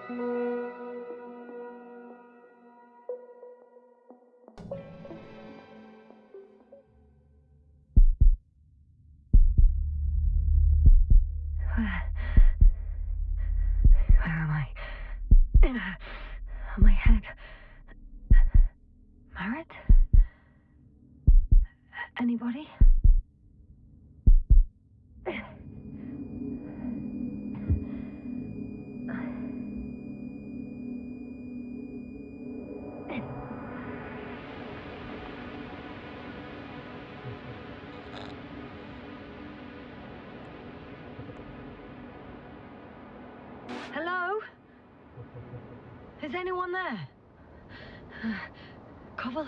Where am I? My head. Marit? Anybody? Hello? Is anyone there? Koval?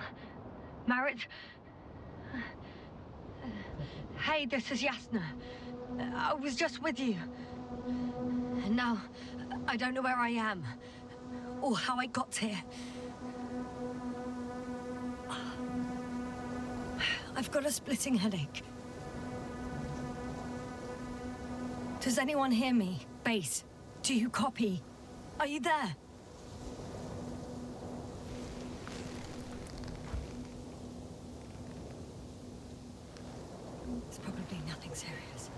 Marit? Hey, this is Yasna. I was just with you. And now, I don't know where I am. Or how I got here. I've got a splitting headache. Does anyone hear me? Base, do you copy? Are you there? It's probably nothing serious.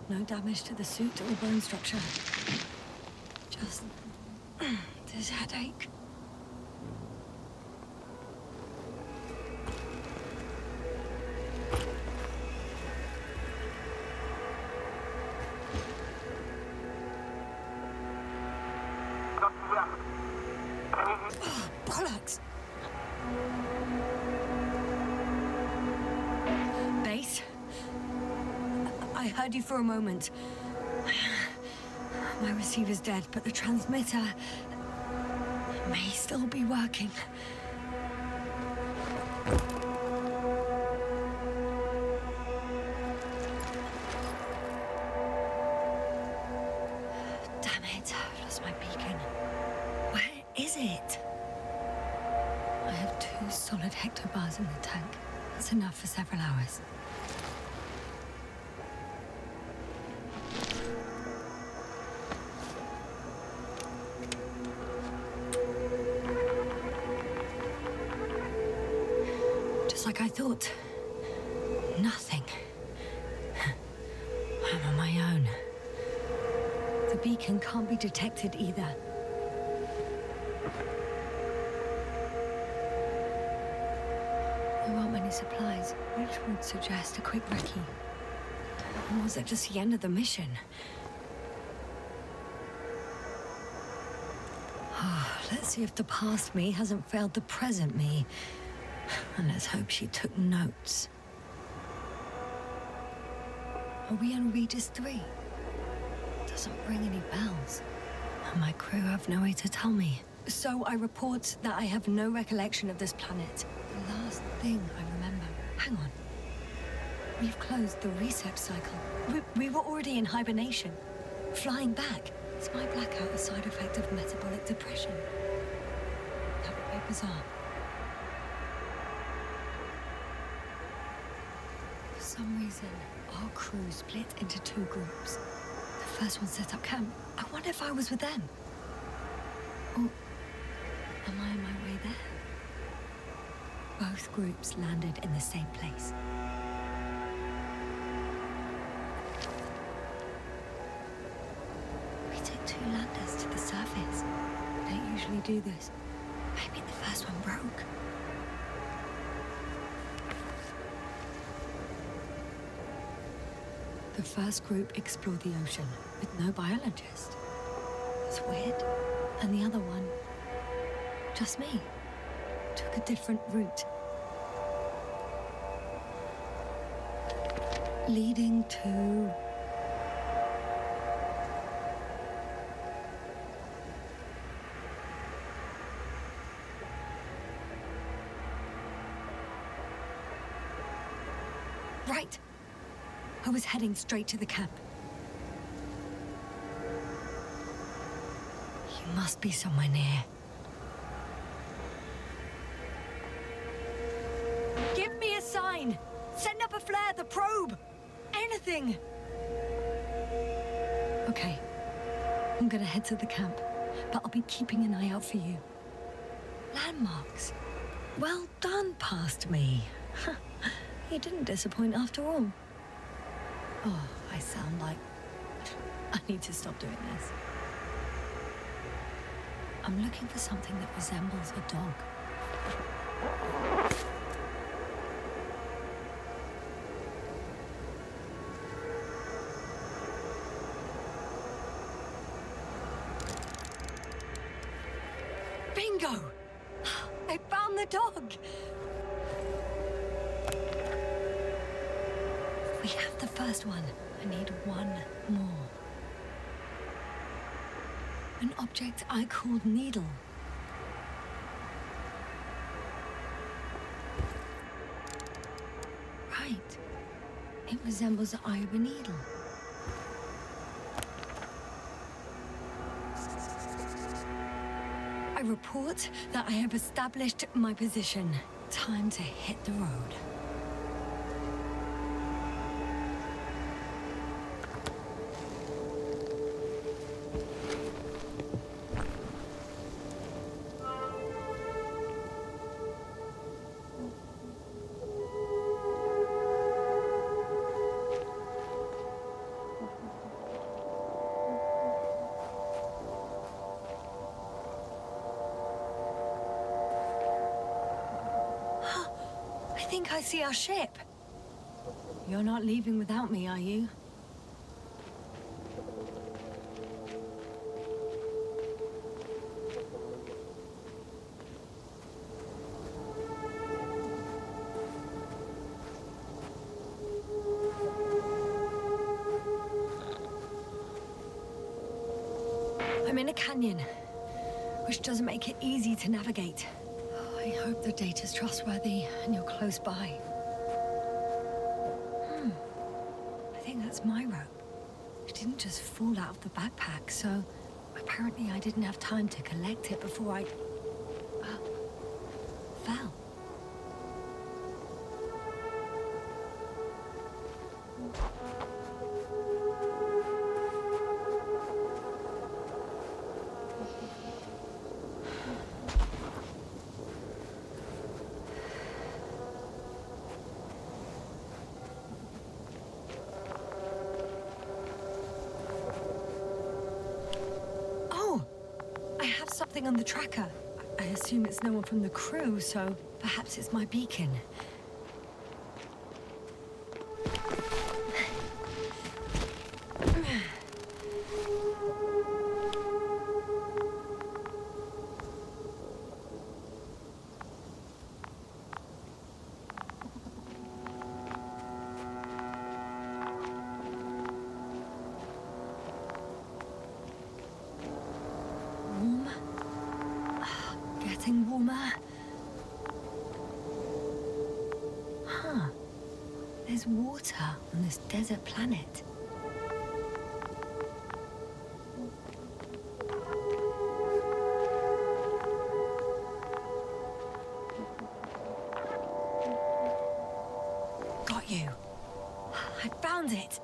No damage to the suit or bone structure. Just this headache. Oh, bollocks! Base? I heard you for a moment. My receiver's dead, but the transmitter may still be working. Damn it, I've lost my beacon. Where is it? I have 2 solid hectobars in the tank. That's enough for several hours. Just like I thought. Nothing. I'm on my own. The beacon can't be detected either. There aren't many supplies, which would suggest a quick recce. Or was it just the end of the mission? Let's see if the past me hasn't failed the present me. And let's hope she took notes. Are we on Regis III? Doesn't ring any bells. And my crew have no way to tell me. So I report that I have no recollection of this planet. The last thing I remember. Hang on. We've closed the reset cycle. We were already in hibernation. Flying back. Is my blackout a side effect of metabolic depression? That would be bizarre. For some reason, our crew split into 2 groups. The first one set up camp. I wonder if I was with them. Or am I on my way there? Both groups landed in the same place. We took 2 landers to the surface. We don't usually do this. Maybe the first one broke. The first group explored the ocean with no biologist. It's weird. And the other one, just me, took a different route. Leading to... Right. I was heading straight to the camp. You must be somewhere near. Give me a sign! Send up a flare, the probe! Anything! Okay. I'm gonna head to the camp. but I'll be keeping an eye out for you. Landmarks. Well done, past me. You didn't disappoint after all. Oh, I sound like... I need to stop doing this. I'm looking for something that resembles a dog. Bingo! I found the dog! We have the first one. I need one more. An object I called Needle. Right. It resembles the eye of a needle. I report that I have established my position. Time to hit the road. I think I see our ship. You're not leaving without me, are you? I'm in a canyon, which doesn't make it easy to navigate. I hope the data's trustworthy and you're close by. I think that's my rope. It didn't just fall out of the backpack, so apparently I didn't have time to collect it before I... fell. Something on the tracker. I assume it's no one from the crew, so perhaps it's my beacon. Getting warmer. Huh. There's water on this desert planet. Got you. I found it.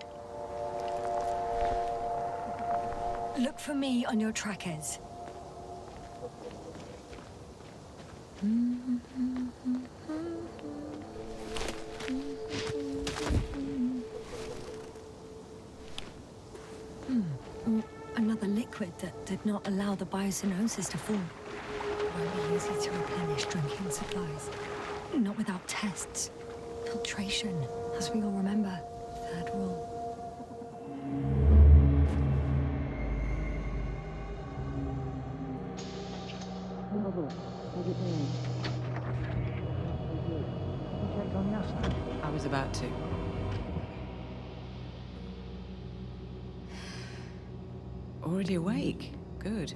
Look for me on your trackers. Another liquid that did not allow the biocenosis to form. Won't be easy to replenish drinking supplies. Not without tests. Filtration, as we all remember. Third rule. I was about to. Already awake? Good.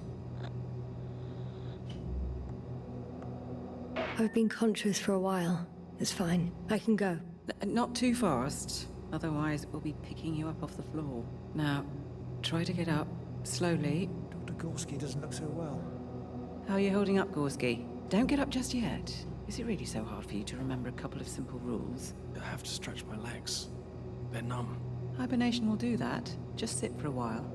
I've been conscious for a while. It's fine. I can go. Not too fast, otherwise we'll be picking you up off the floor. Now, try to get up, slowly. Dr. Gorski doesn't look so well. How are you holding up, Gorski? Don't get up just yet. Is it really so hard for you to remember a couple of simple rules? I have to stretch my legs. They're numb. Hibernation will do that. Just sit for a while.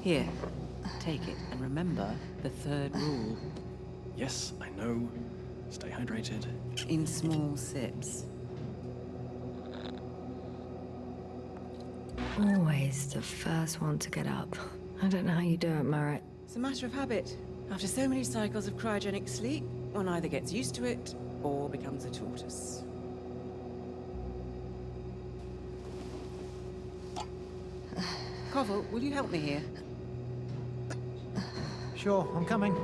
Here, take it, and remember the third rule. Yes, I know. Stay hydrated. In small sips. Always the first one to get up. I don't know how you do it, Merritt. It's a matter of habit. After so many cycles of cryogenic sleep, one either gets used to it or becomes a tortoise. Koval, will you help me here? Sure, I'm coming.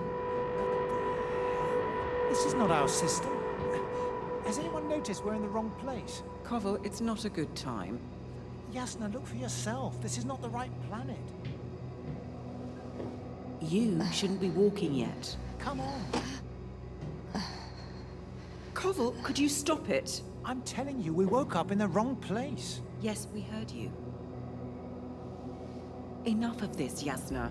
This is not our system. Has anyone noticed we're in the wrong place? Koval, it's not a good time. Yasna, look for yourself. This is not the right planet. You shouldn't be walking yet. Come on. Koval, could you stop it? I'm telling you, we woke up in the wrong place. Yes, we heard you. Enough of this, Yasna.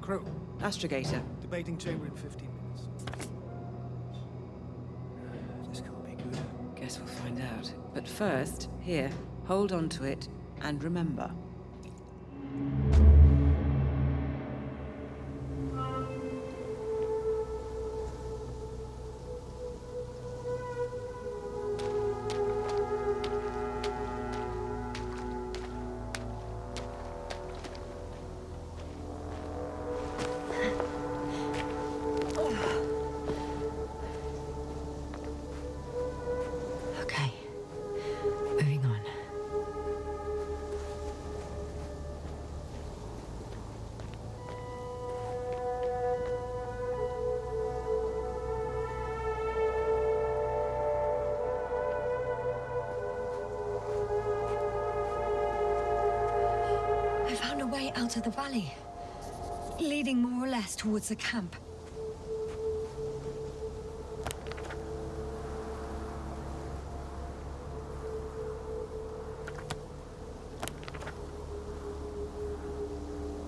Crew, Astrogator. debating chamber in 15 minutes. This can't be good. Guess we'll find out. But first, here, hold on to it, and remember. Okay. Moving on. I found a way out of the valley, leading more or less towards the camp.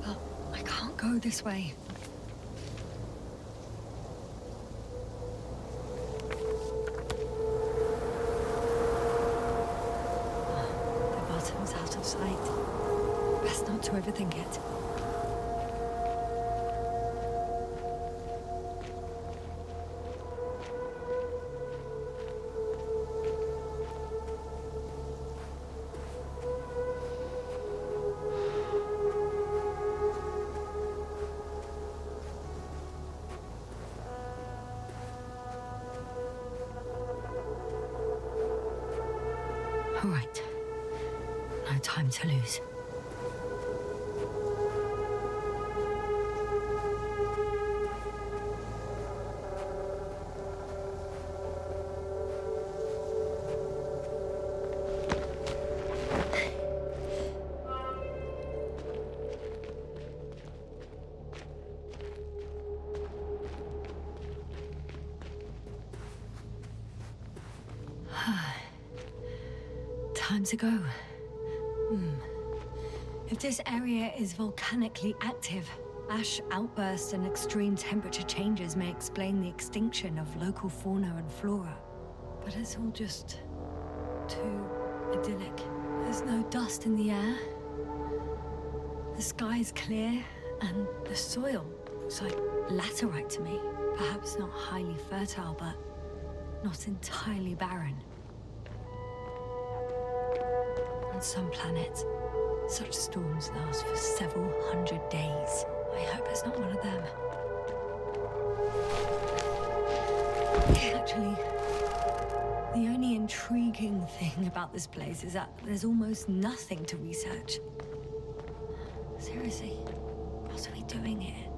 But I can't go this way. The bottom's out of sight. Best not to overthink it. All right. No time to lose. Time to go. If this area is volcanically active, ash outbursts and extreme temperature changes may explain the extinction of local fauna and flora. But it's all just too idyllic. There's no dust in the air. The sky's clear, and the soil looks like laterite to me. Perhaps not highly fertile, but not entirely barren. On some planets, such storms last for several hundred days. I hope it's not one of them. Actually, the only intriguing thing about this place is that there's almost nothing to research. Seriously, what are we doing here?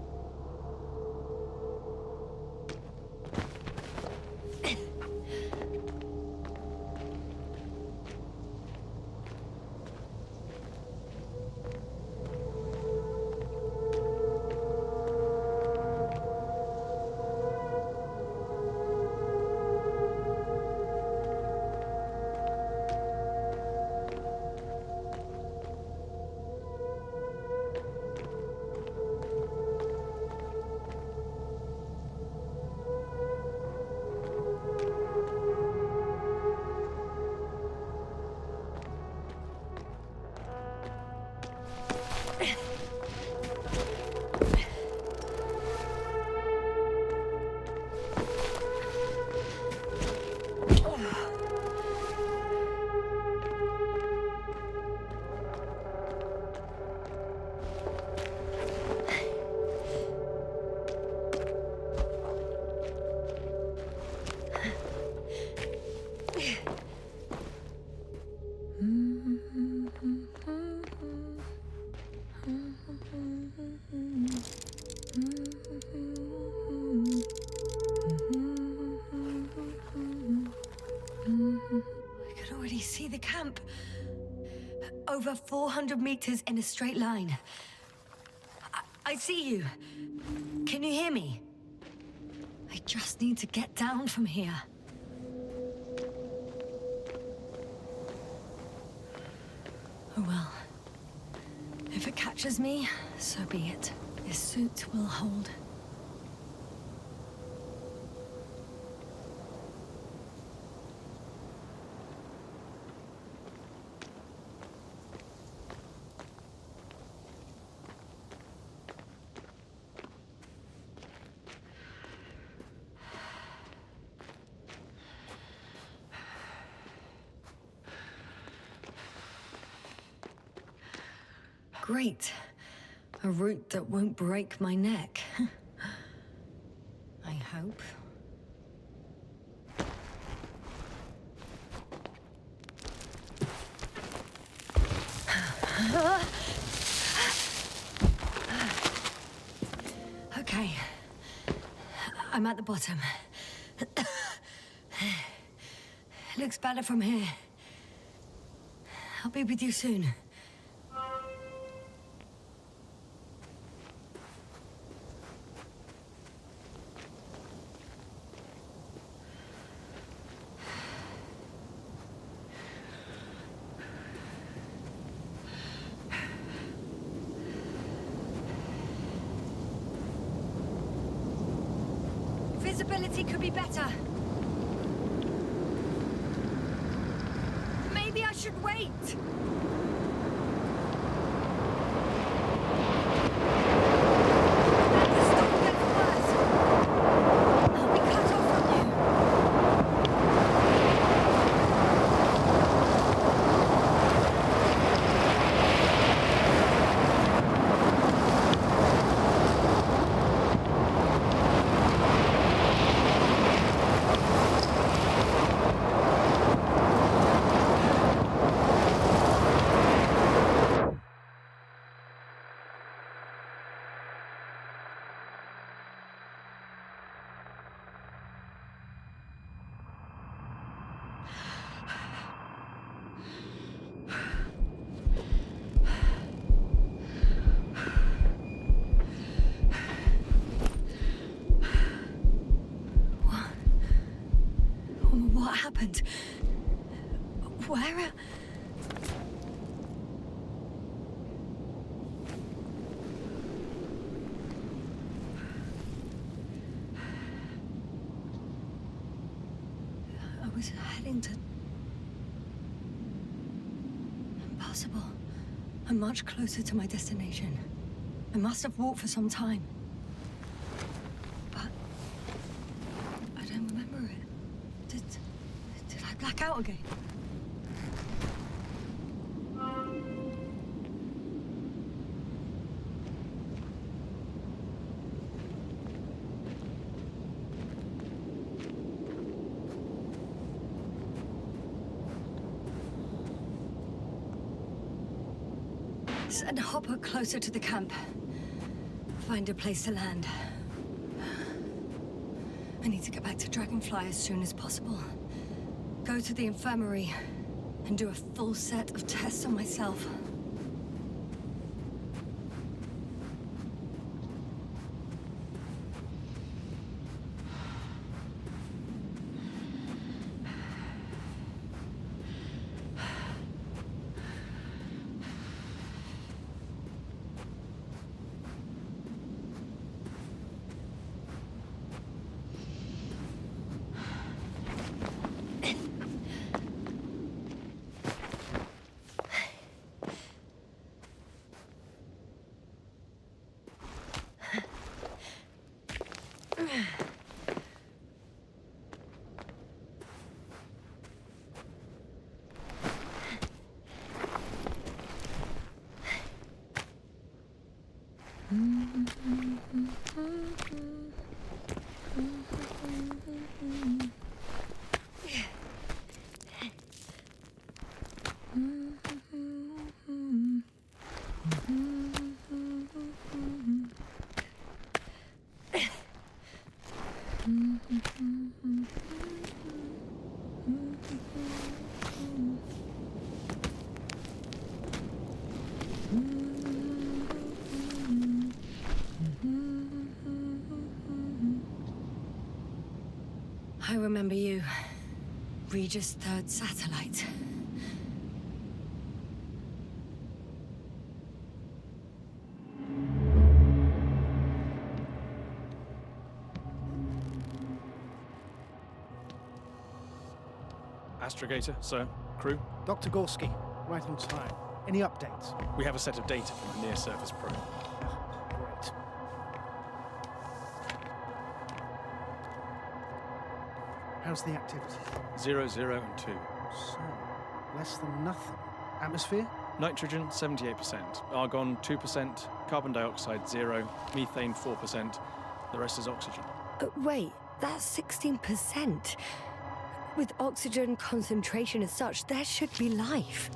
I can already see the camp. Over 400 meters in a straight line. I see you. Can you hear me? I just need to get down from here. Oh well. If it catches me, so be it. This suit will hold. Great. A route that won't break my neck. I hope. Okay. I'm at the bottom. Looks better from here. I'll be with you soon. Visibility could be better. Maybe I should wait. The storm gets worse. I'll be cut off from you. What happened? Where? I was heading to... Impossible. I'm much closer to my destination. I must have walked for some time. But... I don't remember it. Did I black out again? Send Hopper closer to the camp. Find a place to land. I need to get back to Dragonfly as soon as possible. Go to the infirmary and do a full set of tests on myself. I remember you. Regis III satellite. Astrogator, sir. Crew. Dr. Gorski, right on time. Any updates? We have a set of data from the near-surface probe. Great. How's the activity? 0, 0, and 2. So, less than nothing. Atmosphere? Nitrogen, 78%. Argon, 2%. Carbon dioxide, 0. Methane, 4%. The rest is oxygen. Wait, that's 16%. With oxygen concentration as such, there should be life.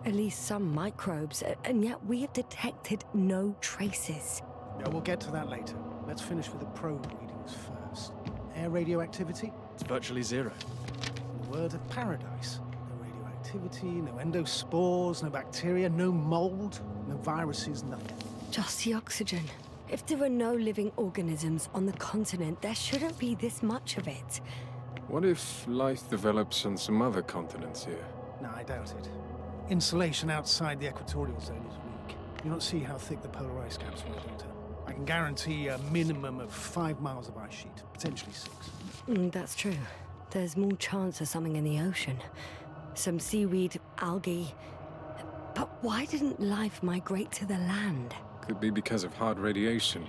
At least some microbes, and yet we have detected no traces. Yeah, we'll get to that later. Let's finish with the probe readings first. Air radioactivity? It's virtually 0. A word of paradise. No radioactivity, no endospores, no bacteria, no mold, no viruses, nothing. Just the oxygen. If there are no living organisms on the continent, there shouldn't be this much of it. What if life develops on some other continents here? No, I doubt it. Insulation outside the equatorial zone is weak. You don't see how thick the polar ice caps were, Doctor. I can guarantee a minimum of 5 miles of ice sheet, potentially 6. That's true. There's more chance of something in the ocean. Some seaweed, algae. But why didn't life migrate to the land? Could be because of hard radiation.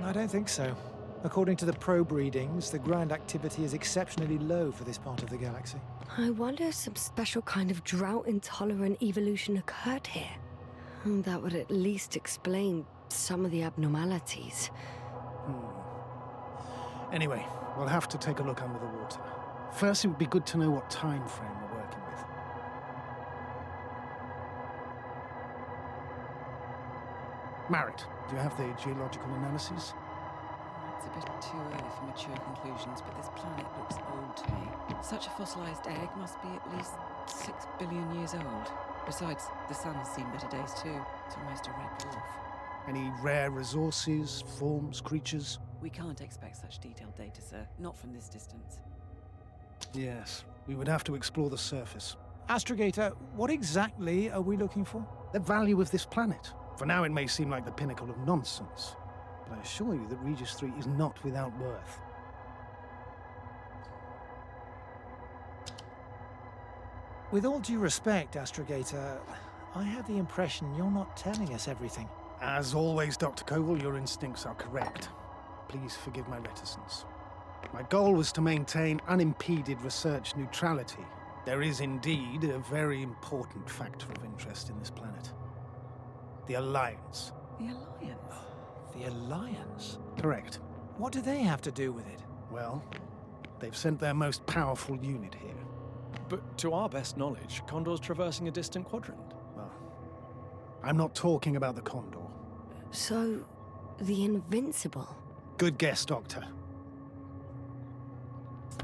I don't think so. According to the probe readings, the ground activity is exceptionally low for this part of the galaxy. I wonder if some special kind of drought-intolerant evolution occurred here. That would at least explain some of the abnormalities. Anyway, we'll have to take a look under the water. First, it would be good to know what time frame we're working with. Marit, do you have the geological analyses? It's a bit too early for mature conclusions, but this planet looks old to me. Such a fossilized egg must be at least 6 billion years old. Besides, the sun's seen better days too. It's almost a red dwarf. Any rare resources, forms, creatures? We can't expect such detailed data, sir. Not from this distance. Yes, we would have to explore the surface. Astrogator, what exactly are we looking for? The value of this planet. For now, it may seem like the pinnacle of nonsense, but I assure you that Regis III is not without worth. With all due respect, Astrogator, I have the impression you're not telling us everything. As always, Dr. Koval, your instincts are correct. Please forgive my reticence. My goal was to maintain unimpeded research neutrality. There is indeed a very important factor of interest in this planet. The Alliance. The Alliance? The Alliance? Correct. What do they have to do with it? Well, they've sent their most powerful unit here. But to our best knowledge, Condor's traversing a distant quadrant. Well, I'm not talking about the Condor. So, the Invincible? Good guess, Doctor.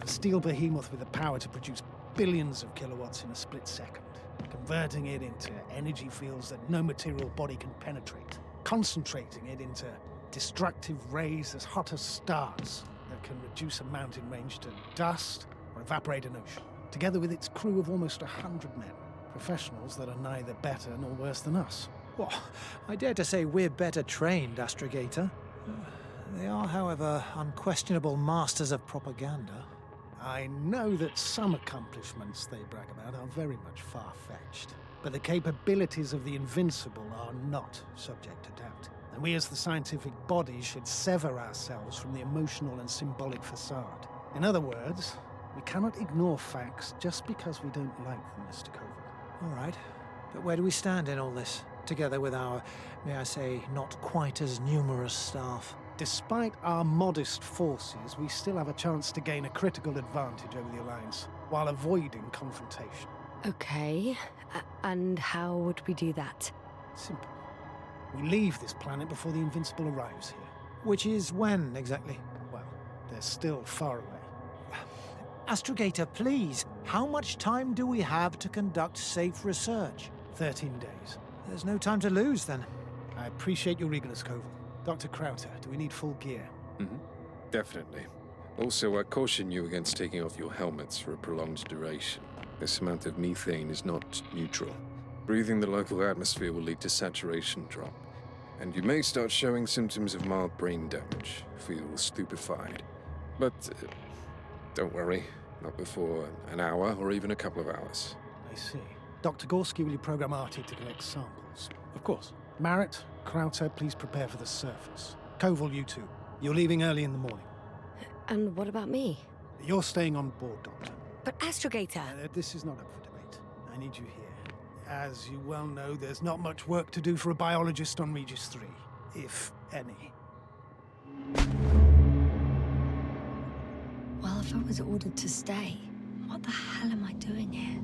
A steel behemoth with the power to produce billions of kilowatts in a split second, converting it into energy fields that no material body can penetrate, concentrating it into destructive rays as hot as stars that can reduce a mountain range to dust or evaporate an ocean, together with its crew of almost 100 men, professionals that are neither better nor worse than us. Well, I dare to say we're better trained, Astrogator. They are, however, unquestionable masters of propaganda. I know that some accomplishments they brag about are very much far-fetched, but the capabilities of the Invincible are not subject to doubt. And we as the scientific body should sever ourselves from the emotional and symbolic facade. In other words, we cannot ignore facts just because we don't like them, Mr. Koval. All right, but where do we stand in all this, together with our, may I say, not quite as numerous staff? Despite our modest forces, we still have a chance to gain a critical advantage over the Alliance, while avoiding confrontation. Okay. And how would we do that? Simple. We leave this planet before the Invincible arrives here. Which is when, exactly? Well, they're still far away. Astrogator, please, how much time do we have to conduct safe research? 13 days. There's no time to lose, then. I appreciate your eagerness, Koval. Dr. Crowther, do we need full gear? Definitely. Also, I caution you against taking off your helmets for a prolonged duration. This amount of methane is not neutral. Breathing the local atmosphere will lead to saturation drop, and you may start showing symptoms of mild brain damage, feel stupefied. But don't worry, not before an hour or even a couple of hours. I see. Dr. Gorski, will you program Artie to collect samples? Of course. Marrett, Crowther, please prepare for the surface. Koval, you two. You're leaving early in the morning. And what about me? You're staying on board, Doctor. But Astrogator... This is not up for debate. I need you here. As you well know, there's not much work to do for a biologist on Regis III, if any. Well, if I was ordered to stay, what the hell am I doing here?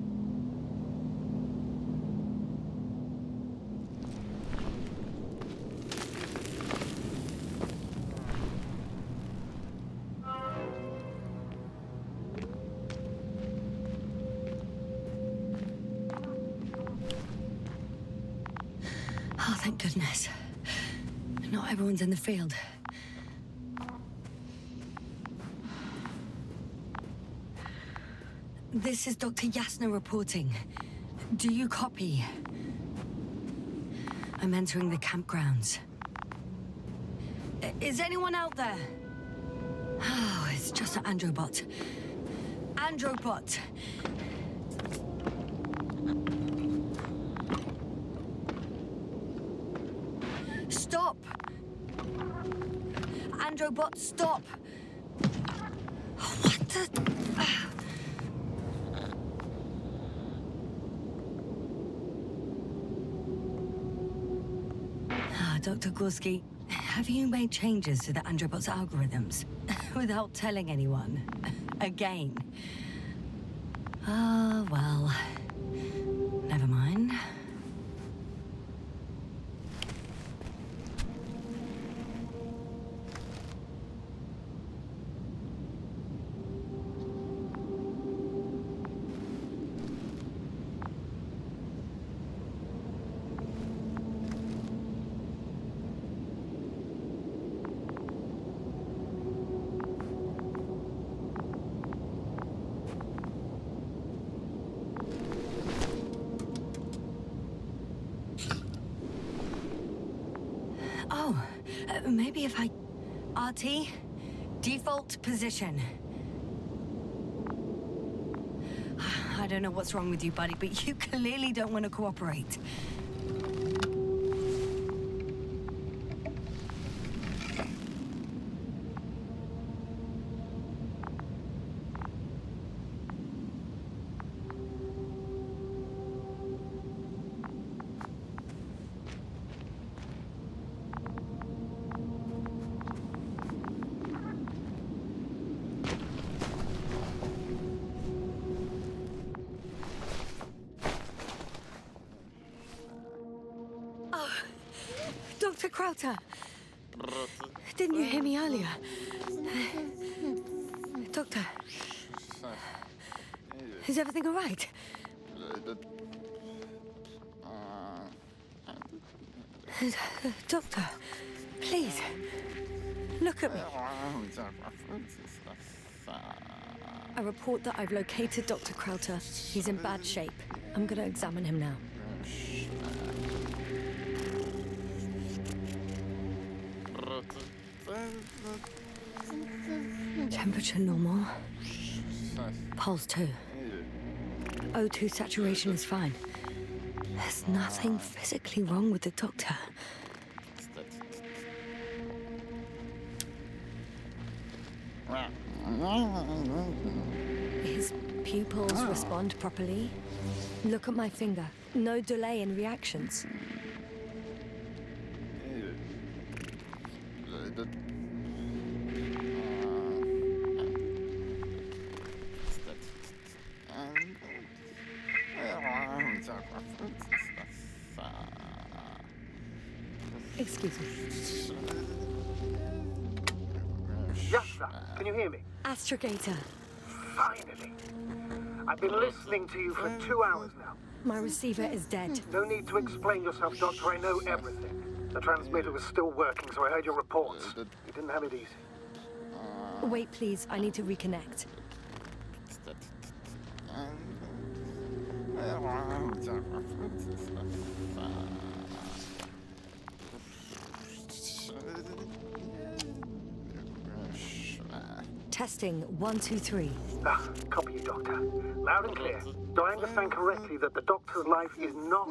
Oh, thank goodness. Not everyone's in the field. This is Dr. Yasna reporting. Do you copy? I'm entering the campgrounds. Is anyone out there? Oh, it's just an androbot. Androbot! Stop! Androbot, stop! What the... Dr. Gorski, have you made changes to the androbot's algorithms without telling anyone? Again? Oh, well. Never mind. Maybe if I... RT? Default position. I don't know what's wrong with you, buddy, but you clearly don't want to cooperate. Dr. Crowther! Didn't you hear me earlier? Doctor? Is everything all right? Doctor, please, look at me. I report that I've located Dr. Crowther. He's in bad shape. I'm gonna examine him now. Temperature normal. Pulse 2. O2 saturation is fine. There's nothing physically wrong with the doctor. His pupils respond properly. Look at my finger. No delay in reactions. Excuse me. Yasna, can you hear me? Astrogator. Finally. I've been listening to you for 2 hours now. My receiver is dead. No need to explain yourself, Doctor. I know everything. The transmitter was still working, so I heard your reports. You didn't have it easy. Wait, please. I need to reconnect. Testing 1, 2, 3. Copy you, Doctor. Loud and clear. Do I understand correctly that the Doctor's life is not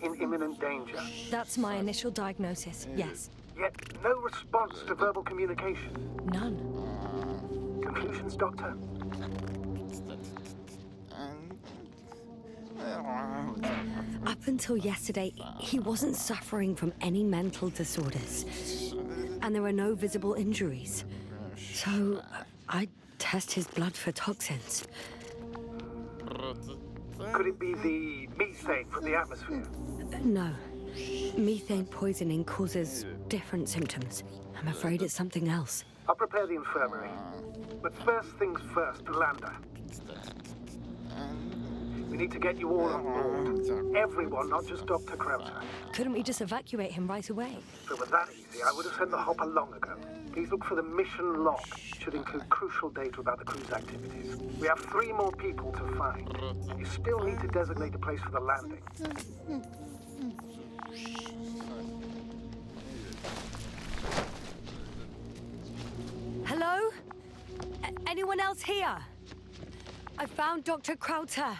in imminent danger? That's my initial diagnosis, yes. Yet no response to verbal communication. None. Conclusions, Doctor? Up until yesterday, he wasn't suffering from any mental disorders. And there were no visible injuries. So, I test his blood for toxins. Could it be the methane from the atmosphere? No. Methane poisoning causes different symptoms. I'm afraid it's something else. I'll prepare the infirmary. But first things first, the lander. We need to get you all on board. Everyone, not just Dr. Krauser. Couldn't we just evacuate him right away? If it was that easy, I would have sent the hopper long ago. Please look for the mission log. It should include crucial data about the crew's activities. We have 3 more people to find. You still need to designate a place for the landing. Hello? Anyone else here? I found Dr. Krauter.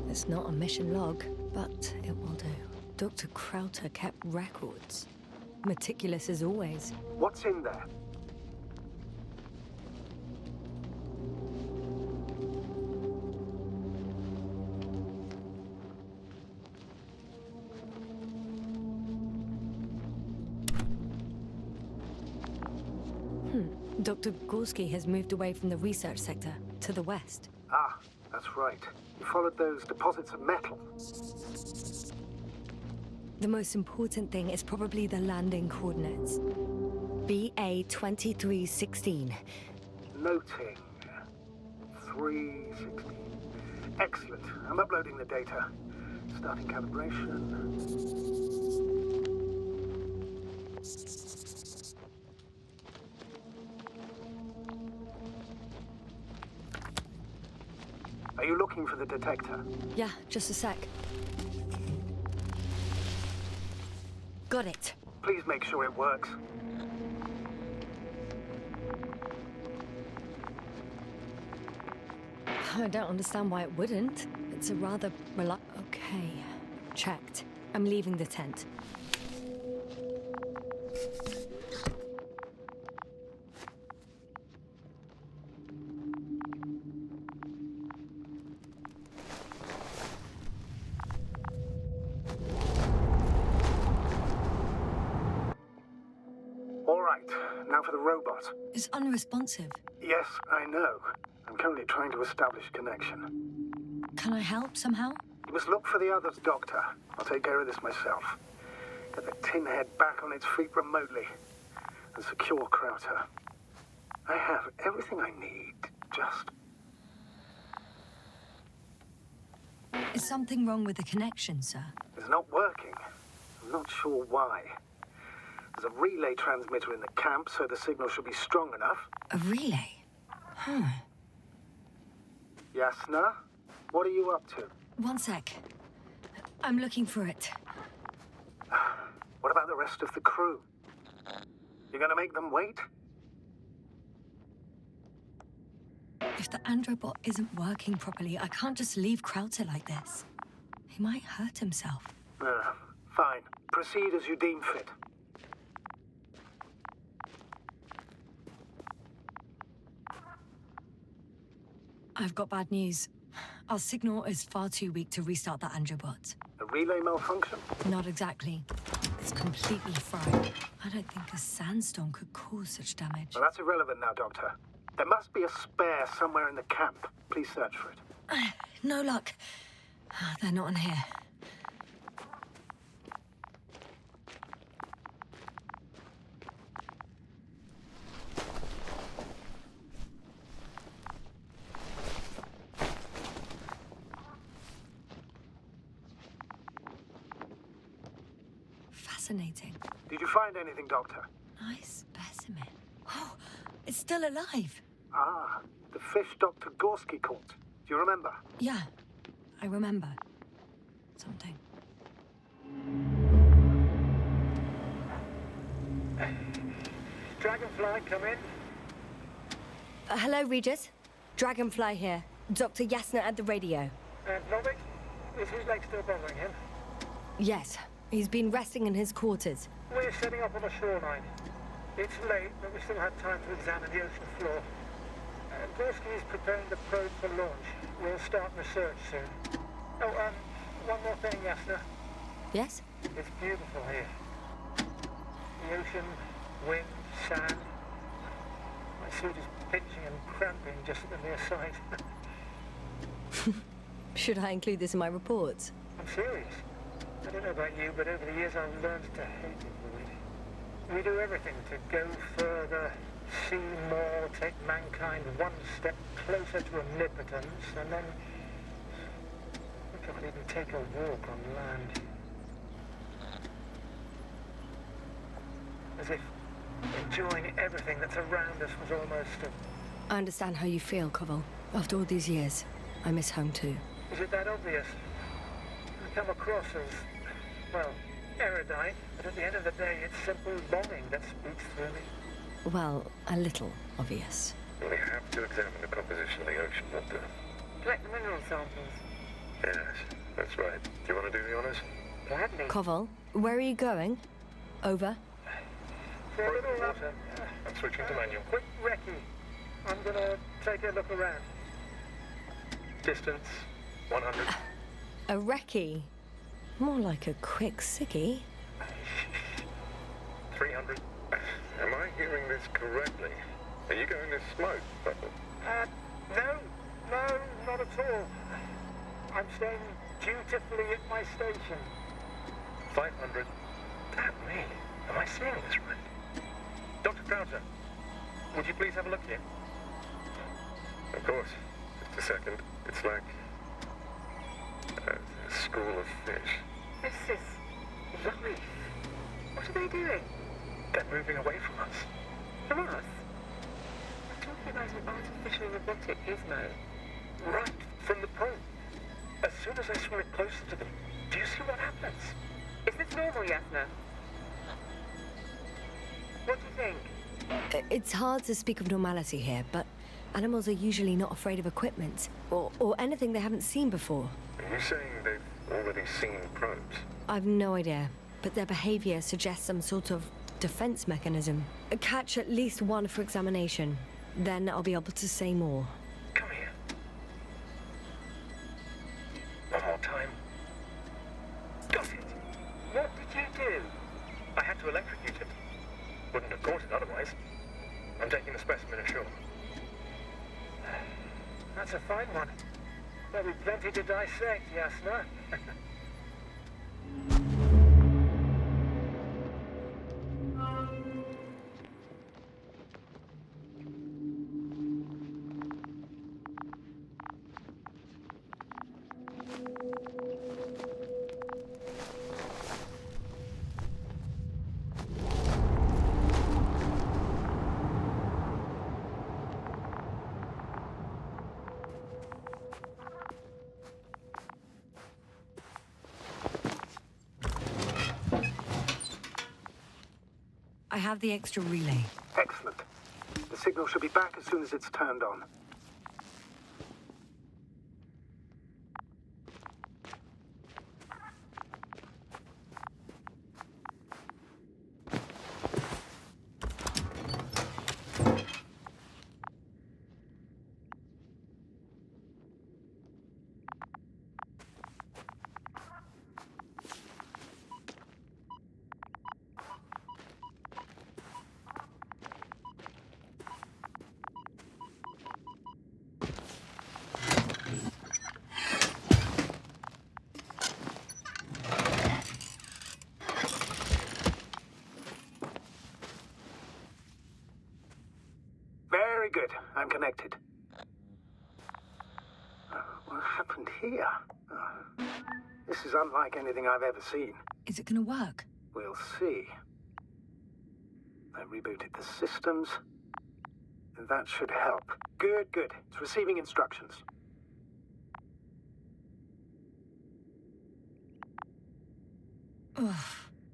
It's not a mission log, but it will do. Dr. Krauter kept records. Meticulous as always. What's in there? Dr. Gorski has moved away from the research sector to the west. Ah, that's right. You followed those deposits of metal. The most important thing is probably the landing coordinates. BA 2316. Noting. 316. Excellent. I'm uploading the data. Starting calibration. Are you looking for the detector? Yeah, just a sec. Got it. Please make sure it works. I don't understand why it wouldn't. It's a rather Okay, checked. I'm leaving the tent. All right, now for the robot. It's unresponsive. Yes, I know. I'm currently trying to establish a connection. Can I help somehow? You must look for the others, Doctor. I'll take care of this myself. Get the tin head back on its feet remotely. And secure Krauter. I have everything I need. Just... Is something wrong with the connection, sir? It's not working. I'm not sure why. There's a relay transmitter in the camp, so the signal should be strong enough. A relay? Yasna, what are you up to? One sec. I'm looking for it. What about the rest of the crew? You're gonna make them wait? If the androbot isn't working properly, I can't just leave Krauter like this. He might hurt himself. Fine. Proceed as you deem fit. I've got bad news. Our signal is far too weak to restart the angiobot. A relay malfunction? Not exactly. It's completely fried. I don't think a sandstorm could cause such damage. Well, that's irrelevant now, Doctor. There must be a spare somewhere in the camp. Please search for it. No luck. They're not in here. Fascinating. Did you find anything, Doctor? Nice specimen. Oh, it's still alive. Ah, the fish Dr. Gorski caught. Do you remember? Yeah, I remember. Something. Dragonfly, come in. Hello, Regis. Dragonfly here. Dr. Yasna at the radio. Novick, is his leg still bothering him? Yes, he's been resting in his quarters. We're setting up on the shoreline. It's late, but we still have time to examine the ocean floor. Gorski is preparing the probe for launch. We'll start research soon. Oh, one more thing, Yasna. Yes? It's beautiful here. The ocean, wind, sand. My suit is pitching and cramping just at the near side. Should I include this in my reports? I'm serious. I don't know about you, but over the years I've learned to hate it, Louis. We do everything to go further, see more, take mankind one step closer to omnipotence, and then we can't even take a walk on land. As if enjoying everything that's around us was almost a... I understand how you feel, Koval. After all these years, I miss home too. Is it that obvious? I come across as, well, erudite, but at the end of the day, it's simple longing that speaks through me. Well, a little obvious. We have to examine the composition of the ocean, Doctor. Collect the mineral samples. Yes, that's right. Do you want to do the honors? Gladly. Koval, where are you going? Over. For a little water. I'm switching to manual. Quick recce. I'm gonna take a look around. Distance, 100. A recce? More like a quick sickie. 300. Am I hearing this correctly? Are you going to smoke, Doctor? No, not at all. I'm staying dutifully at my station. 500. Damn me. Am I seeing this right? Dr. Crowther, would you please have a look here? Of course. Just a second. It's like a school of fish. This is life. What are they doing? They're moving away from us. From us? I'm talking about an artificial robotic gizmo. Right from the probe. As soon as I swim it closer to them, do you see what happens? Is this normal, Yasna? What do you think? It's hard to speak of normality here, but animals are usually not afraid of equipment, or anything they haven't seen before. Are you saying they've already seen probes? I've no idea, but their behavior suggests some sort of defense mechanism. Catch at least one for examination, then I'll be able to say more. Come here. One more time. Got it. What did you do? I had to electrocute it. Wouldn't have caught it otherwise. I'm taking the specimen ashore. That's a fine one. There'll be plenty to dissect, Yasna. I have the extra relay. Excellent. The signal should be back as soon as it's turned on. connected. What happened here? This is unlike anything I've ever seen. Is it gonna work? We'll see. I rebooted the systems. That should help. Good, good. It's receiving instructions. Ugh.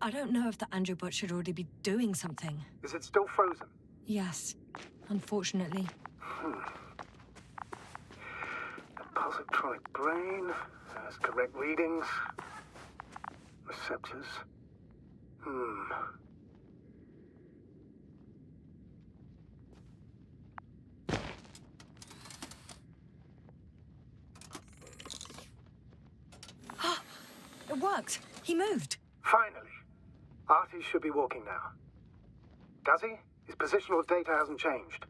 I don't know if the androbot should already be doing something. Is it still frozen? Yes, unfortunately. A positronic brain has correct readings. Receptors. It worked. He moved. Finally. Artie should be walking now. Does he? His positional data hasn't changed.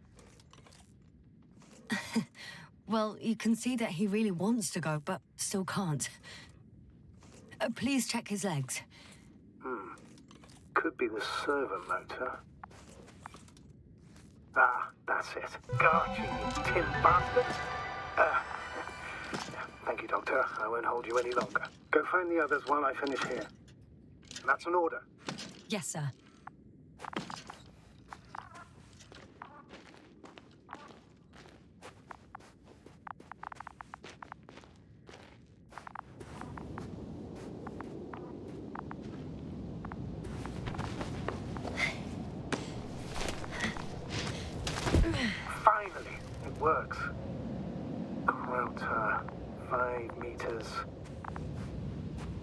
Well, you can see that he really wants to go, but still can't. Please check his legs. Could be the servo motor. Ah, that's it. Got you, you tin bastard. Thank you, Doctor. I won't hold you any longer. Go find the others while I finish here. That's an order. Yes, sir. Finally, it works. Krauter, 5 meters.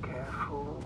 Careful.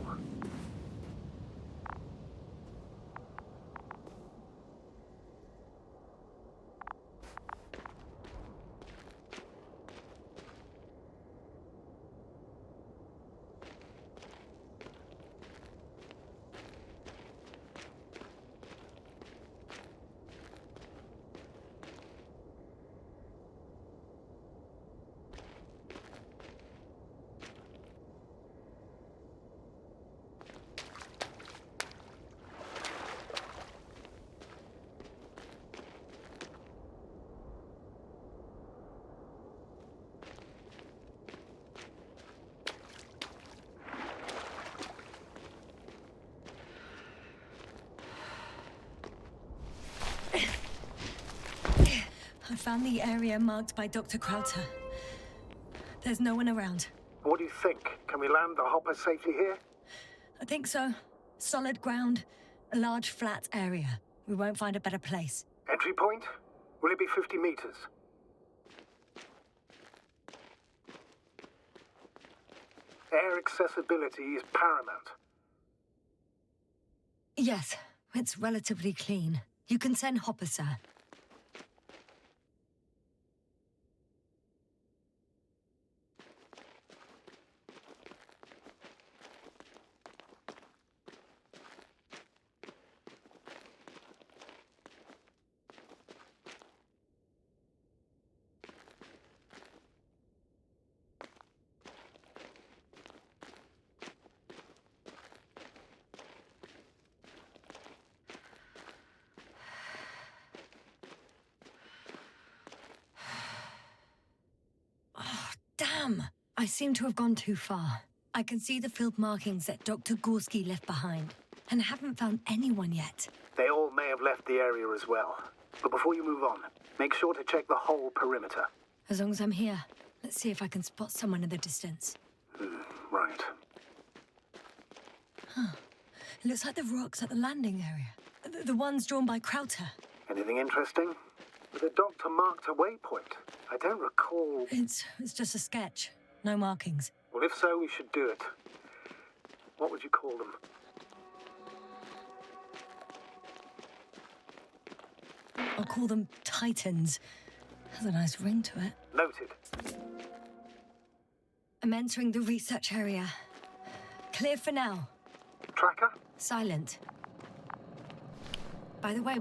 I found the area marked by Dr. Krauter. There's no one around. What do you think? Can we land the hopper safely here? I think so. Solid ground, a large flat area. We won't find a better place. Entry point? Will it be 50 meters? Air accessibility is paramount. Yes, it's relatively clean. You can send Hopper, sir. Damn! I seem to have gone too far. I can see the field markings that Dr. Gorski left behind, and haven't found anyone yet. They all may have left the area as well. But before you move on, make sure to check the whole perimeter. As long as I'm here, let's see if I can spot someone in the distance. Right. It looks like the rocks at the landing area. The ones drawn by Krauter. Anything interesting? The doctor marked a waypoint. I don't recall... It's just a sketch. No markings. Well, if so, we should do it. What would you call them? I'll call them Titans. Has a nice ring to it. Noted. I'm entering the research area. Clear for now. Tracker? Silent. By the way,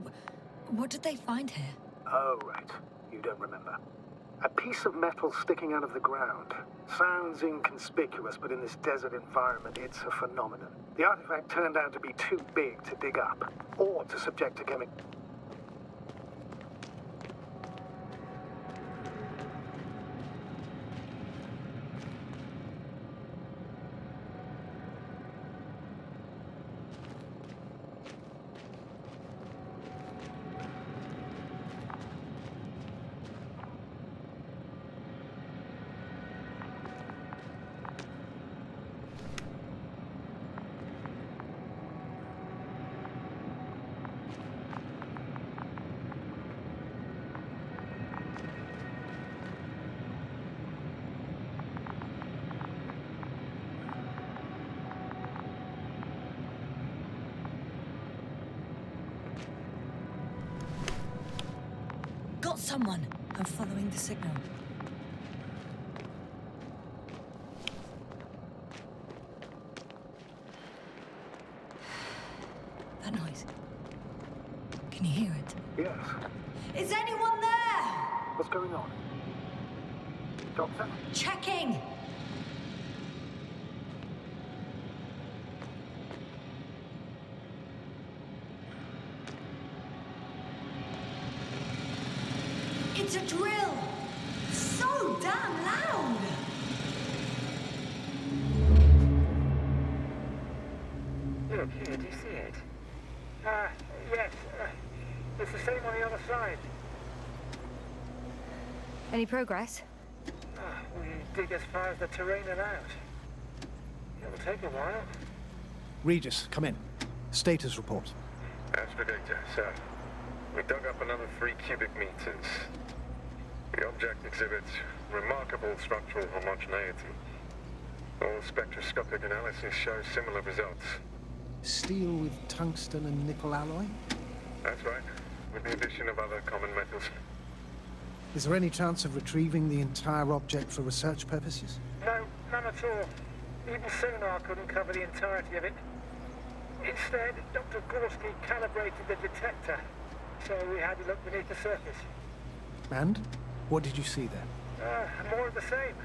what did they find here? Oh, right. You don't remember. A piece of metal sticking out of the ground. Sounds inconspicuous, but in this desert environment, it's a phenomenon. The artifact turned out to be too big to dig up, or to subject to chemical... Someone. I'm following the signal. That noise. Can you hear it? Yes. Is anyone there? What's going on? Doctor? Checking! It's a drill! So damn loud! Look here, do you see it? Yes. It's the same on the other side. Any progress? We dig as far as the terrain and out. It'll take a while. Regis, come in. Status report. Astrogator, sir. We dug up another 3 cubic meters. The object exhibits remarkable structural homogeneity. All spectroscopic analysis shows similar results. Steel with tungsten and nickel alloy? That's right, with the addition of other common metals. Is there any chance of retrieving the entire object for research purposes? No, none at all. Even sonar couldn't cover the entirety of it. Instead, Dr. Gorski calibrated the detector, so we had to look beneath the surface. And? What did you see there? More of the same.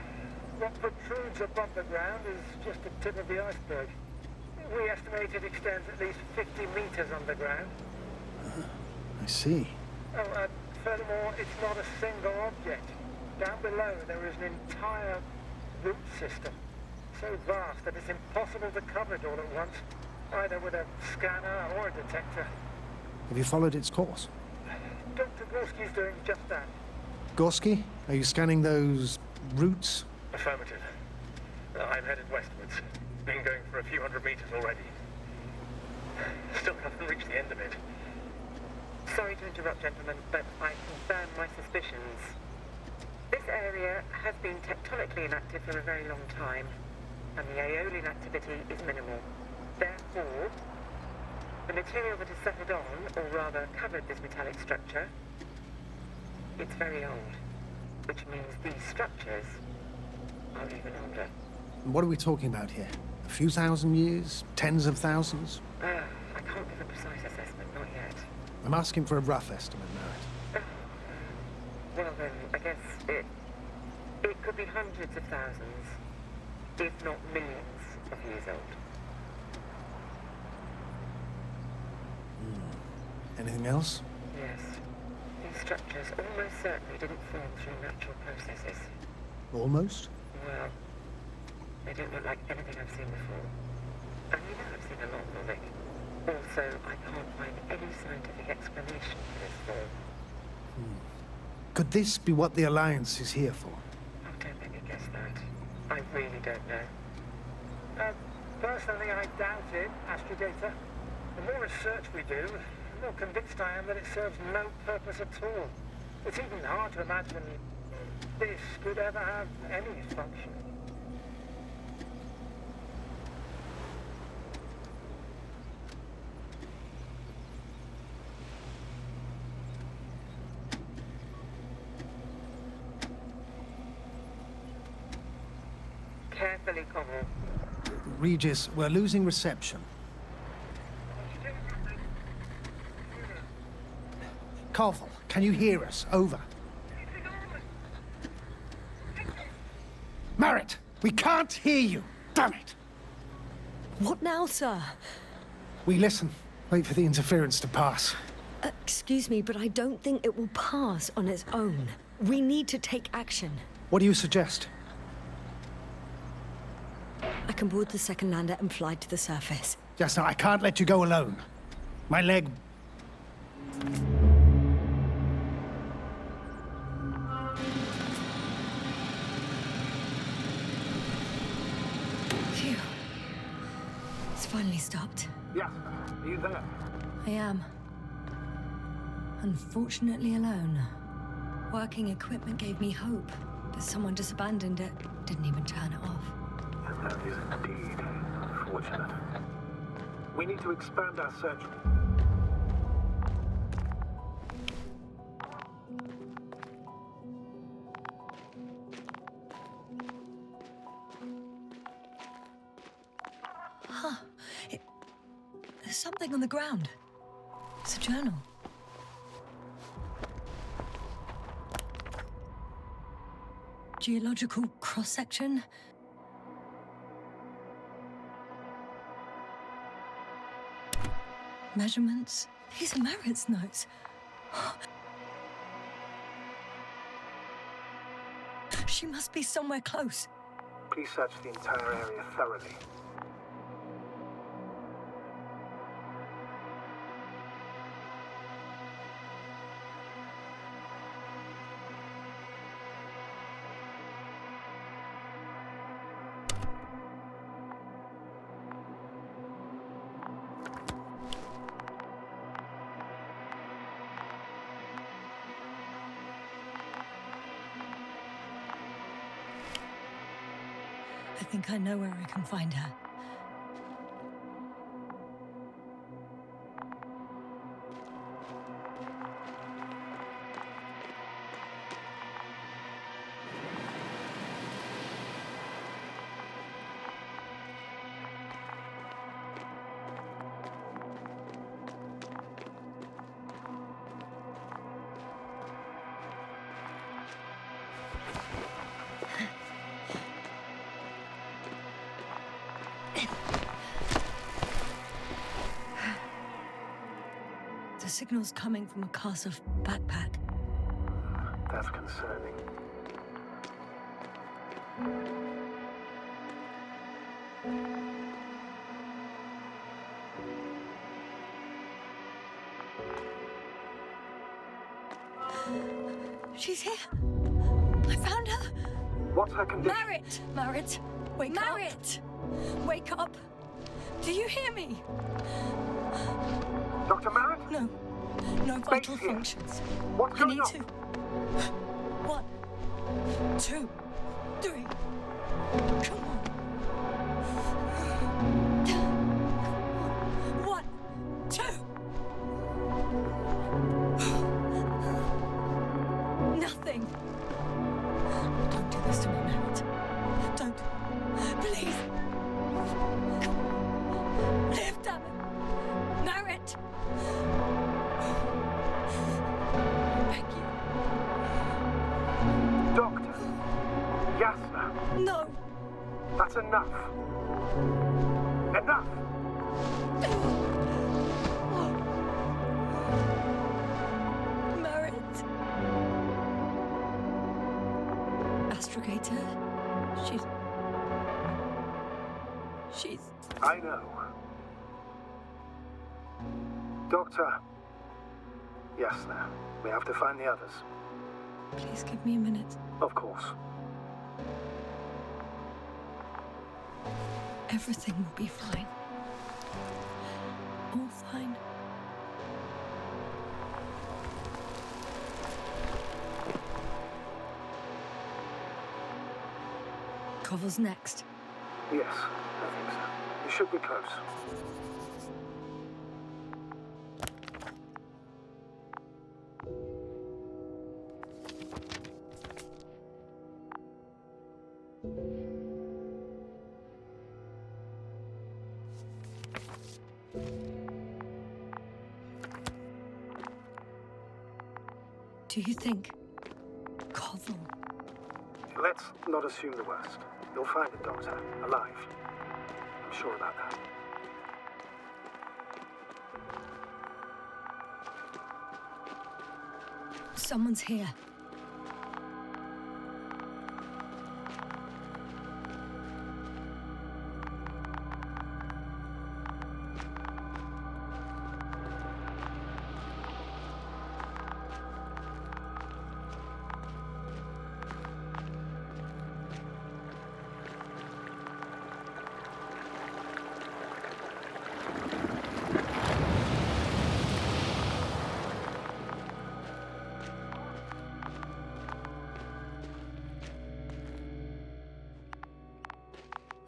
What protrudes above the ground is just the tip of the iceberg. We estimate it extends at least 50 meters underground. I see. Furthermore, it's not a single object. Down below, there is an entire root system, so vast that it's impossible to cover it all at once, either with a scanner or a detector. Have you followed its course? Dr. Gorski's doing just that. Gorski, are you scanning those roots? Affirmative. I'm headed westwards. Been going for a few hundred meters already. Still haven't reached the end of it. Sorry to interrupt, gentlemen, but I confirm my suspicions. This area has been tectonically inactive for a very long time, and the aeolian activity is minimal. Therefore, the material that has settled on, or rather covered this metallic structure, it's very old, which means these structures are even older. What are we talking about here? A few thousand years? Tens of thousands? I can't give a precise assessment, not yet. I'm asking for a rough estimate, Merritt. Well then, I guess it could be hundreds of thousands, if not millions of years old. Anything else? Yes. These structures almost certainly didn't form through natural processes. Almost? Well, they don't look like anything I've seen before. And you know I've seen a lot, Rick. Also, I can't find any scientific explanation for this form. Could this be what the Alliance is here for? I don't think I guess that. I really don't know. Personally, I doubt it, Astrogator. The more research we do, the more convinced I am that it serves no purpose at all. It's even hard to imagine this could ever have any function. Carefully, Connell. Regis, we're losing reception. Koval, can you hear us? Over. Merritt, we can't hear you. Damn it. What now, sir? We listen. Wait for the interference to pass. Excuse me, but I don't think it will pass on its own. We need to take action. What do you suggest? I can board the second lander and fly to the surface. Yasna, I can't let you go alone. My leg... Phew. It's finally stopped. Yes, are you there? I am. Unfortunately alone. Working equipment gave me hope, but someone just abandoned it. Didn't even turn it off. That is indeed unfortunate. We need to expand our search. There's something on the ground. It's a journal. Geological cross-section. Measurements. These are Merritt's notes. She must be somewhere close. Please search the entire area thoroughly. I think I know where I can find her. The signal's coming from a Castle backpack. That's concerning. She's here. I found her. What's her condition? Merritt, wake up. Merritt, wake up. Do you hear me? Dr. Merritt? No vital here. functions. What's I going need on? to. 1, 2, 3. Come on. 1, 2. Nothing. Don't do this to me, Merritt. Don't. Please. Live, damn it. Merritt. Thank you. Doctor. Yasna. No. That's enough. Enough! Merritt. Astrogator. She's... I know. Doctor. Yasna, we have to find the others. Please give me a minute. Of course. Everything will be fine. All fine. Cover's next. Yes, I think so. You should be close. Do you think Koval? Let's not assume the worst. You'll find the doctor, alive. I'm sure about that. Someone's here.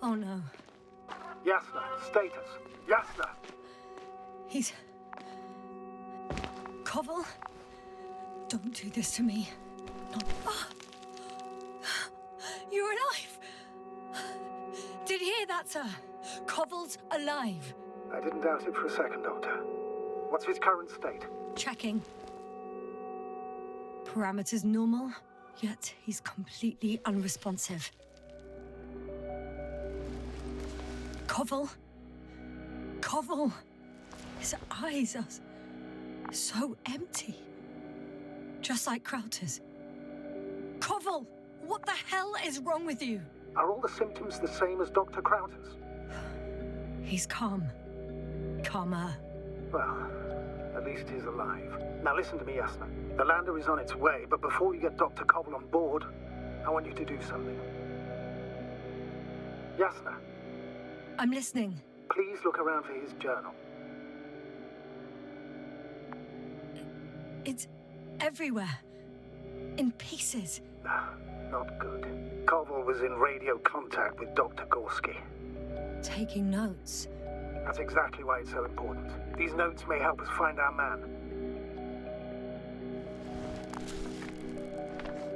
Oh no. Yasna, status. Yasna! He's... Koval? Don't do this to me. Not... Ah! You're alive! Did you hear that, sir? Koval's alive. I didn't doubt it for a second, Doctor. What's his current state? Checking. Parameters normal, yet he's completely unresponsive. Koval? Koval! His eyes are so empty. Just like Krauter's. Koval! What the hell is wrong with you? Are all the symptoms the same as Dr. Krauter's? He's calm. Calmer. Well, at least he's alive. Now listen to me, Yasna. The lander is on its way, but before you get Dr. Koval on board, I want you to do something. Yasna. I'm listening. Please look around for his journal. It's everywhere. In pieces. Not good. Koval was in radio contact with Dr. Gorski. Taking notes. That's exactly why it's so important. These notes may help us find our man.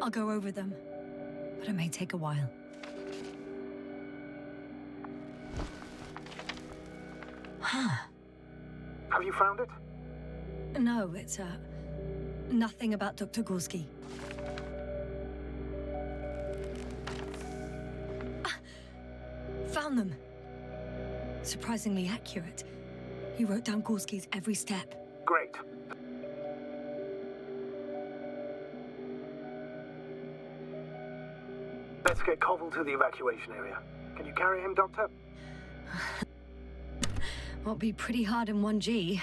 I'll go over them, but it may take a while. Huh. Have you found it? No, it's, nothing about Dr. Gorski. Found them. Surprisingly accurate. He wrote down Gorski's every step. Great. Let's get Koval to the evacuation area. Can you carry him, Doctor? Won't be pretty hard in 1G.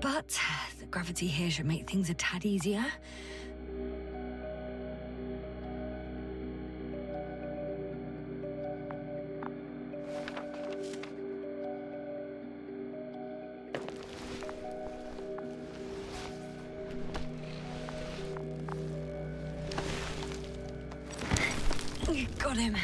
But the gravity here should make things a tad easier. Got him.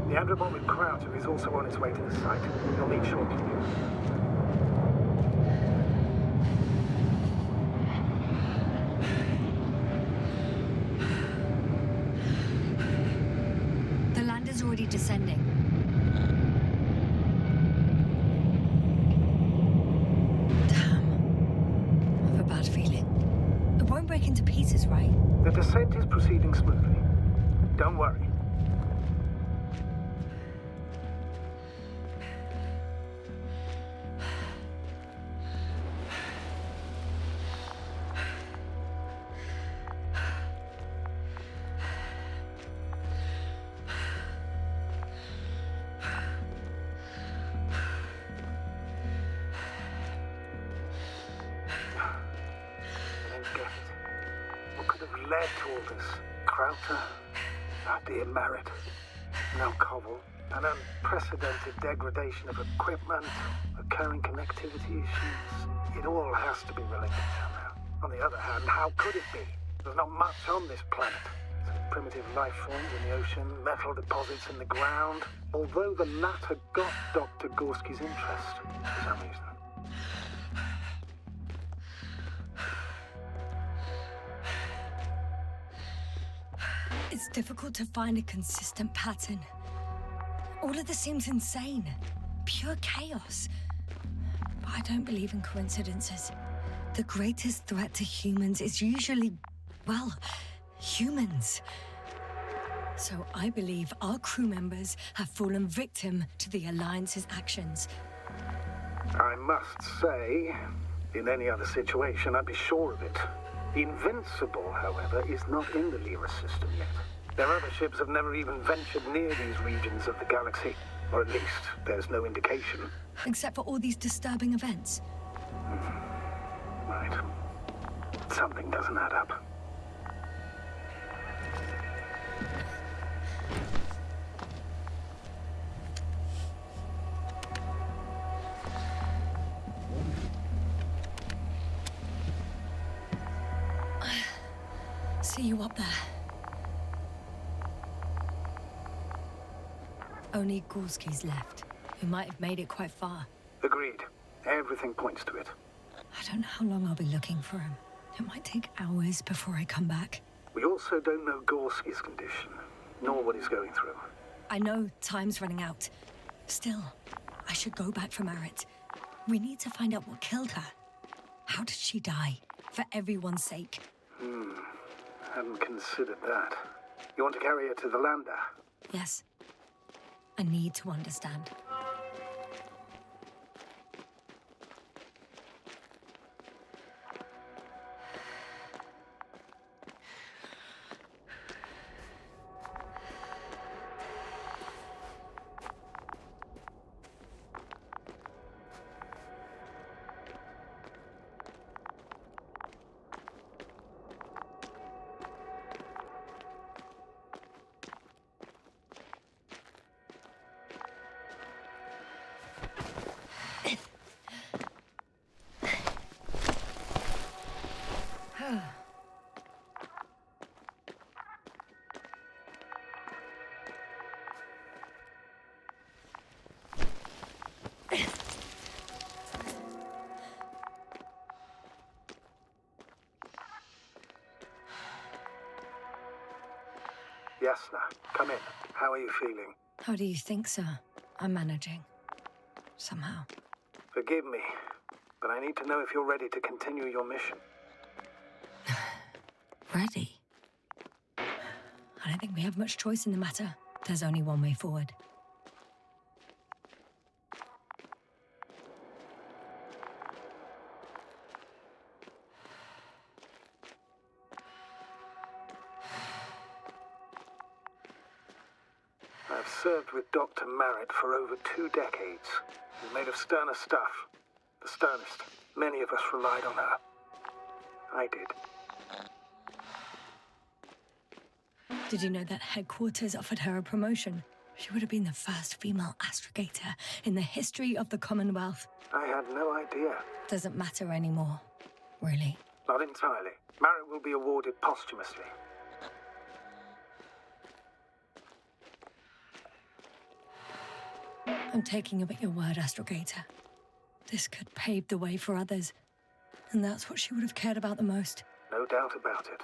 The androbot with Krauter is also on its way to the site. He'll meet shortly. The lander's already descending. Into pieces, right? The descent is proceeding smoothly. Don't worry. Led to all this. Krauter, our dear Merritt, now Koval, an unprecedented degradation of equipment, recurring connectivity issues. It all has to be related somehow. On the other hand, how could it be? There's not much on this planet. Some primitive life forms in the ocean, metal deposits in the ground. Although the latter got Dr. Gorski's interest for some reason. It's difficult to find a consistent pattern. All of this seems insane. Pure chaos. But I don't believe in coincidences. The greatest threat to humans is usually, well, humans. So I believe our crew members have fallen victim to the Alliance's actions. I must say, in any other situation, I'd be sure of it. The Invincible, however, is not in the Lyra system yet. Their other ships have never even ventured near these regions of the galaxy. Or at least, there's no indication. Except for all these disturbing events. Right. Something doesn't add up. See you up there. Only Gorski's left. We might have made it quite far. Agreed. Everything points to it. I don't know how long I'll be looking for him. It might take hours before I come back. We also don't know Gorski's condition, nor what he's going through. I know time's running out. Still, I should go back for Merritt. We need to find out what killed her. How did she die? For everyone's sake. Hadn't considered that. You want to carry her to the lander? Yes. I need to understand. Yasna, come in. How are you feeling? How do you think, sir? I'm managing. Somehow. Forgive me, but I need to know if you're ready to continue your mission. Ready? I don't think we have much choice in the matter. There's only one way forward. I've served with Dr. Merritt for over 2 decades. He's made of sterner stuff. The sternest. Many of us relied on her. I did. Did you know that headquarters offered her a promotion? She would have been the first female astrogator in the history of the Commonwealth. I had no idea. Doesn't matter anymore, really. Not entirely. Merritt will be awarded posthumously. I'm taking you at your word, astrogator. This could pave the way for others. And that's what she would have cared about the most. No doubt about it.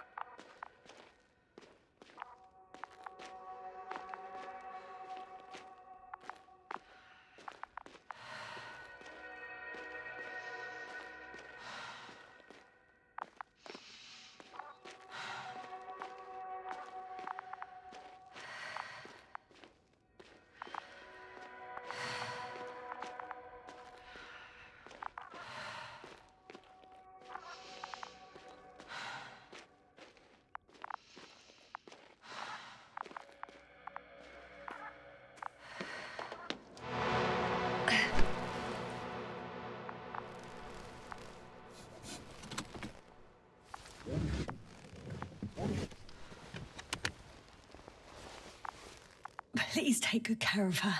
Please take good care of her.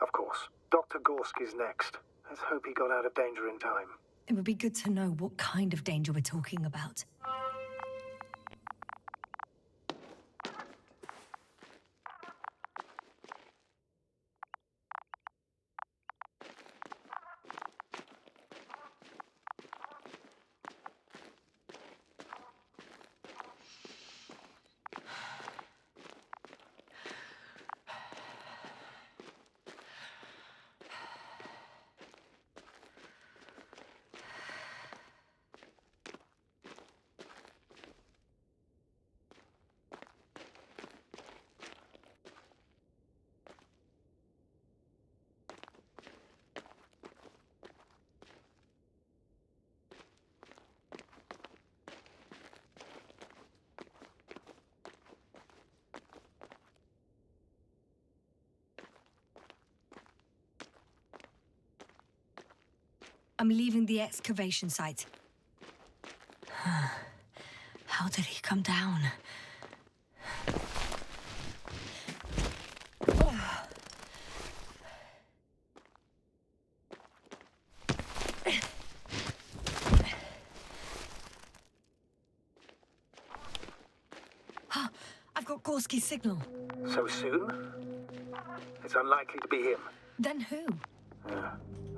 Of course. Dr. Gorski's next. Let's hope he got out of danger in time. It would be good to know what kind of danger we're talking about. I'm leaving the excavation site. How did he come down? I've got Gorski's signal. So soon? It's unlikely to be him. Then who?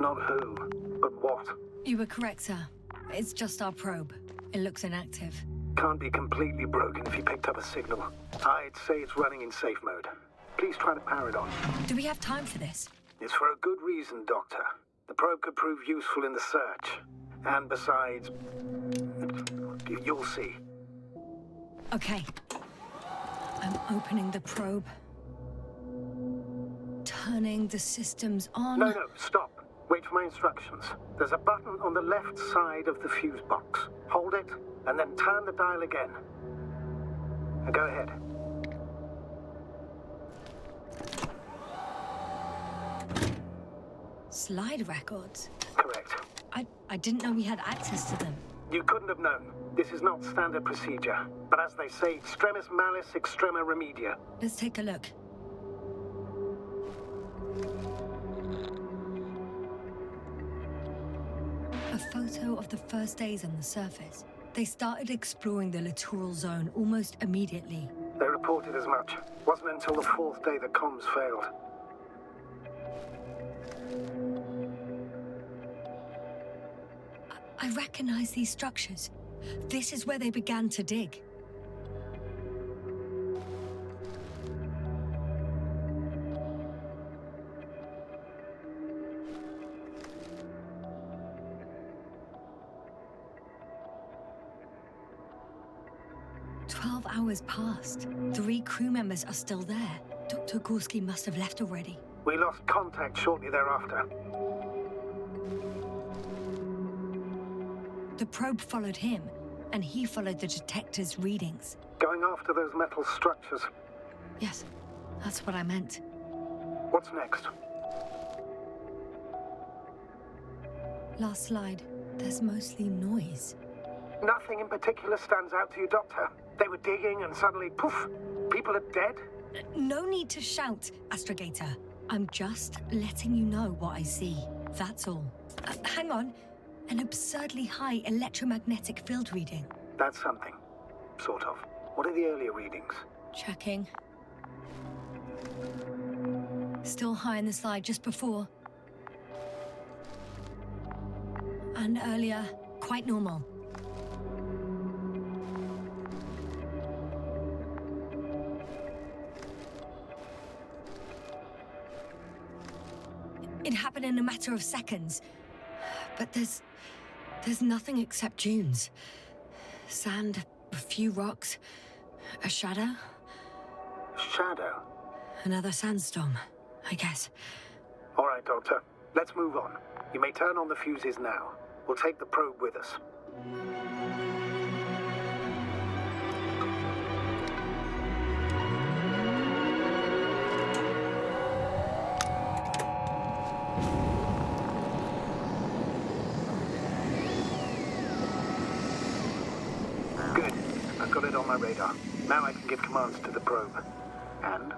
Not who, but what. You were correct, sir. It's just our probe. It looks inactive. Can't be completely broken if you picked up a signal. I'd say it's running in safe mode. Please try to power it on. Do we have time for this? It's for a good reason, Doctor. The probe could prove useful in the search. And besides, you'll see. Okay. I'm opening the probe. Turning the systems on. No, stop. Wait for my instructions. There's a button on the left side of the fuse box. Hold it, and then turn the dial again. Now go ahead. Slide records? Correct. I didn't know we had access to them. You couldn't have known. This is not standard procedure. But as they say, extremis malis, extrema remedia. Let's take a look. A photo of the first days on the surface. They started exploring the littoral zone almost immediately. They reported as much. Wasn't until the fourth day that comms failed. I recognize these structures. This is where they began to dig. Hours passed. 3 crew members are still there. Dr. Gorski must have left already. We lost contact shortly thereafter. The probe followed him, and he followed the detector's readings. Going after those metal structures. Yes, that's what I meant. What's next? Last slide. There's mostly noise. Nothing in particular stands out to you, Doctor? They were digging and suddenly, poof, people are dead? No need to shout, Astrogator. I'm just letting you know what I see. That's all. Hang on. An absurdly high electromagnetic field reading. That's something. Sort of. What are the earlier readings? Checking. Still high in the slide just before. And earlier, quite normal. It happened in a matter of seconds. But there's nothing except dunes. Sand, a few rocks, a shadow. Shadow? Another sandstorm, I guess. All right, Doctor. Let's move on. You may turn on the fuses now. We'll take the probe with us. Good. I've got it on my radar. Now I can give commands to the probe. And?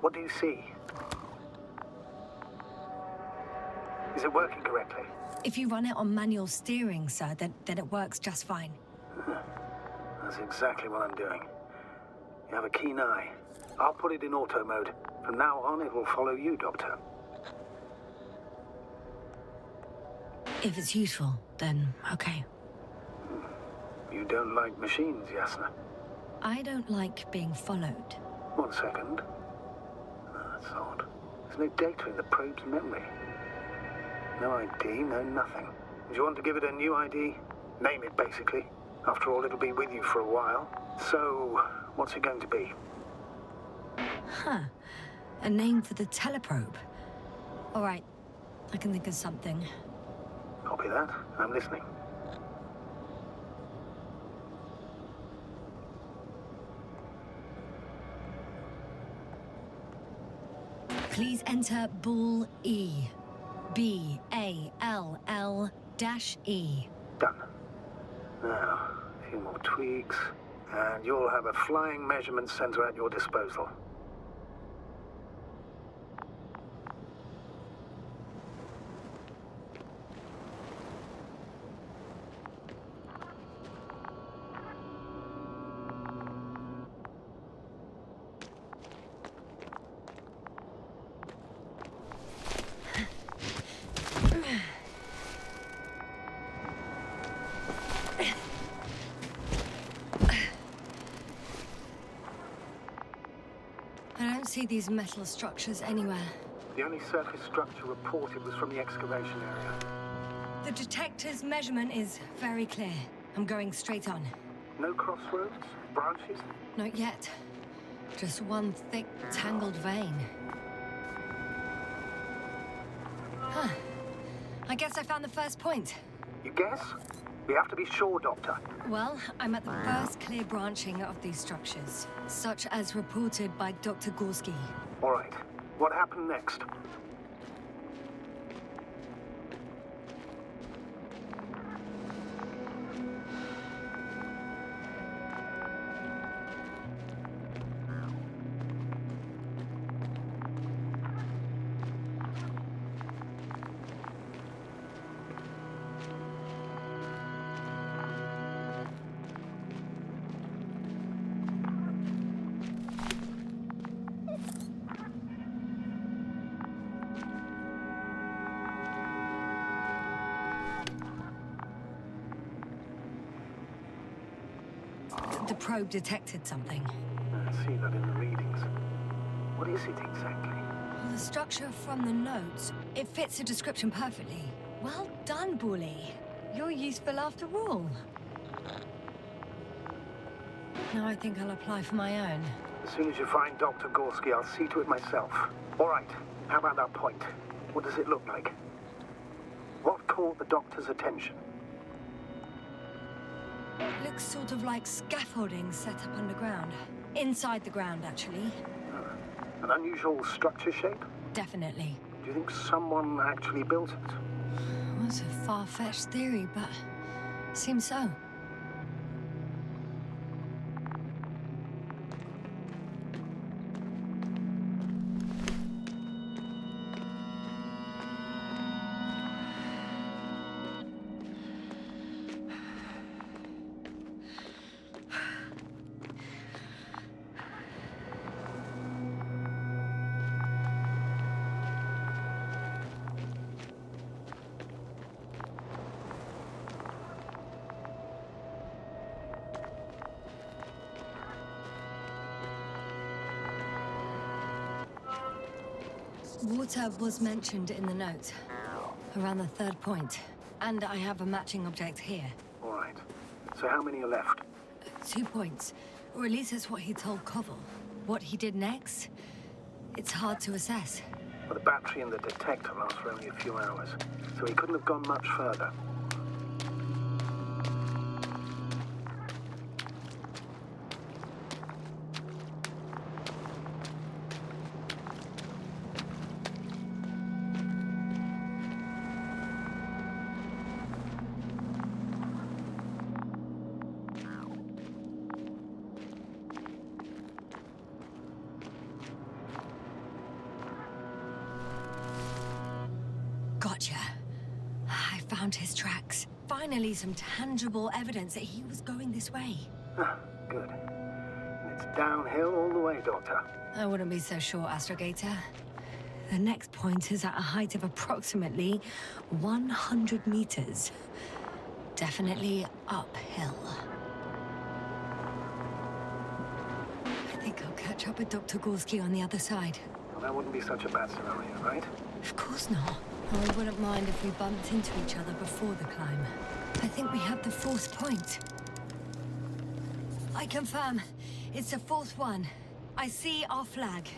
What do you see? Is it working correctly? If you run it on manual steering, sir, then it works just fine. That's exactly what I'm doing. You have a keen eye. I'll put it in auto mode. From now on, it will follow you, Doctor. If it's useful, then okay. You don't like machines, Yasna? I don't like being followed. 1 second. That's odd. There's no data in the probe's memory. No ID, no nothing. Do you want to give it a new ID? Name it, basically. After all, it'll be with you for a while. So, what's it going to be? Huh. A name for the teleprobe. All right. I can think of something. Copy that. I'm listening. Please enter Ball E. B-A-L-L-E. Done. Now, a few more tweaks, and you'll have a flying measurement center at your disposal. see these metal structures anywhere. The only surface structure reported was from the excavation area. The detector's measurement is very clear. I'm going straight on. No crossroads? Branches? Not yet. Just one thick, tangled vein. Huh. I guess I found the first point. You guess? We have to be sure, Doctor. Well, I'm at the first clear branching of these structures, such as reported by Dr. Gorski. All right. What happened next? The probe detected something. I see that in the readings. What is it exactly? Well, the structure from the notes, it fits the description perfectly. Well done, Bully. You're useful after all. Now I think I'll apply for my own. As soon as you find Dr. Gorski, I'll see to it myself. All right. How about that point? What does it look like? What caught the doctor's attention? Looks sort of like scaffolding set up underground. Inside the ground, actually. An unusual structure shape? Definitely. Do you think someone actually built it? Well, it's a far-fetched theory, but seems so. Water was mentioned in the note, around the third point. And I have a matching object here. All right. So how many are left? 2 points. Or at least that's what he told Koval. What he did next, it's hard to assess. Well, the battery in the detector lasts for only a few hours, so he couldn't have gone much further. Gotcha. I found his tracks. Finally, some tangible evidence that he was going this way. Ah, good. And it's downhill all the way, Doctor. I wouldn't be so sure, Astrogator. The next point is at a height of approximately 100 meters. Definitely uphill. I think I'll catch up with Dr. Gorski on the other side. Well, that wouldn't be such a bad scenario, right? Of course not. I wouldn't mind if we bumped into each other before the climb. I think we have the fourth point. I confirm. It's the fourth one. I see our flag.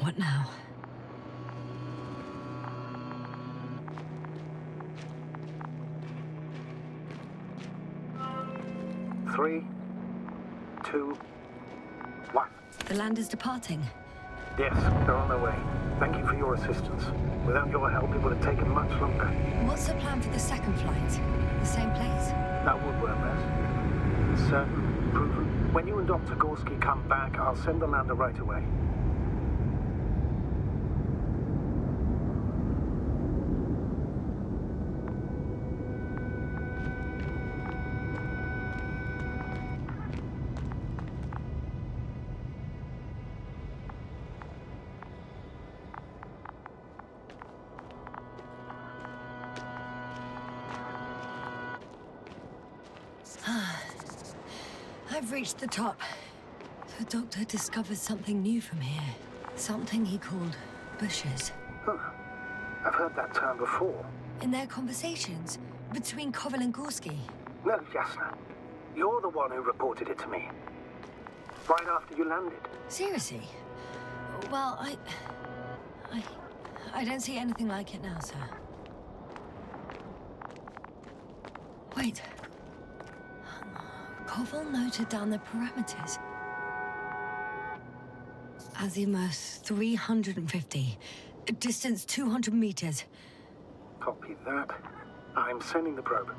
What now? Three, two, one. The land is departing. Yes, they're on their way. Thank you for your assistance. Without your help, it would have taken much longer. What's the plan for the second flight? The same place? That would work best. Certain, proven. When you and Dr. Gorski come back, I'll send the lander right away. I've reached the top. The doctor discovered something new from here. Something he called bushes. Huh. I've heard that term before. In their conversations between Koval and Gorski. No, Yasna. You're the one who reported it to me. Right after you landed. Seriously? Well, I don't see anything like it now, sir. Wait. Koval noted down the parameters. Azimuth 350. Distance 200 meters. Copy that. I'm sending the probe.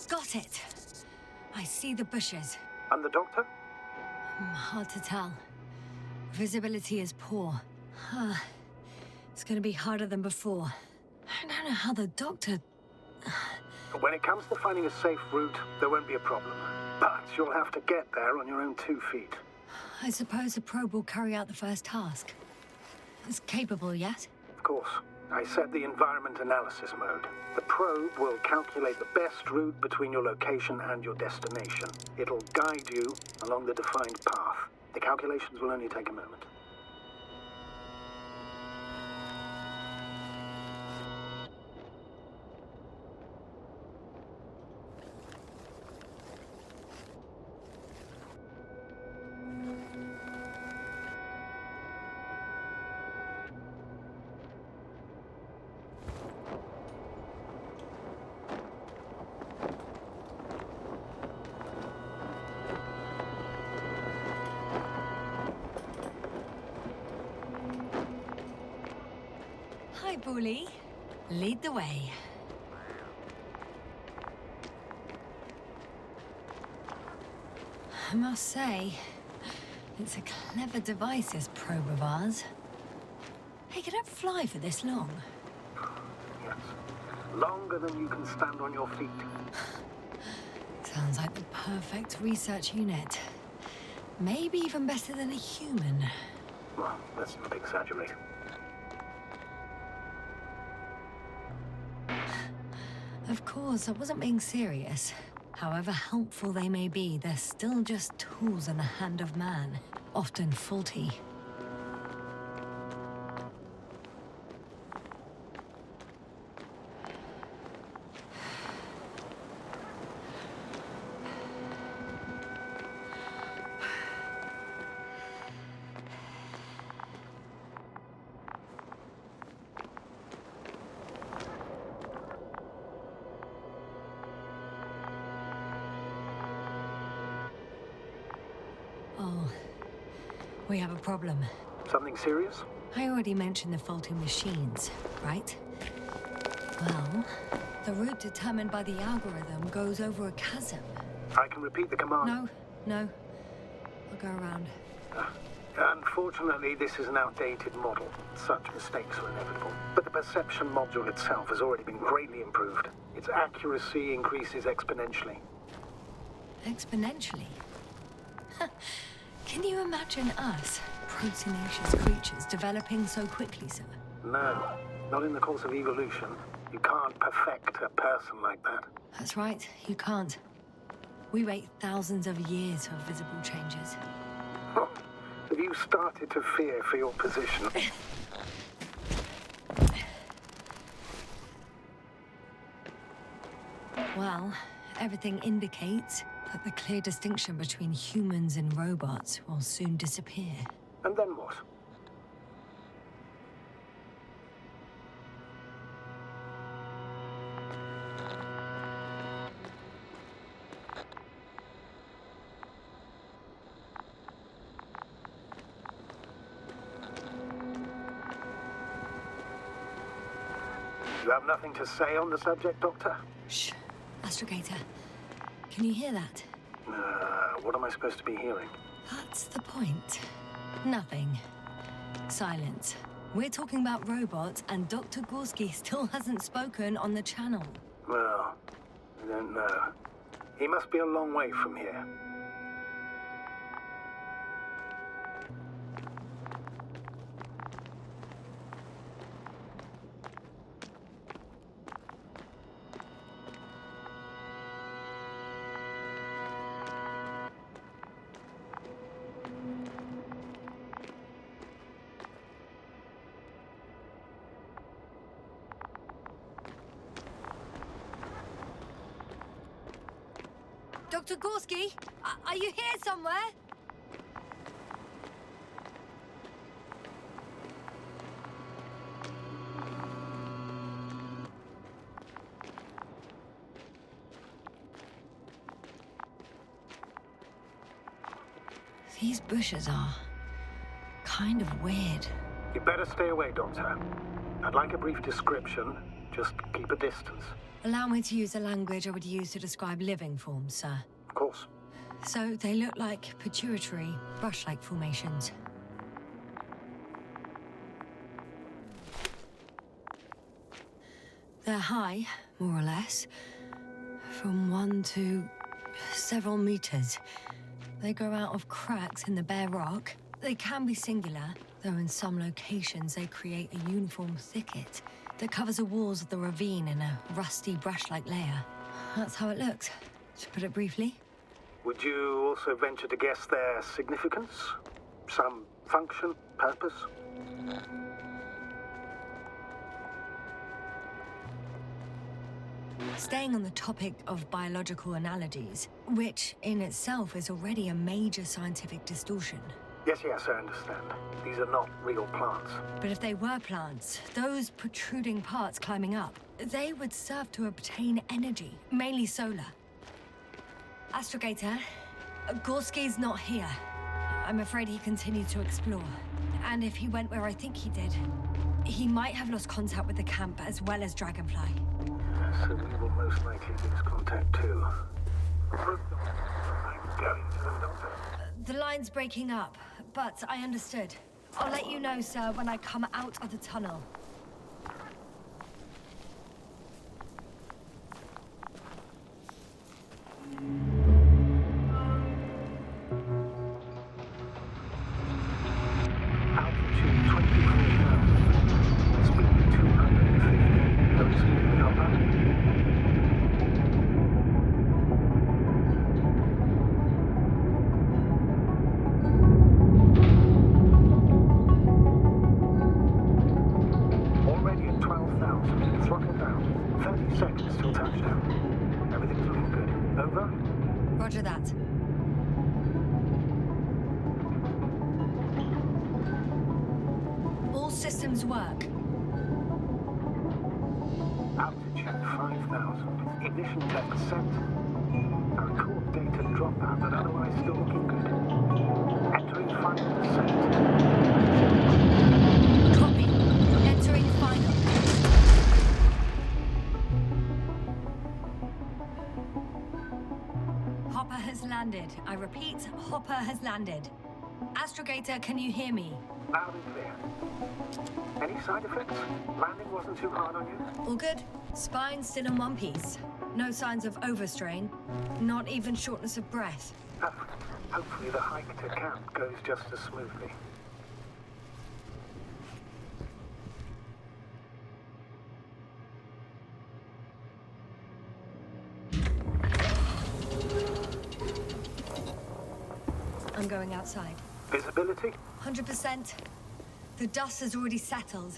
Got it. I see the bushes. And the doctor? Hard to tell. Visibility is poor. It's gonna be harder than before. I don't know how the doctor... When it comes to finding a safe route, there won't be a problem. But you'll have to get there on your own 2 feet. I suppose the probe will carry out the first task. It's capable yet? Of course. I set the environment analysis mode. The probe will calculate the best route between your location and your destination. It'll guide you along the defined path. The calculations will only take a moment. Hi, Bully. Lead the way. I must say, it's a clever device, this probe of ours. Hey, can it fly for this long? Yes. Longer than you can stand on your feet. Sounds like the perfect research unit. Maybe even better than a human. Well, let's not exaggerate. Of course, I wasn't being serious. However helpful they may be, they're still just tools in the hand of man, often faulty. Oh, we have a problem. Something serious? I already mentioned the faulty machines, right? Well, the route determined by the algorithm goes over a chasm. I can repeat the command. No. I'll go around. Unfortunately, this is an outdated model. Such mistakes are inevitable. But the perception module itself has already been greatly improved. Its accuracy increases exponentially. Exponentially? Can you imagine us, proteinaceous creatures, developing so quickly, sir? No, not in the course of evolution. You can't perfect a person like that. That's right, you can't. We wait thousands of years for visible changes. Oh, have you started to fear for your position? Well, everything indicates that the clear distinction between humans and robots will soon disappear. And then what? You have nothing to say on the subject, Doctor? Shh. Astrogator, can you hear that? What am I supposed to be hearing? That's the point. Nothing. Silence. We're talking about robots, and Dr. Gorski still hasn't spoken on the channel. Well, I don't know. He must be a long way from here. Dr. Gorski, are you here somewhere? These bushes are kind of weird. You better stay away, Doctor. I'd like a brief description. Just keep a distance. Allow me to use the language I would use to describe living forms, sir. Of course. So they look like pituitary, brush-like formations. They're high, more or less, from 1 to several meters. They grow out of cracks in the bare rock. They can be singular, though in some locations they create a uniform thicket that covers the walls of the ravine in a rusty brush-like layer. That's how it looks, to put it briefly. Would you also venture to guess their significance? Some function, purpose? Staying on the topic of biological analogies, which in itself is already a major scientific distortion. Yes, I understand. These are not real plants. But if they were plants, those protruding parts climbing up, they would serve to obtain energy, mainly solar. Astrogator, Gorski's not here. I'm afraid he continued to explore. And if he went where I think he did, he might have lost contact with the camp as well as Dragonfly. So we will most likely lose contact too. I'm going to them, Doctor. The line's breaking up, but I understood. I'll let you know, sir, when I come out of the tunnel. Altitude 24,000. Speed 250. Very smoothly, Hopper. Already at 12,000. Throttle down. 30 seconds till touchdown. Everything's looking good. Over? Roger that. All systems work. Altitude 5,000. Ignition tech set. I record data dropout, but otherwise still looking good. Entering final descent. Copy. Entering final. Hopper has landed. I repeat, Hopper has landed. Astrogator, can you hear me? Loud and clear. Any side effects? Landing wasn't too hard on you? All good. Spine still in one piece. No signs of overstrain. Not even shortness of breath. Perfect. Hopefully the hike to camp goes just as smoothly. I'm going outside. Visibility? 100%. The dust has already settled.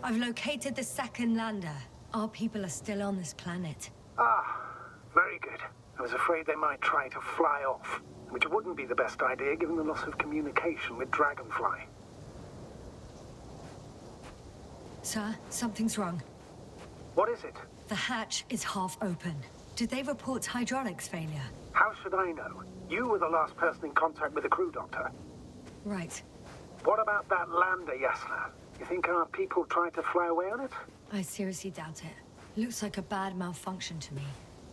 I've located the second lander. Our people are still on this planet. Ah, very good. I was afraid they might try to fly off, which wouldn't be the best idea given the loss of communication with Dragonfly. Sir, something's wrong. What is it? The hatch is half open. Did they report hydraulics failure? How should I know? You were the last person in contact with the crew doctor. Right. What about that lander, Yasna? You think our people tried to fly away on it? I seriously doubt it. Looks like a bad malfunction to me.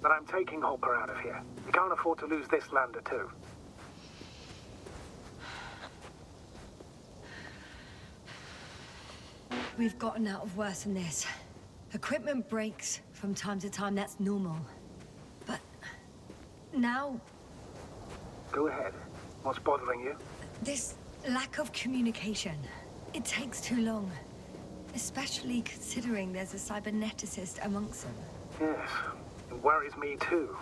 Then I'm taking Hopper out of here. We can't afford to lose this lander too. We've gotten out of worse than this. Equipment breaks from time to time, that's normal. But now, Go ahead. What's bothering you? this lack of communication. It takes too long. Especially considering there's a cyberneticist amongst them. Yes, it worries me too.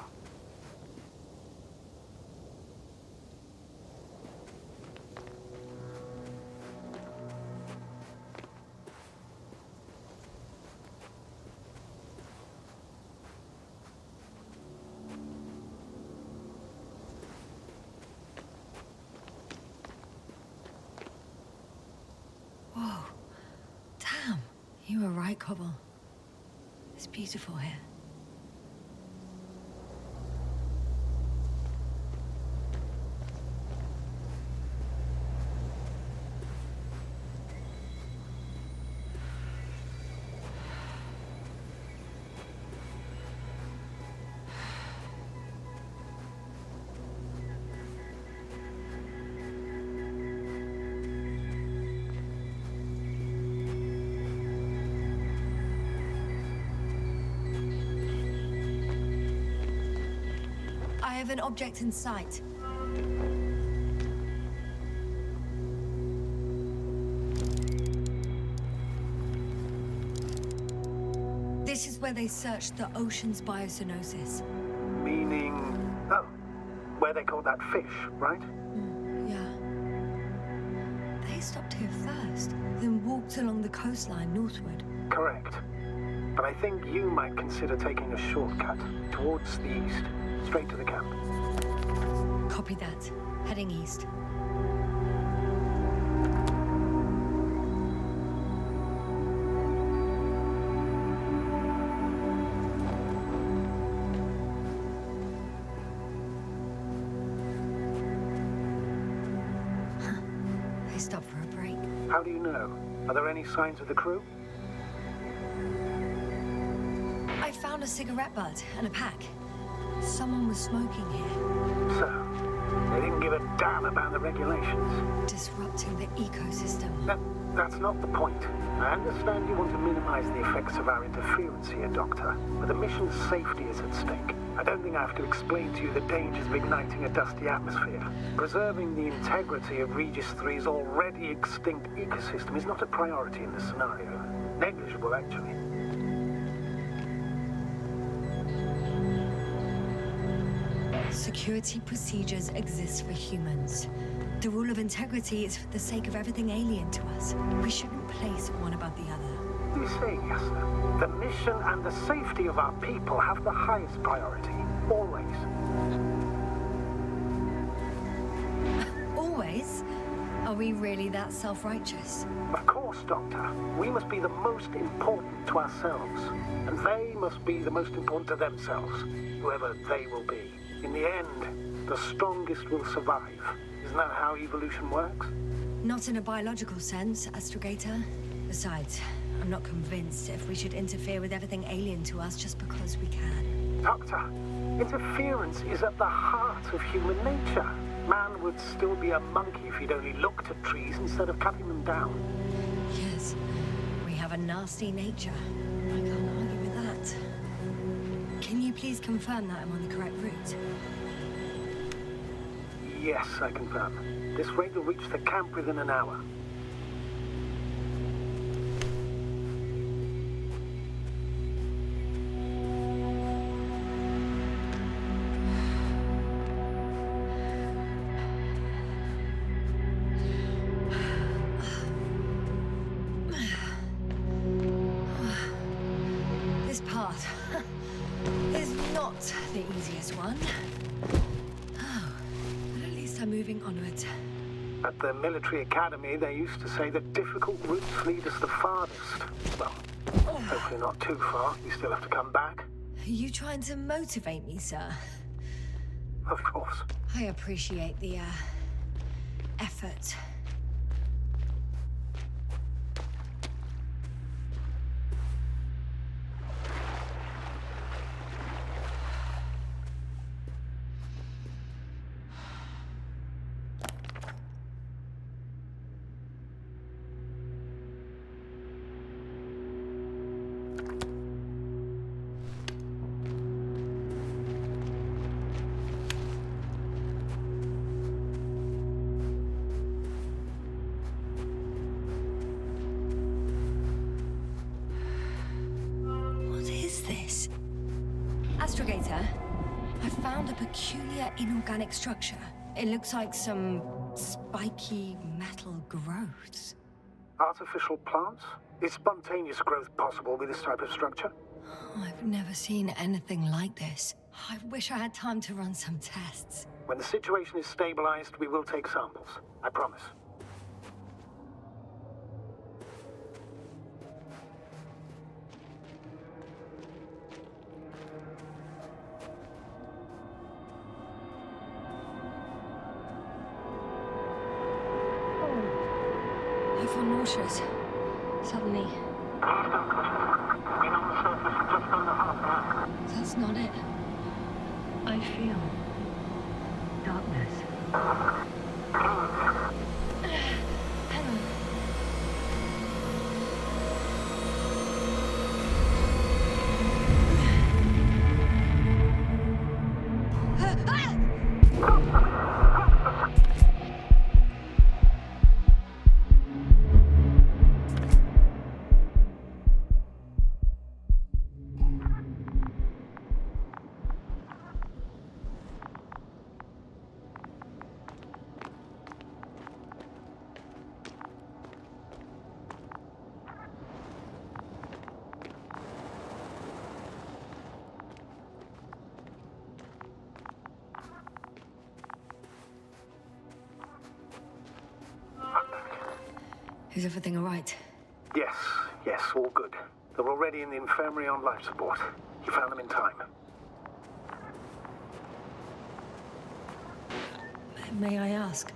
Whoa. Damn. You were right, Cobble. It's beautiful here. I have an object in sight. This is where they searched the ocean's biocenosis. Meaning... Oh, where they caught that fish, right? Yeah. They stopped here first, then walked along the coastline northward. Correct. But I think you might consider taking a shortcut towards the east, straight to the camp. Copy that. Heading east. They stopped for a break. How do you know? Are there any signs of the crew? I found a cigarette butt and a pack. Someone was smoking here, So, they didn't give a damn about the regulations. disrupting the ecosystem. That's not the point. I understand you want to minimize the effects of our interference here, Doctor, but the mission's safety is at stake. I don't think I have to explain to you the dangers of igniting a dusty atmosphere. Preserving the integrity of Regis III's already extinct ecosystem is not a priority in this scenario. Negligible, actually. Security procedures exist for humans. The rule of integrity is for the sake of everything alien to us. We shouldn't place one above the other. You say, Yasna, the mission and the safety of our people have the highest priority. Always. Always? Are we really that self-righteous? Of course, Doctor. We must be the most important to ourselves. And they must be the most important to themselves, whoever they will be. In the end, the strongest will survive. Isn't that how evolution works? Not in a biological sense, Astrogator. Besides, I'm not convinced if we should interfere with everything alien to us just because we can. Doctor, interference is at the heart of human nature. Man would still be a monkey if he'd only looked at trees instead of cutting them down. Yes, we have a nasty nature. I can't argue with that. Can you please confirm that I'm on the correct route? Yes, I confirm. This rate will reach the camp within an hour. This are moving onwards. At the military academy, they used to say that difficult routes lead us the farthest. Well, hopefully not too far. We still have to come back. Are you trying to motivate me, sir? Of course. I appreciate the, effort. Astrogator, I found a peculiar inorganic structure. It looks like some spiky metal growths. Artificial plants? Is spontaneous growth possible with this type of structure? Oh, I've never seen anything like this. I wish I had time to run some tests. When the situation is stabilized, we will take samples. I promise. I feel nauseous. Suddenly. That's not it. I feel darkness. Hang on. Is everything all right? Yes, all good. They're already in the infirmary on life support. You found them in time. May I ask,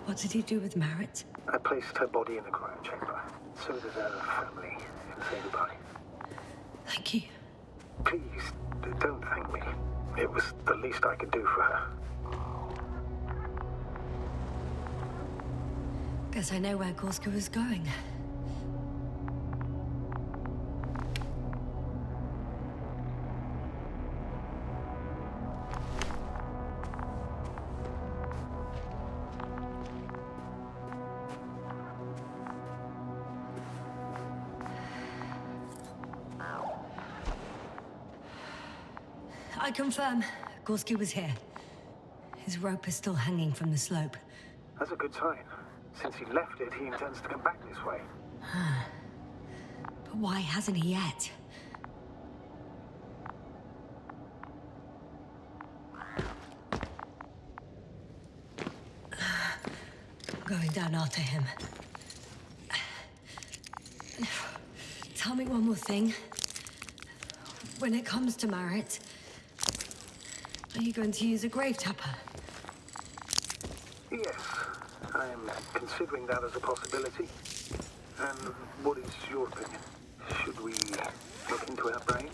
what did he do with Merritt? I placed her body in the cryo chamber. So did her family. And say goodbye. Thank you. Please, don't thank me. It was the least I could do for her. Guess I know where Gorski was going. I confirm, Gorski was here. His rope is still hanging from the slope. That's a good sign. Since he left it, he intends to come back this way. But why hasn't he yet? I'm going down after him. Tell me one more thing. When it comes to Merritt, are you going to use a grave tapper? Yes. I'm considering that as a possibility. And what is your opinion? Should we look into her brain?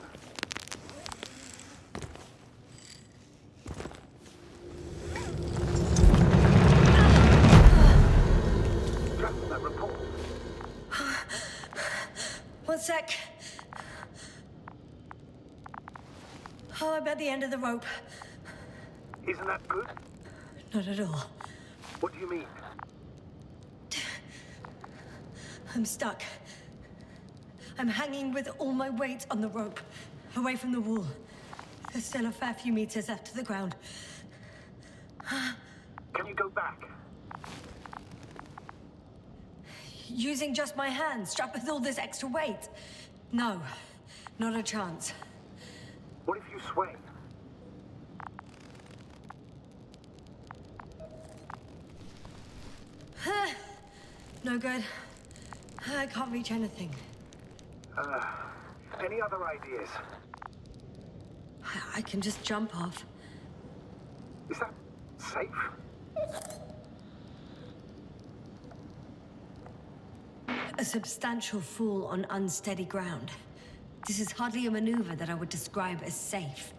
Just that report. One sec. Oh, I'm at the end of the rope. Isn't that good? Not at all. What do you mean? I'm stuck. I'm hanging with all my weight on the rope, away from the wall. There's still a fair few meters left to the ground. Can you go back? Using just my hands, strapped with all this extra weight? No, not a chance. What if you sway? No good. I can't reach anything. Any other ideas? I can just jump off. Is that safe? A substantial fall on unsteady ground. This is hardly a maneuver that I would describe as safe.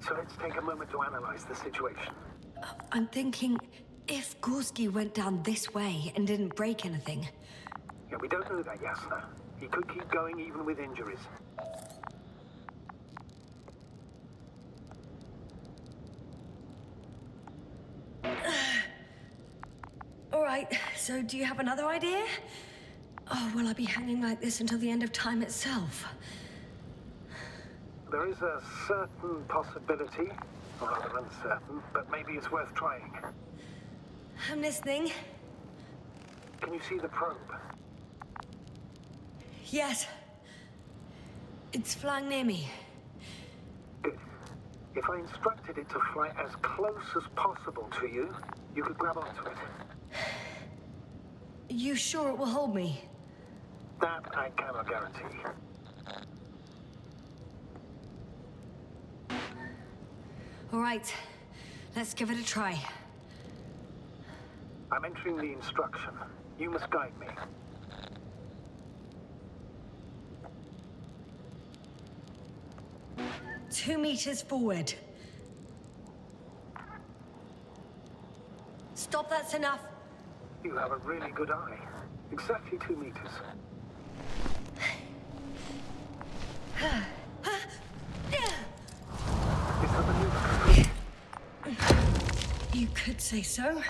So let's take a moment to analyze the situation. I'm thinking, if Gorski went down this way and didn't break anything... Yeah, we don't know that, Yasna. He could keep going even with injuries. All right, so do you have another idea? Oh, will I be hanging like this until the end of time itself? There is a certain possibility, or rather uncertain, but maybe it's worth trying. I'm listening. Can you see the probe? Yes. It's flying near me. Good. If I instructed it to fly as close as possible to you, you could grab onto it. You sure it will hold me? That I cannot guarantee. All right, let's give it a try. I'm entering the instruction. You must guide me. Two meters forward. Stop, that's enough. You have a really good eye. Exactly 2 meters. Is that maneuver? You could say so.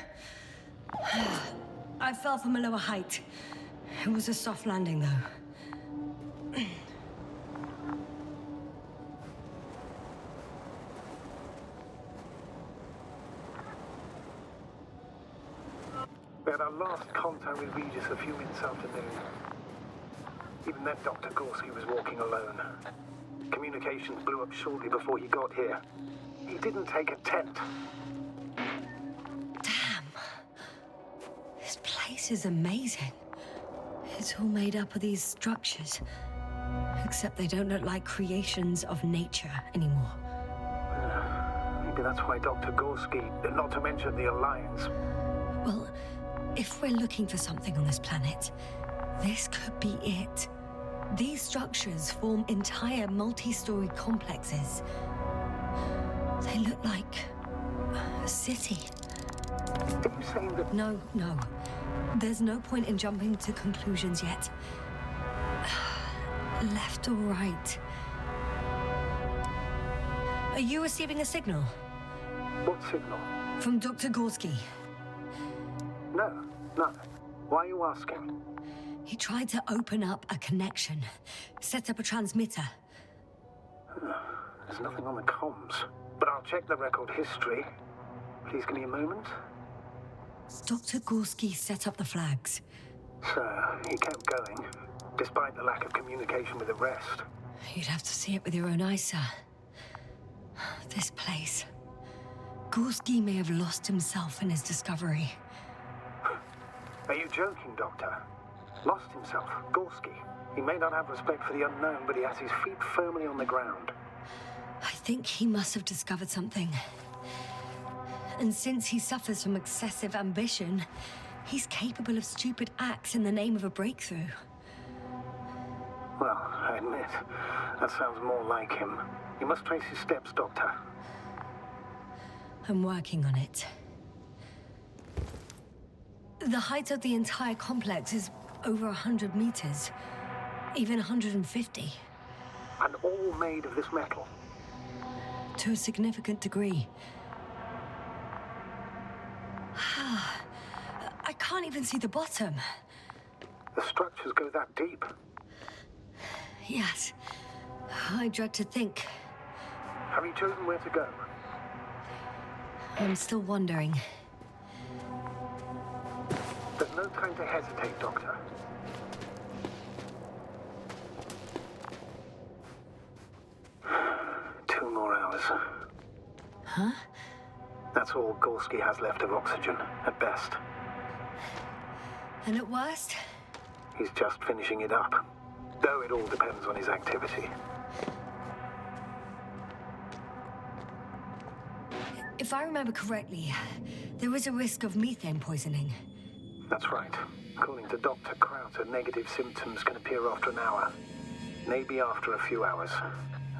I fell from a lower height. It was a soft landing, though. We had our last contact with Regis a few minutes afternoon. Even then, Dr. Gorski was walking alone. Communications blew up shortly before he got here. He didn't take a tent. Damn. This place is amazing. It's all made up of these structures. Except they don't look like creations of nature anymore. Maybe that's why Dr. Gorski, not to mention the Alliance. Well, if we're looking for something on this planet, this could be it. These structures form entire multi-story complexes. They look like a city. Are you saying that... No. There's no point in jumping to conclusions yet. Left or right? Are you receiving a signal? What signal? From Dr. Gorski. No. Why are you asking? He tried to open up a connection, set up a transmitter. There's nothing on the comms, but I'll check the record history. Please give me a moment. Dr. Gorski set up the flags. So, he kept going, despite the lack of communication with the rest. You'd have to see it with your own eyes, sir. This place. Gorski may have lost himself in his discovery. Are you joking, Doctor? Lost himself, Gorski. He may not have respect for the unknown, but he has his feet firmly on the ground. I think he must have discovered something. And since he suffers from excessive ambition, he's capable of stupid acts in the name of a breakthrough. Well, I admit, that sounds more like him. You must trace his steps, Doctor. I'm working on it. The height of the entire complex is over 100 meters, even 150. And all made of this metal? To a significant degree. I can't even see the bottom. The structures go that deep. Yes. I dread to think. Have you chosen where to go? I'm still wondering. There's no time to hesitate, Doctor. Two more hours. Huh? That's all Gorski has left of oxygen, at best. And at worst? He's just finishing it up. Though it all depends on his activity. If I remember correctly, there is a risk of methane poisoning. That's right. According to Dr. Krauter, negative symptoms can appear after an hour. Maybe after a few hours.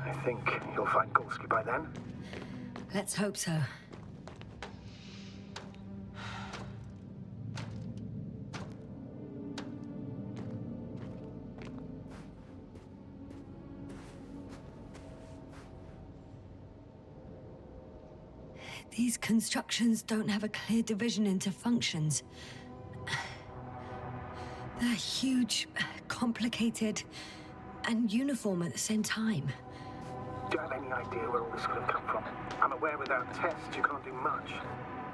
I think you'll find Gorski by then. Let's hope so. These constructions don't have a clear division into functions. They're huge, complicated, and uniform at the same time. Do you have any idea where all this could have come from? I'm aware without tests you can't do much.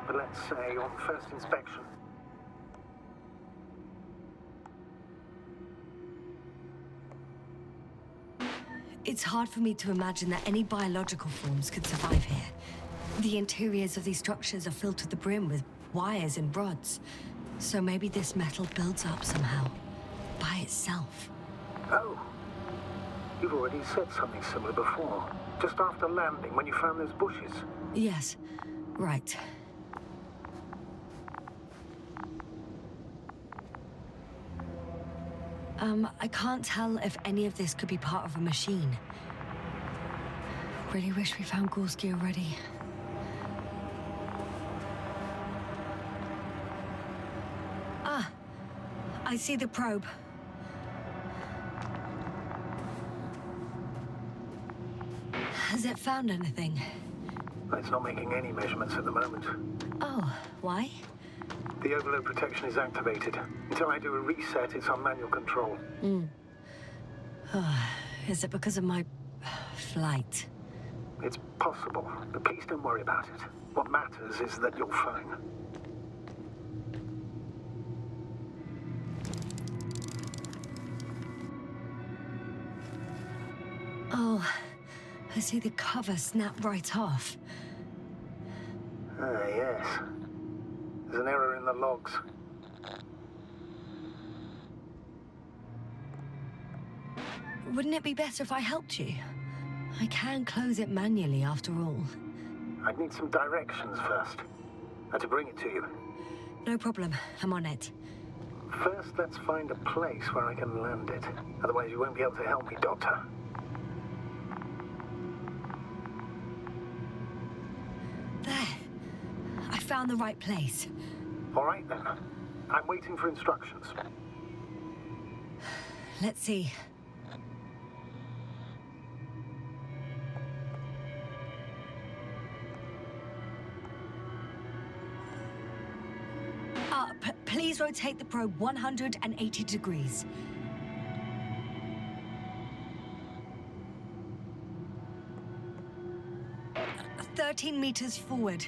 But let's say on first inspection. It's hard for me to imagine that any biological forms could survive here. The interiors of these structures are filled to the brim with wires and rods. So maybe this metal builds up somehow, by itself. Oh. You've already said something similar before. Just after landing, when you found those bushes. Yes, right. I can't tell if any of this could be part of a machine. Really wish we found Gorski already. Ah, I see the probe. Has it found anything? It's not making any measurements at the moment. Oh, why? The overload protection is activated. Until I do a reset, it's on manual control. Is it because of my flight? It's possible, but please don't worry about it. What matters is that you're fine. Oh, I see the cover snap right off. Ah, yes. There's an error in the logs. Wouldn't it be better if I helped you? I can close it manually after all. I'd need some directions first. To bring it to you. No problem, I'm on it. First, let's find a place where I can land it. Otherwise, you won't be able to help me, Doctor. There. I found the right place. All right, then. I'm waiting for instructions. Let's see. Please rotate the probe 180 degrees. Uh, 13 meters forward.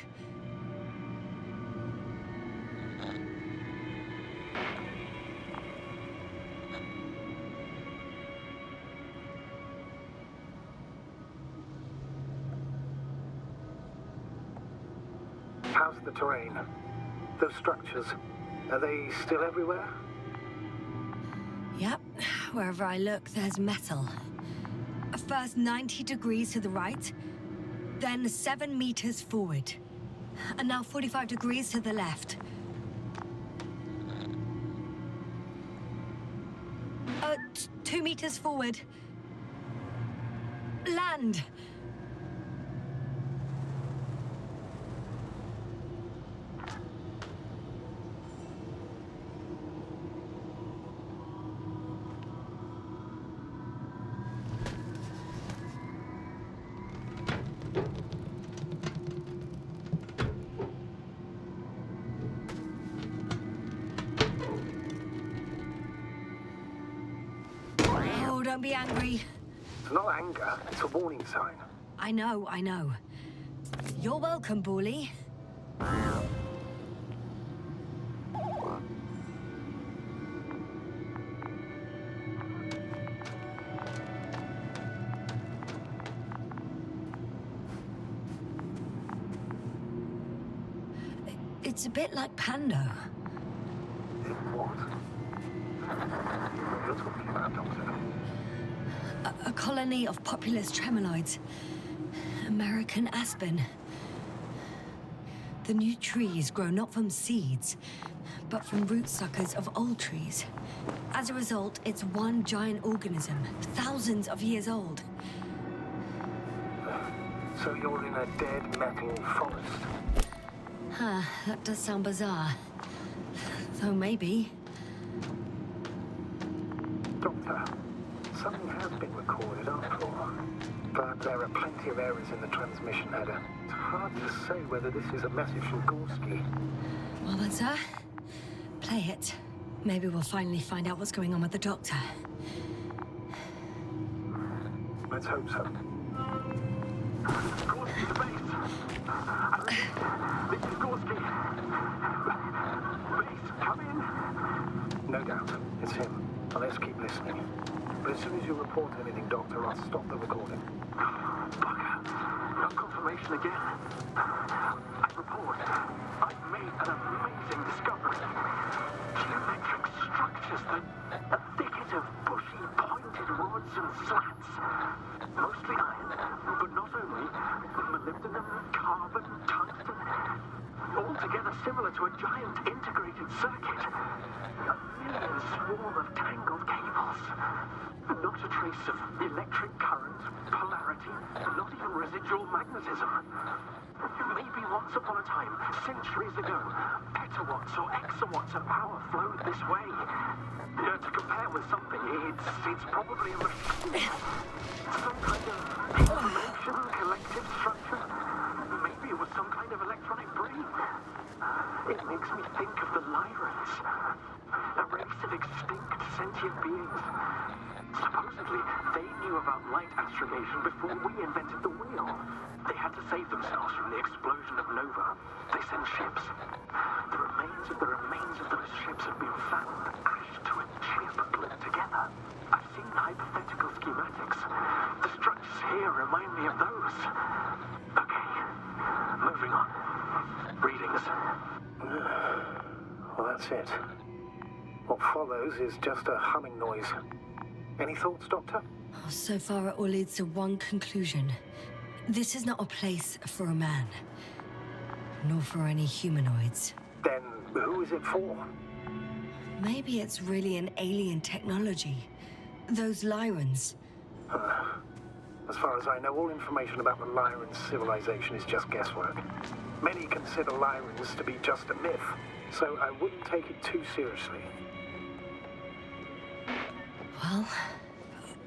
How's the terrain? Those structures, are they still everywhere? Yep, wherever I look, there's metal. First 90 degrees to the right, then 7 meters forward. And now 45 degrees to the left. 2 meters forward. Land! Don't be angry. It's not anger, it's a warning sign. I know, I know. You're welcome, Bully. It's a bit like Pando. What? What you're talking about, Doctor? A colony of populous tremoloids. American aspen. The new trees grow not from seeds, but from root suckers of old trees. As a result, it's one giant organism, thousands of years old. So you're in a dead metal forest? Huh, that does sound bizarre. Though maybe. Doctor, something has been recorded after all. But there are plenty of errors in the transmission header. It's hard to say whether this is a message from Gorski. Well then, sir, play it. Maybe we'll finally find out what's going on with the doctor. Let's hope so. Gorski to base. This is Gorski. Base, come in. No doubt, it's him. Now let's keep listening. But as soon as you report anything, Doctor, I'll stop the recording. Bugger. Not confirmation again. I report. I've made an amazing discovery. Geometric structures, a thicket of bushy, pointed rods and slats. Mostly iron, but not only. Molybdenum, carbon, tungsten. Altogether similar to a giant integrated circuit. A million swarm of tangled cables. Not a trace of electric current, polarity, not even residual magnetism. Maybe once upon a time, centuries ago, petawatts or exawatts of power flowed this way. To compare with something, it's probably a machine. Some kind of information collective structure. Maybe it was some kind of electronic brain. It makes me think of the Lyrans, a race of extinct sentient beings. Supposedly, they knew about light astrogation before we invented the wheel. They had to save themselves from the explosion of Nova. They sent ships. The remains of those ships have been found, ashed to a chip glued together. I've seen hypothetical schematics. The structures here remind me of those. Okay, moving on. Readings. Well, that's it. What follows is just a humming noise. Any thoughts, Doctor? So far, it all leads to one conclusion. This is not a place for a man. Nor for any humanoids. Then who is it for? Maybe it's really an alien technology. Those Lyrans. As far as I know, all information about the Lyran civilization is just guesswork. Many consider Lyrans to be just a myth, so I wouldn't take it too seriously. Well,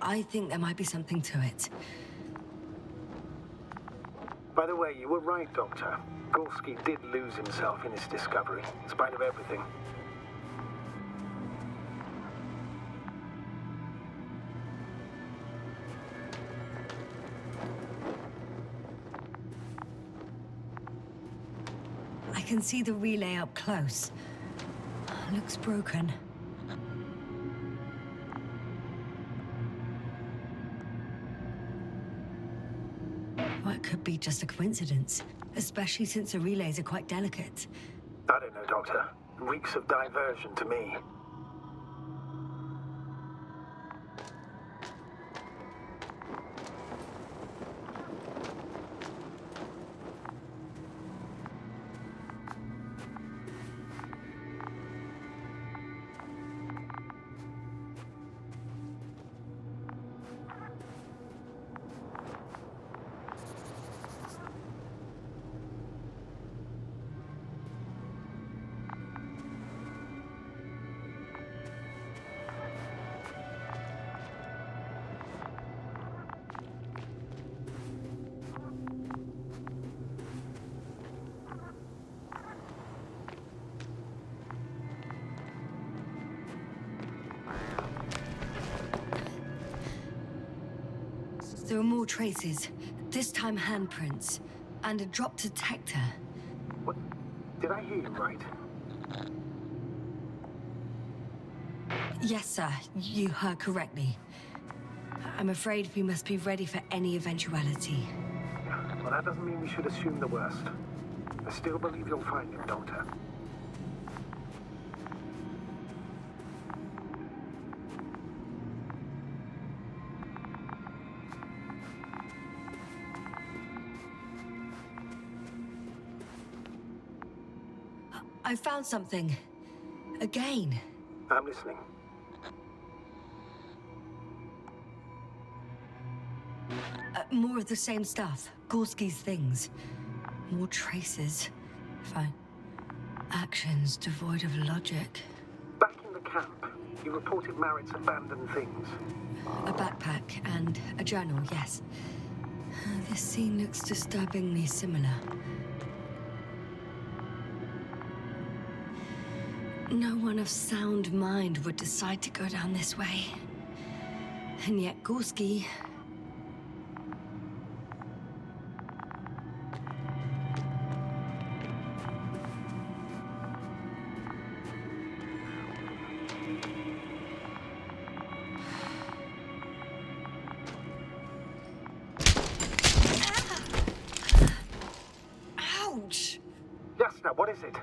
I think there might be something to it. By the way, you were right, Doctor. Gorski did lose himself in his discovery, in spite of everything. I can see the relay up close. Looks broken. Well, it could be just a coincidence, especially since the relays are quite delicate. I don't know, Doctor. Reeks of diversion to me. There are more traces, this time handprints, and a drop detector. What? Did I hear you right? Yes, sir, you heard correctly. I'm afraid we must be ready for any eventuality. Well, that doesn't mean we should assume the worst. I still believe you'll find him, Doctor. I found something. Again. I'm listening. More of the same stuff. Gorski's things. More traces. Fine. Actions devoid of logic. Back in the camp, you reported Merritt's abandoned things. A backpack and a journal, yes. This scene looks disturbingly similar. No one of sound mind would decide to go down this way. And yet Gorski... Ouch! Yasna, what is it?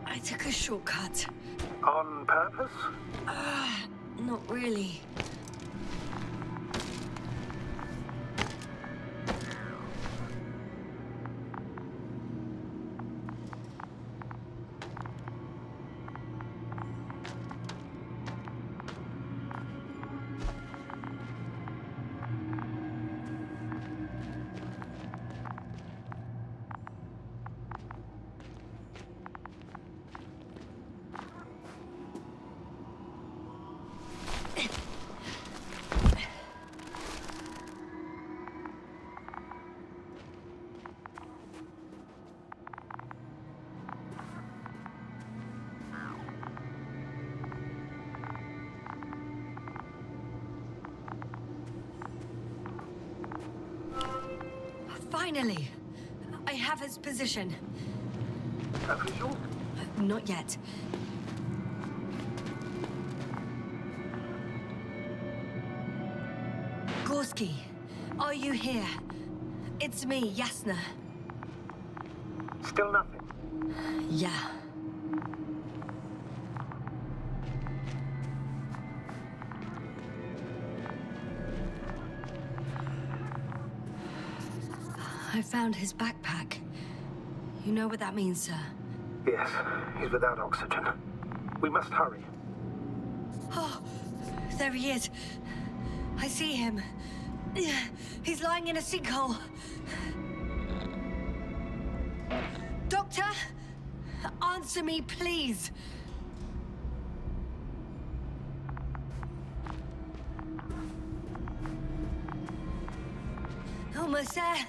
I took a shortcut. On purpose? Not really. Finally! I have his position. Official? Not yet. Gorski, are you here? It's me, Yasna. Still nothing. Yeah. I found his backpack. You know what that means, sir? Yes, he's without oxygen. We must hurry. Oh, there he is. I see him. He's lying in a sinkhole. Doctor, answer me, please. Almost there.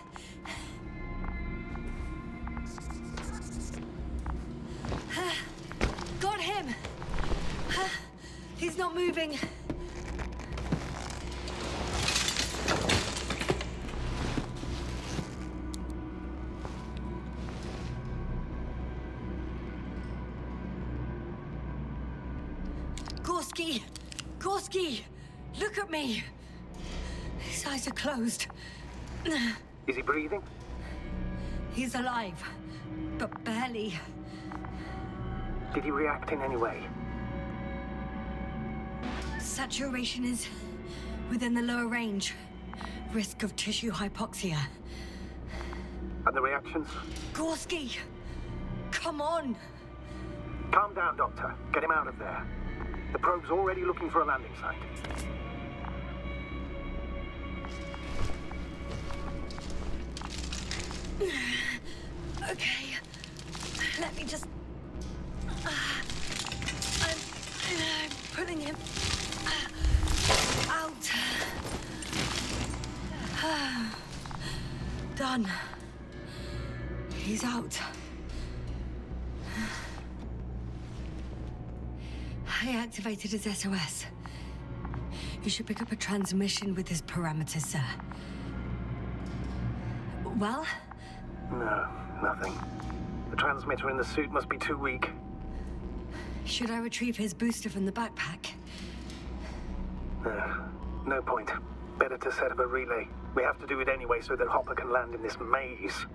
Got him! He's not moving. Gorski! Gorski! Look at me! His eyes are closed. Is he breathing? He's alive, but barely. Did he react in any way? Saturation is within the lower range. Risk of tissue hypoxia. And the reactions? Gorski! Come on! Calm down, Doctor. Get him out of there. The probe's already looking for a landing site. Okay. Let me just... I'm pulling him out. Done. He's out. I activated his SOS. You should pick up a transmission with his parameters, sir. Well? No, nothing. The transmitter in the suit must be too weak. Should I retrieve his booster from the backpack? No point. Better to set up a relay. We have to do it anyway so that Hopper can land in this maze.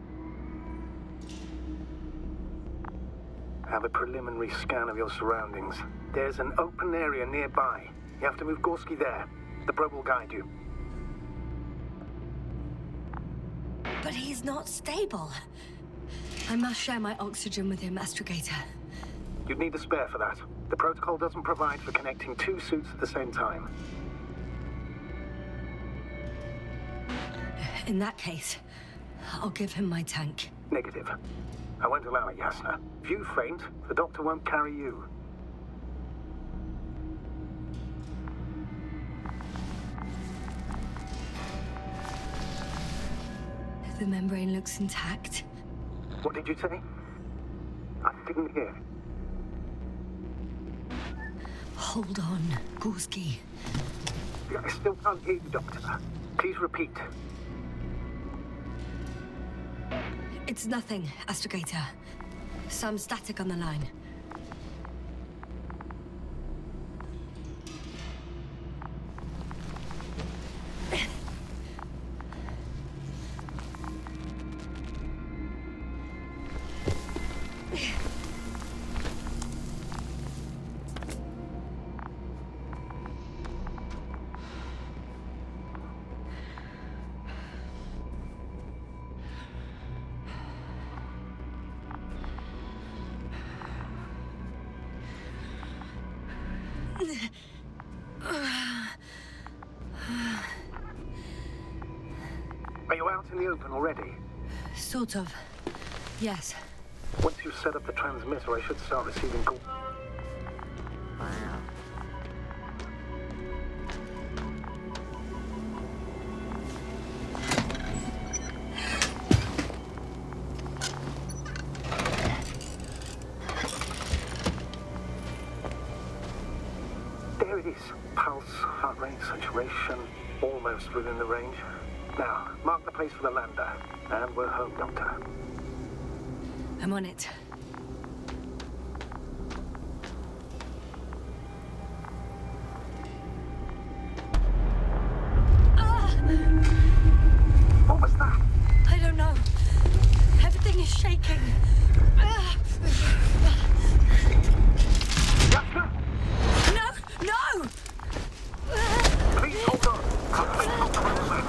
Have a preliminary scan of your surroundings. There's an open area nearby. You have to move Gorski there. The probe will guide you. But he's not stable. I must share my oxygen with him, Astrogator. You'd need a spare for that. The protocol doesn't provide for connecting two suits at the same time. In that case, I'll give him my tank. Negative. I won't allow it, Yasna. If you faint, the doctor won't carry you. The membrane looks intact. What did you say? I didn't hear. Hold on, Gorski. I still can't hear you, Doctor. Please repeat. It's nothing, Astrogator. Some static on the line. Are you out in the open already? Sort of. Yes. Once you've set up the transmitter, I should start receiving calls. There it is. Pulse, heart rate, saturation, almost within the range. Now, mark the place for the lander. And we're home, Doctor. I'm on it. What was that? I don't know. Everything is shaking. Yasna! No! No! Please hold on. I'll take control of it.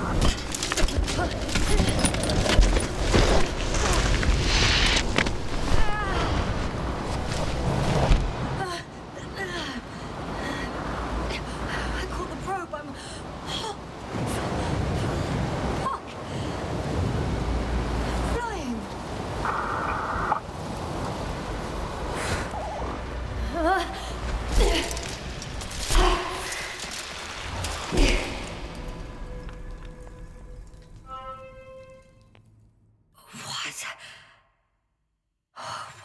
I caught the probe. I'm... Fuck! Flying!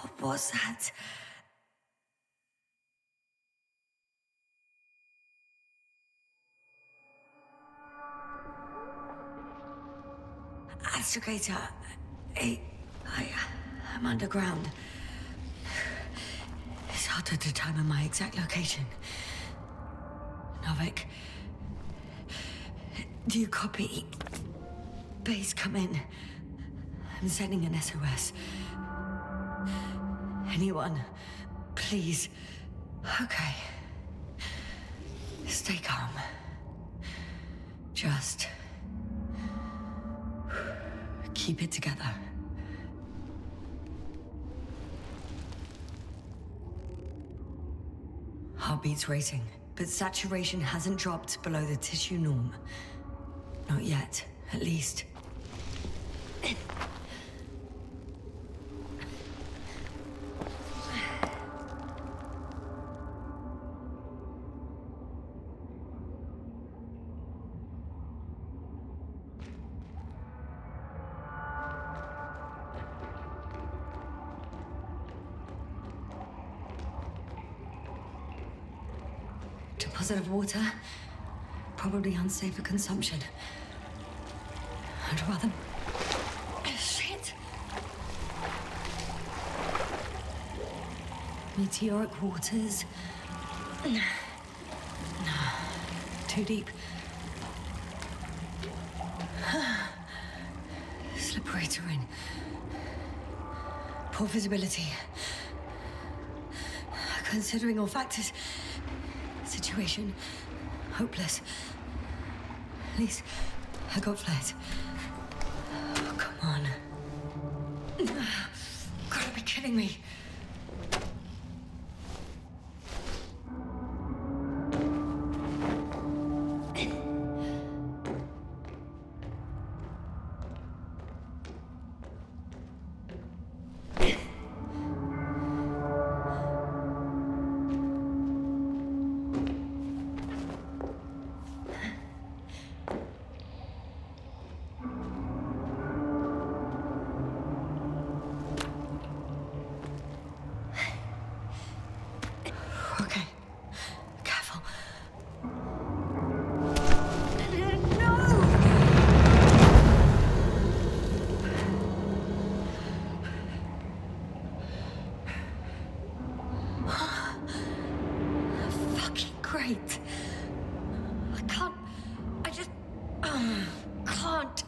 What was that? Astrogator, I'm underground. It's hard to determine my exact location. Novik, do you copy? Base, come in. I'm sending an SOS. Anyone, please. Okay. Stay calm. Just keep it together. Heartbeat's racing, but saturation hasn't dropped below the tissue norm. Not yet, at least. Deposit of water, probably unsafe for consumption. I'd rather... Shit! Meteoric waters. Too deep. Slippery terrain. Poor visibility. Considering all factors, situation hopeless. At least I got flares. Oh, come on. kidding me. Okay. Careful. No! Fucking great. I can't. I just. Can't.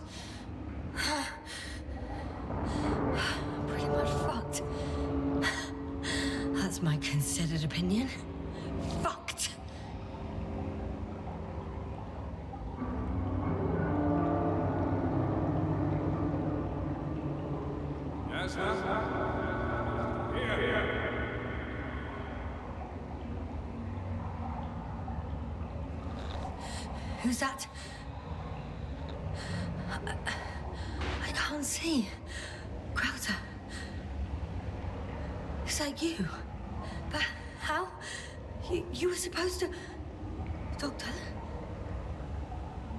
I'm pretty much fucked. That's my considered opinion. Fucked. Yasna? Here. Who's that? I can't see. Crowder. Is that you? But how? You were supposed to... Doctor?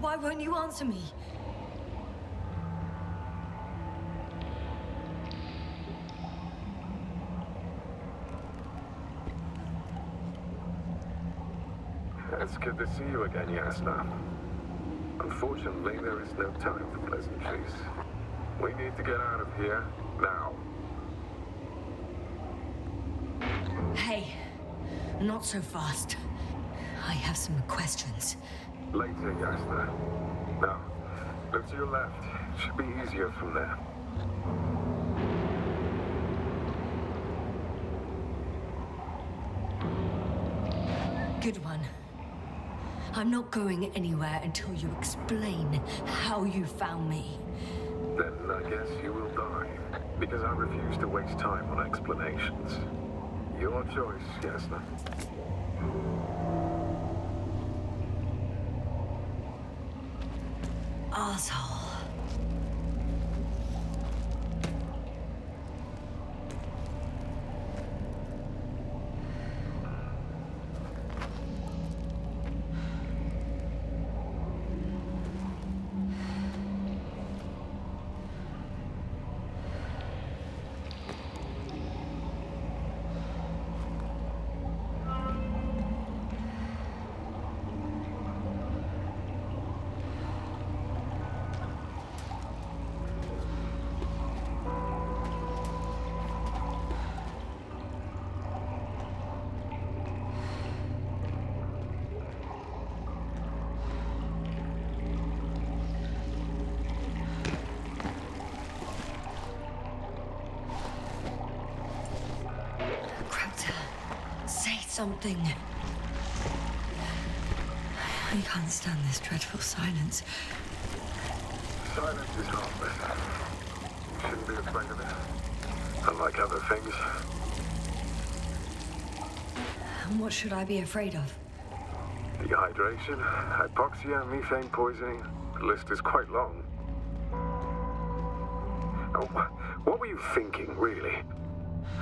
Why won't you answer me? It's good to see you again, Yasna. Unfortunately, there is no time for pleasantries. We need to get out of here, now. Hey, not so fast. I have some questions. Later, Yasna. Now, look to your left. Should be easier from there. Good one. I'm not going anywhere until you explain how you found me. Then I guess you will die. Because I refuse to waste time on explanations. Your choice, Yasna. Asshole. Something. I can't stand this dreadful silence. Silence is harmless. You shouldn't be afraid of it. Unlike other things. And what should I be afraid of? Dehydration, hypoxia, methane poisoning. The list is quite long. Oh, what were you thinking, really?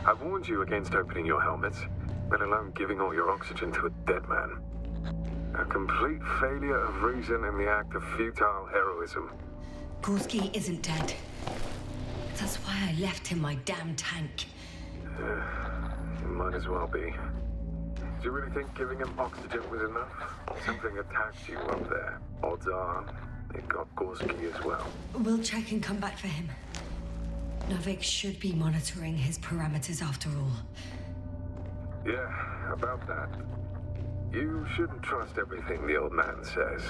I warned you against opening your helmets. Let alone giving all your oxygen to a dead man. A complete failure of reason in the act of futile heroism. Gorski isn't dead. That's why I left him my damn tank. It might as well be. Do you really think giving him oxygen was enough? Something attacked you up there. Odds are, it got Gorski as well. We'll check and come back for him. Novik should be monitoring his parameters after all. Yeah, about that. You shouldn't trust everything the old man says.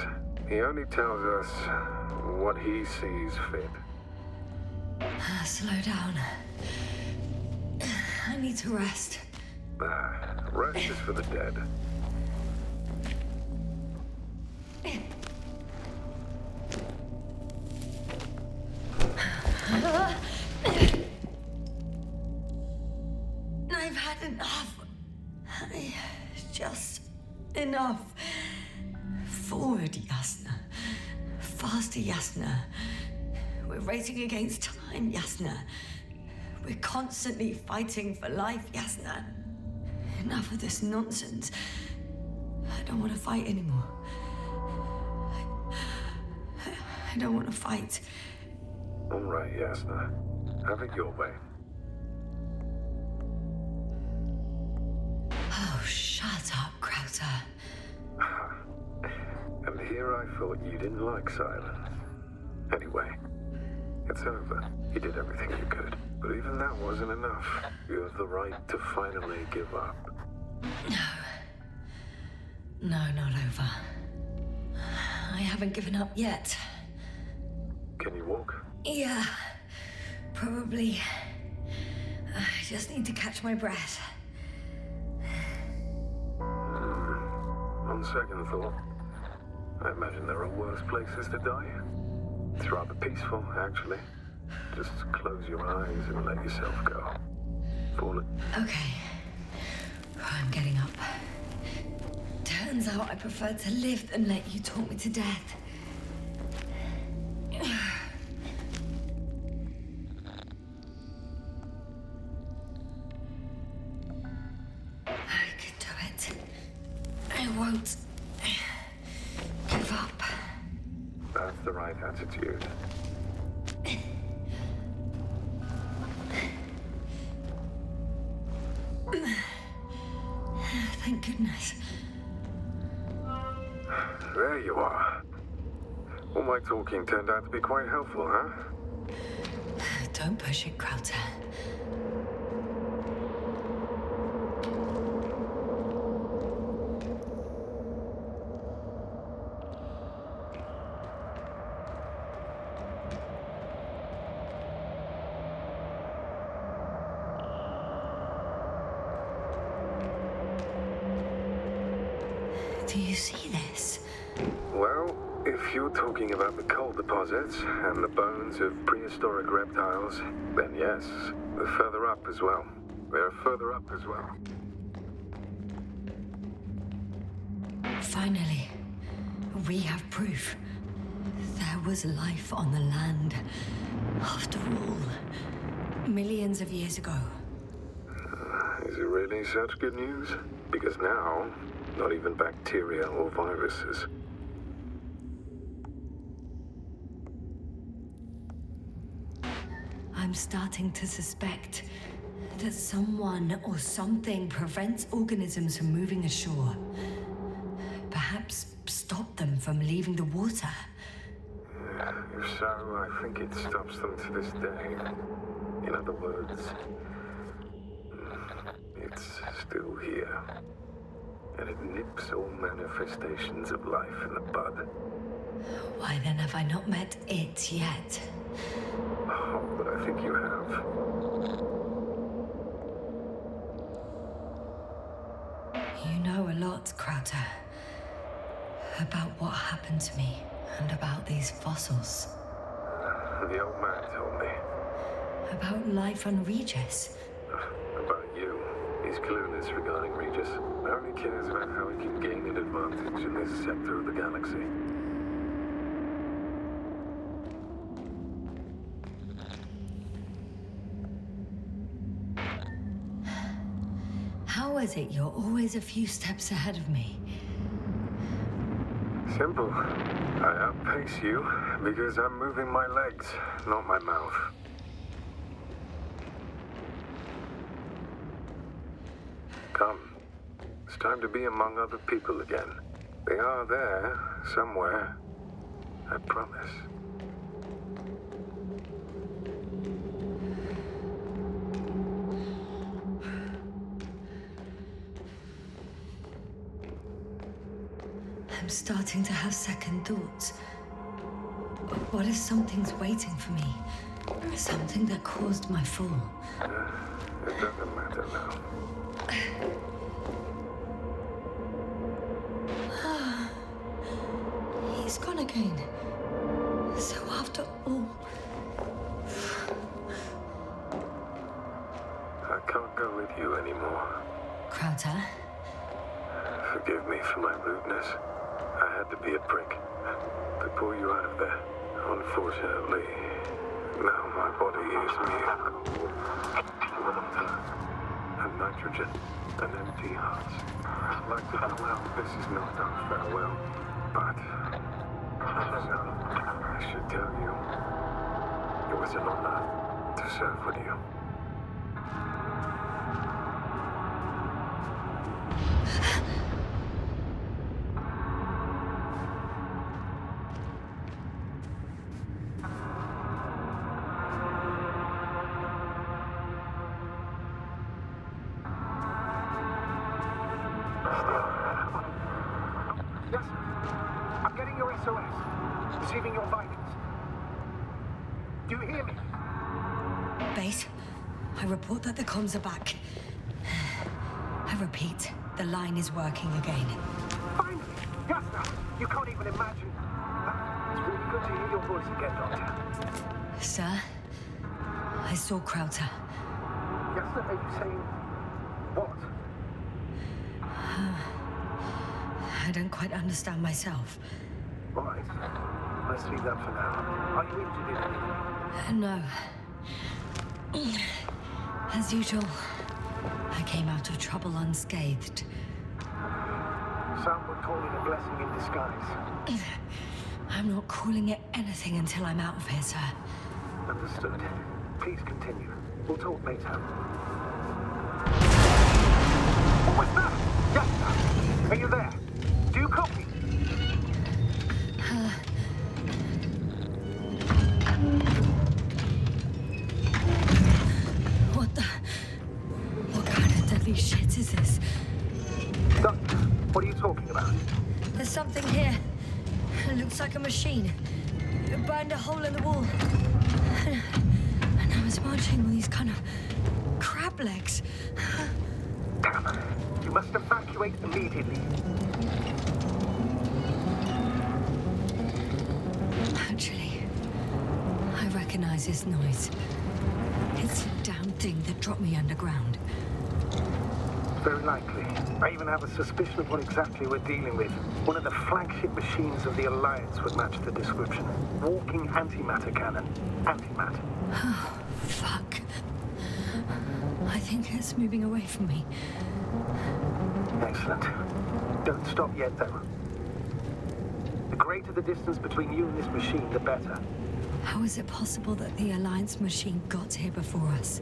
He only tells us what he sees fit. Slow down. I need to rest. Rest is for the dead. I've had enough. Just enough. Forward, Yasna. Faster, Yasna. We're racing against time, Yasna. We're constantly fighting for life, Yasna. Enough of this nonsense. I don't want to fight anymore. I don't want to fight. All right, Yasna. Have it your way. Oh, shut up, Krauter. And here I thought you didn't like silence. Anyway, it's over. You did everything you could. But even that wasn't enough. You have the right to finally give up. No, not over. I haven't given up yet. Can you walk? Yeah, probably. I just need to catch my breath. On second thought, I imagine there are worse places to die. It's rather peaceful, actually. Just close your eyes and let yourself go. Fall it. Okay. I'm getting up. Turns out I prefer to live than let you talk me to death. I can do it. I won't give up. That's the right attitude. Thank goodness. There you are. All my talking turned out to be quite helpful, huh? Don't push it, Krauter. Do you see this? Well, if you're talking about the coal deposits and the bones of prehistoric reptiles, then yes, they're further up as well. They're further up as well. Finally, we have proof. There was life on the land. After all, millions of years ago. Is it really such good news? Because now, not even bacteria or viruses. I'm starting to suspect that someone or something prevents organisms from moving ashore. Perhaps stop them from leaving the water. If so, I think it stops them to this day. In other words, it's still here. And it nips all manifestations of life in the bud. Why then have I not met it yet? Oh, but I think you have. You know a lot, Krauter. About what happened to me, and about these fossils. The old man told me. About life on Regis. About you. He's clueless regarding Regis. Only cares about how he can gain an advantage in this sector of the galaxy. How is it you're always a few steps ahead of me? Simple. I outpace you because I'm moving my legs, not my mouth. Come. It's time to be among other people again. They are there, somewhere. I promise. I'm starting to have second thoughts. What if something's waiting for me? Something that caused my fall? It doesn't matter now. He's gone again. So after all... I can't go with you anymore. Crowther? Forgive me for my rudeness. I had to be a prick to pull you out of there. Unfortunately, now my body is mere water and nitrogen and empty hearts. I'd like to farewell. This is not our farewell, but I should tell you, it was an honor to serve with you. Yes, I'm getting your SOS. Receiving your vitals. Do you hear me? Base, I report that the comms are back. I repeat, the line is working again. Finally! Yasna! You can't even imagine. It's really good to hear your voice again, Doctor. Sir, I saw Crowther. Yasna, are you saying what? I don't quite understand myself. All right. Let's leave that for now. Are you injured in any? No. As usual, I came out of trouble unscathed. Some would call it a blessing in disguise. I'm not calling it anything until I'm out of here, sir. Understood. Please continue. We'll talk later. What was that? Yasna! Are you there? Do you copy? What kind of deadly shit is this? Doctor, what are you talking about? There's something here. It looks like a machine. It burned a hole in the wall. And I was marching with these kind of crab legs. Damn. You must evacuate immediately. Actually, I recognize this noise. It's the damn thing that dropped me underground. Very likely. I even have a suspicion of what exactly we're dealing with. One of the flagship machines of the Alliance would match the description. Walking antimatter cannon. Antimatter. Oh, fuck. I think it's moving away from me. Excellent. Don't stop yet, though. The greater the distance between you and this machine, the better. How is it possible that the Alliance machine got here before us?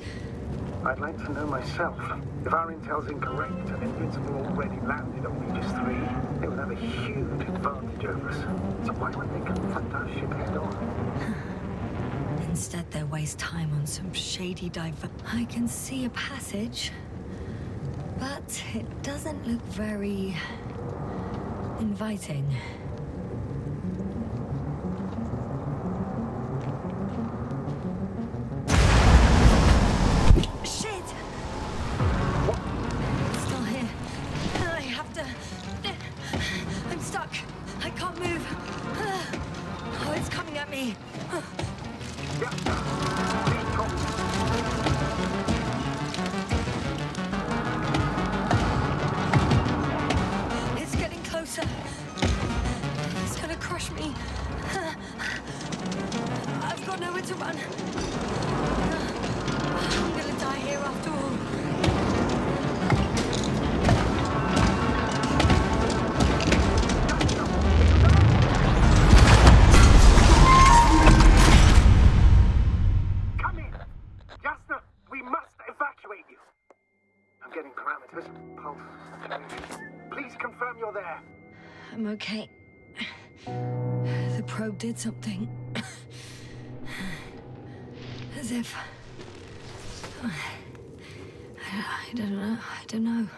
I'd like to know myself. If our intel's incorrect and Invincible already landed on Regis III, they would have a huge advantage over us. So why would they confront our ship head on? Instead, they waste time on some shady I can see a passage, but it doesn't look very inviting. Shit! What? It's still here. I have to... I'm stuck. I can't move. Oh, it's coming at me. Yeah. Please talk. It's getting closer. It's gonna crush me. I've got nowhere to run. I'm gonna die here after all. Come in! Yasna, we must evacuate you. I'm getting parameters. Pulse. Please confirm you're there. I'm okay. The probe did something. As if... I don't know.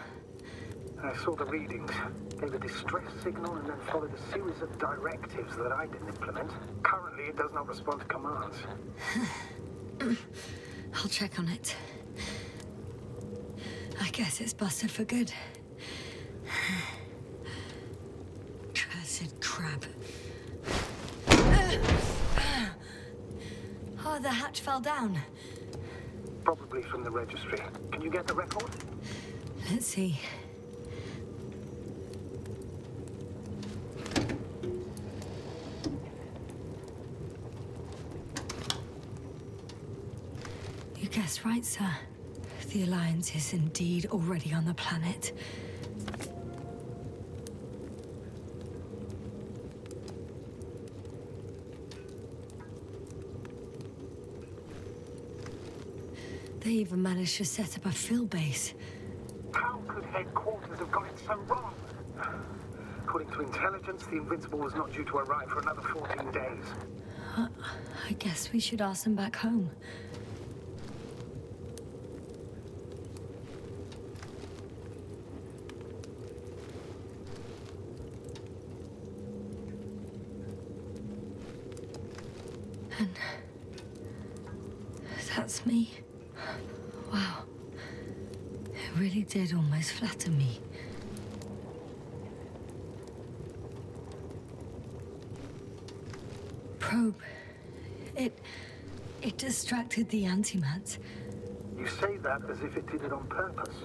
I saw the readings, gave a distress signal, and then followed a series of directives that I didn't implement. Currently, it does not respond to commands. I'll check on it. I guess it's busted for good. Cursed crap. Oh, the hatch fell down. Probably from the registry. Can you get the record? Let's see. You guessed right, sir. The Alliance is indeed already on the planet. They even managed to set up a field base. How could headquarters have got it so wrong? According to intelligence, the Invincible was not due to arrive for another 14 days. I guess we should ask them back home. And that's me. Wow. It really did almost flatter me. Probe. It distracted the antimats. You say that as if it did it on purpose.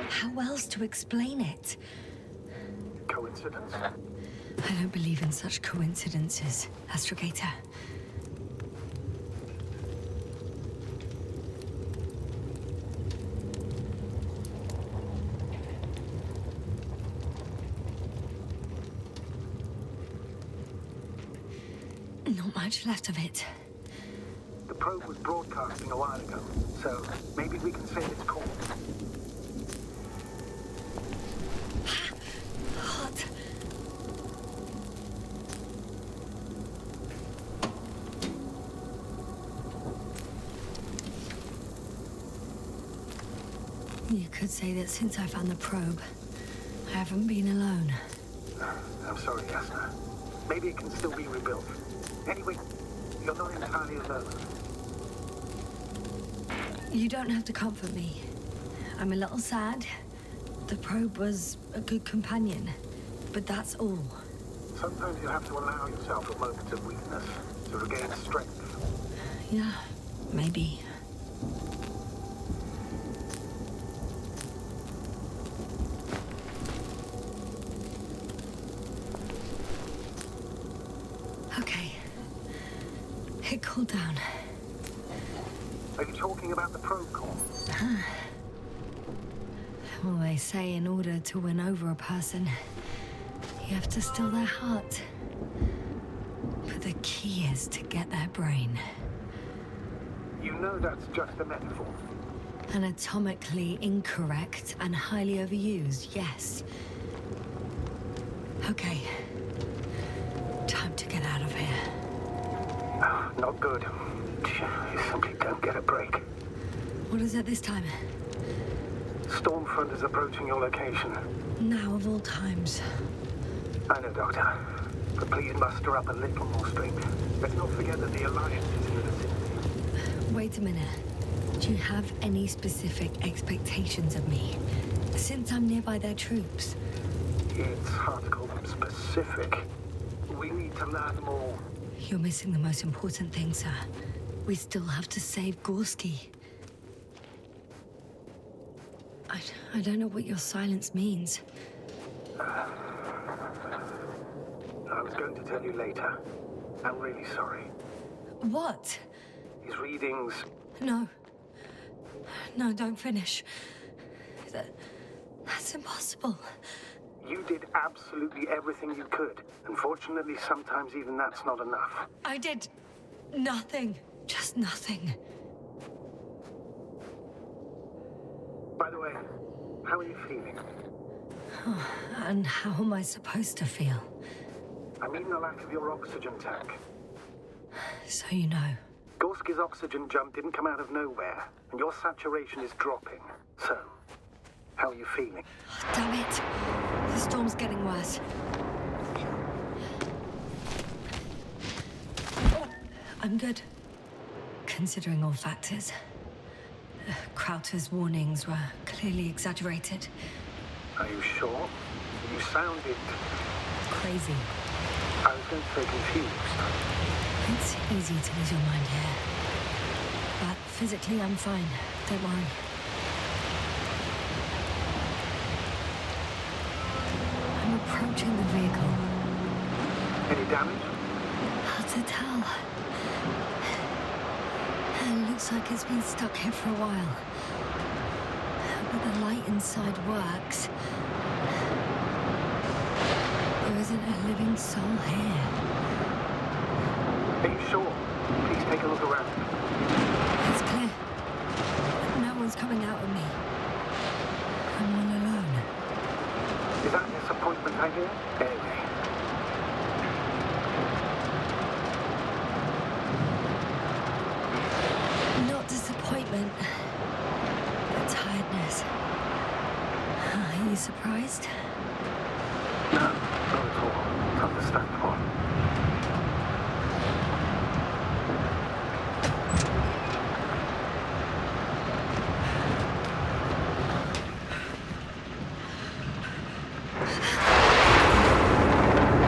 How else to explain it? Coincidence? I don't believe in such coincidences, Astrogator. Not much left of it. The probe was broadcasting a while ago, so maybe we can say its call. Hot. You could say that since I found the probe, I haven't been alone. I'm sorry, Yasna. Maybe it can still be rebuilt. Anyway, you're not entirely alone. You don't have to comfort me. I'm a little sad. The probe was a good companion, but that's all. Sometimes you have to allow yourself a moment of weakness to regain strength. Yeah, maybe. Okay. It cooled down. Are you talking about the probe call? Well, they say in order to win over a person, you have to steal their heart. But the key is to get their brain. You know that's just a metaphor. Anatomically incorrect and highly overused, yes. Okay. Time to get out of here. Not good. You simply don't get a break. What is it this time? Stormfront is approaching your location. Now of all times. I know, Doctor. But please muster up a little more strength. Let's not forget that the Alliance is in the vicinity. Wait a minute. Do you have any specific expectations of me? Since I'm nearby their troops. It's hard to call them specific. We need to learn more. You're missing the most important thing, sir. We still have to save Gorski. I don't know what your silence means. I was going to tell you later. I'm really sorry. What? His readings... No. No, don't finish. That's impossible. You did absolutely everything you could. Unfortunately, sometimes even that's not enough. I did nothing. Just nothing. By the way, how are you feeling? And how am I supposed to feel? I mean the lack of your oxygen tank. So you know. Gorski's oxygen jump didn't come out of nowhere, and your saturation is dropping. So, how are you feeling? Oh, damn it. The storm's getting worse. I'm good. Considering all factors. Crowther's warnings were clearly exaggerated. Are you sure? You sounded... Crazy. I was going to say confused. It's easy to lose your mind here. But physically, I'm fine. Don't worry. I'm approaching the vehicle. Any damage? Hard to tell. It looks like it's been stuck here for a while. But the light inside works. There isn't a living soul here. Are you sure? Please take a look around. It's clear. No one's coming out at me. I'm all alone. Is that a disappointment I hear? Anyway. Not disappointment, but tiredness. Are you surprised? No, not at all. It's understandable.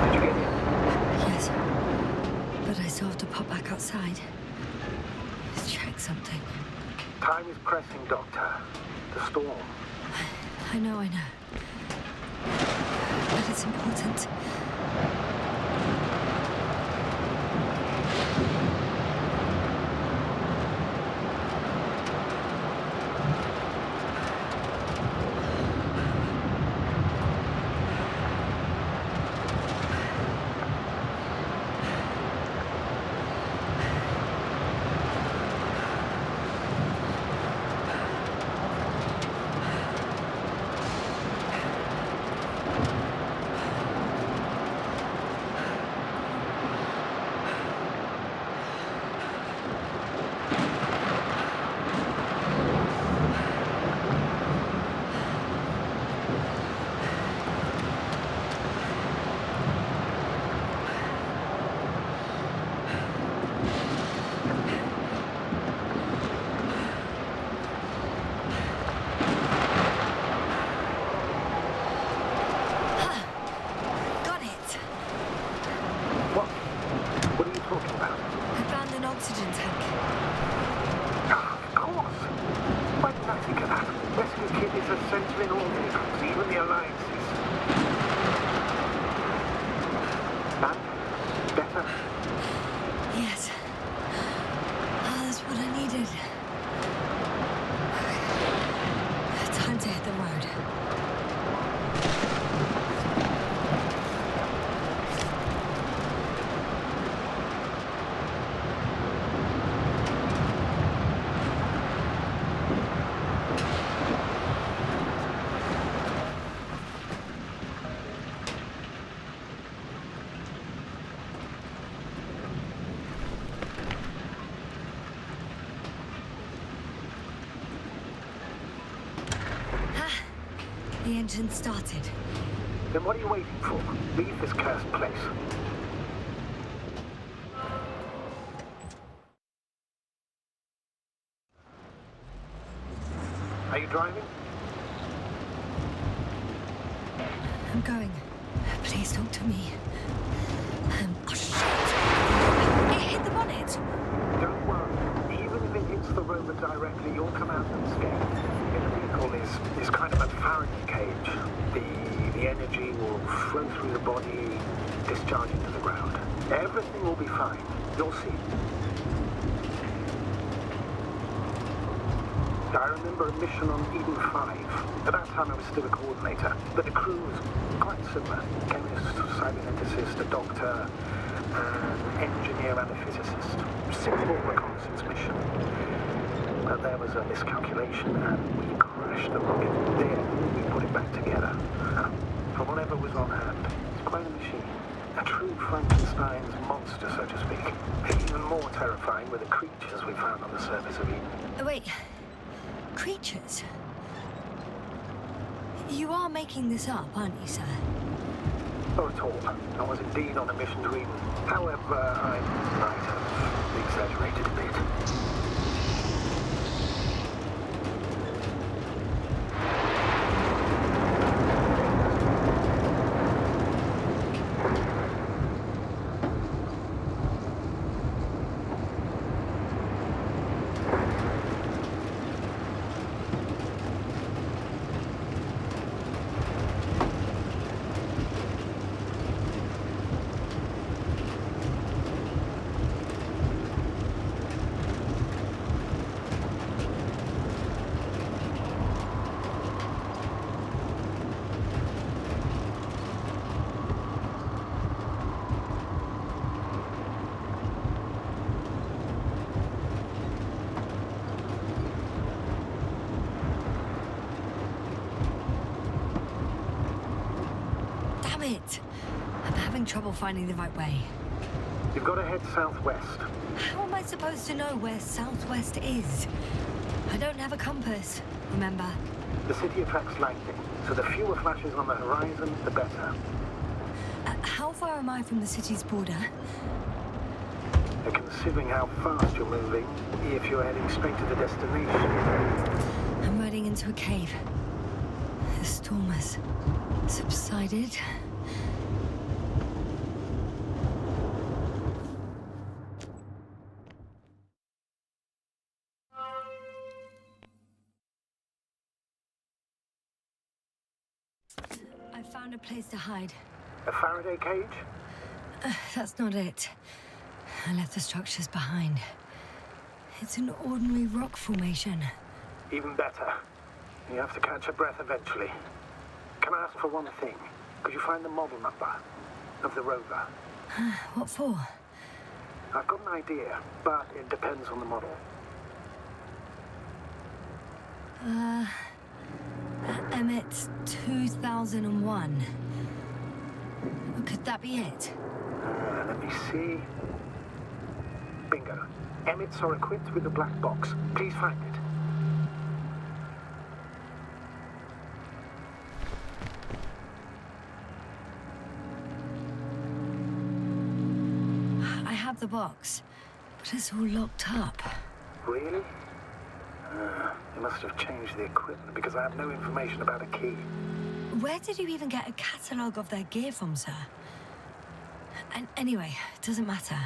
Did you get in? Yes. But I still have to pop back outside. Let's check something. Time is pressing, Doctor. The storm. I know. But it's important. The engine started. Then what are you waiting for? Leave this cursed place. Are you driving? I'm going. Please talk to me. Oh, shit! It hit the bonnet! Don't worry. Even if it hits the rover directly, you'll come out unscathed. The vehicle is kind of a Faraday cage. The energy will flow through the body, discharge into the ground. Everything will be fine. You'll see. I remember a mission on Eden 5. At that time I was still a coordinator, but the crew was quite similar. Chemist, cyberneticist, a doctor, an engineer and a physicist. Simple reconnaissance mission. But there was a miscalculation and we crashed the rocket. Then we put it back together. From whatever was on hand. It's quite a machine. A true Frankenstein's monster, so to speak. Even more terrifying were the creatures we found on the surface of Eden. Oh, wait. Creatures? You are making this up, aren't you, sir? Not at all. I was indeed on a mission to Eden. However, I might have exaggerated a bit. it. I'm having trouble finding the right way. You've got to head southwest. How am I supposed to know where southwest is? I don't have a compass, remember? The city attracts lightning, so the fewer flashes on the horizon, the better. How far am I from the city's border? Considering how fast you're moving, if you're heading straight to the destination. I'm riding into a cave. The storm has subsided. I found a place to hide. A Faraday cage? That's not it. I left the structures behind. It's an ordinary rock formation. Even better. You have to catch your breath eventually. Can I ask for one thing? Could you find the model number of the rover? What for? I've got an idea, but it depends on the model. Emmett's 2001. Could that be it? Let me see. Bingo. Emmets are equipped with a black box. Please find it. I have the box, but it's all locked up. Really? They must have changed the equipment because I have no information about a key. Where did you even get a catalogue of their gear from, sir? And anyway, it doesn't matter.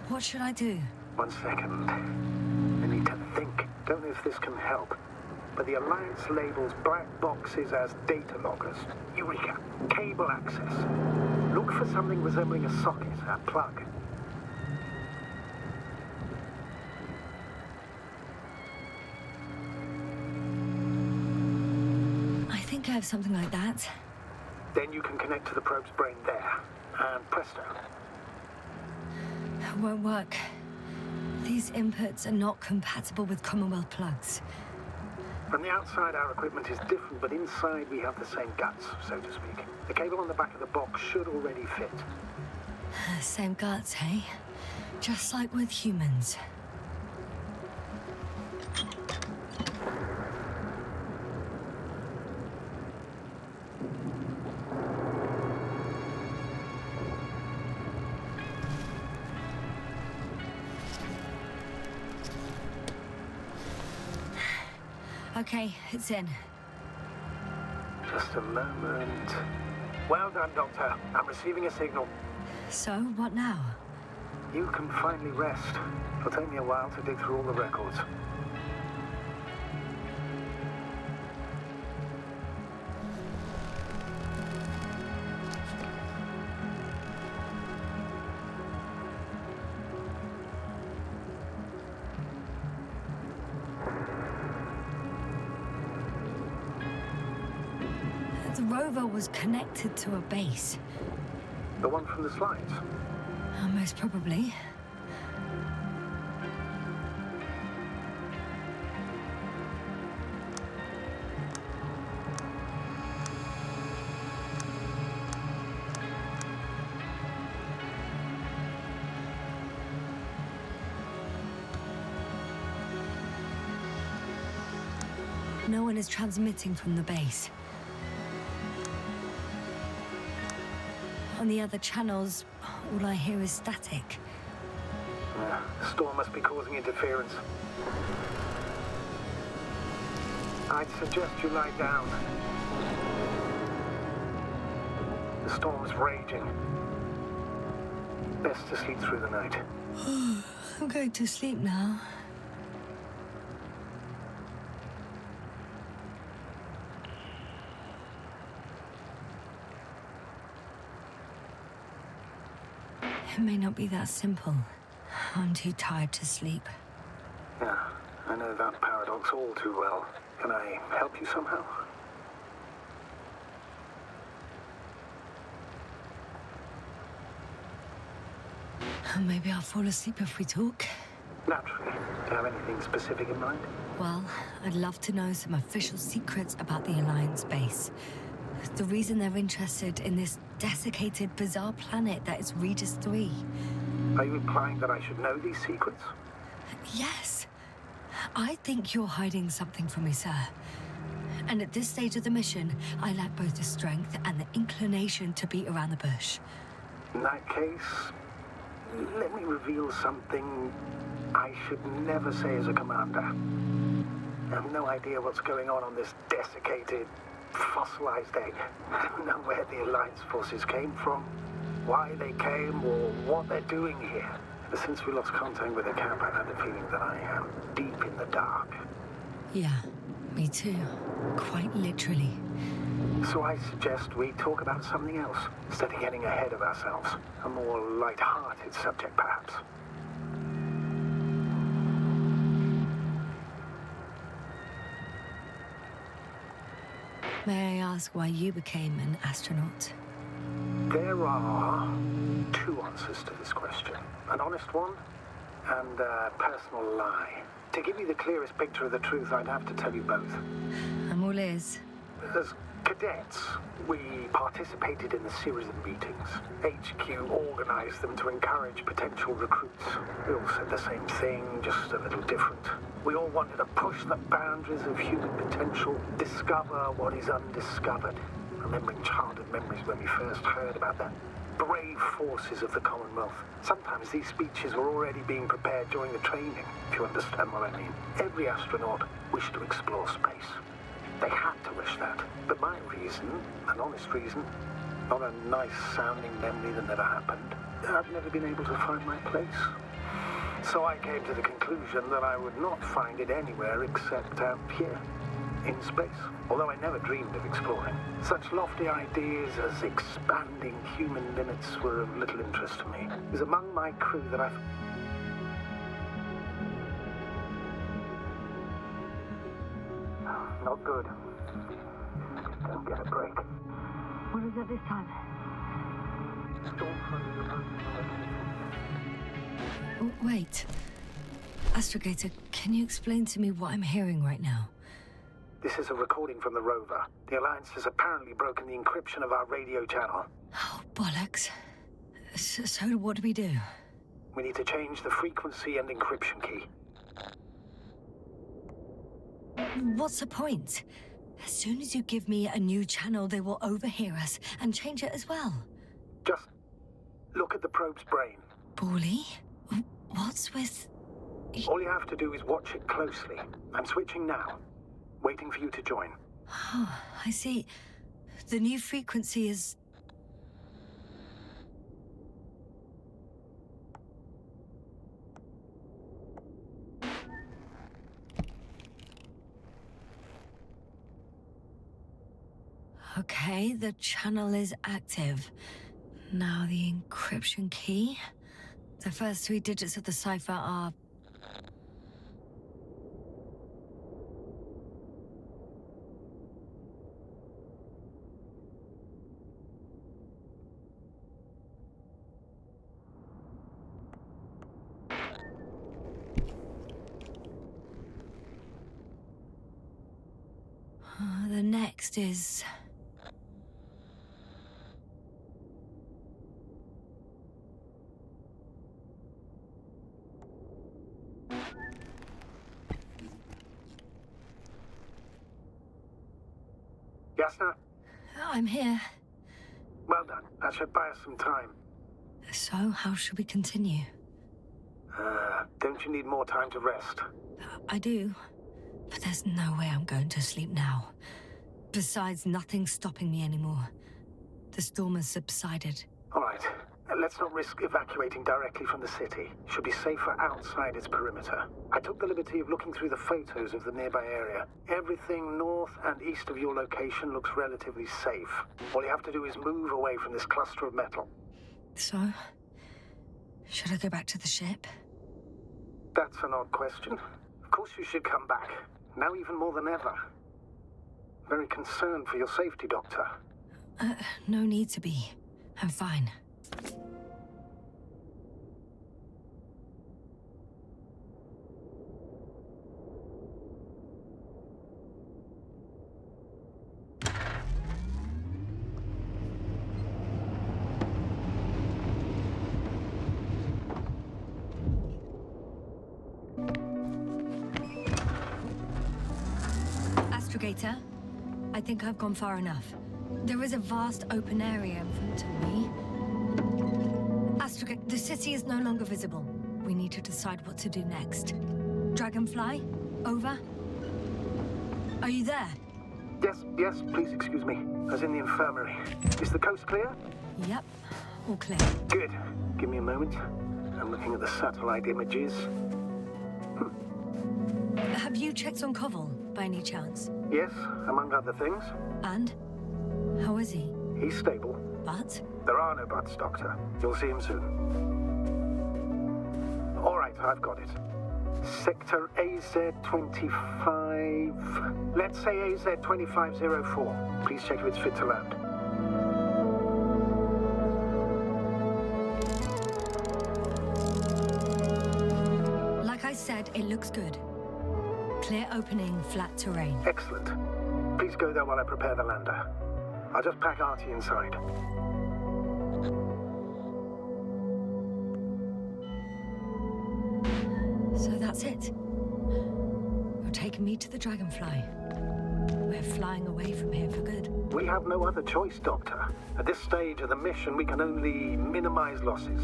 What should I do? 1 second. I need to think. Don't know if this can help. But the Alliance labels black boxes as data loggers. Eureka! Cable access. Look for something resembling a socket, a plug. I think I have something like that. Then you can connect to the probe's brain there. And presto. It won't work. These inputs are not compatible with Commonwealth plugs. From the outside, our equipment is different, but inside we have the same guts, so to speak. The cable on the back of the box should already fit. Same guts, hey? Just like with humans. Okay, it's in. Just a moment. Well done, Doctor. I'm receiving a signal. So, what now? You can finally rest. It'll take me a while to dig through all the records. The rover was connected to a base. The one from the slides? Most probably. No one is transmitting from the base. On the other channels, all I hear is static. The storm must be causing interference. I'd suggest you lie down. The storm's raging. Best to sleep through the night. I'm going to sleep now. It may not be that simple. I'm too tired to sleep. Yeah, I know that paradox all too well. Can I help you somehow? Maybe I'll fall asleep if we talk. Naturally. Do you have anything specific in mind? Well, I'd love to know some official secrets about the Alliance base. The reason they're interested in this desiccated, bizarre planet that is Regis III. Are you implying that I should know these secrets? Yes. I think you're hiding something from me, sir. And at this stage of the mission, I lack both the strength and the inclination to beat around the bush. In that case, let me reveal something I should never say as a commander. I have no idea what's going on this desiccated, fossilized egg. I don't know where the Alliance forces came from, why they came, or what they're doing here. But since we lost contact with the camp, I had the feeling that I am deep in the dark. Yeah, me too. Quite literally. So I suggest we talk about something else, instead of getting ahead of ourselves. A more light-hearted subject, perhaps. May I ask why you became an astronaut? There are two answers to this question. An honest one, and a personal lie. To give you the clearest picture of the truth, I'd have to tell you both. I'm all ears. As cadets, we participated in a series of meetings. HQ organized them to encourage potential recruits. We all said the same thing, just a little different. We all wanted to push the boundaries of human potential, discover what is undiscovered. Remembering childhood memories when we first heard about the brave forces of the Commonwealth. Sometimes these speeches were already being prepared during the training, if you understand what I mean. Every astronaut wished to explore space. They had to wish that. But my reason, an honest reason, not a nice-sounding memory that never happened, I've never been able to find my place. So I came to the conclusion that I would not find it anywhere except out here, in space. Although I never dreamed of exploring. Such lofty ideas as expanding human limits were of little interest to me. It was among my crew that I... Not good. Don't get a break. What is it this time? Oh, wait. Astrogator, can you explain to me what I'm hearing right now? This is a recording from the rover. The Alliance has apparently broken the encryption of our radio channel. Oh, bollocks. So what do we do? We need to change the frequency and encryption key. What's the point? As soon as you give me a new channel, they will overhear us and change it as well. Just look at the probe's brain. Bally? What's with... All you have to do is watch it closely. I'm switching now. Waiting for you to join. Oh, I see. The new frequency is... Okay, the channel is active. Now the encryption key. The first 3 digits of the cipher are... The next is... Yasna? I'm here. Well done. That should buy us some time. So, how should we continue? Don't you need more time to rest? I do. But there's no way I'm going to sleep now. Besides, nothing's stopping me anymore. The storm has subsided. All right. Let's not risk evacuating directly from the city. Should be safer outside its perimeter. I took the liberty of looking through the photos of the nearby area. Everything north and east of your location looks relatively safe. All you have to do is move away from this cluster of metal. So? Should I go back to the ship? That's an odd question. Of course you should come back. Now even more than ever. Very concerned for your safety, Doctor. No need to be. I'm fine. Astrogator, I think I've gone far enough. There is a vast open area in front of me. Astrogator, the city is no longer visible. We need to decide what to do next. Dragonfly, over. Are you there? Yes, please excuse me. I was in the infirmary. Is the coast clear? Yep, all clear. Good. Give me a moment. I'm looking at the satellite images. Have you checked on Koval, by any chance? Yes, among other things. And? How is he? He's stable. But? There are no buts, Doctor. You'll see him soon. All right, I've got it. Sector AZ-25... Let's say AZ-2504. Please check if it's fit to land. Like I said, it looks good. Clear opening, flat terrain. Excellent. Please go there while I prepare the lander. I'll just pack Artie inside. So that's it. You're taking me to the Dragonfly. We're flying away from here for good. We have no other choice, Doctor. At this stage of the mission, we can only minimize losses.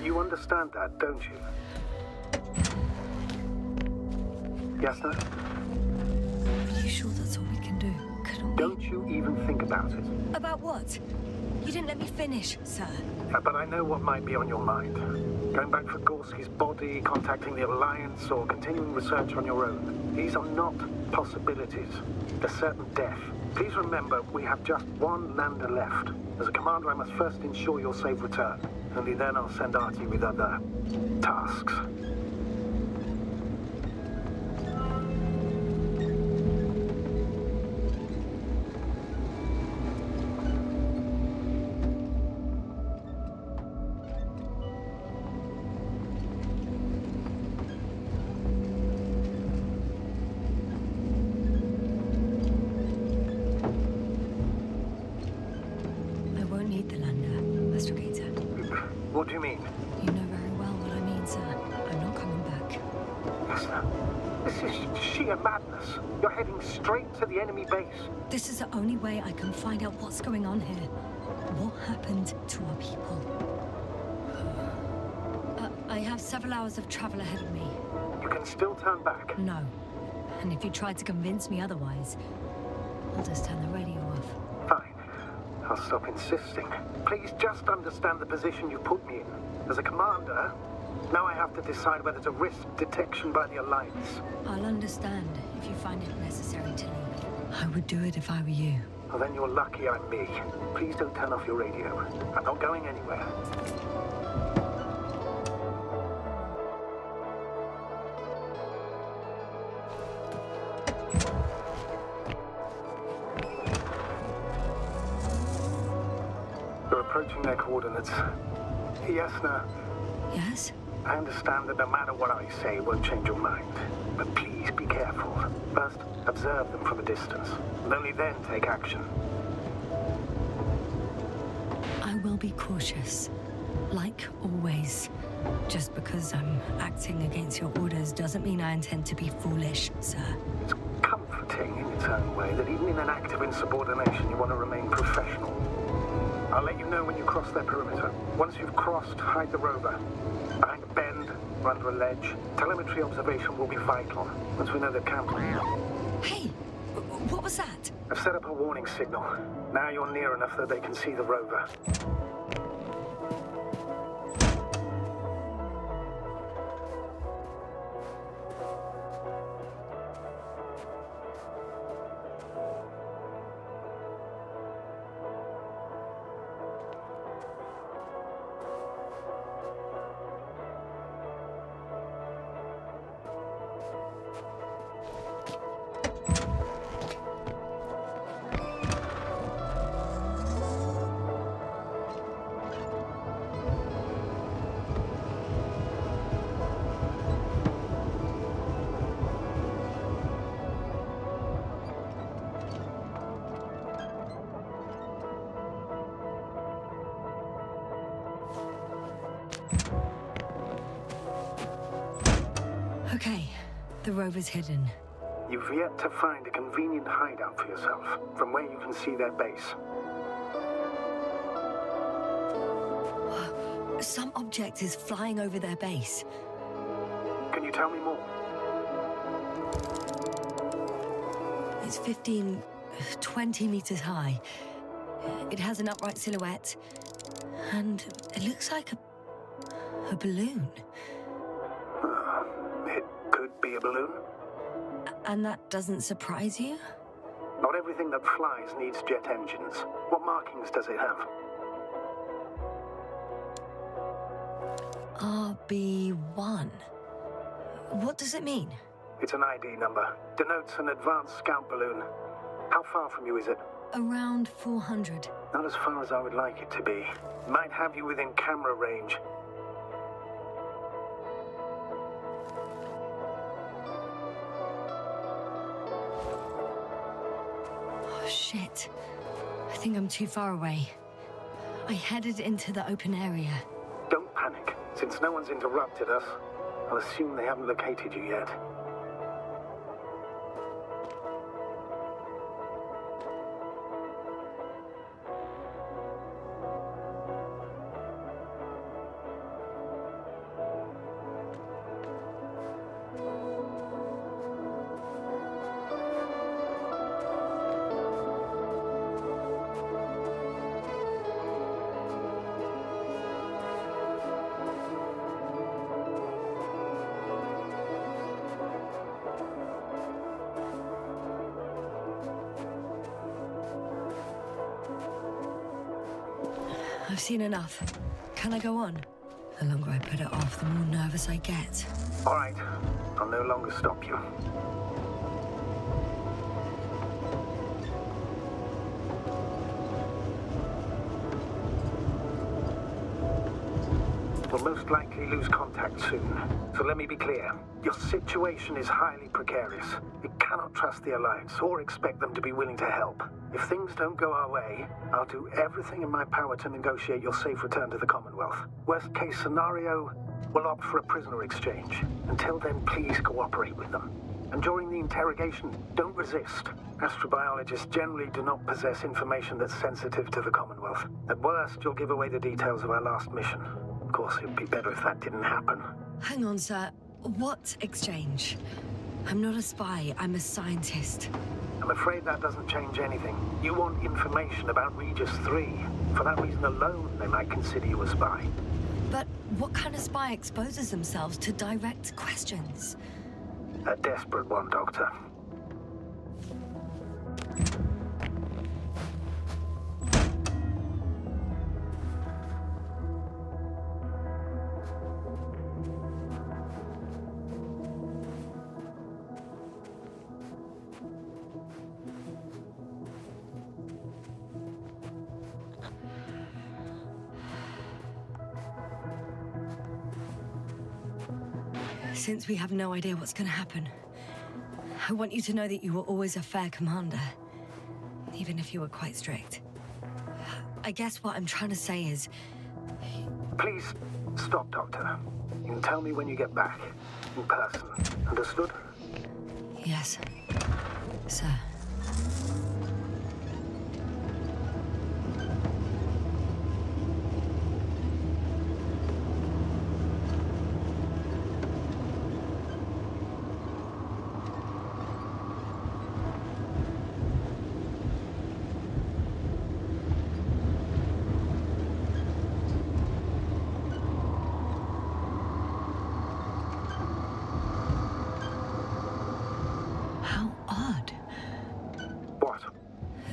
You understand that, don't you? Yasna? Are you sure that's all we can do? Couldn't we... Don't you even think about it. About what? You didn't let me finish, sir. But I know what might be on your mind. Going back for Gorski's body, contacting the Alliance, or continuing research on your own. These are not possibilities. They're certain death. Please remember, we have just one lander left. As a commander, I must first ensure your safe return. Only then I'll send Artie with other tasks. What do you mean? You know very well what I mean, sir. I'm not coming back. Yasna, this is sheer madness. You're heading straight to the enemy base. This is the only way I can find out what's going on here. What happened to our people? I have several hours of travel ahead of me. You can still turn back. No. And if you try to convince me otherwise, I'll just turn the radio off. Fine. I'll stop insisting. Please just understand the position you put me in. As a commander, now I have to decide whether to risk detection by the Alliance. I'll understand if you find it necessary to leave. I would do it if I were you. Well, then you're lucky I'm me. Please don't turn off your radio. I'm not going anywhere. They're approaching their coordinates. Yasna. Yes? I understand that no matter what I say, it won't change your mind. But please be careful. First, observe them from a distance, and only then take action. I will be cautious. Like always. Just because I'm acting against your orders doesn't mean I intend to be foolish, sir. It's comforting in its own way that even in an act of insubordination, you want to remain professional. I'll let you know when you cross their perimeter. Once you've crossed, hide the rover. Behind a bend or under a ledge. Telemetry observation will be vital. Once we know they're camped. Hey! What was that? I've set up a warning signal. Now you're near enough that they can see the rover. Okay, the rover's hidden. You've yet to find a convenient hideout for yourself, from where you can see their base. Some object is flying over their base. Can you tell me more? It's 15, 20 meters high. It has an upright silhouette, and it looks like a balloon. It could be a balloon. And that doesn't surprise you? Not everything that flies needs jet engines. What markings does it have? RB1. What does it mean? It's an ID number. Denotes an advanced scout balloon. How far from you is it? Around 400. Not as far as I would like it to be. Might have you within camera range. Oh, shit. I think I'm too far away. I headed into the open area. Don't panic. Since no one's interrupted us, I'll assume they haven't located you yet. I've seen enough. Can I go on? The longer I put it off, the more nervous I get. All right. I'll no longer stop you. We'll most likely lose contact soon. So let me be clear. Your situation is highly precarious. You cannot trust the Alliance or expect them to be willing to help. If things don't go our way, I'll do everything in my power to negotiate your safe return to the Commonwealth. Worst case scenario, we'll opt for a prisoner exchange. Until then, please cooperate with them. And during the interrogation, don't resist. Astrobiologists generally do not possess information that's sensitive to the Commonwealth. At worst, you'll give away the details of our last mission. Of course, it'd be better if that didn't happen. Hang on, sir. What exchange? I'm not a spy, I'm a scientist. I'm afraid that doesn't change anything. You want information about Regis III. For that reason alone, they might consider you a spy. But what kind of spy exposes themselves to direct questions? A desperate one, Doctor. Since we have no idea what's going to happen, I want you to know that you were always a fair commander, even if you were quite strict. I guess what I'm trying to say is... Please, stop, Doctor. You can tell me when you get back. In person. Understood? Yes, sir.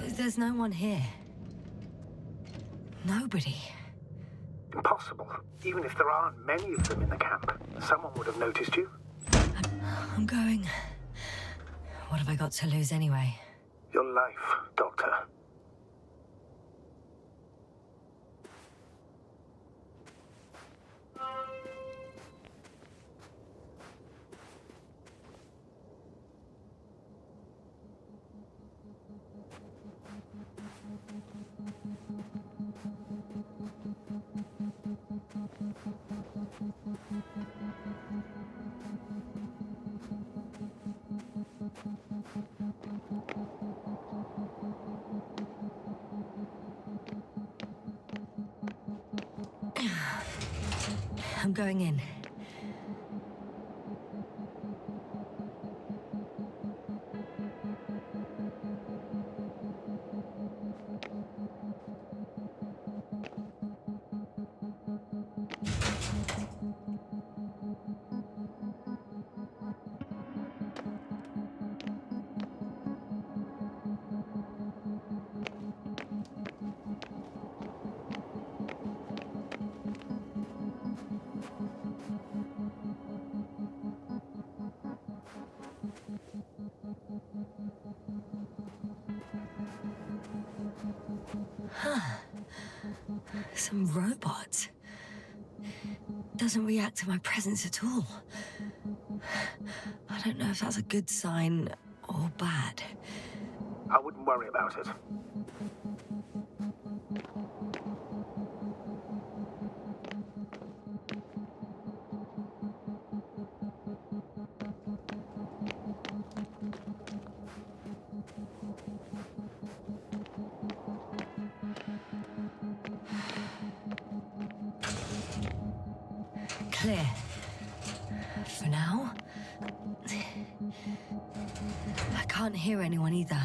There's no one here. Nobody. Impossible. Even if there aren't many of them in the camp, someone would have noticed you. I'm going. What have I got to lose anyway? Your life, Doctor. I'm going in. Some robot. Doesn't react to my presence at all. I don't know if that's a good sign or bad. I wouldn't worry about it. Clear. For now. I can't hear anyone either.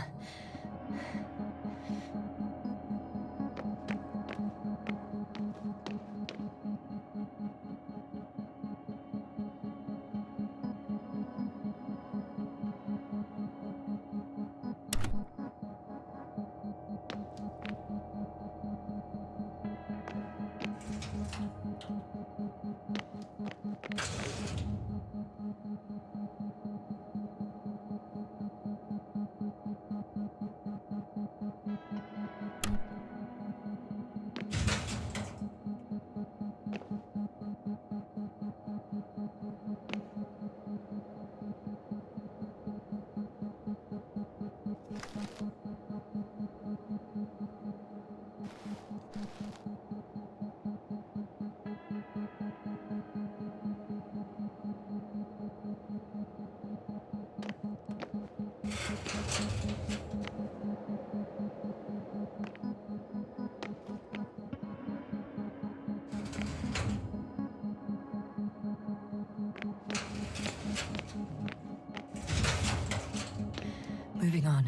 Moving on.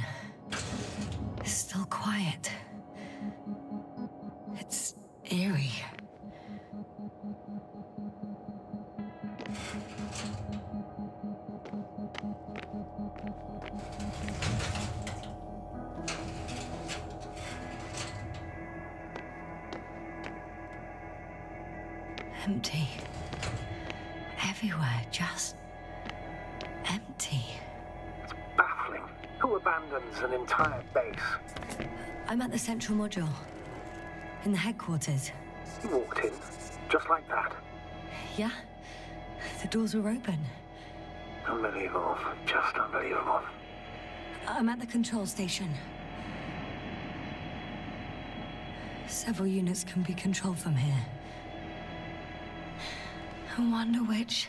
Still quiet. It's eerie. Empty. Everywhere, just empty. It's baffling. Who abandons an entire base? I'm at the central module. In the headquarters. You walked in, just like that. Yeah? The doors were open. Unbelievable. Just unbelievable. I'm at the control station. Several units can be controlled from here. I wonder which...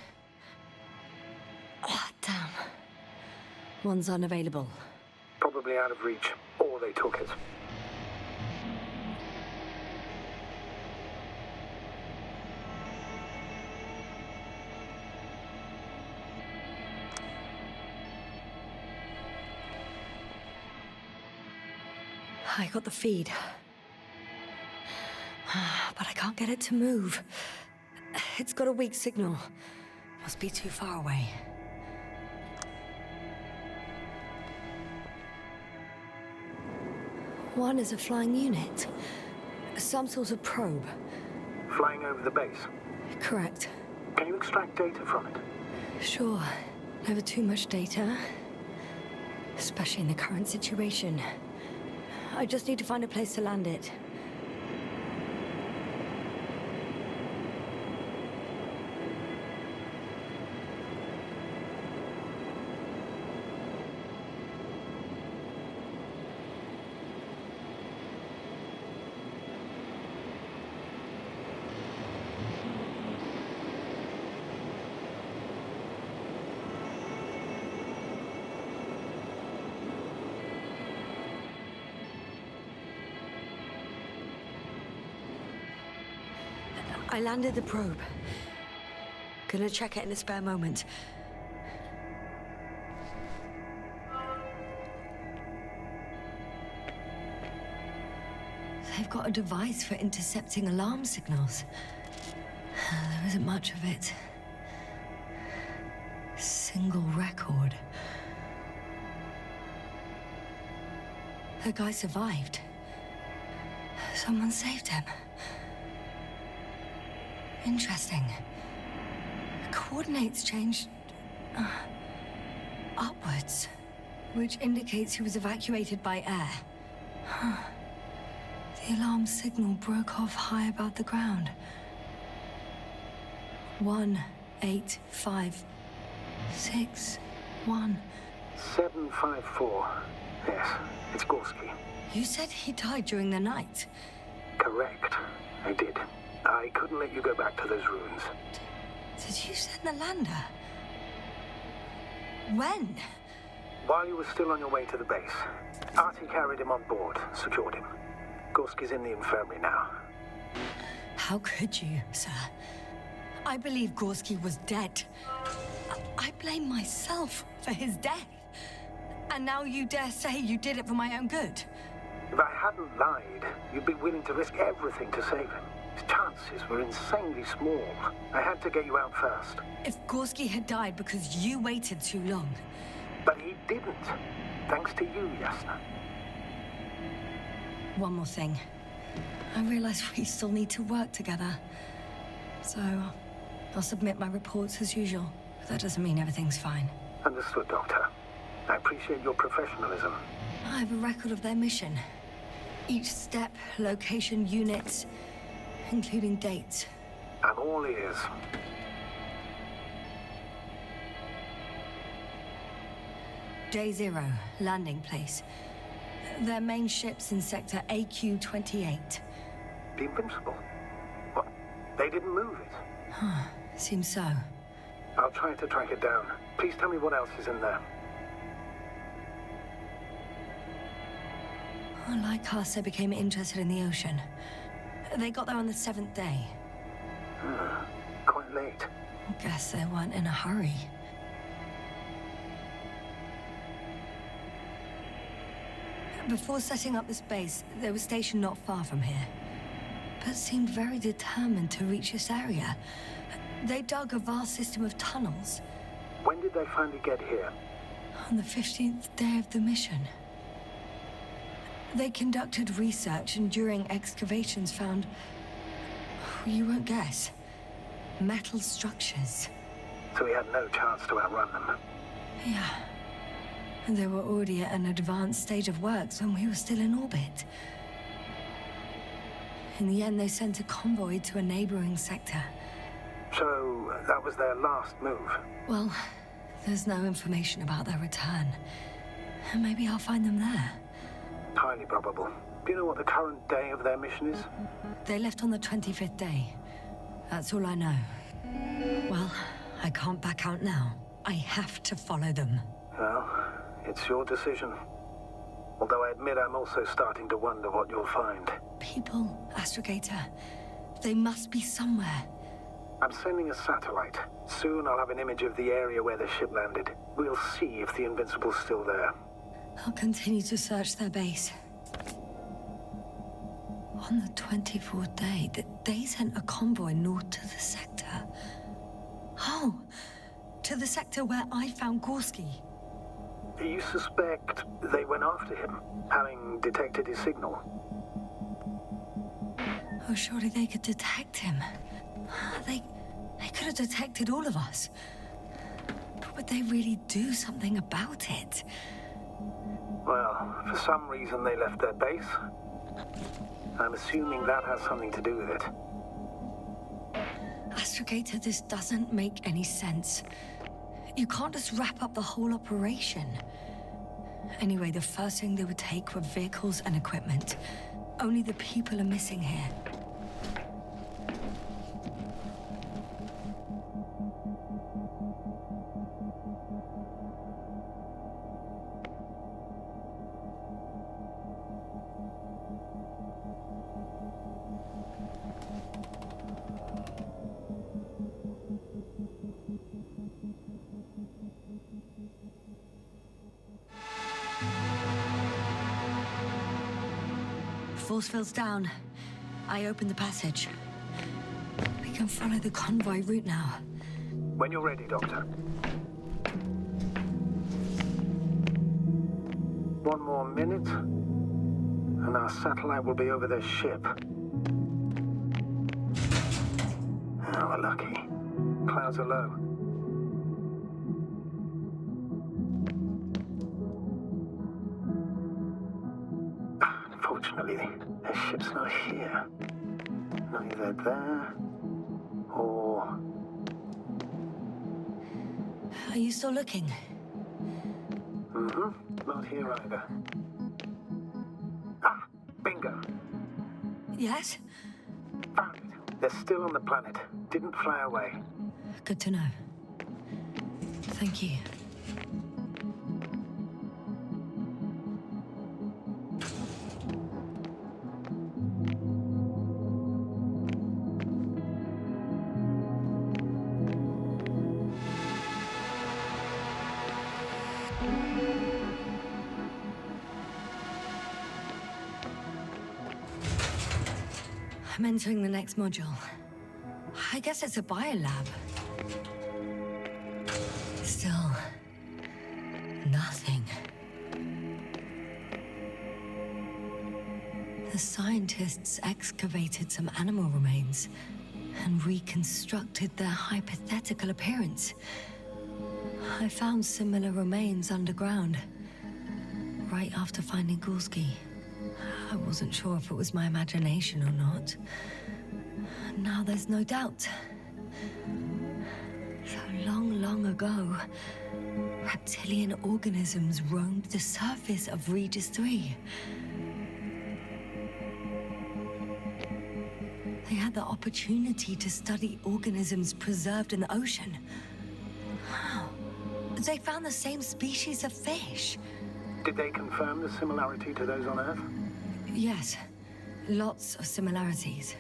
Oh, damn. One's unavailable. Probably out of reach, or they took it. I got the feed. But I can't get it to move. It's got a weak signal. Must be too far away. One is a flying unit. Some sort of probe. Flying over the base. Correct. Can you extract data from it? Sure. Never too much data. Especially in the current situation. I just need to find a place to land it. I landed the probe. Gonna check it in a spare moment. They've got a device for intercepting alarm signals. There isn't much of it. Single record. The guy survived. Someone saved him. Interesting. Coordinates changed upwards, which indicates he was evacuated by air. The alarm signal broke off high above the ground. 18561. 754. Yes, it's Gorski. You said he died during the night. Correct. I did. I couldn't let you go back to those ruins. Did you send the lander? When? While you were still on your way to the base, Artie carried him on board, secured him. Gorski's in the infirmary now. How could you, sir? I believe Gorski was dead. I blame myself for his death. And now you dare say you did it for my own good? If I hadn't lied, you'd be willing to risk everything to save him. His chances were insanely small. I had to get you out first. If Gorski had died because you waited too long... But he didn't. Thanks to you, Yasna. One more thing. I realize we still need to work together. So, I'll submit my reports as usual. But that doesn't mean everything's fine. Understood, Doctor. I appreciate your professionalism. I have a record of their mission. Each step, location, units, including dates. I'm all ears. Day 0, landing place. Their main ship's in sector AQ-28. The Invincible? What? They didn't move it? Seems so. I'll try to track it down. Please tell me what else is in there. Like us, they became interested in the ocean. They got there on the 7th day. Quite late. Guess they weren't in a hurry. Before setting up this base, they were stationed not far from here, but seemed very determined to reach this area. They dug a vast system of tunnels. When did they finally get here? On the 15th day of the mission. They conducted research and during excavations found... you won't guess. Metal structures. So we had no chance to outrun them. Yeah. And they were already at an advanced stage of works when we were still in orbit. In the end, they sent a convoy to a neighboring sector. So, that was their last move? Well, there's no information about their return. Maybe I'll find them there. Highly probable. Do you know what the current day of their mission is? They left on the 25th day. That's all I know. Well, I can't back out now. I have to follow them. Well, it's your decision. Although I admit I'm also starting to wonder what you'll find. People, Astrogator. They must be somewhere. I'm sending a satellite. Soon I'll have an image of the area where the ship landed. We'll see if the Invincible's still there. I'll continue to search their base. On the 24th day, they sent a convoy north to the sector. Oh, to the sector where I found Gorski. You suspect they went after him, having detected his signal? Oh, surely they could detect him. They could have detected all of us. But would they really do something about it? Well, for some reason they left their base. I'm assuming that has something to do with it. Astrogator, this doesn't make any sense. You can't just wrap up the whole operation. Anyway, the first thing they would take were vehicles and equipment. Only the people are missing here. Force field's down. I opened the passage. We can follow the convoy route now. When you're ready, Doctor. One more minute, and our satellite will be over their ship. Oh, we're lucky. Clouds are low. Unfortunately, their ship's not here. Neither there, or... Are you still looking? Not here either. Ah, bingo. Yes? Found it. They're still on the planet. Didn't fly away. Good to know. Thank you. I'm entering the next module. I guess it's a biolab. Still, nothing. The scientists excavated some animal remains and reconstructed their hypothetical appearance. I found similar remains underground, right after finding Gorski. I wasn't sure if it was my imagination or not. Now there's no doubt. So long ago, reptilian organisms roamed the surface of Regis III. They had the opportunity to study organisms preserved in the ocean. Wow. They found the same species of fish. Did they confirm the similarity to those on Earth? Yes. Lots of similarities.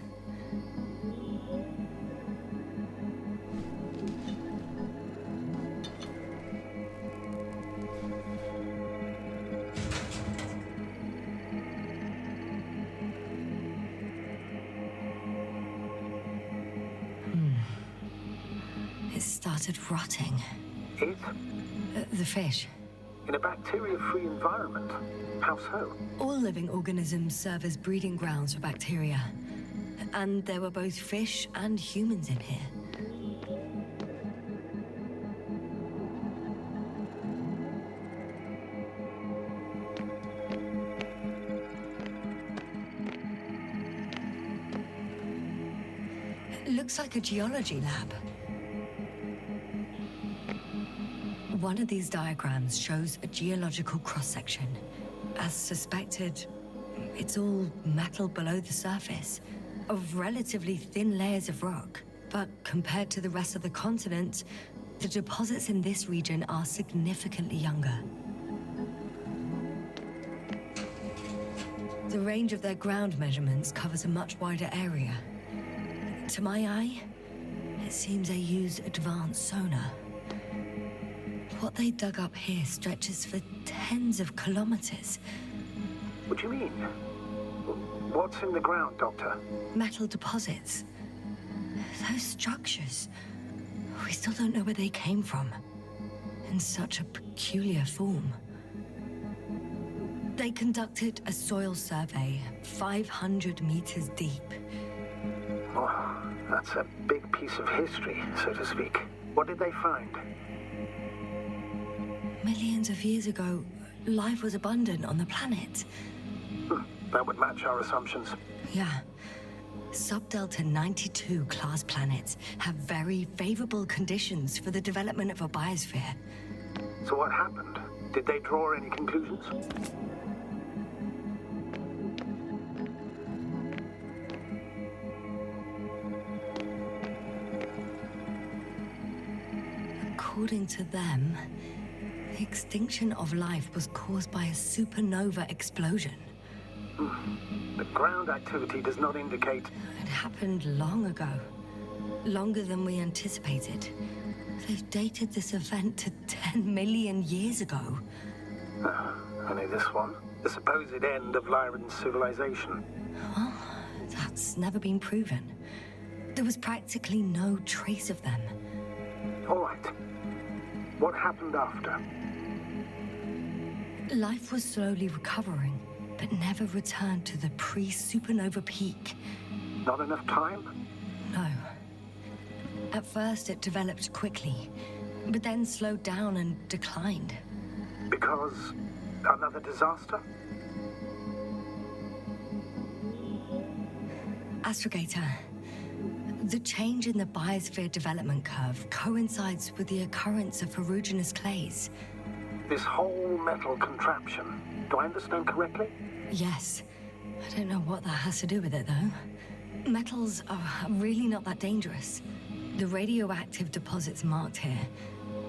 It started rotting. It? The fish. In a bacteria-free environment? How so? All living organisms serve as breeding grounds for bacteria. And there were both fish and humans in here. It looks like a geology lab. One of these diagrams shows a geological cross-section. As suspected, it's all metal below the surface, of relatively thin layers of rock. But compared to the rest of the continent, the deposits in this region are significantly younger. The range of their ground measurements covers a much wider area. To my eye, it seems they use advanced sonar. What they dug up here stretches for tens of kilometers. What do you mean? What's in the ground, Doctor? Metal deposits. Those structures. We still don't know where they came from. In such a peculiar form. They conducted a soil survey 500 meters deep. Oh, that's a big piece of history, so to speak. What did they find? Millions of years ago, life was abundant on the planet. That would match our assumptions. Yeah. Sub-Delta 92 class planets have very favorable conditions for the development of a biosphere. So what happened? Did they draw any conclusions? According to them, the extinction of life was caused by a supernova explosion. The ground activity does not indicate... It happened long ago. Longer than we anticipated. They've dated this event to 10 million years ago. I know this one. The supposed end of Lyran's civilization. Well, that's never been proven. There was practically no trace of them. All right. What happened after? Life was slowly recovering, but never returned to the pre-supernova peak. Not enough time? No. At first, it developed quickly, but then slowed down and declined. Because another disaster? Astrogator, the change in the biosphere development curve coincides with the occurrence of ferruginous clays. This whole metal contraption, do I understand correctly? Yes. I don't know what that has to do with it, though. Metals are really not that dangerous. The radioactive deposits marked here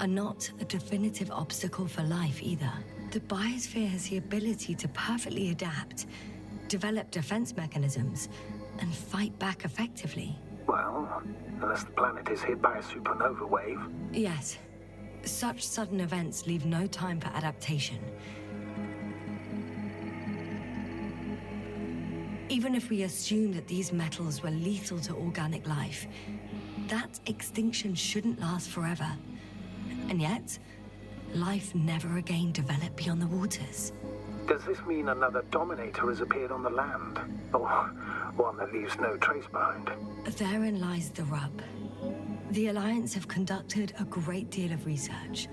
are not a definitive obstacle for life either. The biosphere has the ability to perfectly adapt, develop defense mechanisms, and fight back effectively. Well, unless the planet is hit by a supernova wave. Yes. Such sudden events leave no time for adaptation. Even if we assume that these metals were lethal to organic life, that extinction shouldn't last forever. And yet, life never again developed beyond the waters. Does this mean another Dominator has appeared on the land? Or one that leaves no trace behind? Therein lies the rub. The Alliance have conducted a great deal of research.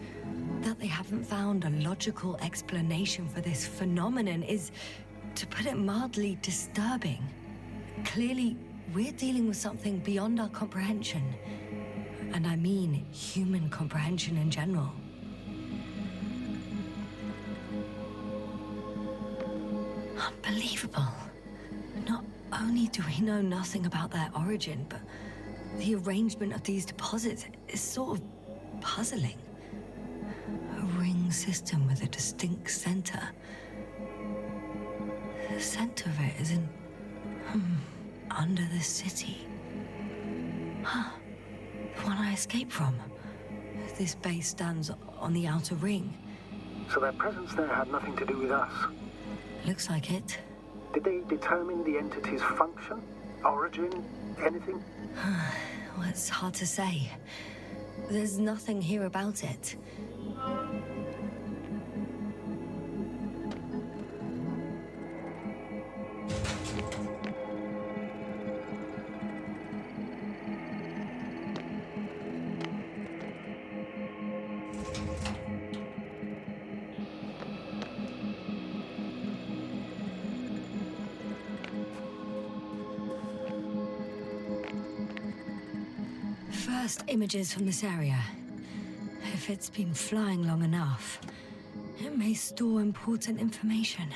That they haven't found a logical explanation for this phenomenon is, to put it mildly, disturbing. Clearly, we're dealing with something beyond our comprehension. And I mean human comprehension in general. Unbelievable. Not only do we know nothing about their origin, but the arrangement of these deposits is sort of puzzling. A ring system with a distinct center. The center of it is in... under the city. Huh. The one I escaped from. This base stands on the outer ring. So their presence there had nothing to do with us? Looks like it. Did they determine the entity's function? Origin? Anything? Well, it's hard to say. There's nothing here about it. First images from this area. If it's been flying long enough, it may store important information.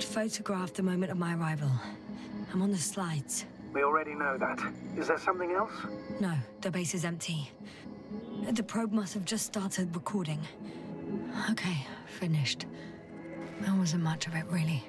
Photographed the moment of my arrival. I'm on the slides. We already know that. Is there something else? No, the base is empty. The probe must have just started recording. Okay, finished. There wasn't much of it, really.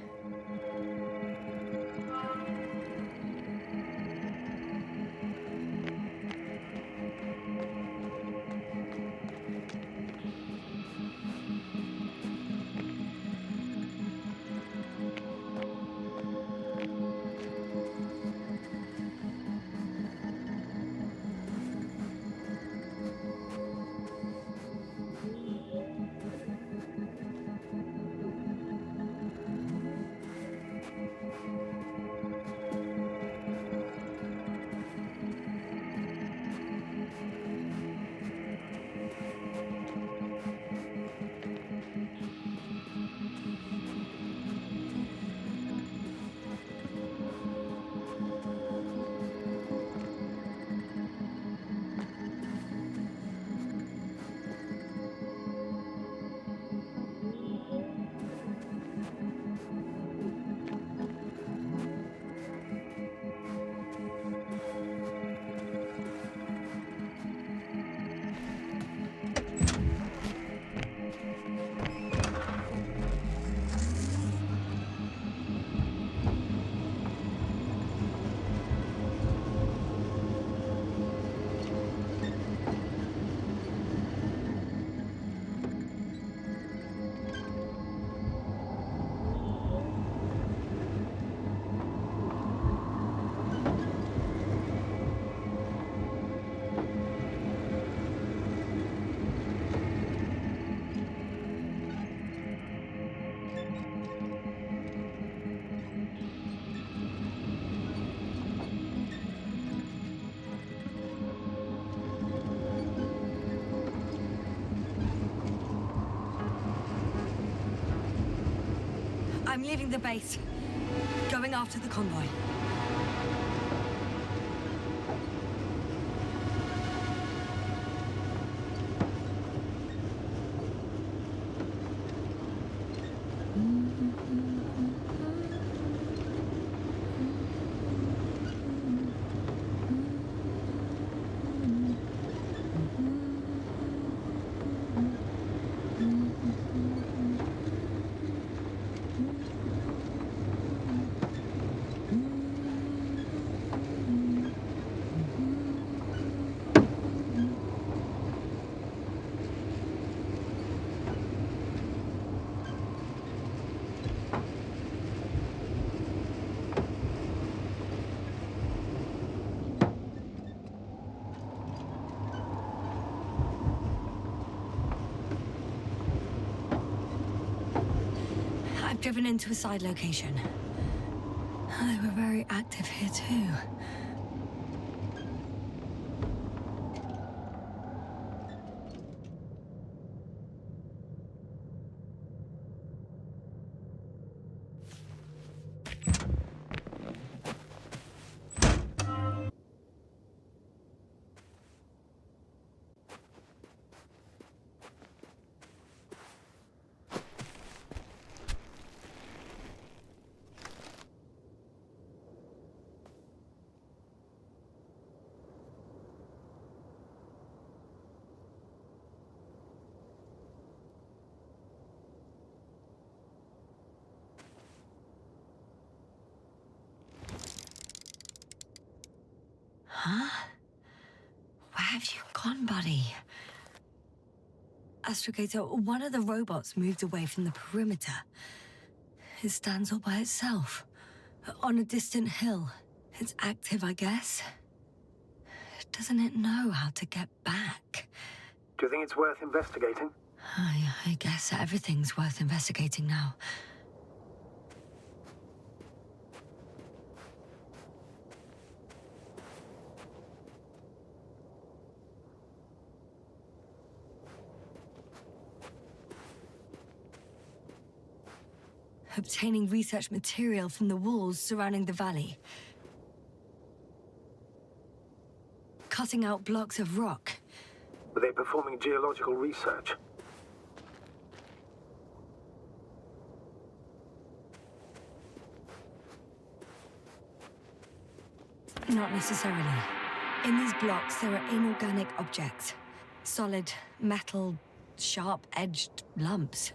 I'm leaving the base. Going after the convoy. I've driven into a side location. They were very active here too. Huh? Where have you gone, buddy? Astrogator, one of the robots moved away from the perimeter. It stands all by itself, on a distant hill. It's active, I guess. Doesn't it know how to get back? Do you think it's worth investigating? I guess everything's worth investigating now. Obtaining research material from the walls surrounding the valley. Cutting out blocks of rock. Were they performing geological research? Not necessarily. In these blocks, there are inorganic objects. Solid, metal, sharp-edged lumps.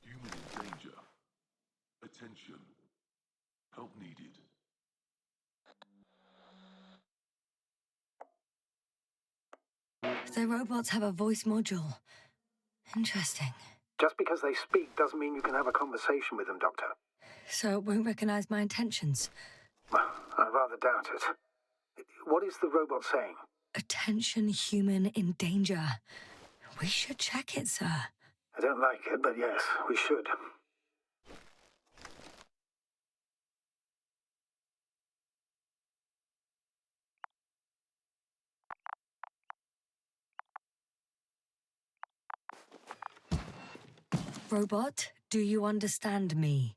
Human in danger. Attention. Help needed. The robots have a voice module. Interesting. Just because they speak doesn't mean you can have a conversation with them, Doctor. So it won't recognize my intentions. Well, I rather doubt it. What is the robot saying? Attention, human in danger. We should check it, sir. I don't like it, but yes, we should. Robot, do you understand me?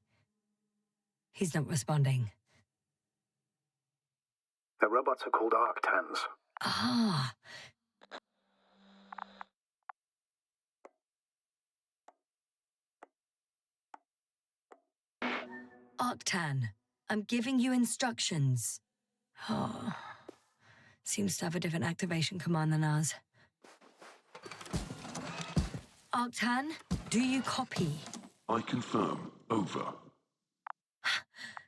He's not responding. The robots are called Arctans. Ah. Arctan, I'm giving you instructions. Oh. Seems to have a different activation command than ours. Arctan, do you copy? I confirm. Over.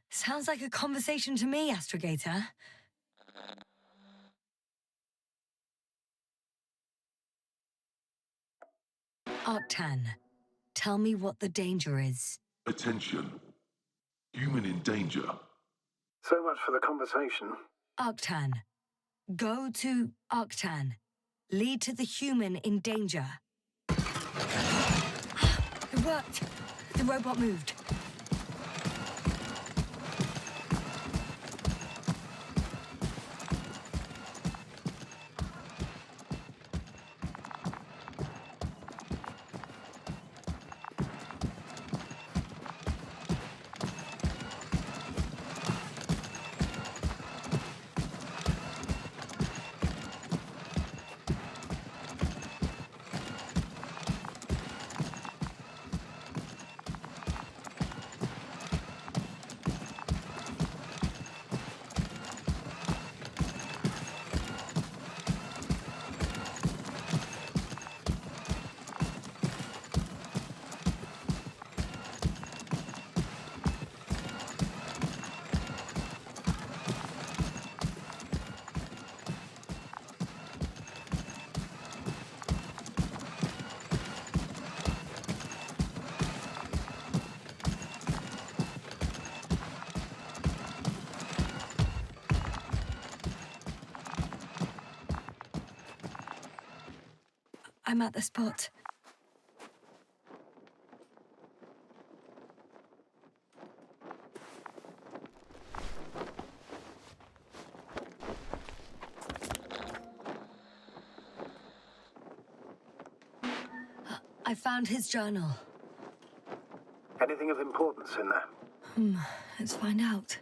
Sounds like a conversation to me, Astrogator. Arctan, tell me what the danger is. Attention. Human in danger. So much for the conversation. Arctan, go to Arctan. Lead to the human in danger. It worked. The robot moved. I'm at the spot. I found his journal. Anything of importance in there? Let's find out.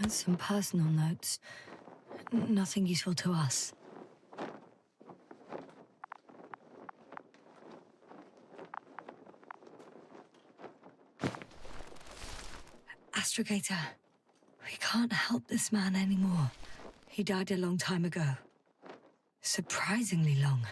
And some personal notes. Nothing useful to us. Astrogator, we can't help this man anymore. He died a long time ago. Surprisingly long.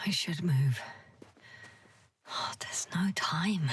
I should move. Oh, there's no time.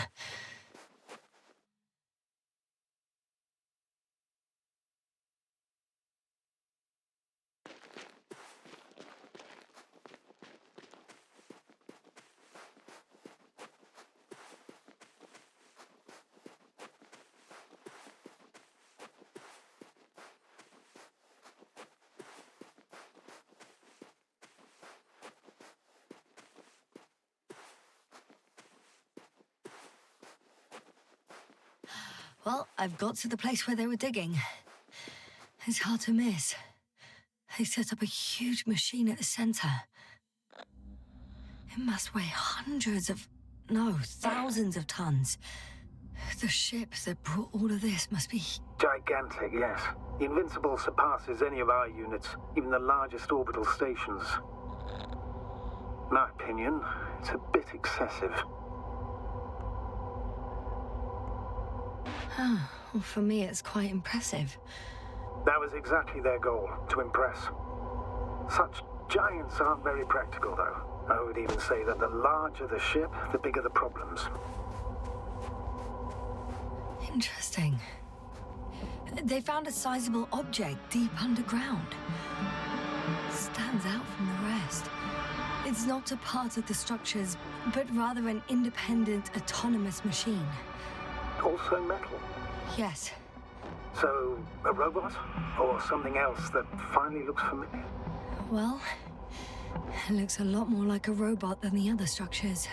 Well, I've got to the place where they were digging. It's hard to miss. They set up a huge machine at the center. It must weigh thousands of tons. The ship that brought all of this must be... Gigantic, yes. The Invincible surpasses any of our units, even the largest orbital stations. In my opinion, it's a bit excessive. Oh, well, for me, it's quite impressive. That was exactly their goal, to impress. Such giants aren't very practical, though. I would even say that the larger the ship, the bigger the problems. Interesting. They found a sizable object deep underground. Stands out from the rest. It's not a part of the structures, but rather an independent, autonomous machine. Also metal? Yes. So, a robot? Or something else that finally looks familiar? Well, it looks a lot more like a robot than the other structures.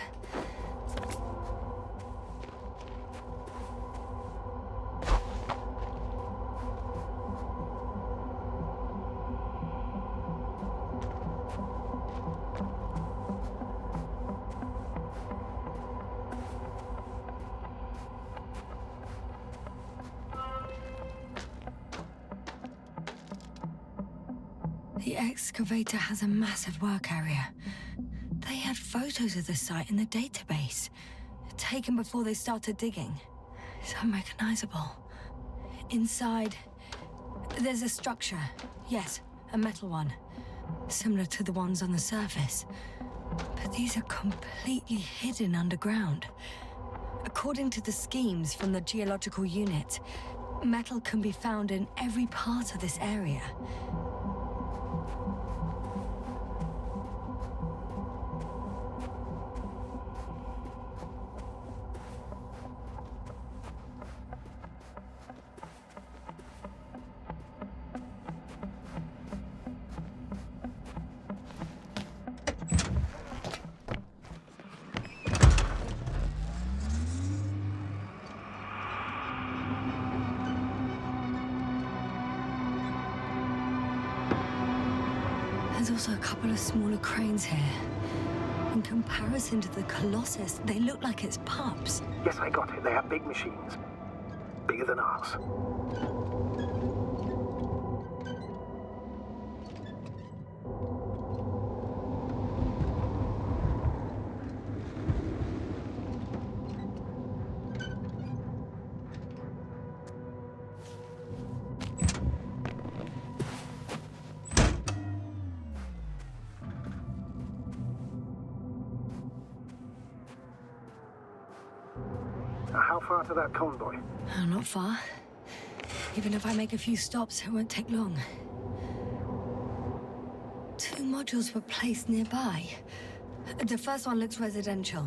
The excavator has a massive work area. They had photos of the site in the database, taken before they started digging. It's unrecognizable. Inside, there's a structure. Yes, a metal one, similar to the ones on the surface. But these are completely hidden underground. According to the schemes from the geological unit, Metal can be found in every part of this area. There's also a couple of smaller cranes here. In comparison to the Colossus, they look like it's pups. Yes, I got it. They are big machines. Bigger than ours. How far to that convoy? Oh, not far. Even if I make a few stops, it won't take long. 2 modules were placed nearby. The first one looks residential.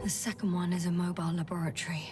The second one is a mobile laboratory.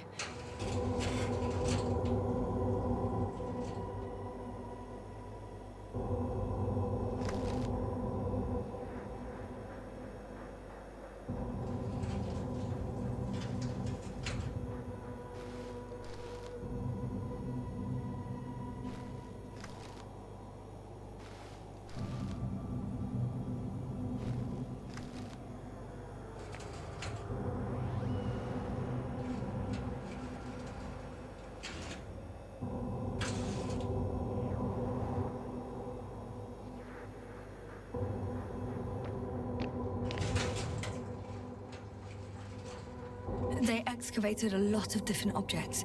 They excavated a lot of different objects,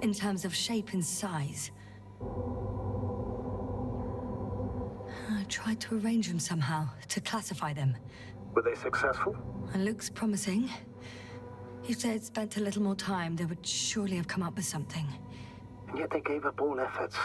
in terms of shape and size. I tried to arrange them somehow, to classify them. Were they successful? It looks promising. If they had spent a little more time, they would surely have come up with something. And yet they gave up all efforts.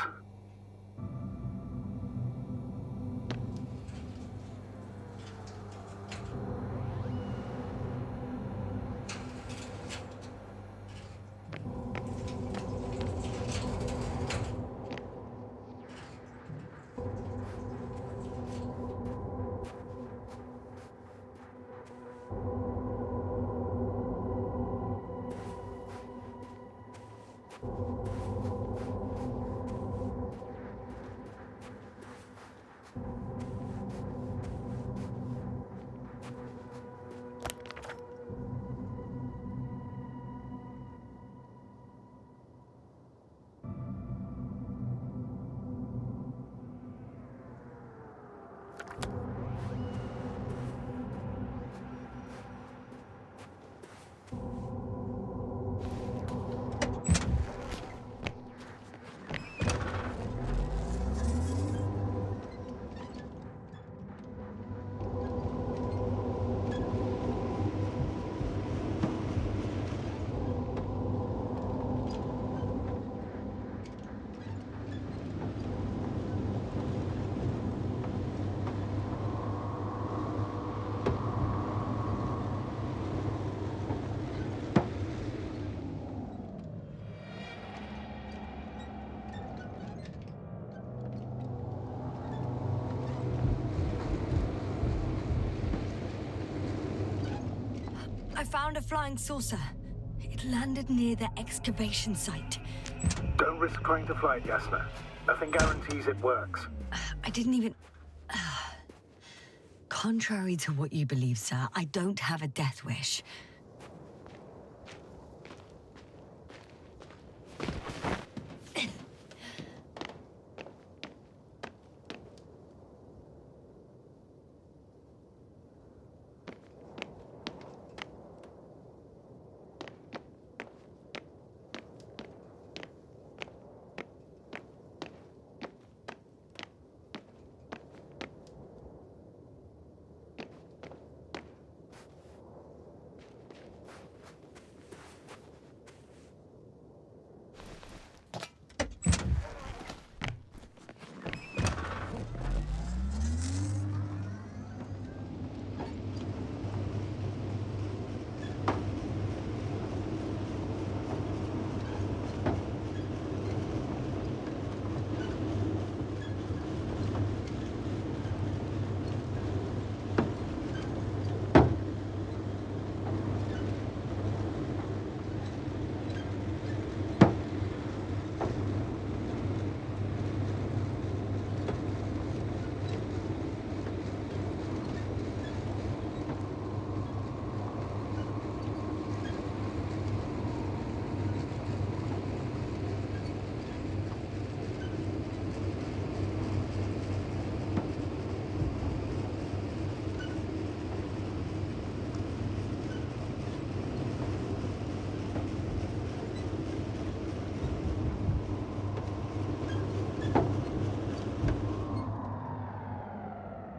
I found a flying saucer. It landed near the excavation site. Don't risk trying to fly it, Yasna. Nothing guarantees it works. I didn't even... Contrary to what you believe, sir, I don't have a death wish.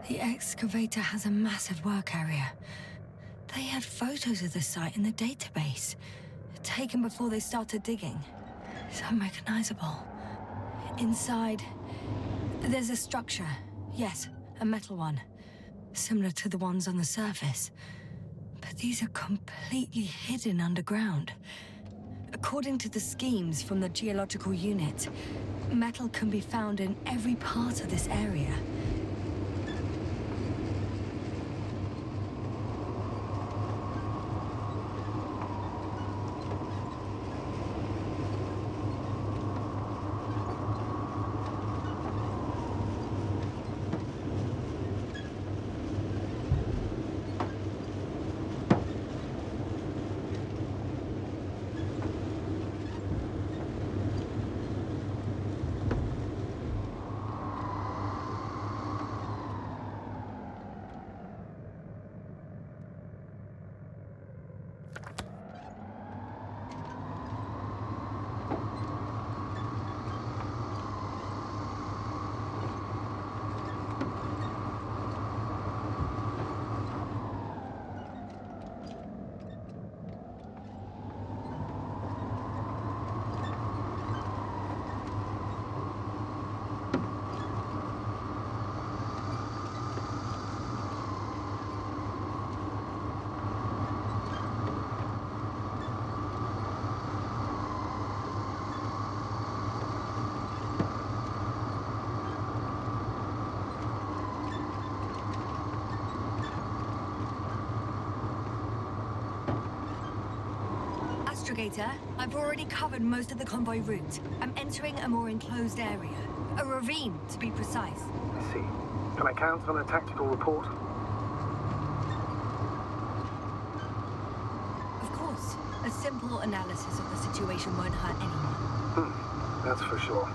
The excavator has a massive work area. They had photos of the site in the database, taken before they started digging. It's unrecognizable. Inside, there's a structure. Yes, a metal one. Similar to the ones on the surface. But these are completely hidden underground. According to the schemes from the geological unit, metal can be found in every part of this area. Astrogator, I've already covered most of the convoy route. I'm entering a more enclosed area. A ravine, to be precise. I see. Can I count on a tactical report? Of course. A simple analysis of the situation won't hurt anyone. That's for sure.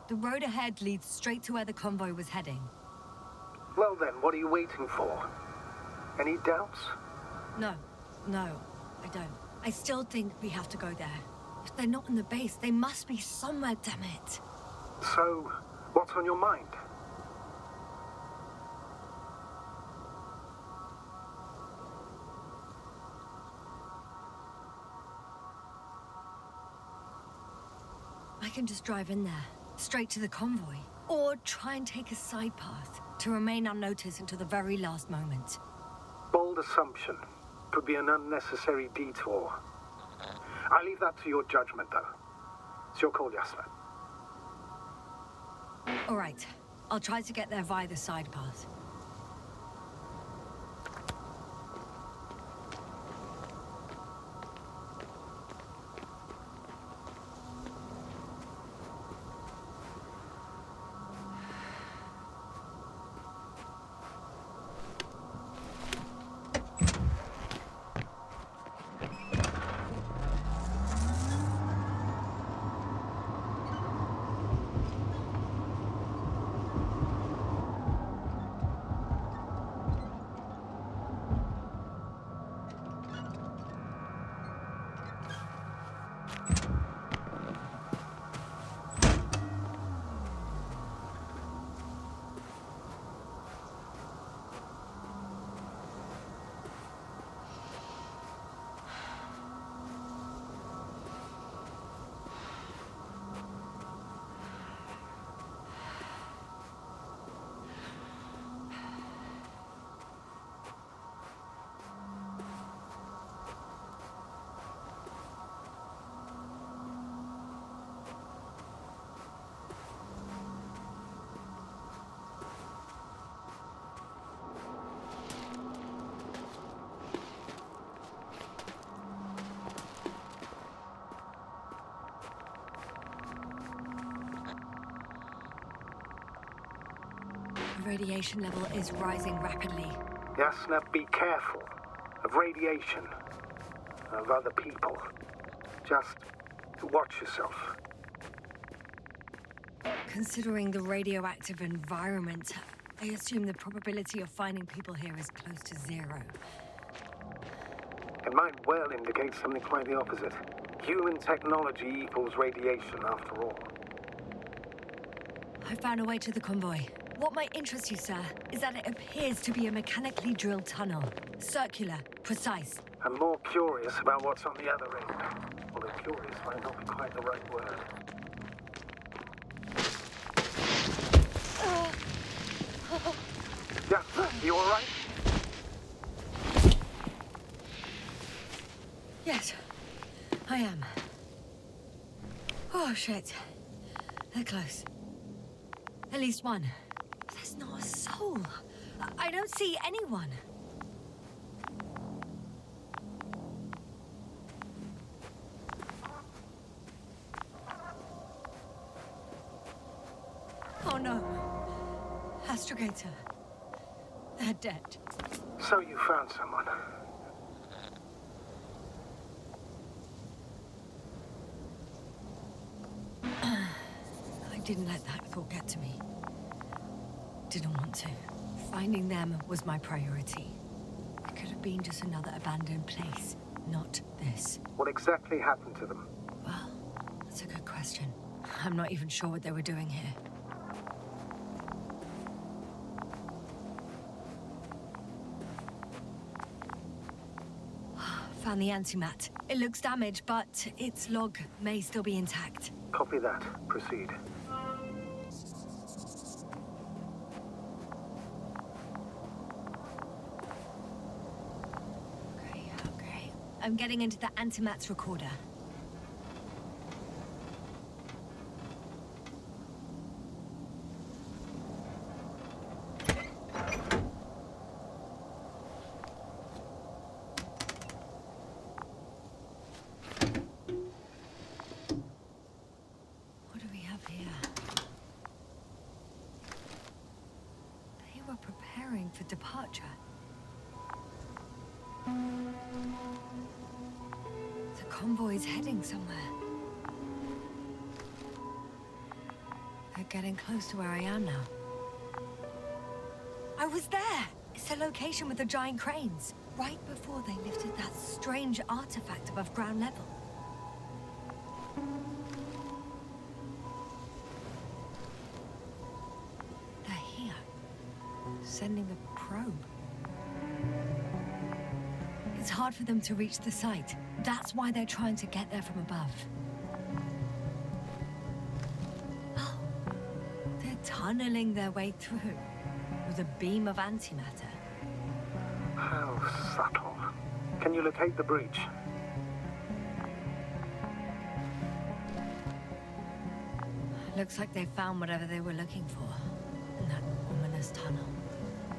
The road ahead leads straight to where the convoy was heading. Well then, what are you waiting for? Any doubts? No, I don't. I still think we have to go there. If they're not in the base, they must be somewhere, damn it. So, what's on your mind? can just drive in there, straight to the convoy. Or try and take a side path to remain unnoticed until the very last moment. Bold assumption. Could be an unnecessary detour. I leave that to your judgment, though. It's your call, Yasna. All right. I'll try to get there via the side path. The radiation level is rising rapidly. Yasna, be careful. Of radiation. Of other people. Just watch yourself. Considering the radioactive environment, I assume the probability of finding people here is close to 0. It might well indicate something quite the opposite. Human technology equals radiation, after all. I found a way to the convoy. What might interest you, sir, is that it appears to be a mechanically drilled tunnel. Circular, precise. I'm more curious about what's on the other end. Although curious might not be quite the right word. Yasna, you alright? Yes, I am. Oh, shit. They're close. At least one. There's not a soul. I don't see anyone. Oh no. Astrogator. They're dead. So you found someone. I didn't let that thought get to me. Didn't want to. Finding them was my priority. It could have been just another abandoned place, not this. What exactly happened to them? Well, that's a good question. I'm not even sure what they were doing here. Found the antimat. It looks damaged, but its log may still be intact. Copy that. Proceed. Okay. I'm getting into the antimat's recorder. For departure. The convoy's heading somewhere. They're getting close to where I am now. I was there! It's the location with the giant cranes. Right before they lifted that strange artifact above ground level. Sending a probe. It's hard for them to reach the site. That's why they're trying to get there from above. tunneling their way through with a beam of antimatter. How subtle. Can you locate the breach? Looks like they found whatever they were looking for in that ominous tunnel.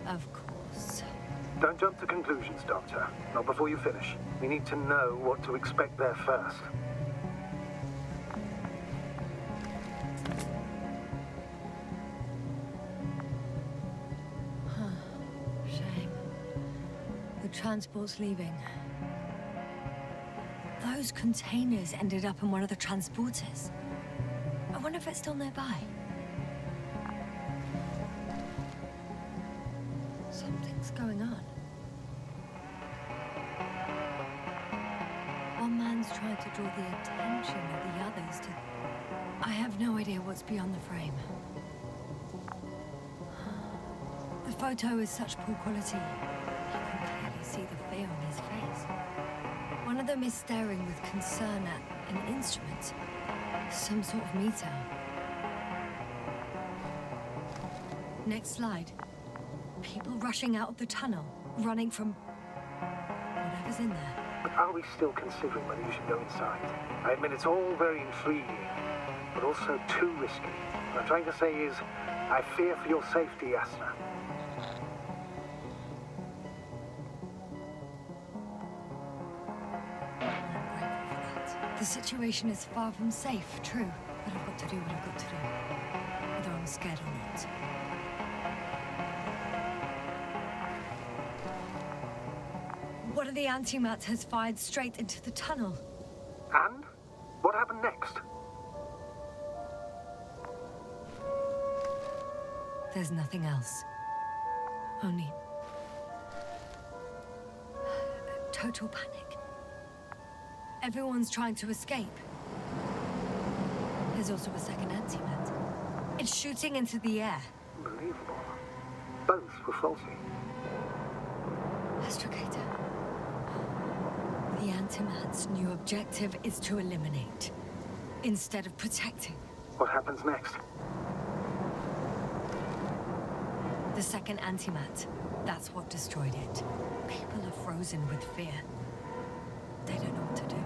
Of course. Don't jump to conclusions, Doctor. Not before you finish. We need to know what to expect there first. Shame. The transport's leaving. Those containers ended up in one of the transporters. I wonder if it's still nearby. Something's going on. One man's trying to draw the attention of the others to... I have no idea what's beyond the frame. The photo is such poor quality. You can clearly see the fear on his face. One of them is staring with concern at an instrument. Some sort of meter. Next slide. People rushing out of the tunnel, running from whatever's in there. But are we still considering whether you should go inside? I admit it's all very intriguing, but also too risky. What I'm trying to say is, I fear for your safety, Yasna. The situation is far from safe, true. But I've got to do what I've got to do. Whether I'm scared or not. One of the antimats has fired straight into the tunnel. And? What happened next? There's nothing else. Only... total panic. Everyone's trying to escape. There's also a second antimat. It's shooting into the air. Unbelievable. Both were faulty. Astrogator. The antimat's new objective is to eliminate, instead of protecting. What happens next? The second antimat. That's what destroyed it. People are frozen with fear. They don't know what to do.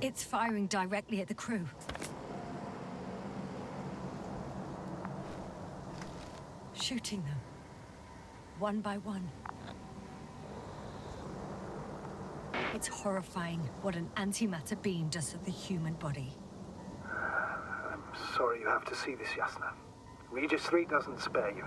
It's firing directly at the crew. Shooting them. One by one. It's horrifying what an antimatter beam does to the human body. I'm sorry you have to see this, Yasna. Regis III doesn't spare you.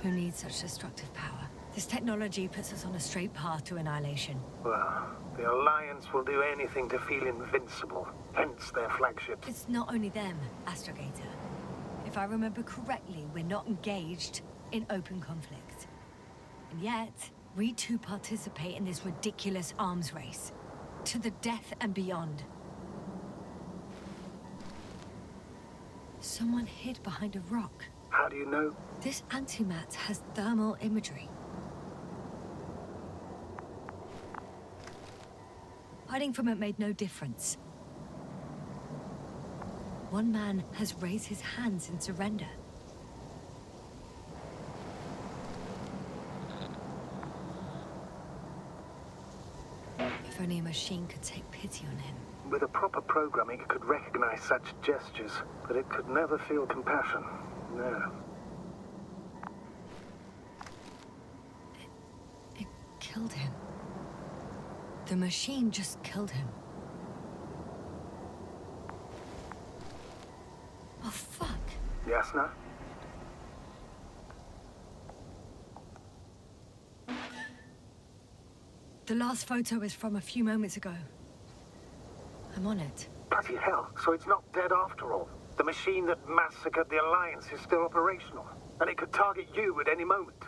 Who needs such destructive power? This technology puts us on a straight path to annihilation. Well, the Alliance will do anything to feel invincible, hence their flagship. It's not only them, Astrogator. If I remember correctly, we're not engaged in open conflict. And yet, we too participate in this ridiculous arms race. To the death and beyond. Someone hid behind a rock. How do you know? This antimat has thermal imagery. Hiding from it made no difference. One man has raised his hands in surrender. If only a machine could take pity on him. With a proper programming, it could recognize such gestures, but it could never feel compassion. No. It killed him. The machine just killed him. Oh, fuck. Yasna? The last photo is from a few moments ago. I'm on it. Bloody hell, so it's not dead after all. The machine that massacred the Alliance is still operational, and it could target you at any moment.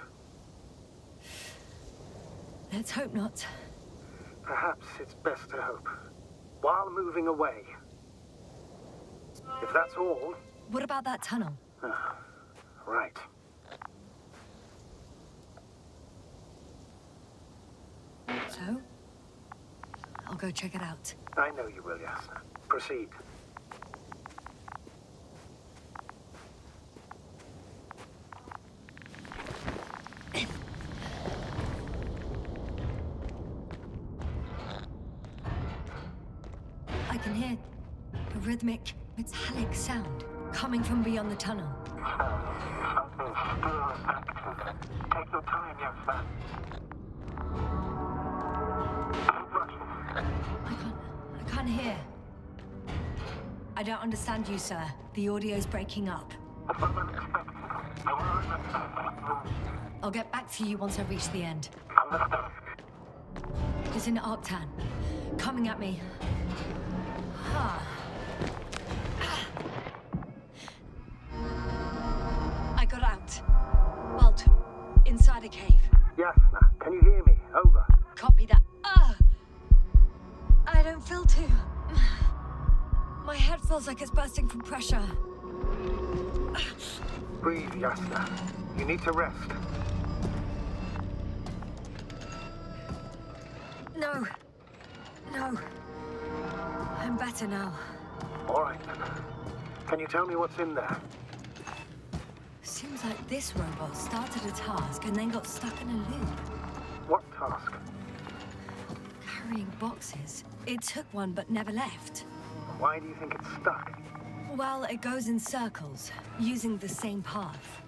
Let's hope not. Perhaps it's best to hope. While moving away. If that's all... What about that tunnel? Right. So, I'll go check it out. I know you will, Yasna. Proceed. I can hear a rhythmic, metallic sound coming from beyond the tunnel. Something still active. Take your time, Yasna. I can't hear. I don't understand you, sir. The audio's breaking up. I'll get back to you once I reach the end. It's an Octan. Coming at me. I got out. Well, inside a cave. Yasna, can you hear me? Over. Copy that. I don't feel too... My head feels like it's bursting from pressure. Breathe, Yasna. You need to rest. No. I'm better now. All right, then. Can you tell me what's in there? Seems like this robot started a task and then got stuck in a loop. What task? Carrying boxes. It took one but never left. Why do you think it's stuck? Well, it goes in circles, using the same path.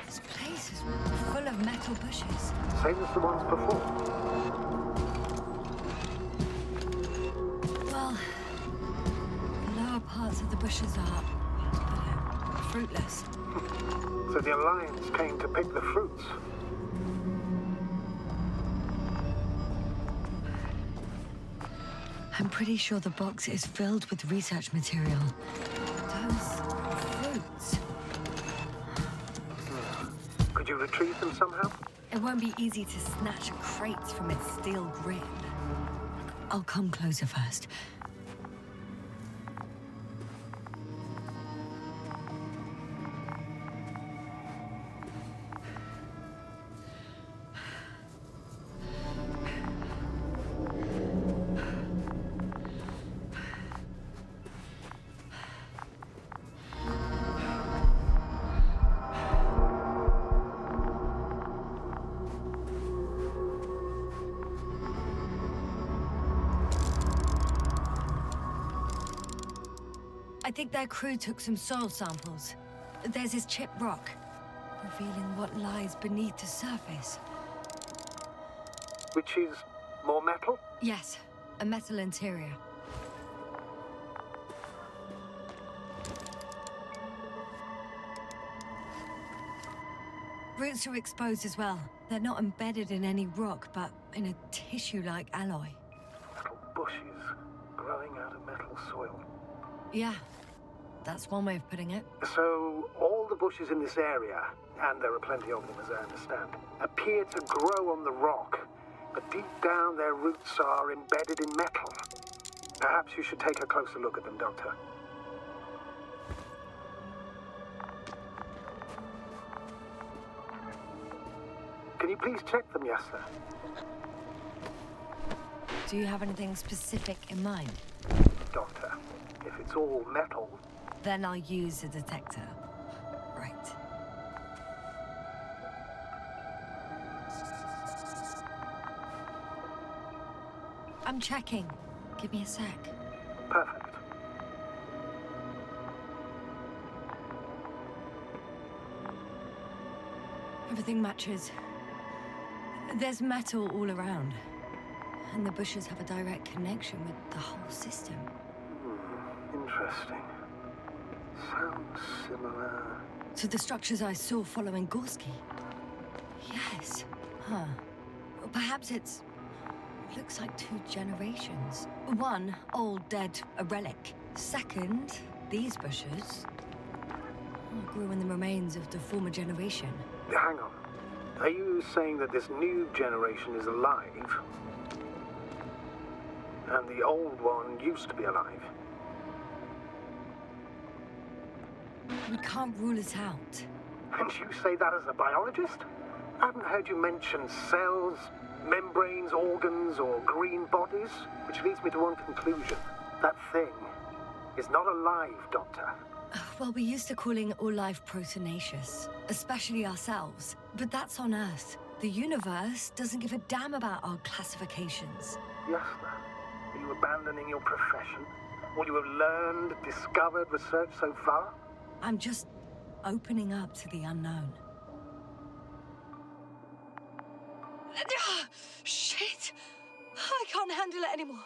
This place is full of metal bushes. Same as the ones before. Well, the lower parts of the bushes are fruitless. So the Alliance came to pick the fruits. I'm pretty sure the box is filled with research material. Those fruits. Could you retrieve them somehow? It won't be easy to snatch a crate from its steel grip. I'll come closer first. I think their crew took some soil samples. There's this chipped rock, revealing what lies beneath the surface. Which is more metal? Yes, a metal interior. Roots are exposed as well. They're not embedded in any rock, but in a tissue-like alloy. Metal bushes growing out of metal soil. Yeah, that's one way of putting it. So, all the bushes in this area, and there are plenty of them as I understand, appear to grow on the rock, but deep down their roots are embedded in metal. Perhaps you should take a closer look at them, Doctor. Can you please check them, Yasna? Do you have anything specific in mind? Doctor, if it's all metal... Then I'll use a detector. Right. I'm checking. Give me a sec. Perfect. Everything matches. There's metal all around. And the bushes have a direct connection with the whole system. Interesting. Sounds similar... To the structures I saw following Gorski. Yes. Huh. Well, perhaps it's... looks like 2 generations. One, old, dead, a relic. Second, these bushes... grew in the remains of the former generation. Hang on. Are you saying that this new generation is alive? And the old one used to be alive? We can't rule it out. And you say that as a biologist? I haven't heard you mention cells, membranes, organs, or green bodies, which leads me to one conclusion. That thing is not alive, Doctor. Well, we used to calling all life proteinaceous, especially ourselves. But that's on Earth. The universe doesn't give a damn about our classifications. Yasna, are you abandoning your profession? All you have learned, discovered, researched so far? I'm just opening up to the unknown. Shit! I can't handle it anymore.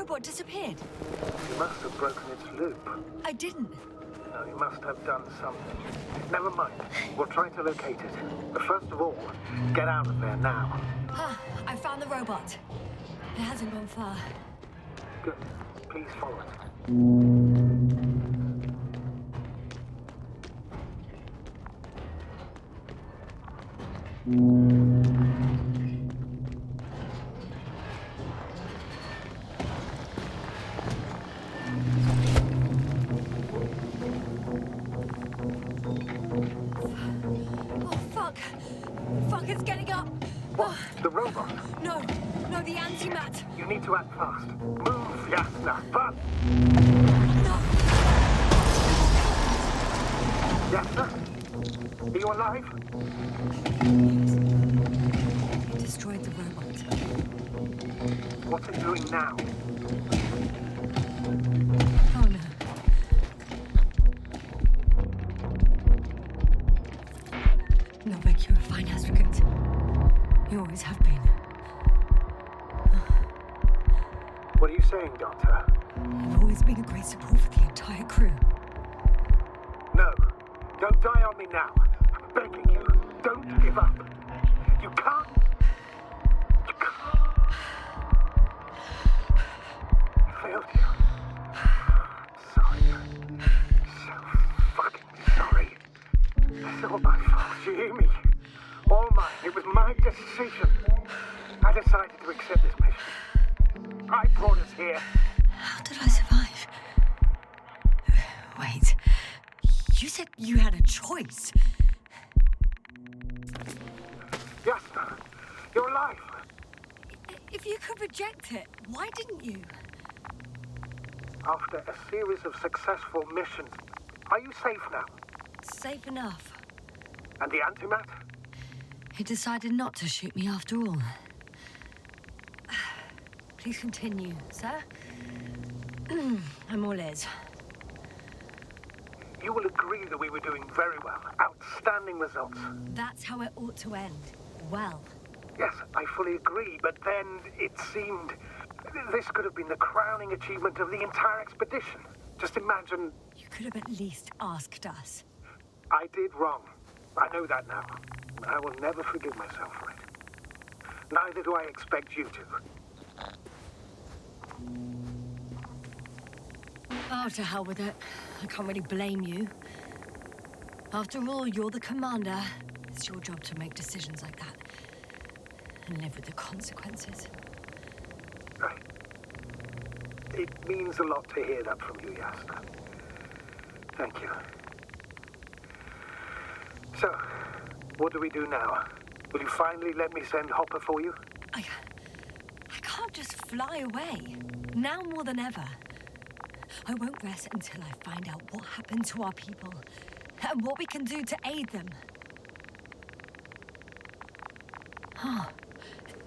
What disappeared? You must have broken its loop. I didn't. No, you must have done something. Never mind. We'll try to locate it. But first of all, get out of there now. I found the robot. It hasn't gone far. Good. Please follow it. The robot? No, the antimat. You need to act fast. Move, Yasna, but... No. Yasna? Are you alive? It destroyed the robot. What's it doing now? Oh no. No, Beck, you're a fine advocate. You always have been. What are you saying, Doctor? You've always been a great support for the entire crew. No. Don't die on me now. I'm begging you. Don't give up. You can't. You can't. I failed you. Sorry. So fucking sorry. It's all my fault. You hear me? All mine. It was my decision. I decided to accept this mission. I brought us here. How did I survive? Wait. You said you had a choice. Yasna, you're alive. If you could reject it, why didn't you? After a series of successful missions, are you safe now? Safe enough. And the antimat? He decided not to shoot me after all. Please continue, sir. I'm all ears. You will agree that we were doing very well. Outstanding results. That's how it ought to end. Well. Yes, I fully agree, but then it seemed this could have been the crowning achievement of the entire expedition. Just imagine... You could have at least asked us. I did wrong. I know that now. I will never forgive myself for it. Neither do I expect you to. Oh, to hell with it. I can't really blame you. After all, you're the commander. It's your job to make decisions like that. And live with the consequences. Right. It means a lot to hear that from you, Yasna. Thank you. So, what do we do now? Will you finally let me send Hopper for you? I can't just fly away. Now more than ever. I won't rest until I find out what happened to our people and what we can do to aid them.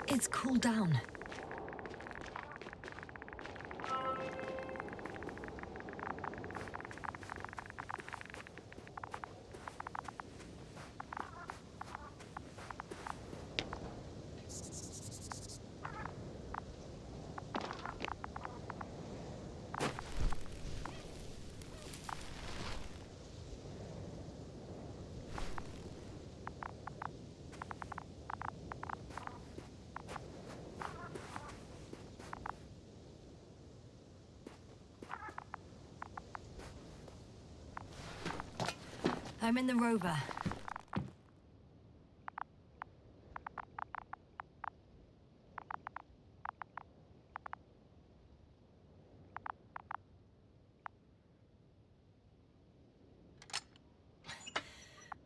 It's cooled down. I'm in the rover.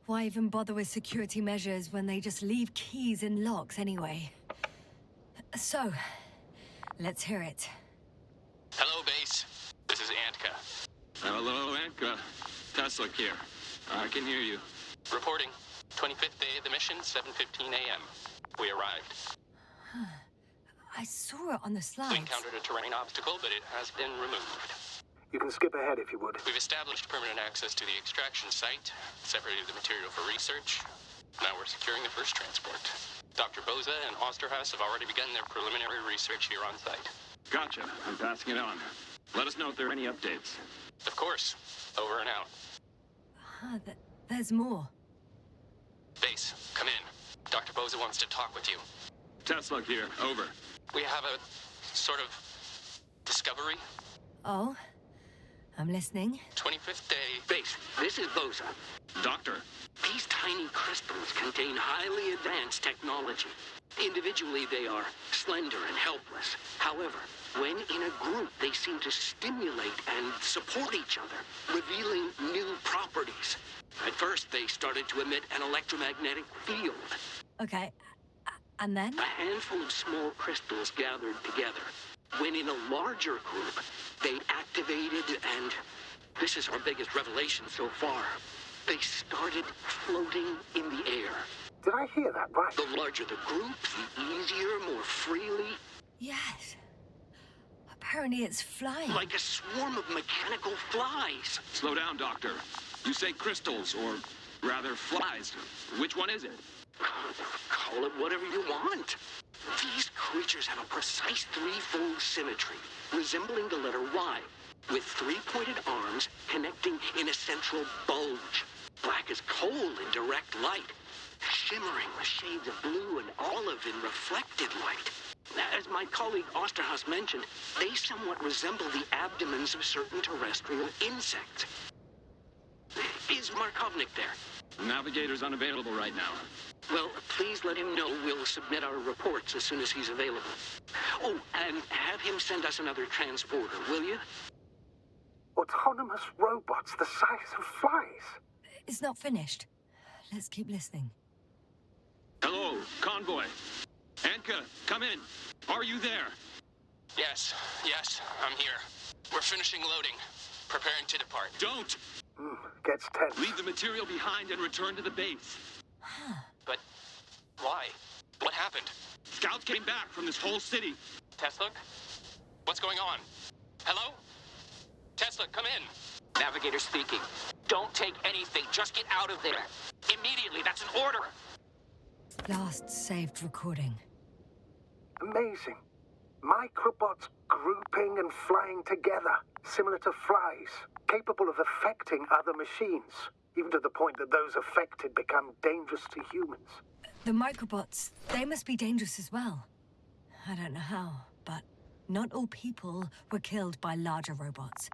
Why even bother with security measures when they just leave keys in locks anyway? So, let's hear it. Hello, base. This is Antka. Hello, Antka. Tesla here. I can hear you. Reporting. 25th day of the mission, 7:15 a.m. We arrived. I saw it on the We slides. encountered a terrain obstacle, but it has been removed. You can skip ahead if you would. We've established permanent access to the extraction site, separated the material for research. Now we're securing the first transport. Dr. Boza and Osterhaus have already begun their preliminary research here on site. Gotcha. I'm passing it on. Let us know if there are any updates. Of course. Over and out. There's more. Base, come in. Dr. Boza wants to talk with you. Tesla here. Over. We have a sort of discovery. Oh? I'm listening. 25th day. Base, this is Boza. Doctor. These tiny crystals contain highly advanced technology. Individually, they are slender and helpless. However, when in a group, they seem to stimulate and support each other, revealing new properties. At first, they started to emit an electromagnetic field. Okay. And then? A handful of small crystals gathered together. When in a larger group, they activated and... this is our biggest revelation so far. They started floating in the air. Did I hear that right? The larger the group, the easier, more freely. Yes. Apparently it's flying. Like a swarm of mechanical flies. Slow down, Doctor. You say crystals, or rather flies. Which one is it? Call it whatever you want. These creatures have a precise threefold symmetry, resembling the letter Y, with three-pointed arms connecting in a central bulge. Black as coal in direct light, shimmering with shades of blue and olive in reflected light. As my colleague Osterhaus mentioned, they somewhat resemble the abdomens of certain terrestrial insects. Is Markovnik there? Navigator's unavailable right now. Well, please let him know we'll submit our reports as soon as he's available. Oh, and have him send us another transporter, will you? Autonomous robots the size of flies. It's not finished. Let's keep listening. Hello, convoy. Antka, come in. Are you there? Yes, I'm here. We're finishing loading. Preparing to depart. Don't! Gets tense. Leave the material behind and return to the base. But why? What happened? Scouts came back from this whole city. Tesla? What's going on? Hello? Tesla, come in. Navigator speaking. Don't take anything. Just get out of there. Immediately. That's an order. Last saved recording. Amazing. Microbots grouping and flying together, similar to flies, capable of affecting other machines, even to the point that those affected become dangerous to humans. The microbots, they must be dangerous as well. I don't know how, but not all people were killed by larger robots.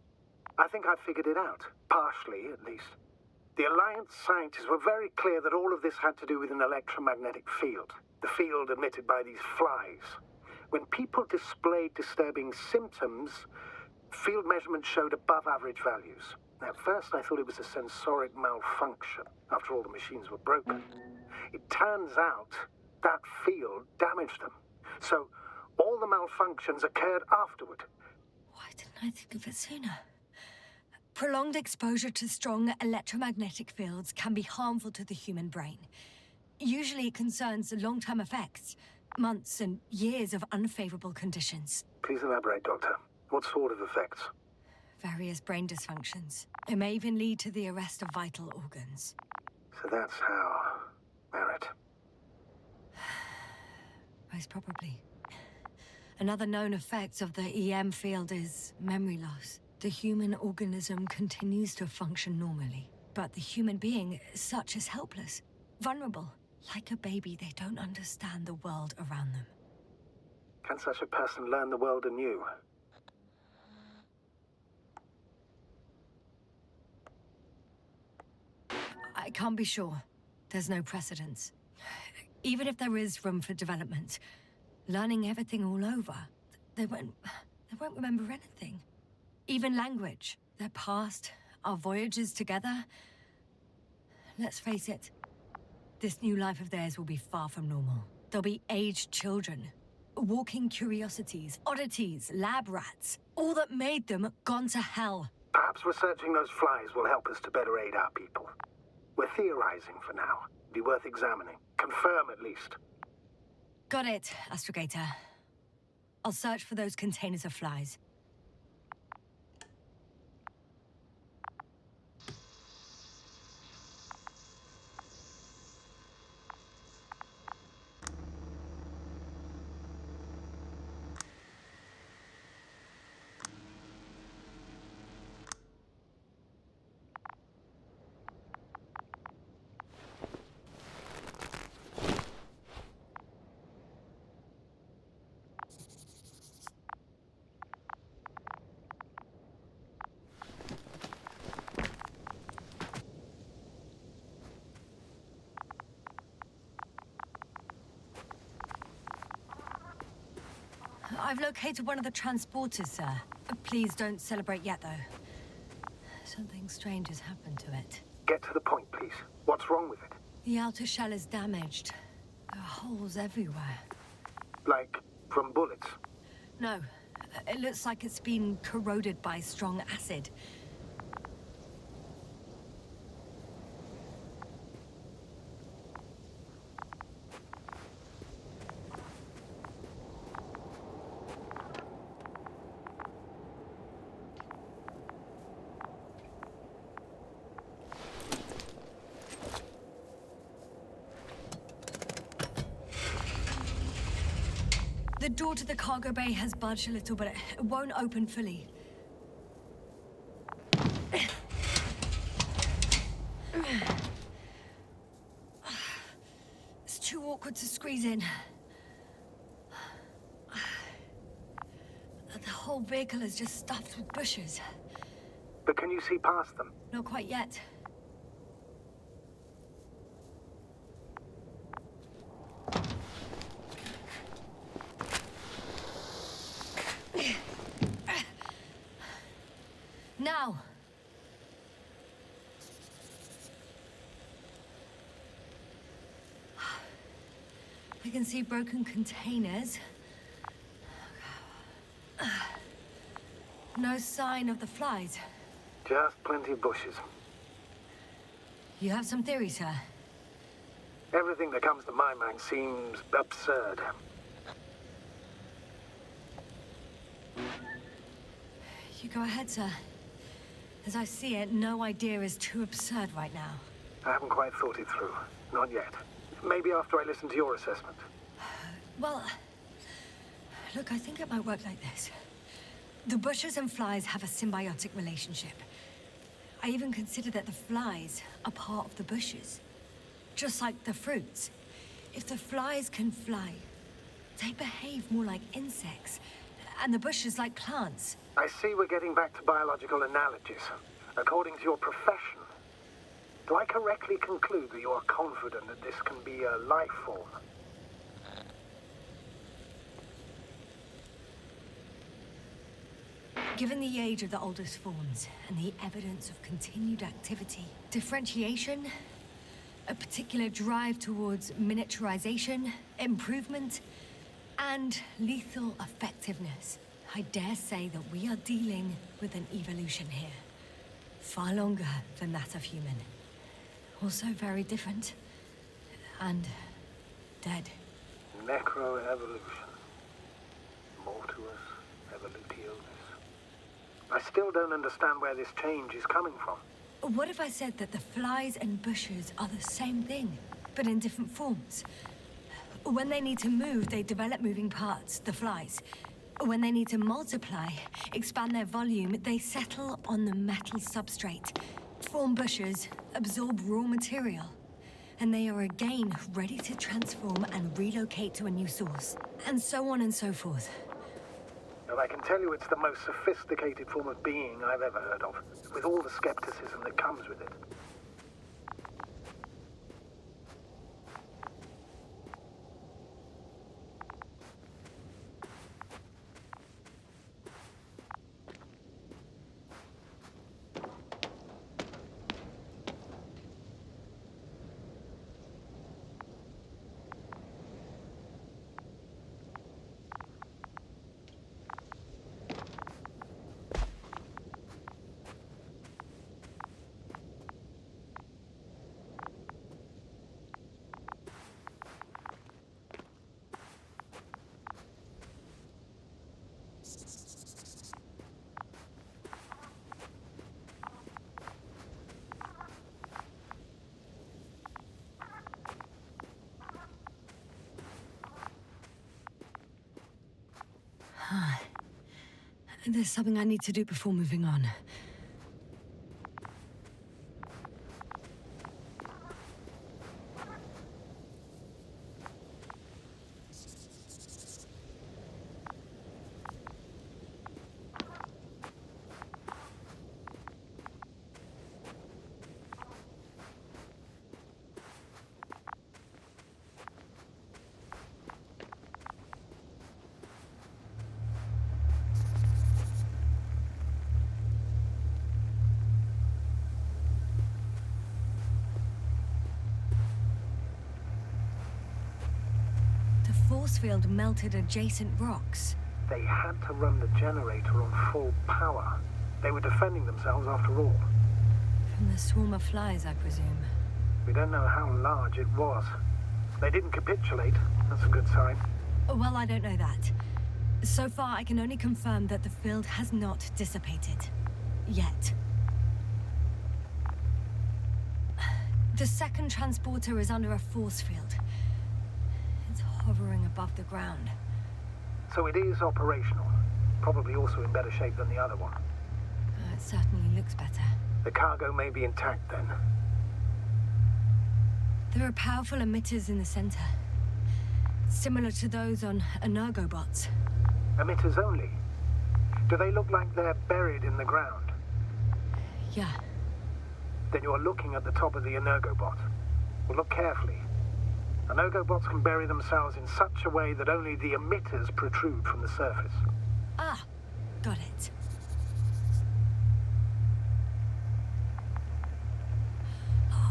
I think I figured it out, partially at least. The Alliance scientists were very clear that all of this had to do with an electromagnetic field, the field emitted by these flies. When people displayed disturbing symptoms, field measurements showed above average values. At first I thought it was a sensoric malfunction, after all the machines were broken. It turns out that field damaged them. So all the malfunctions occurred afterward. Why didn't I think of it sooner? Prolonged exposure to strong electromagnetic fields can be harmful to the human brain. Usually it concerns long-term effects, months and years of unfavorable conditions. Please elaborate, Doctor. What sort of effects? Various brain dysfunctions. It may even lead to the arrest of vital organs. So that's how... Merit. Most probably. Another known effect of the EM field is memory loss. The human organism continues to function normally, but the human being, such is helpless, vulnerable. Like a baby, they don't understand the world around them. Can such a person learn the world anew? I can't be sure. There's no precedence. Even if there is room for development, learning everything all over, they won't remember anything. Even language, their past, our voyages together. Let's face it, this new life of theirs will be far from normal. They'll be aged children, walking curiosities, oddities, lab rats. All that made them gone to hell. Perhaps researching those flies will help us to better aid our people. We're theorizing for now. Be worth examining. Confirm at least. Got it, Astrogator. I'll search for those containers of flies. I've located one of the transporters, sir. Please don't celebrate yet, though. Something strange has happened to it. Get to the point, please. What's wrong with it? The outer shell is damaged. There are holes everywhere. Like from bullets? No. It looks like it's been corroded by strong acid. The door to the cargo bay has budged a little, but it won't open fully. It's too awkward to squeeze in. The whole vehicle is just stuffed with bushes. But can you see past them? Not quite yet. Now! I can see broken containers. No sign of the flies. Just plenty of bushes. You have some theories, sir? Everything that comes to my mind seems absurd. You go ahead, sir. As I see it, no idea is too absurd right now. I haven't quite thought it through. Not yet. Maybe after I listen to your assessment. Well, look, I think it might work like this. The bushes and flies have a symbiotic relationship. I even consider that the flies are part of the bushes. Just like the fruits. If the flies can fly, they behave more like insects, and the bushes like plants. I see we're getting back to biological analogies. According to your profession, do I correctly conclude that you are confident that this can be a life form? Given the age of the oldest forms and the evidence of continued activity, differentiation, a particular drive towards miniaturization, improvement, and lethal effectiveness, I dare say that we are dealing with an evolution here. Far longer than that of human. Also very different. And dead. Necro-evolution. Mortuus evolutionis. I still don't understand where this change is coming from. What if I said that the flies and bushes are the same thing, but in different forms? When they need to move, they develop moving parts, the flies. When they need to multiply, expand their volume, they settle on the metal substrate, form bushes, absorb raw material. And they are again ready to transform and relocate to a new source. And so on and so forth. And I can tell you it's the most sophisticated form of being I've ever heard of, with all the skepticism that comes with it. There's something I need to do before moving on. Force field melted adjacent rocks. They had to run the generator on full power. They were defending themselves after all. From the swarm of flies, I presume. We don't know how large it was. They didn't capitulate. That's a good sign. Well, I don't know that. So far, I can only confirm that the field has not dissipated. Yet. The second transporter is under a force field. Hovering above the ground. So it is operational. Probably also in better shape than the other one. It certainly looks better. The cargo may be intact then. There are powerful emitters in the center. Similar to those on energobots. Emitters only? Do they look like they're buried in the ground? Yeah. Then you're looking at the top of the energobot. Well, look carefully. Energobots can bury themselves in such a way that only the emitters protrude from the surface. Ah, got it.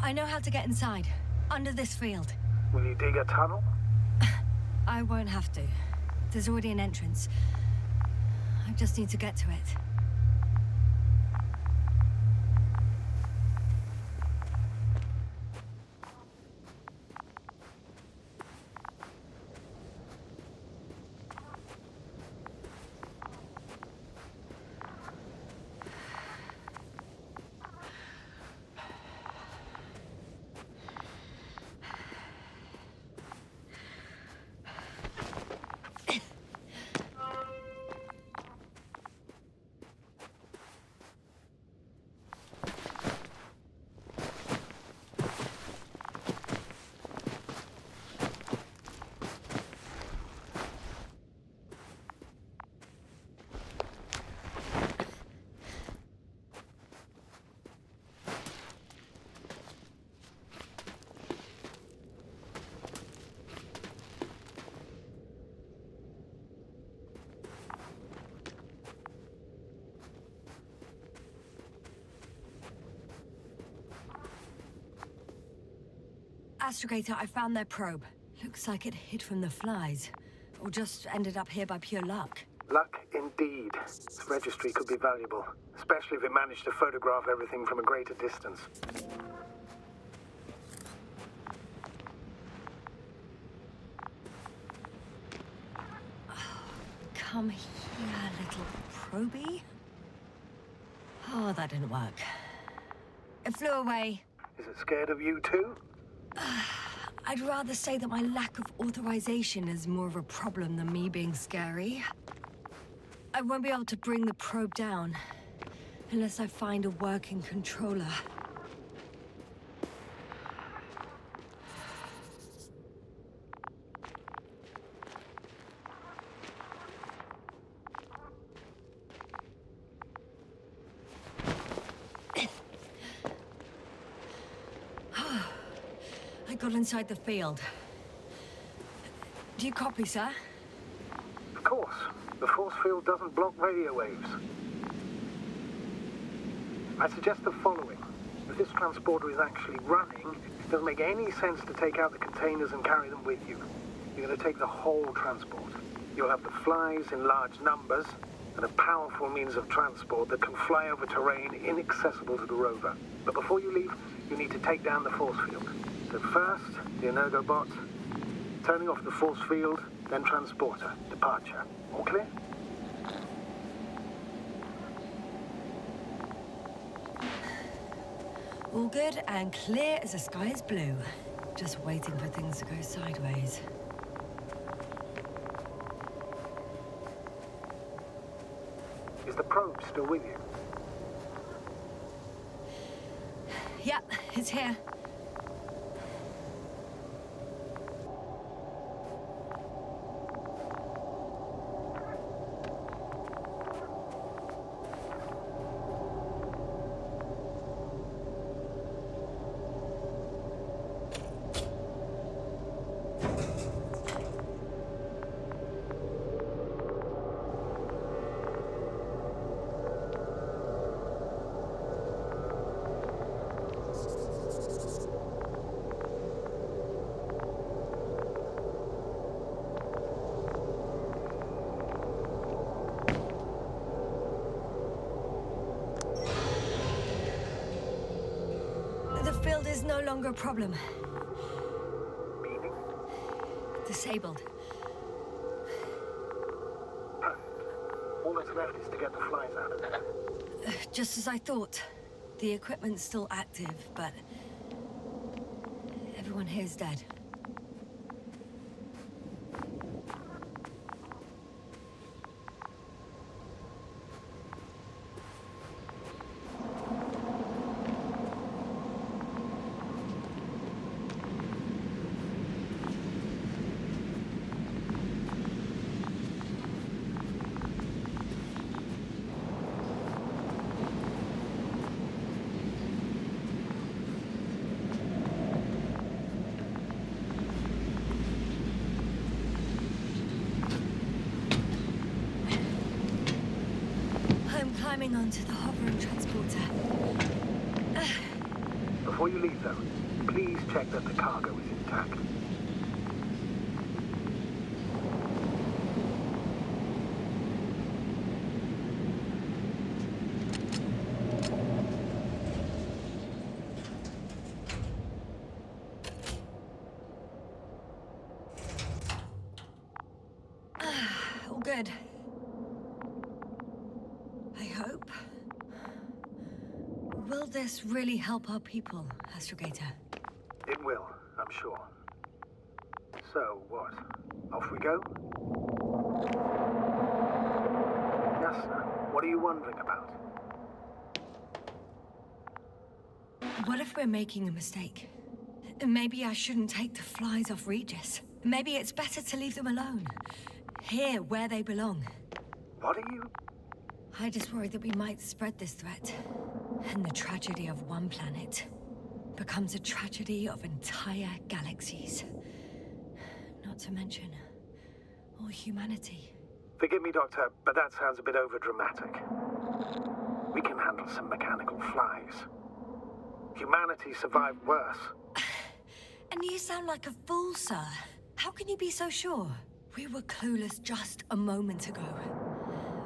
I know how to get inside, under this field. Will you dig a tunnel? I won't have to. There's already an entrance. I just need to get to it. Astrogator, I found their probe. Looks like it hid from the flies. Or just ended up here by pure luck. Luck indeed. This registry could be valuable, especially if it managed to photograph everything from a greater distance. Come here, little probie. Oh, that didn't work. It flew away. Is it scared of you too? I'd rather say that my lack of authorization is more of a problem than me being scary. I won't be able to bring the probe down unless I find a working controller. I got inside the field. Do you copy, sir? Of course. The force field doesn't block radio waves. I suggest the following. If this transporter is actually running, it doesn't make any sense to take out the containers and carry them with you. You're going to take the whole transport. You'll have the flies in large numbers, and a powerful means of transport that can fly over terrain inaccessible to the rover. But before you leave, you need to take down the force field. So first, the energobot, turning off the force field, then transporter, departure. All clear? All good and clear as the sky is blue. Just waiting for things to go sideways. Is the probe still with you? Yep, it's here. The field is no longer a problem. Meaning? Disabled. All that's left is to get the flies out of there. Just as I thought. The equipment's still active, but everyone here's dead. Climbing onto the hovering transporter. Before you leave, though, please check that the cargo is intact. All good. I hope. Will this really help our people, Astrogator? It will, I'm sure. So, what? Off we go? Yasna, what are you wondering about? What if we're making a mistake? Maybe I shouldn't take the flies off Regis. Maybe it's better to leave them alone. Here, where they belong. What are you? I just worry that we might spread this threat. And the tragedy of one planet becomes a tragedy of entire galaxies. Not to mention, all humanity. Forgive me, Doctor, but that sounds a bit overdramatic. We can handle some mechanical flies. Humanity survived worse. And you sound like a fool, sir. How can you be so sure? We were clueless just a moment ago.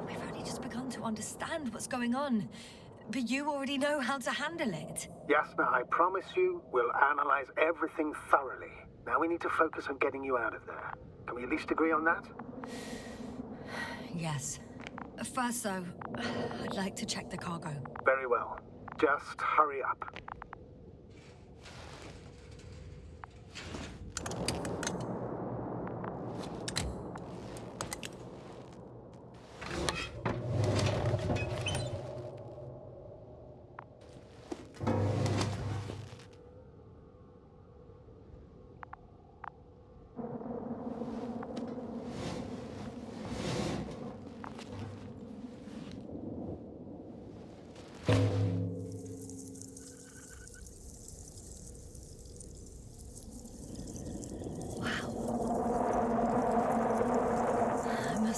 We've only just begun to understand what's going on. But you already know how to handle it. Yasna, I promise you, we'll analyze everything thoroughly. Now we need to focus on getting you out of there. Can we at least agree on that? Yes. First, though, I'd like to check the cargo. Very well. Just hurry up.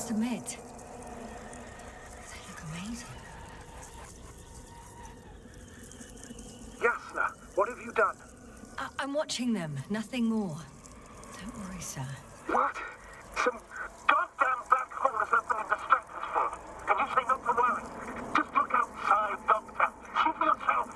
Admit, they look amazing. Yasna, what have you done? I'm watching them, nothing more. Don't worry, sir. What? Some goddamn black holes have been distracted for. And you say not to worry. Just look outside, Doctor. See for yourself.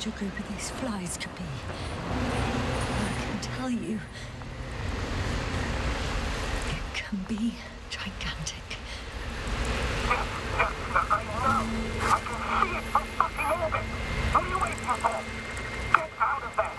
A group of these flies could be. I can tell you, it can be gigantic. I know. I can see it from fucking orbit. What are you waiting for? Get out of there.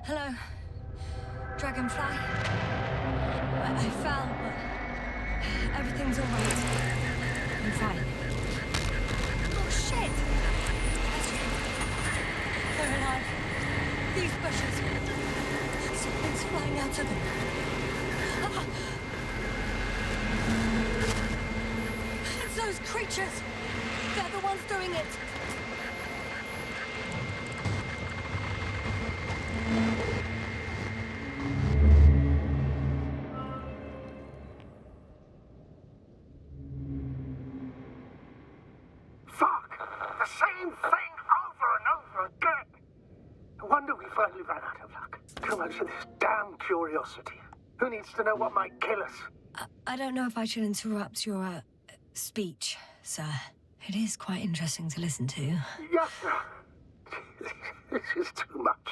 Hello, Dragonfly. I fell, but everything's all right. I'm fine. Oh, shit! They're alive. These bushes. Something's flying out of them. Ah. It's those creatures. They're the ones doing it. Who needs to know what might kill us? I don't know if I should interrupt your speech, sir. It is quite interesting to listen to. Yasna! This is too much.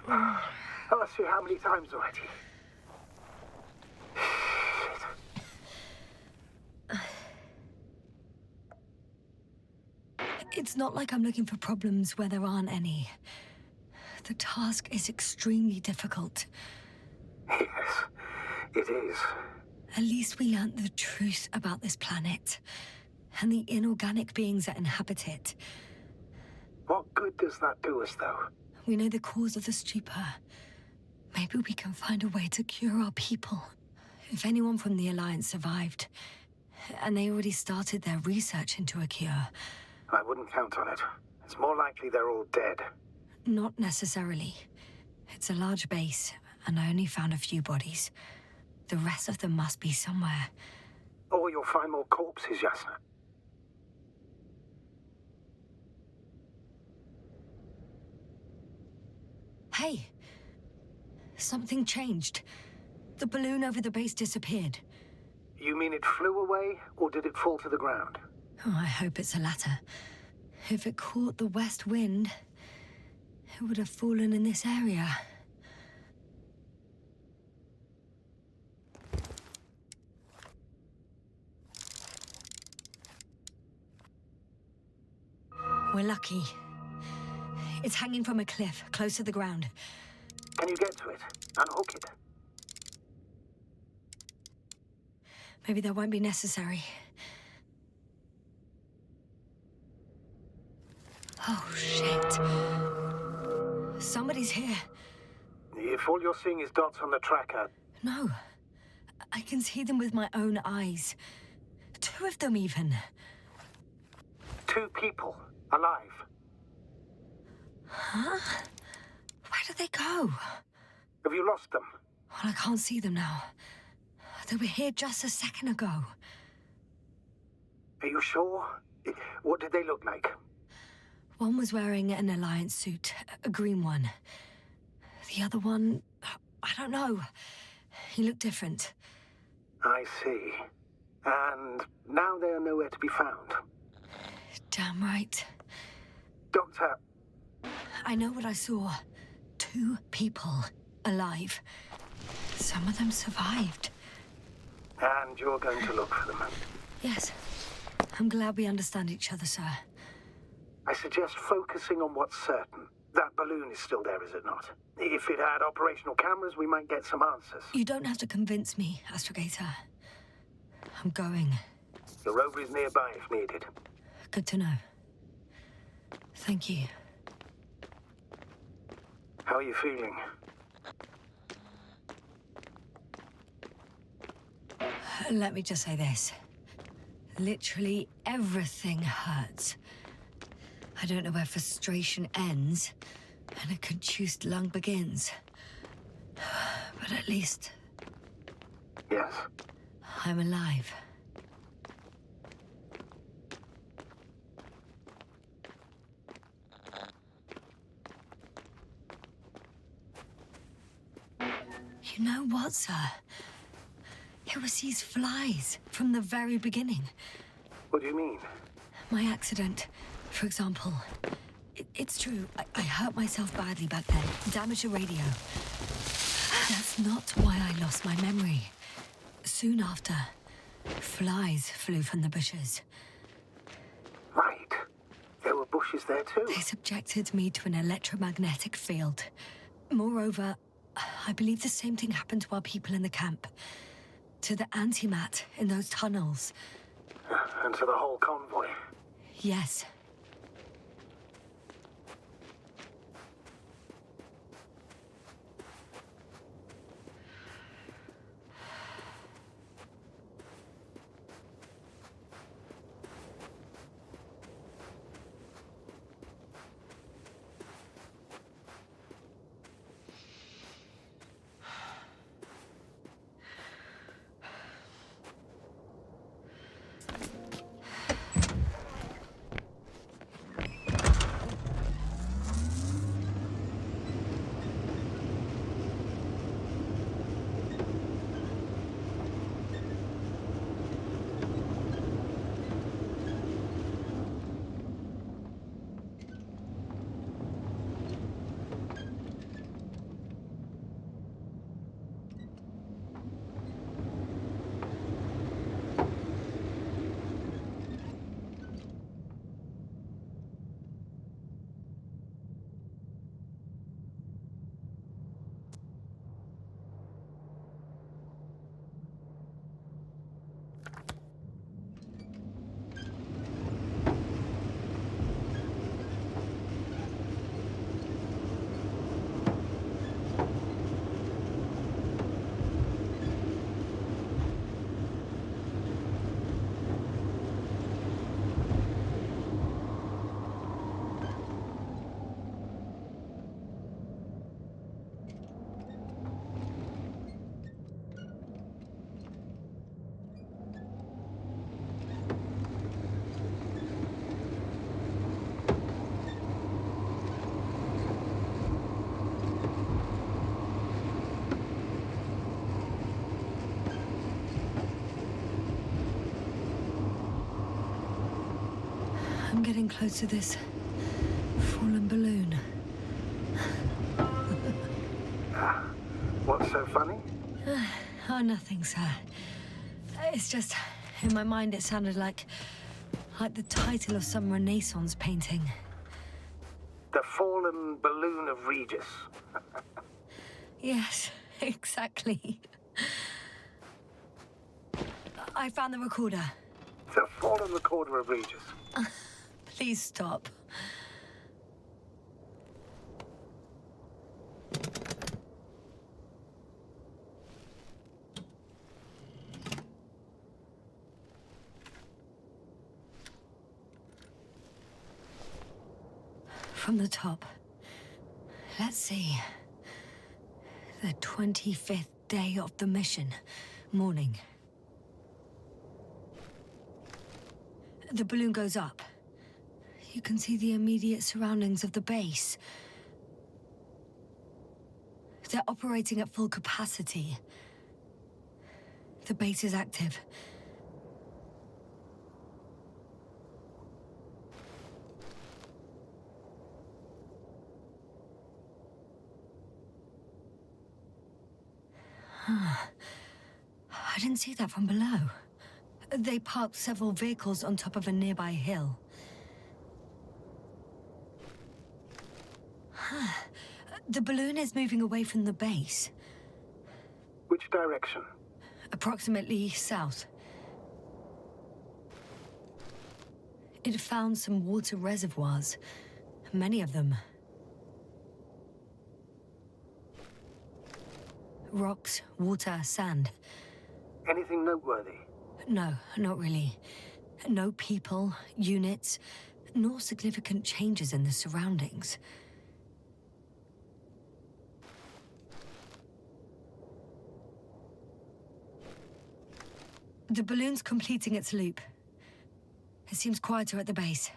I'll ask you how many times already. It's not like I'm looking for problems where there aren't any. The task is extremely difficult. Yes, it is. At least we learnt the truth about this planet and the inorganic beings that inhabit it. What good does that do us, though? We know the cause of the stupor. Maybe we can find a way to cure our people. If anyone from the Alliance survived, and they already started their research into a cure... I wouldn't count on it. It's more likely they're all dead. Not necessarily. It's a large base, and I only found a few bodies. The rest of them must be somewhere. Or you'll find more corpses, Yasna. Hey! Something changed. The balloon over the base disappeared. You mean it flew away, or did it fall to the ground? Oh, I hope it's the latter. If it caught the west wind, it would have fallen in this area. We're lucky. It's hanging from a cliff, close to the ground. Can you get to it? Unhook it? Maybe that won't be necessary. Oh, shit. Somebody's here. If all you're seeing is dots on the tracker... No. I can see them with my own eyes. 2 of them, even. 2 people. Alive. Huh? Where did they go? Have you lost them? Well, I can't see them now. They were here just a second ago. Are you sure? What did they look like? One was wearing an Alliance suit, a green one. The other one, I don't know. He looked different. I see. And now they are nowhere to be found. Damn right. Doctor... I know what I saw. 2 people alive. Some of them survived. And you're going to look for them. Yes. I'm glad we understand each other, sir. I suggest focusing on what's certain. That balloon is still there, is it not? If it had operational cameras, we might get some answers. You don't have to convince me, Astrogator. I'm going. The rover is nearby if needed. Good to know. Thank you. How are you feeling? Let me just say this. Literally everything hurts. I don't know where frustration ends and a contused lung begins. But at least... Yes? I'm alive. You know what, sir? It was these flies from the very beginning. What do you mean? My accident, for example. It's true, I hurt myself badly back then. Damaged a radio. That's not why I lost my memory. Soon after, flies flew from the bushes. Right. There were bushes there too. They subjected me to an electromagnetic field. Moreover, I believe the same thing happened to our people in the camp. To the antimat in those tunnels. And to the whole convoy. Yes. I'm getting close to this fallen balloon. What's so funny? Oh, nothing, sir. It's just, in my mind it sounded like the title of some Renaissance painting. The fallen balloon of Regis. Yes, exactly. I found the recorder. The fallen recorder of Regis. Please stop. From the top. Let's see. The 25th day of the mission. Morning. The balloon goes up. You can see the immediate surroundings of the base. They're operating at full capacity. The base is active. I didn't see that from below. They parked several vehicles on top of a nearby hill. Huh. The balloon is moving away from the base. Which direction? Approximately south. It found some water reservoirs. Many of them. Rocks, water, sand. Anything noteworthy? No, not really. No people, units, nor significant changes in the surroundings. The balloon's completing its loop. It seems quieter at the base.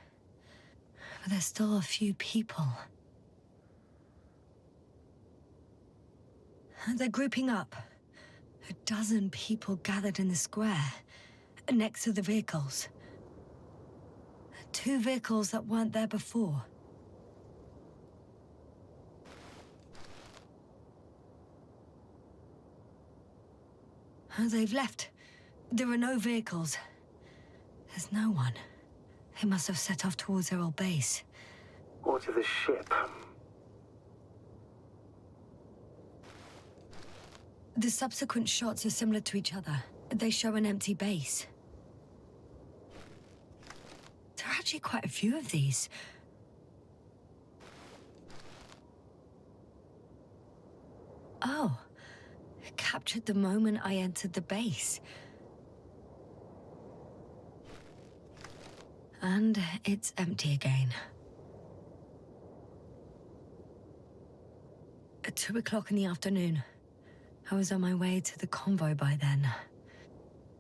But there's still a few people. They're grouping up. 12 people gathered in the square, next to the vehicles. 2 vehicles that weren't there before. They've left. There are no vehicles. There's no one. They must have set off towards their old base. Or to the ship. The subsequent shots are similar to each other. They show an empty base. There are actually quite a few of these. Oh. Captured the moment I entered the base. And it's empty again. At 2 o'clock in the afternoon. I was on my way to the convoy by then.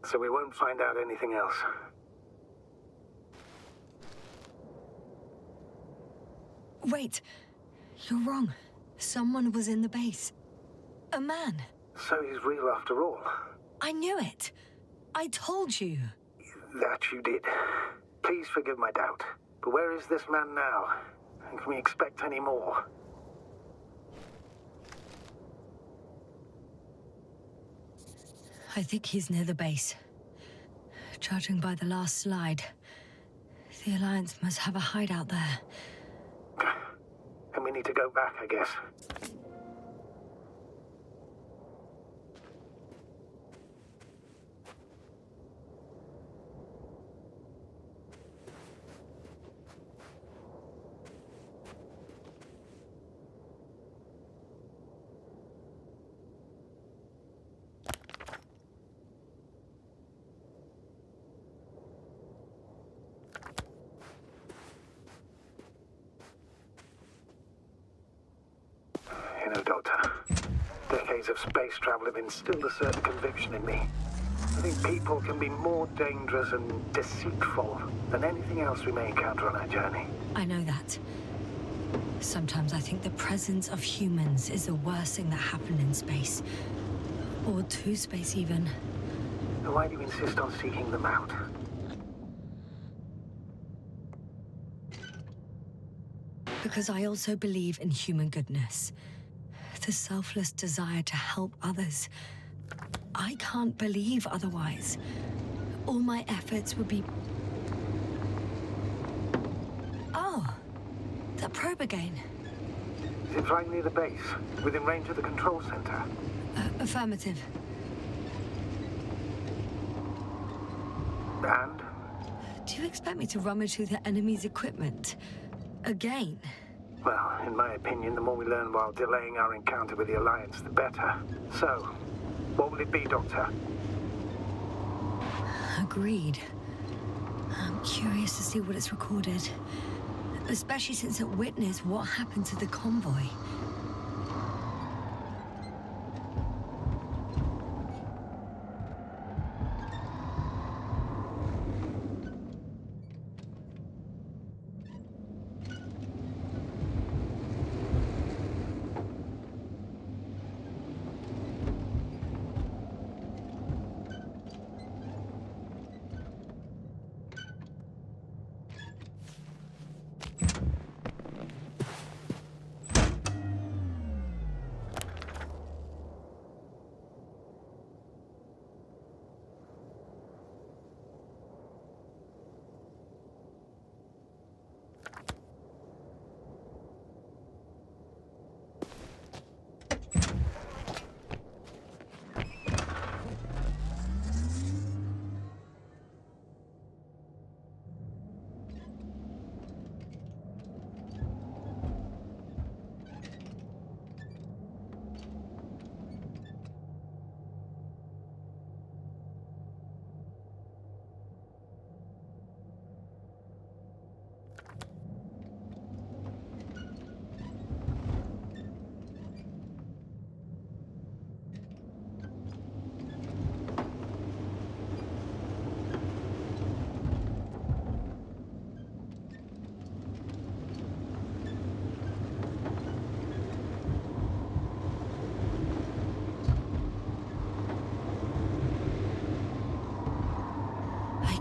So we won't find out anything else. Wait. You're wrong. Someone was in the base. A man. So he's real after all. I knew it. I told you. That you did. Please forgive my doubt. But where is this man now? And can we expect any more? I think he's near the base. Judging by the last slide, the Alliance must have a hideout there. And we need to go back, I guess. You know, Doctor, decades of space travel have instilled a certain conviction in me. I think people can be more dangerous and deceitful than anything else we may encounter on our journey. I know that. Sometimes I think the presence of humans is the worst thing that happened in space. Or to space, even. Then why do you insist on seeking them out? Because I also believe in human goodness. The selfless desire to help others. I can't believe otherwise. All my efforts would be... Oh, that probe again. Is it flying near the base, within range of the control center? Affirmative. And? Do you expect me to rummage through the enemy's equipment? Again? Well, in my opinion, the more we learn while delaying our encounter with the Alliance, the better. So, what will it be, Doctor? Agreed. I'm curious to see what it's recorded. Especially since it witnessed what happened to the convoy.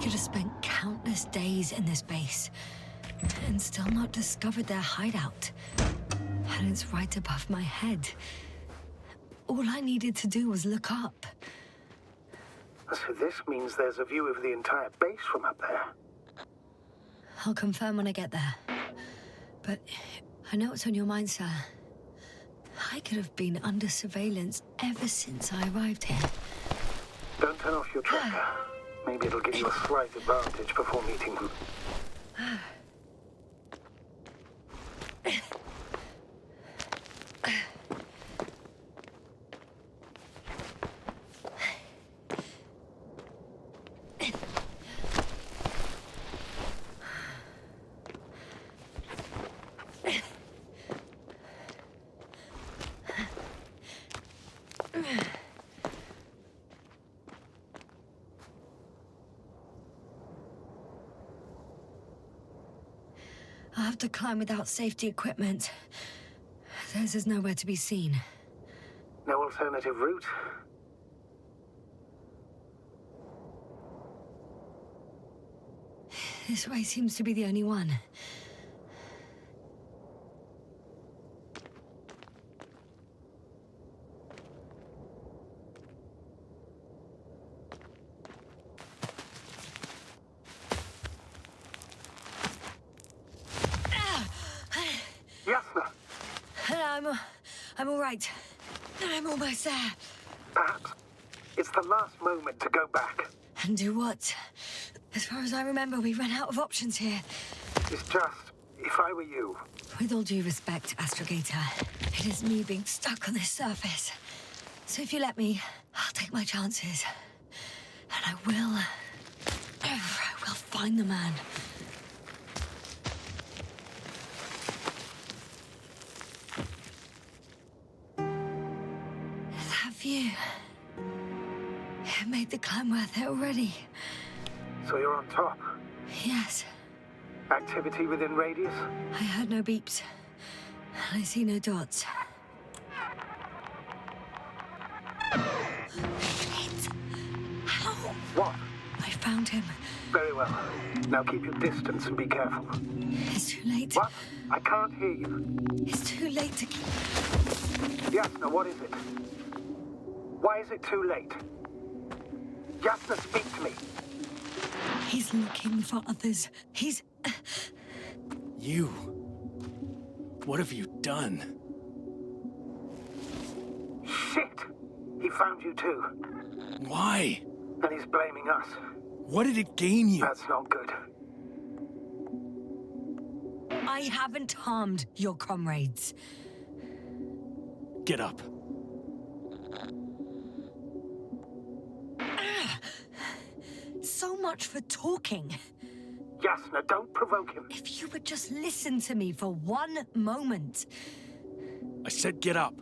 could have spent countless days in this base and still not discovered their hideout. And it's right above my head. All I needed to do was look up. So this means there's a view of the entire base from up there. I'll confirm when I get there. But I know what's on your mind, sir. I could have been under surveillance ever since I arrived here. Don't turn off your tracker. Maybe it'll give you a slight advantage before meeting them. I'll have to climb without safety equipment. Theirs is nowhere to be seen. No alternative route? This way seems to be the only one. Yasna! I'm all right. I'm almost there. Perhaps it's the last moment to go back. And do what? As far as I remember, we ran out of options here. It's just, if I were you... With all due respect, Astrogator, it is me being stuck on this surface. So if you let me, I'll take my chances. And I will find the man. That view... It made the climb worth it already. So you're on top? Yes. Activity within radius? I heard no beeps. I see no dots. Shit! How? What? I found him. Very well. Now keep your distance and be careful. It's too late. What? I can't hear you. It's too late to keep... Yasna, what is it? Why is it too late? Yasna, speak to me. He's looking for others. He's... You? What have you done? Shit! He found you too. Why? And he's blaming us. What did it gain you? That's not good. I haven't harmed your comrades. Get up. So much for talking. Yasna, don't provoke him. If you would just listen to me for one moment. I said get up.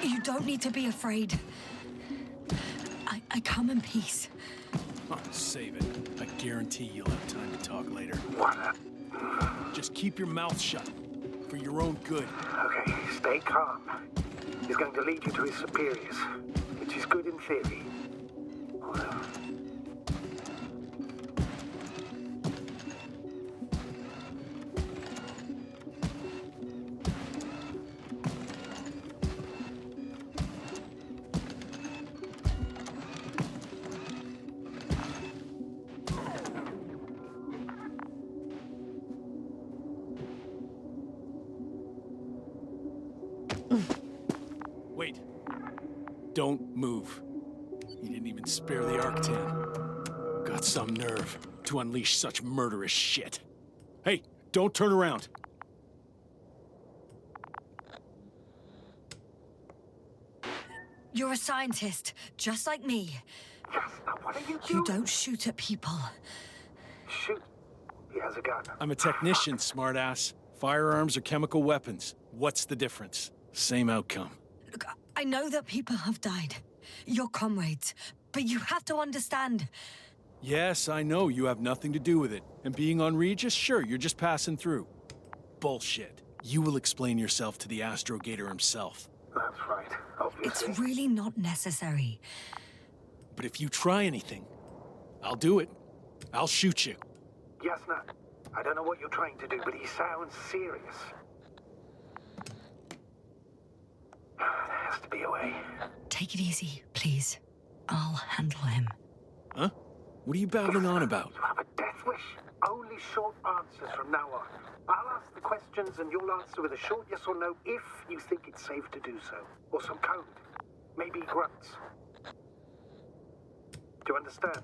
You don't need to be afraid. I come in peace. Oh, save it. I guarantee you'll have time to talk later. What? Just keep your mouth shut. For your own good. Okay, stay calm. He's going to lead you to his superiors, which is good in theory. Wait. Don't move. He didn't even spare the Arctan. Got some nerve to unleash such murderous shit. Hey, don't turn around. You're a scientist, just like me. Yasna, what are you doing? You don't shoot at people. Shoot. He has a gun. I'm a technician, smartass. Firearms or chemical weapons. What's the difference? Same outcome. Look, I know that people have died. Your comrades. But you have to understand. Yes, I know you have nothing to do with it. And being on Regis, sure, you're just passing through. Bullshit. You will explain yourself to the astrogator himself. That's right, obviously. It's really not necessary. But if you try anything, I'll do it. I'll shoot you. Yasna, I don't know what you're trying to do, but he sounds serious. There has to be a way. Take it easy, please. I'll handle him. Huh? What are you babbling on about? You have a death wish? Only short answers from now on. I'll ask the questions and you'll answer with a short yes or no if you think it's safe to do so. Or some code. Maybe grunts. Do you understand?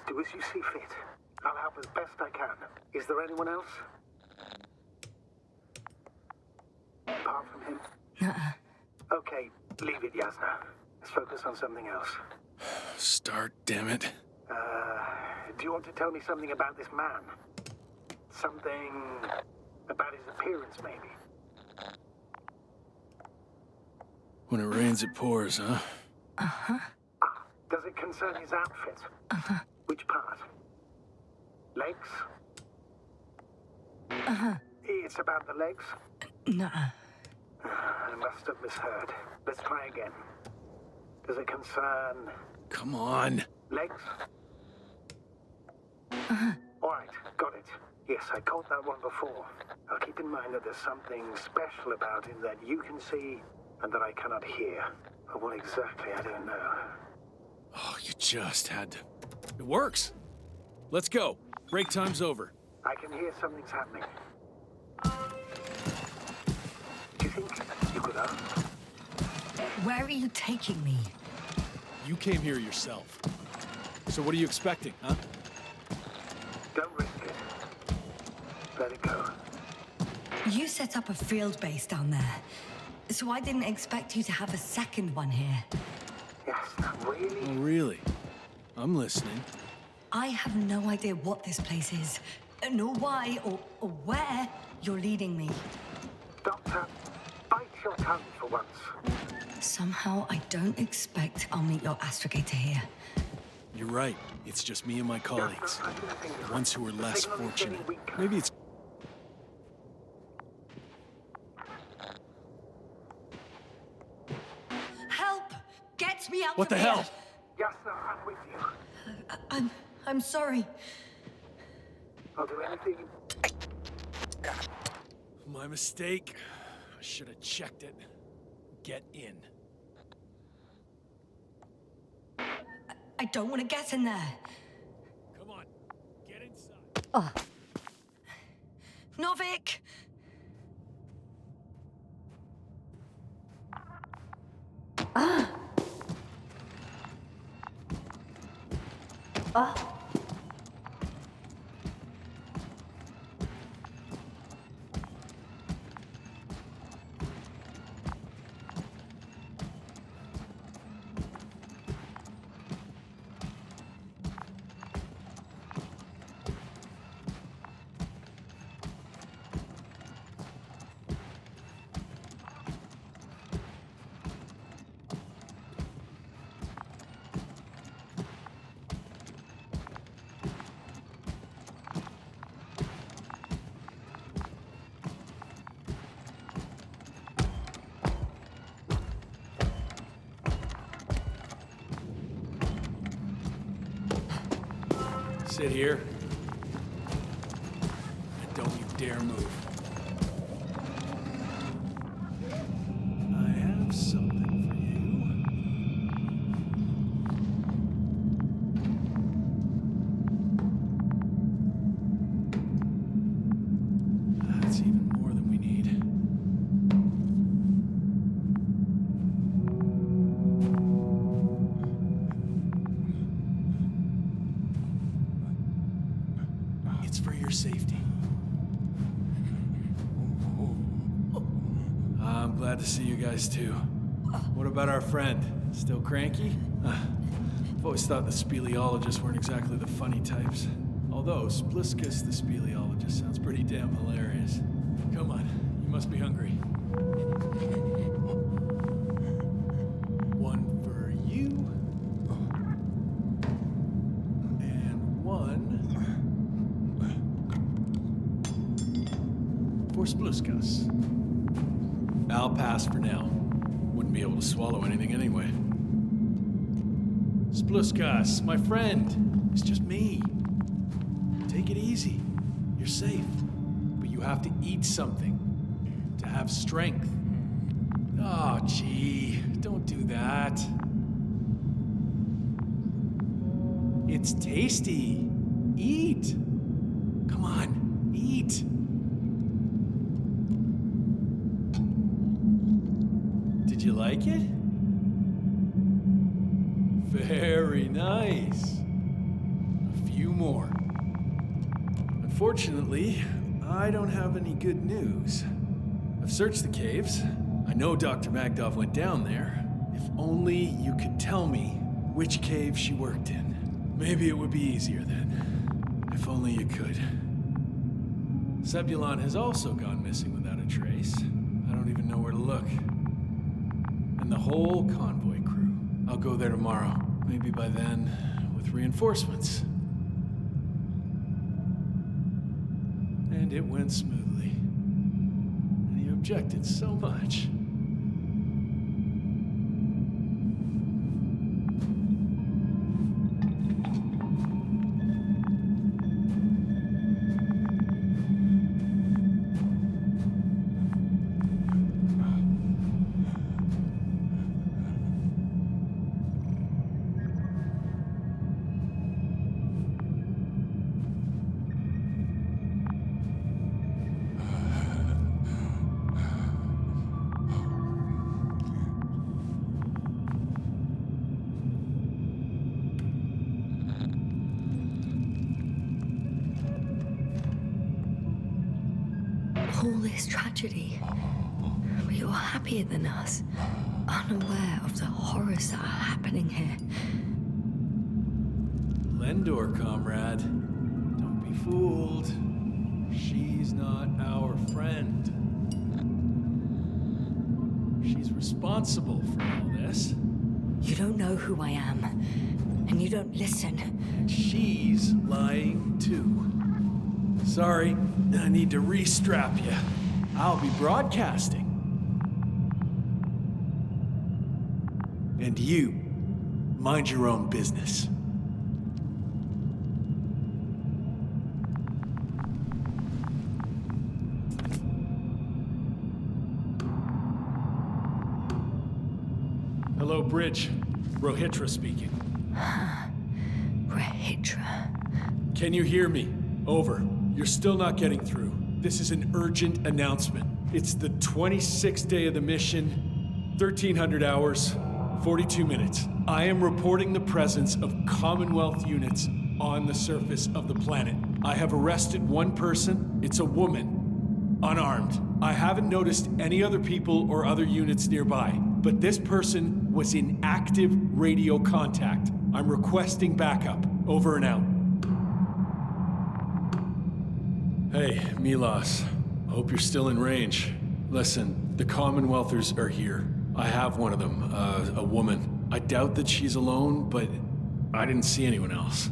Do as you see fit. I'll help as best I can. Is there anyone else? Apart from him? Nuh-uh. Okay, leave it, Yasna. Let's focus on something else. Start, damn it. Do you want to tell me something about this man? Something about his appearance, maybe? When it rains, it pours, huh? Uh-huh. Does it concern his outfit? Uh-huh. Which part? Legs? Uh-huh. It's about the legs? Nuh-uh. I must have misheard. Let's try again. Does it concern... Come on. Legs? Uh-huh. All right, got it. Yes, I caught that one before. I'll keep in mind that there's something special about him that you can see and that I cannot hear. But what exactly, I don't know. Oh, you just had to... It works. Let's go. Break time's over. I can hear something's happening. Do you think you could ask? Where are you taking me? You came here yourself. So what are you expecting, huh? Don't risk it. Let it go. You set up a field base down there, so I didn't expect you to have a second one here. Yes, really? Oh, really? I'm listening. I have no idea what this place is, nor why or where you're leading me. Doctor, bite your tongue for once. Somehow I don't expect I'll meet your astrogator here. You're right. It's just me and my colleagues. The ones who are less fortunate. Maybe it's... Help! Get me out What the of here! hell? Yasna, I'm with you. I'm sorry. I'll do anything. My mistake. I should have checked it. Get in. I don't want to get in there. Come on. Get inside. Oh. Novik! Ah! Ah! Sit here. And don't you dare move. I have something for you. That's even more than we need. For your safety. I'm glad to see you guys too. What about our friend? Still cranky? I've always thought the speleologists weren't exactly the funny types. Although Spliscus the speleologist sounds pretty damn hilarious. Come on, you must be hungry. One for you. Spluskas. I'll pass for now. Wouldn't be able to swallow anything anyway. Spluskas, my friend. It's just me. Take it easy. You're safe. But you have to eat something to have strength. Oh, gee. Don't do that. It's tasty. Eat. Come on, eat. Did you like it? Very nice. A few more. Unfortunately, I don't have any good news. I've searched the caves. I know Dr. Magdov went down there. If only you could tell me which cave she worked in. Maybe it would be easier then. If only you could. Sebulon has also gone missing without a trace. I don't even know where to look. And the whole convoy crew. I'll go there tomorrow. Maybe by then, with reinforcements. And it went smoothly. And he objected so much. All this tragedy, but you're happier than us, unaware of the horrors that are happening here. Lendor, comrade. Don't be fooled. She's not our friend. She's responsible for all this. You don't know who I am, and you don't listen. And she's lying too. Sorry, I need to re-strap you. I'll be broadcasting. And you, mind your own business. Hello, Bridge. Rohitra speaking. Rohitra. Can you hear me? Over. You're still not getting through. This is an urgent announcement. It's the 26th day of the mission, 1300 hours, 42 minutes. I am reporting the presence of Commonwealth units on the surface of the planet. I have arrested one person. It's a woman, unarmed. I haven't noticed any other people or other units nearby, but this person was in active radio contact. I'm requesting backup. Over and out. Hey, Milos. Hope you're still in range. Listen, the Commonwealthers are here. I have one of them, a woman. I doubt that she's alone, but I didn't see anyone else.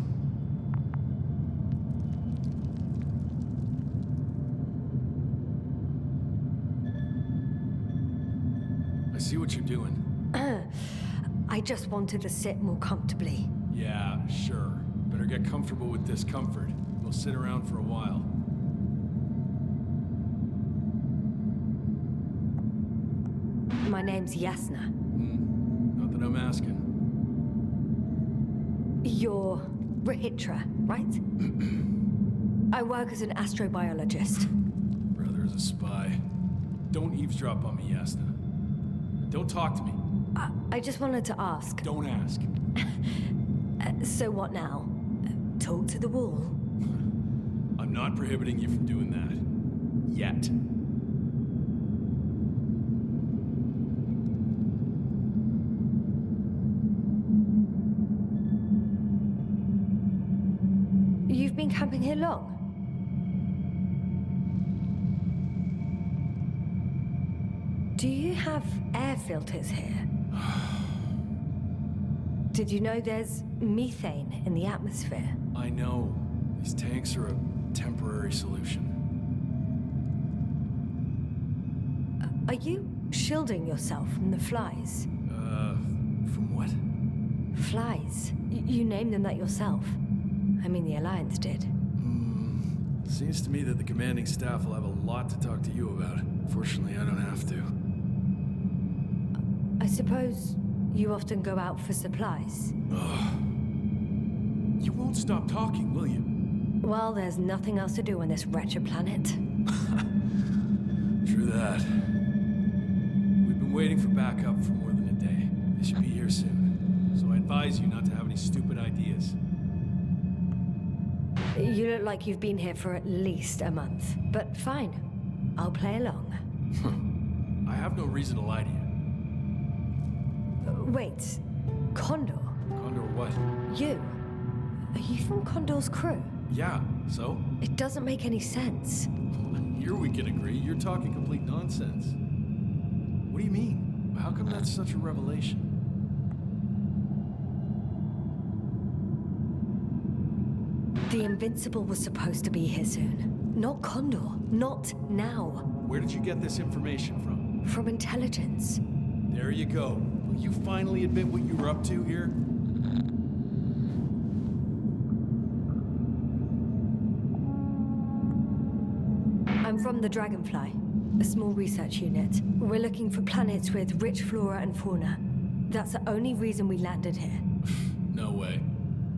I see what you're doing. I just wanted to sit more comfortably. Yeah, sure. Better get comfortable with discomfort. We'll sit around for a while. My name's Yasna. Not that I'm asking. You're Rohitra, right? I work as an astrobiologist. Brother is a spy. Don't eavesdrop on me, Yasna. Don't talk to me. I just wanted to ask. Don't ask. So what now? Talk to the wall? I'm not prohibiting you from doing that. Yet. You've been camping here long? Do you have air filters here? Did you know there's methane in the atmosphere? I know. These tanks are a temporary solution. Are you shielding yourself from the flies? From what? Flies. You named them that yourself. I mean, the Alliance did. Seems to me that the commanding staff will have a lot to talk to you about. Fortunately, I don't have to. I suppose you often go out for supplies. You won't stop talking, will you? Well, there's nothing else to do on this wretched planet. True that. We've been waiting for backup for more than a day. They should be here soon. So I advise you not to have any stupid ideas. You look like you've been here for at least a month. But fine. I'll play along. I have no reason to lie to you. Wait. Condor? Condor what? You? Are you from Condor's crew? Yeah, so? It doesn't make any sense. Here we can agree. You're talking complete nonsense. What do you mean? How come that's such a revelation? The Invincible was supposed to be here soon. Not Condor. Not now. Where did you get this information from? From intelligence. There you go. Will you finally admit what you were up to here? I'm from the Dragonfly, a small research unit. We're looking for planets with rich flora and fauna. That's the only reason we landed here. No way.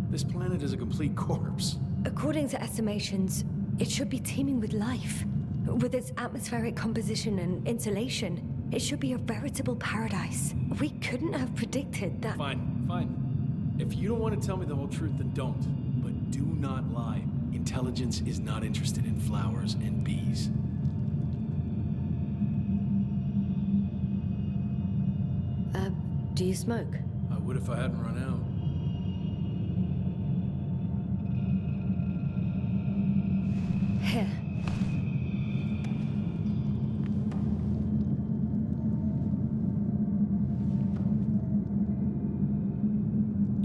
This planet is a complete corpse. According to estimations, it should be teeming with life. With its atmospheric composition and insulation, it should be a veritable paradise. We couldn't have predicted that. Fine, fine. If you don't want to tell me the whole truth, then don't. But do not lie. Intelligence is not interested in flowers and bees. Do you smoke? I would if I hadn't run out. Here.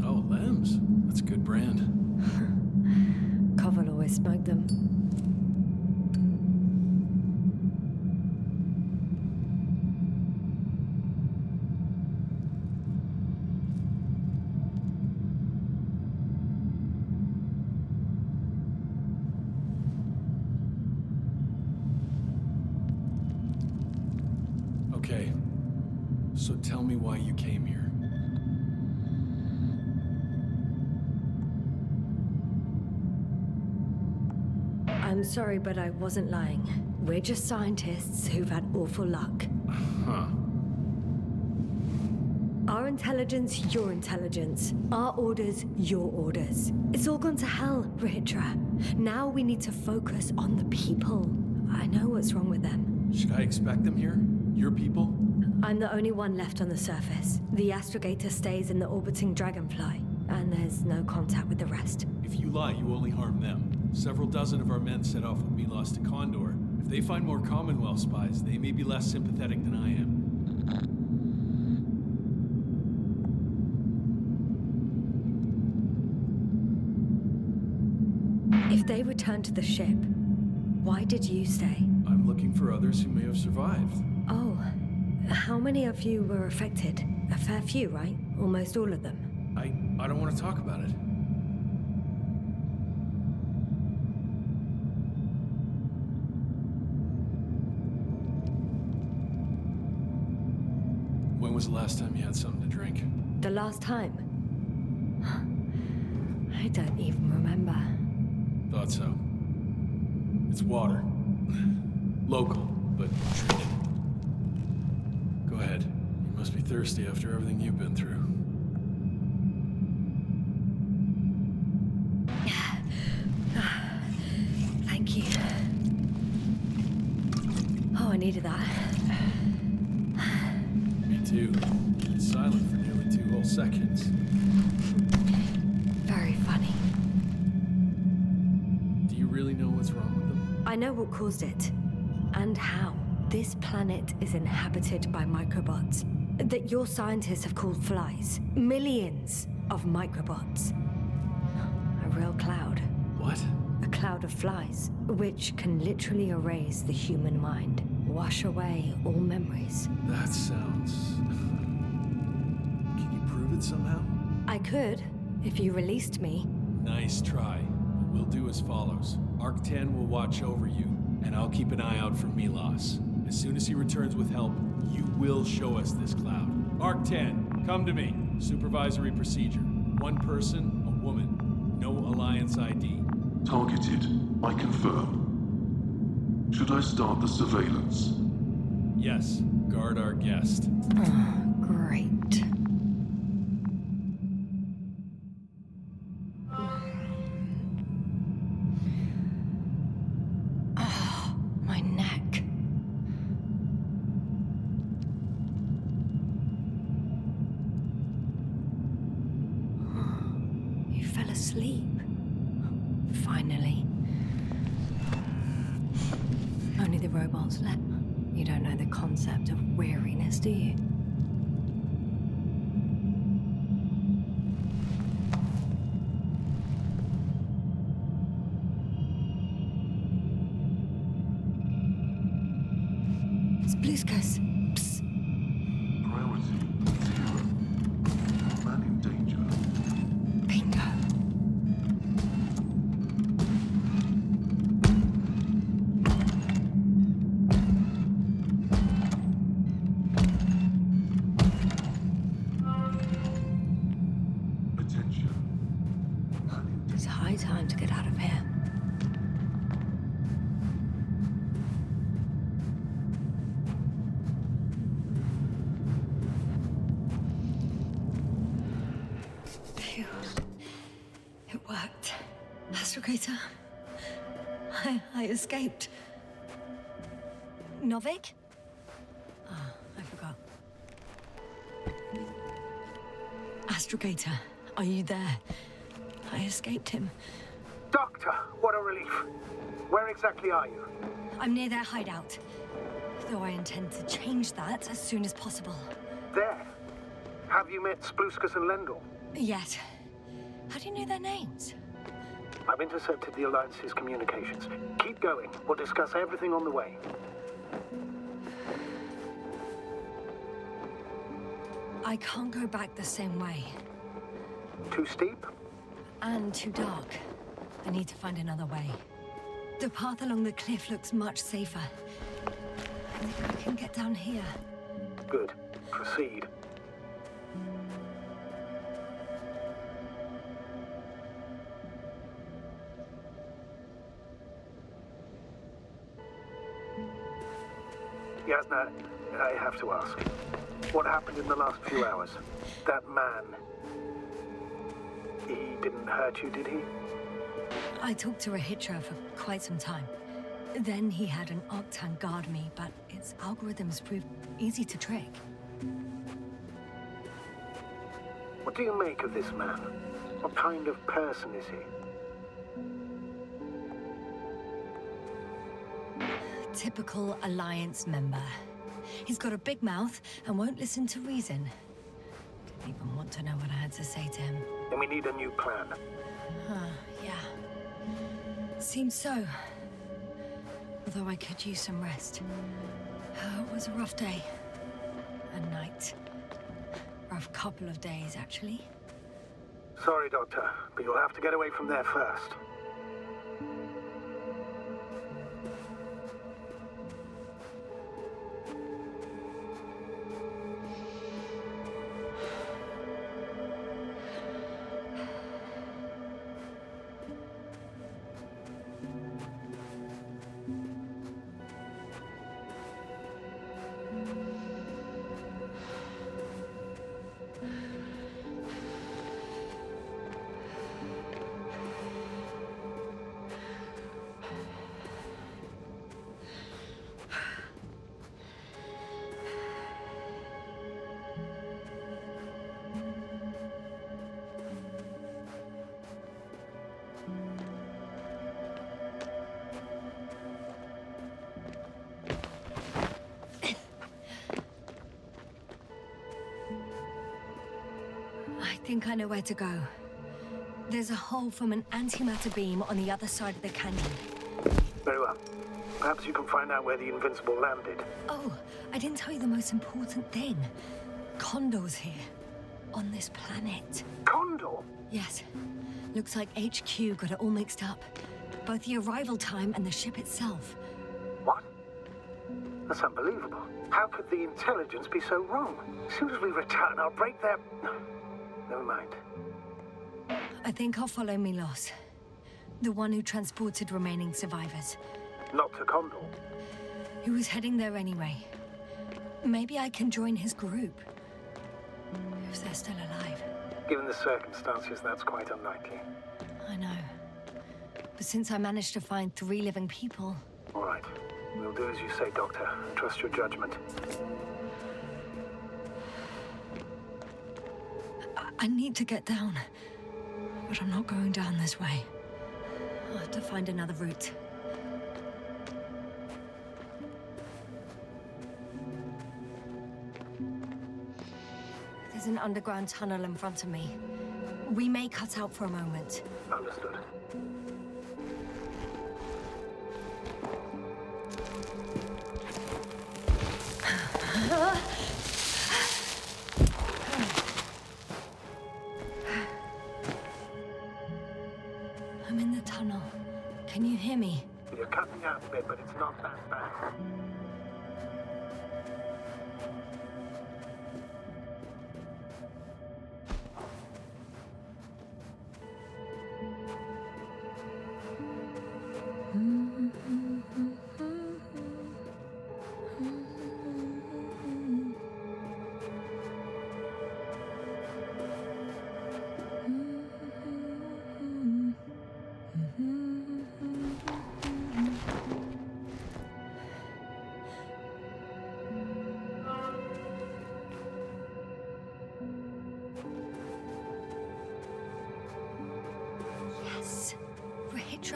Oh, Lambs. That's a good brand. Koval always smoked them. Okay. So tell me why you came here. I'm sorry, but I wasn't lying. We're just scientists who've had awful luck. Huh. Our intelligence, your intelligence. Our orders, your orders. It's all gone to hell, Rahitra. Now we need to focus on the people. I know what's wrong with them. Should I expect them here? Your people? I'm the only one left on the surface. The astrogator stays in the orbiting Dragonfly, and there's no contact with the rest. If you lie, you only harm them. Several dozen of our men set off with me lost to Condor. If they find more Commonwealth spies, they may be less sympathetic than I am. If they return to the ship, why did you stay? I'm looking for others who may have survived. Oh, how many of you were affected? A fair few, right? Almost all of them. I don't want to talk about it. When was the last time you had something to drink? The last time? I don't even remember. Thought so. It's water. Local, but treated. Go ahead. You must be thirsty after everything you've been through. Thank you. Oh, I needed that. Me too. Been silent for nearly 2 whole seconds. Very funny. Do you really know what's wrong with them? I know what caused it. And how. This planet is inhabited by microbots that your scientists have called flies. Millions of microbots. A real cloud. What? A cloud of flies, which can literally erase the human mind. wash away all memories. That sounds... Can you prove it somehow? I could, if you released me. Nice try. We'll do as follows. Arc-10 will watch over you, and I'll keep an eye out for Milos. As soon as he returns with help, you will show us this cloud. Arc-10, come to me. Supervisory procedure. One person, a woman. No Alliance ID. Targeted. I confirm. Should I start the surveillance? Yes. Guard our guest. Great. Oh, my neck. You fell asleep. Finally. Only the robots let. You don't know the concept of weariness, do you? Spluskas. Psst. Priority 0. Man in danger. Bingo. Attention. Man in It's high time to get out of here. Phew. It worked. Astrogator. I escaped. Novik? Ah, I forgot. Astrogator, are you there? I escaped him. Doctor, what a relief. Where exactly are you? I'm near their hideout. Though I intend to change that as soon as possible. There. Have you met Spluskas and Lendl? Yet. How do you know their names? I've intercepted the Alliance's communications. Keep going. We'll discuss everything on the way. I can't go back the same way. Too steep? And too dark. I need to find another way. The path along the cliff looks much safer. I think I can get down here. Good. Proceed. Yasna, I have to ask. What happened in the last few hours? That man... He didn't hurt you, did he? I talked to a Hitra for quite some time. Then he had an Octan guard me, but its algorithms proved easy to trick. What do you make of this man? What kind of person is he? Typical Alliance member. He's got a big mouth and won't listen to reason. Didn't even want to know what I had to say to him. Then we need a new plan. Yeah. Seems so. Although I could use some rest. It was a rough day. A night. Rough couple of days, actually. Sorry, Doctor, but you'll have to get away from there first. I think I know where to go. There's a hole from an antimatter beam on the other side of the canyon. Very well. Perhaps you can find out where the Invincible landed. Oh, I didn't tell you the most important thing. Condor's here. On this planet. Condor? Yes. Looks like HQ got it all mixed up. Both the arrival time and the ship itself. What? That's unbelievable. How could the intelligence be so wrong? As soon as we return, I'll break their... Never mind. I think I'll follow Milos. The one who transported remaining survivors. Not to Condor. He was heading there anyway. Maybe I can join his group. If they're still alive. Given the circumstances, that's quite unlikely. I know. But since I managed to find 3 living people... All right. We'll do as you say, Doctor. Trust your judgment. I need to get down. But I'm not going down this way. I'll have to find another route. There's an underground tunnel in front of me. We may cut out for a moment. Understood. I'm in the tunnel. Can you hear me? You're cutting out a bit, but it's not that bad.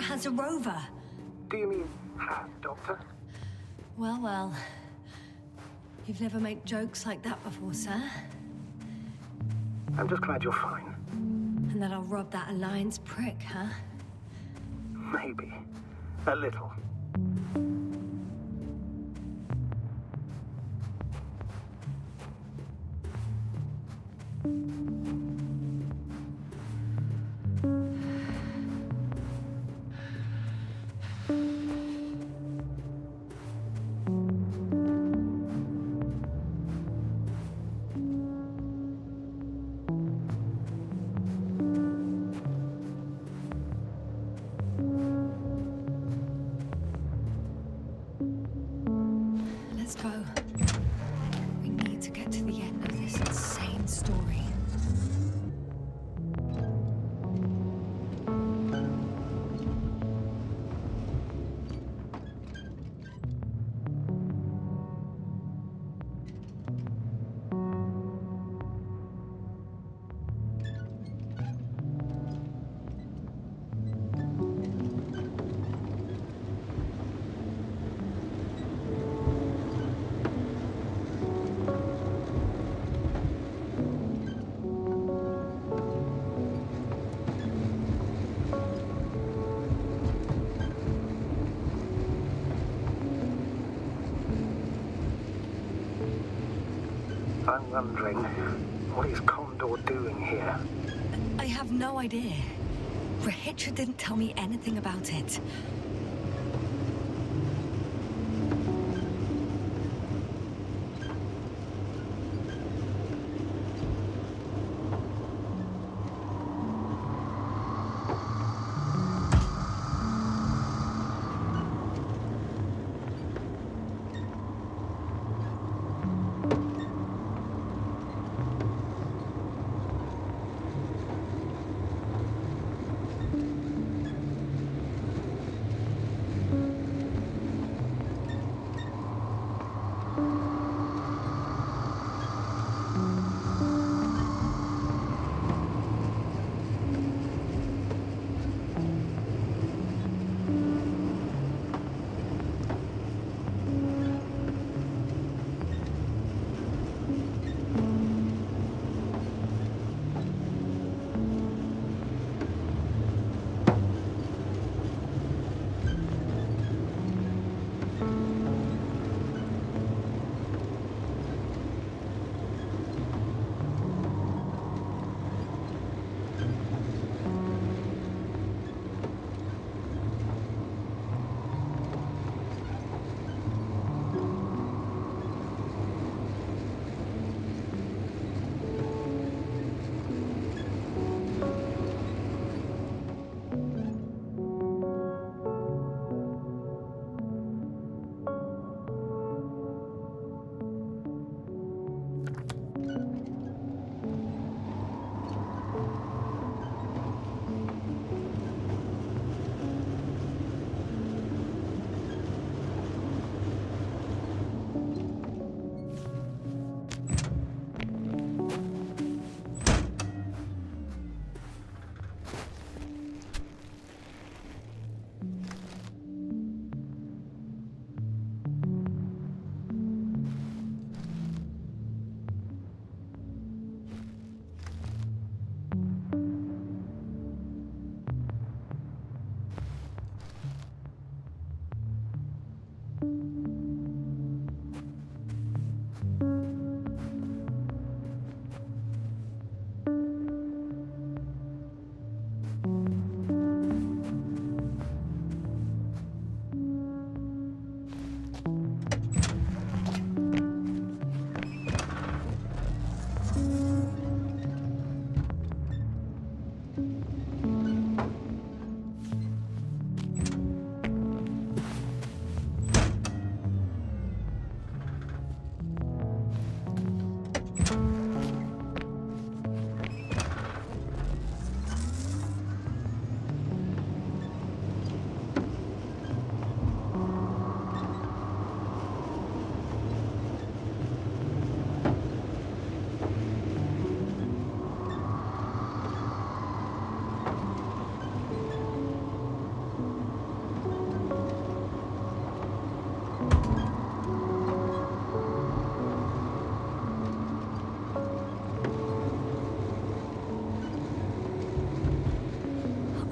Has a rover. Do you mean had, Doctor? Well, well. You've never made jokes like that before, sir. I'm just glad you're fine. And that I'll rob that Alliance prick, huh? Maybe. A little. I'm wondering, what is Condor doing here? I have no idea. Rahitra didn't tell me anything about it.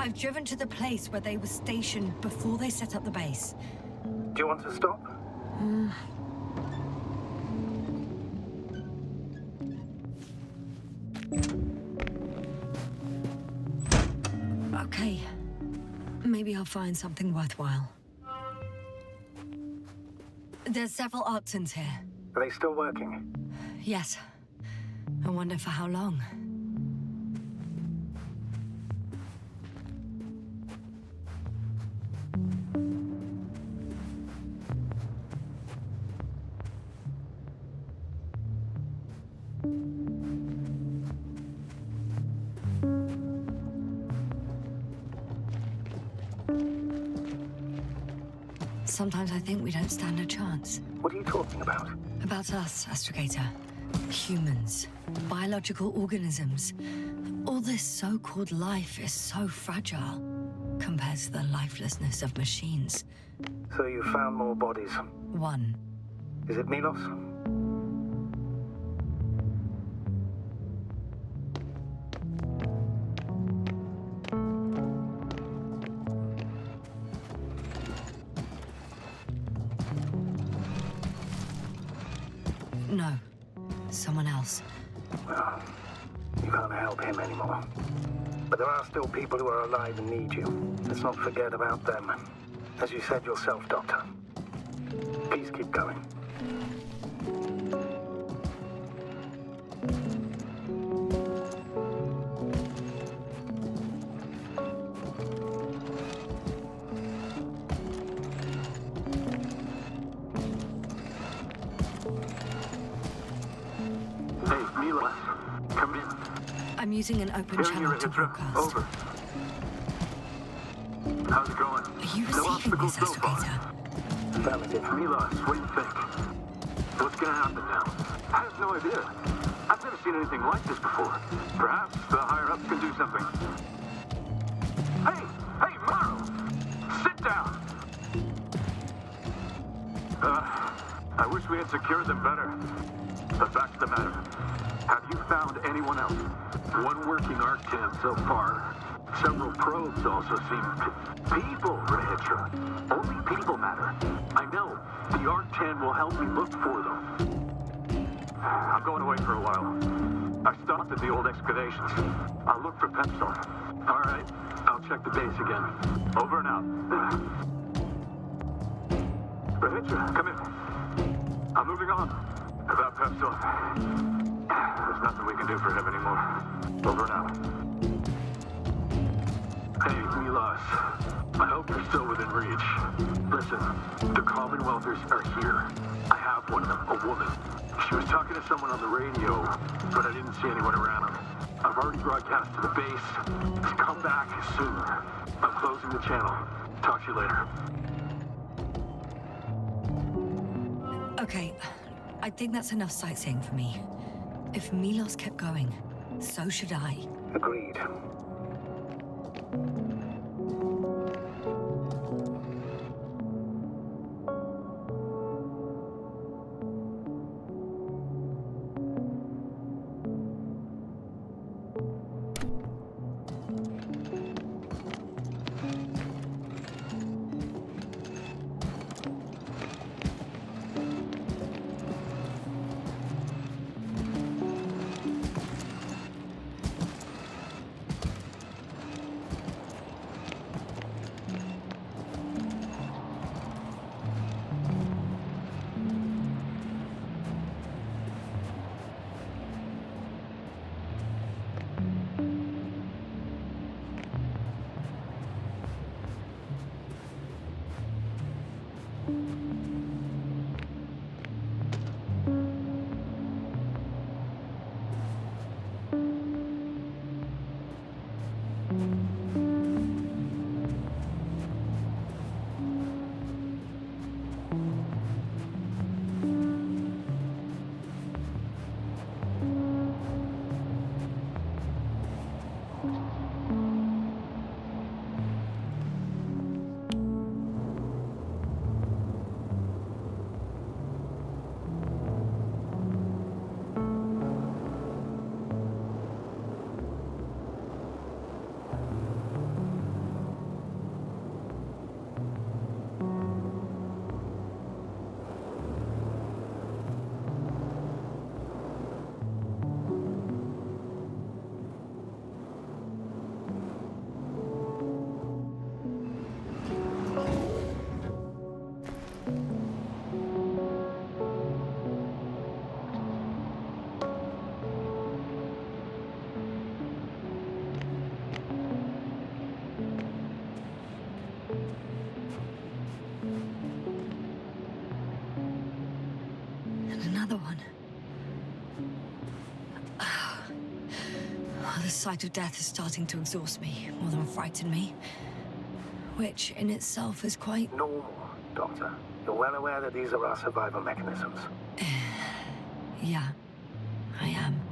I've driven to the place where they were stationed before they set up the base. Do you want to stop? Okay. Maybe I'll find something worthwhile. There's several Arctons here. Are they still working? Yes. I wonder for how long. Sometimes I think we don't stand a chance. What are you talking about? About us, Astrogator. Humans. Biological organisms. All this so-called life is so fragile compared to the lifelessness of machines. So you found more bodies. One. Is it Milos? No. Someone else. Well, you can't help him anymore. But there are still people who are alive and need you. Let's not forget about them. As you said yourself, Doctor. Please keep going. I'm using an open channel to broadcast. Over. How's it going? Are you receiving this, Astrogator? Affirmative. Milos, what do you think? What's gonna happen now? I have no idea. I've never seen anything like this before. Perhaps the higher-ups can do something. Hey, Morrow! Sit down! I wish we had secured them better. But back to the matter. Have you found anyone else? One working Arctan so far. Several probes also seem... People, Regis. Only people matter. I know. The Arctan will help me look for them. I'm going away for a while. I stopped at the old excavations. I'll look for Pepsar. All right. I'll check the base again. Over and out. Regis, come in. I'm moving on. About Pepsar. There's nothing we can do for him anymore. Over and out. Hey, Milos. I hope you're still within reach. Listen, the Commonwealthers are here. I have one of them, a woman. She was talking to someone on the radio, but I didn't see anyone around. I've already broadcast to the base. Just come back soon. I'm closing the channel. Talk to you later. Okay, I think that's enough sightseeing for me. If Milos kept going, so should I. Agreed. sight of death is starting to exhaust me more than frighten me. Which, in itself, is quite... normal, Doctor. You're well aware that these are our survival mechanisms. Yeah, I am.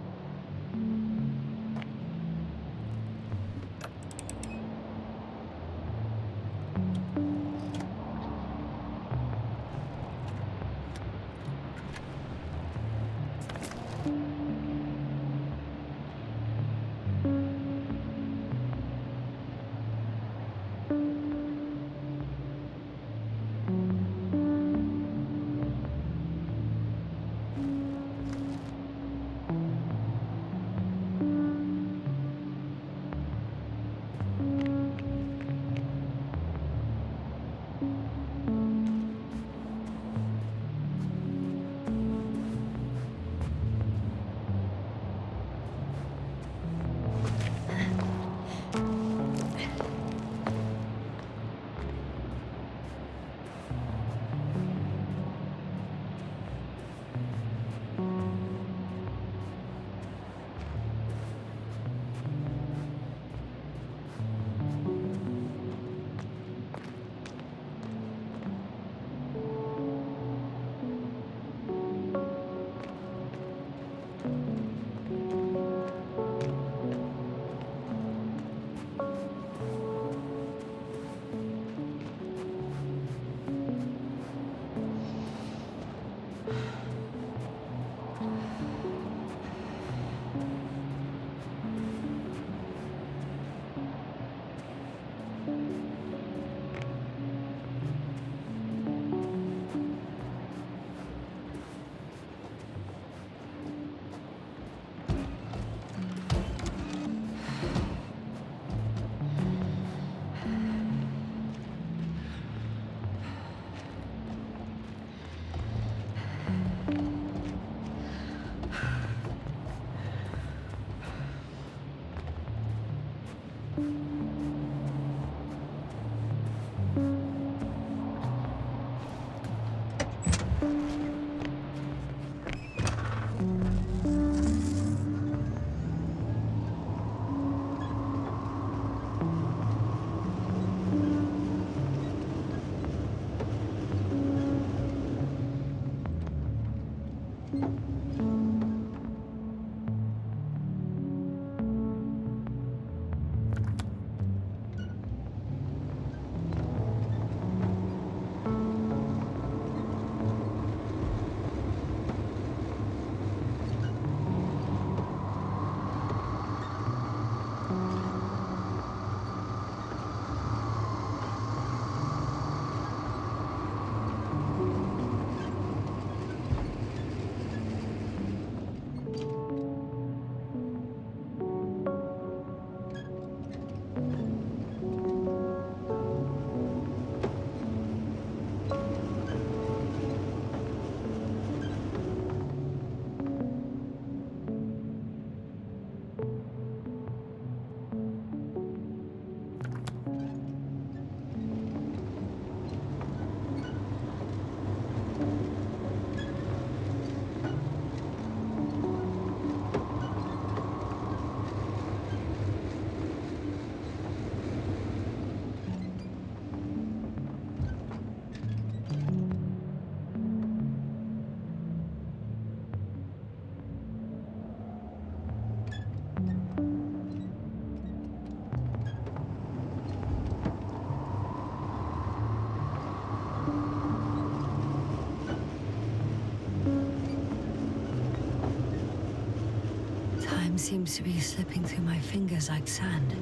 Time seems to be slipping through my fingers like sand.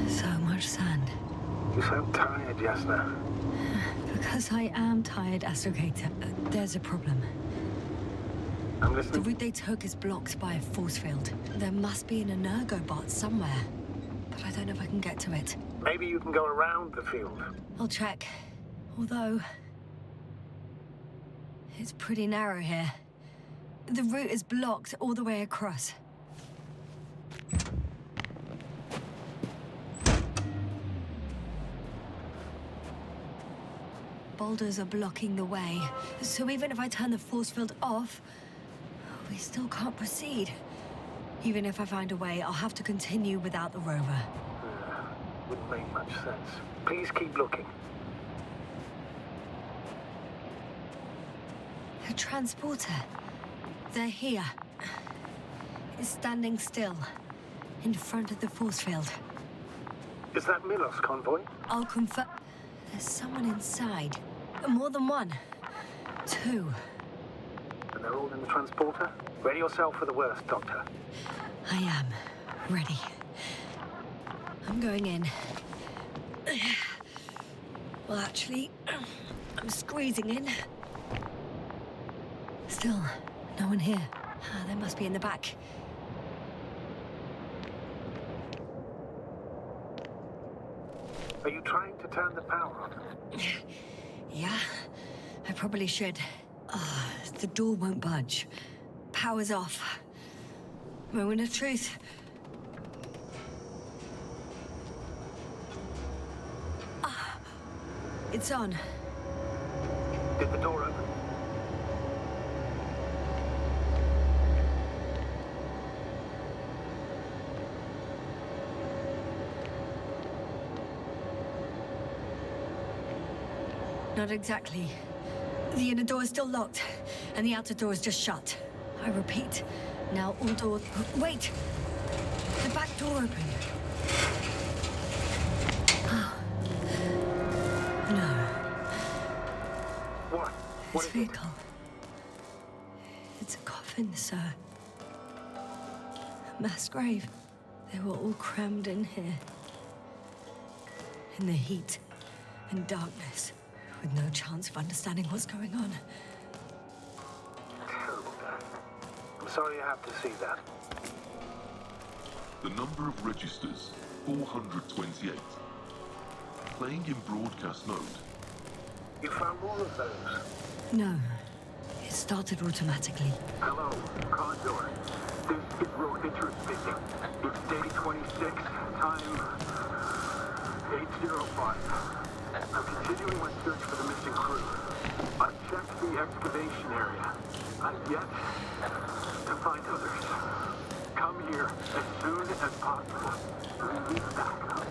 So much sand. You sound tired, Yasna. Because I am tired, Astrogator. There's a problem. I'm The listening. route they took is blocked by a force field. There must be an energobot somewhere. But I don't know if I can get to it. Maybe you can go around the field. I'll check. Although... it's pretty narrow here. The route is blocked all the way across. Boulders are blocking the way, so even if I turn the force field off, we still can't proceed. Even if I find a way, I'll have to continue without the rover. Wouldn't make much sense. Please keep looking. A transporter. They're here. It's standing still, in front of the force field. Is that Milos convoy? I'll confirm. There's someone inside. More than one. Two. And they're all in the transporter? Ready yourself for the worst, Doctor. I am. Ready. I'm going in. Well, actually, I'm squeezing in. Still, no one here. They must be in the back. Are you trying to turn the power on? Yeah, I probably should. The door won't budge. Power's off. Moment of truth. It's on. Did the door open? Not exactly. The inner door is still locked, and the outer door is just shut. I repeat, now all doors... Wait! The back door opened. No. What? This vehicle. It's a coffin, sir. A mass grave. They were all crammed in here. In the heat and darkness, with no chance of understanding what's going on. Terrible death. I'm sorry you have to see that. The number of registers, 428. Playing in broadcast mode. You found more of those? No. It started automatically. Hello, Condor. This is Regis speaking. It's day 26, time 8:05. I'm continuing my search for the missing crew. I've checked the excavation area. I've yet to find others. Come here as soon as possible. We need backup.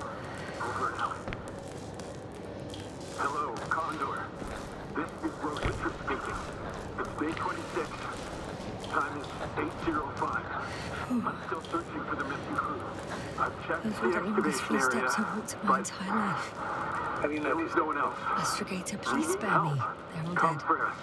Over and out. Hello, Condor. This is Regis speaking. It's day 26. Time is 8:05. I'm still searching for the missing crew. I've checked Those were the the longest excavation area. footsteps I've walked in my entire life. Have you noticed no one else? Astrogator, please spare me. They're all Come dead. for us,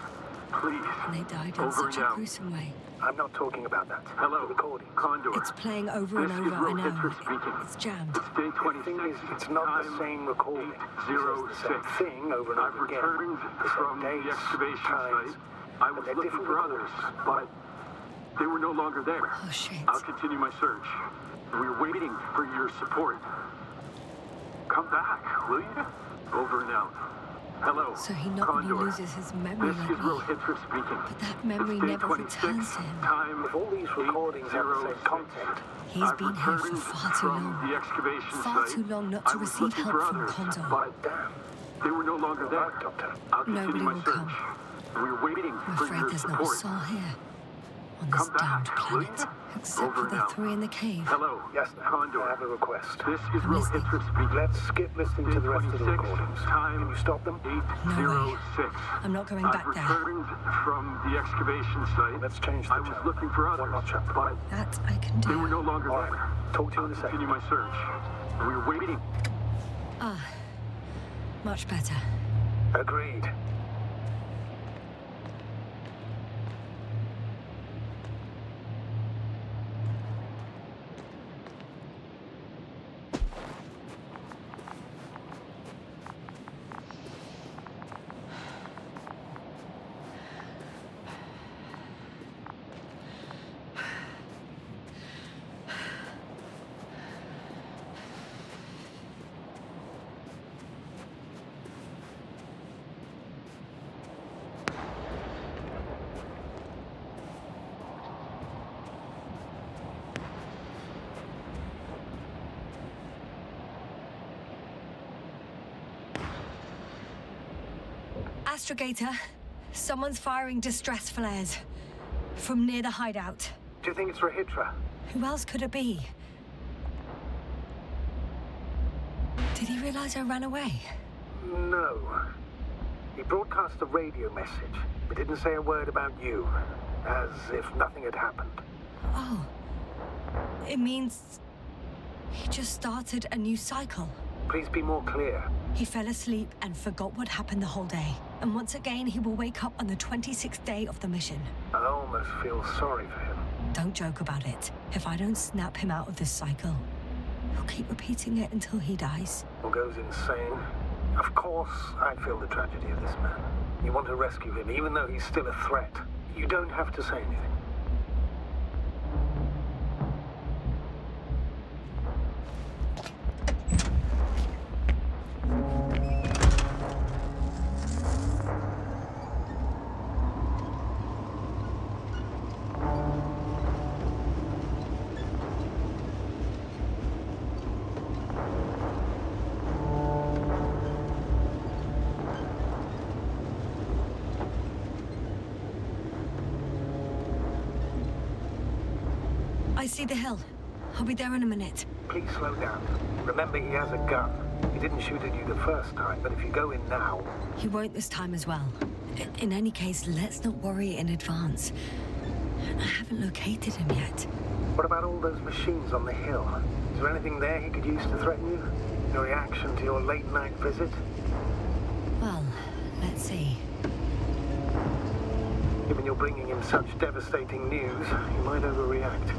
please. And they died in Over such and a out. gruesome way. I'm not talking about that. Hello, recording. Condor. It's playing over and This over, is I know. Regis speaking. It's jammed. It's day 26. It's not the same recording. It's the same thing over and I've over again. returned from the dates, excavation times, site. I was they're looking different for others, but they were no longer there. Oh, shit. I'll continue my search. We're waiting for your support. Come back, will you? Over and out. Hello, So he not only Condor. loses his memory This like is me, Regis speaking. but that memory It's day never 26, returns to him. Time If all these recordings have the same 8:06. content, He's been here for returned far too from long. the excavation Far site. too long not I to was receive looking help for from others, Condor. but damn. they were no longer there. Right, Doctor. I'll continue Nobody my will search. come. We're waiting I'm for afraid your there's not a support. soul here. On this Come back, damned will you? planet. Except Over for and the out. three in the cave. Hello, Yasna, Condor. I have a request. This is I'm listening. Regis speaking. Let's skip listening to the rest of the 26, recordings. Time Can you stop them? 8:06. I'm not going I've back there. returned from the excavation site. Let's change the I was channel. looking for One others, notch up. but That I can they were do. no longer All right. there. Talk to you I'll in a second. continue my search. We're waiting. Ah, much better. Agreed. Astrogator, someone's firing distress flares from near the hideout. Do you think it's Regis? Who else could it be? Did he realize I ran away? No. He broadcast a radio message, but didn't say a word about you, as if nothing had happened. Oh. It means he just started a new cycle. Please be more clear. He fell asleep and forgot what happened the whole day. And once again, he will wake up on the 26th day of the mission. I almost feel sorry for him. Don't joke about it. If I don't snap him out of this cycle, he'll keep repeating it until he dies. Or goes insane. Of course, I feel the tragedy of this man. You want to rescue him, even though he's still a threat. You don't have to say anything. I see the hill. I'll be there in a minute. Please slow down. Remember, he has a gun. He didn't shoot at you the first time, but if you go in now... He won't this time as well. In any case, let's not worry in advance. I haven't located him yet. What about all those machines on the hill? Is there anything there he could use to threaten you? Your reaction to your late-night visit? Well, let's see. Given you're bringing him such devastating news, he might overreact.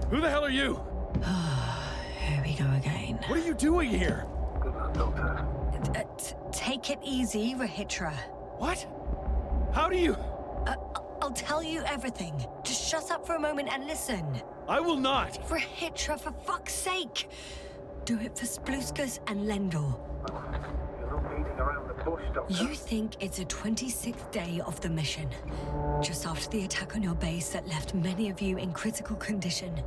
Who the hell are you? Here we go again. What are you doing here? Good luck, Doctor. Take it easy, Rahitra. What? How do you... I'll tell you everything. Just shut up for a moment and listen. I will not. Rahitra, for fuck's sake. Do it for Spluskus and Lendor. You're not beating around the bush, Doctor. You think it's the 26th day of the mission. Just after the attack on your base that left many of you in critical condition.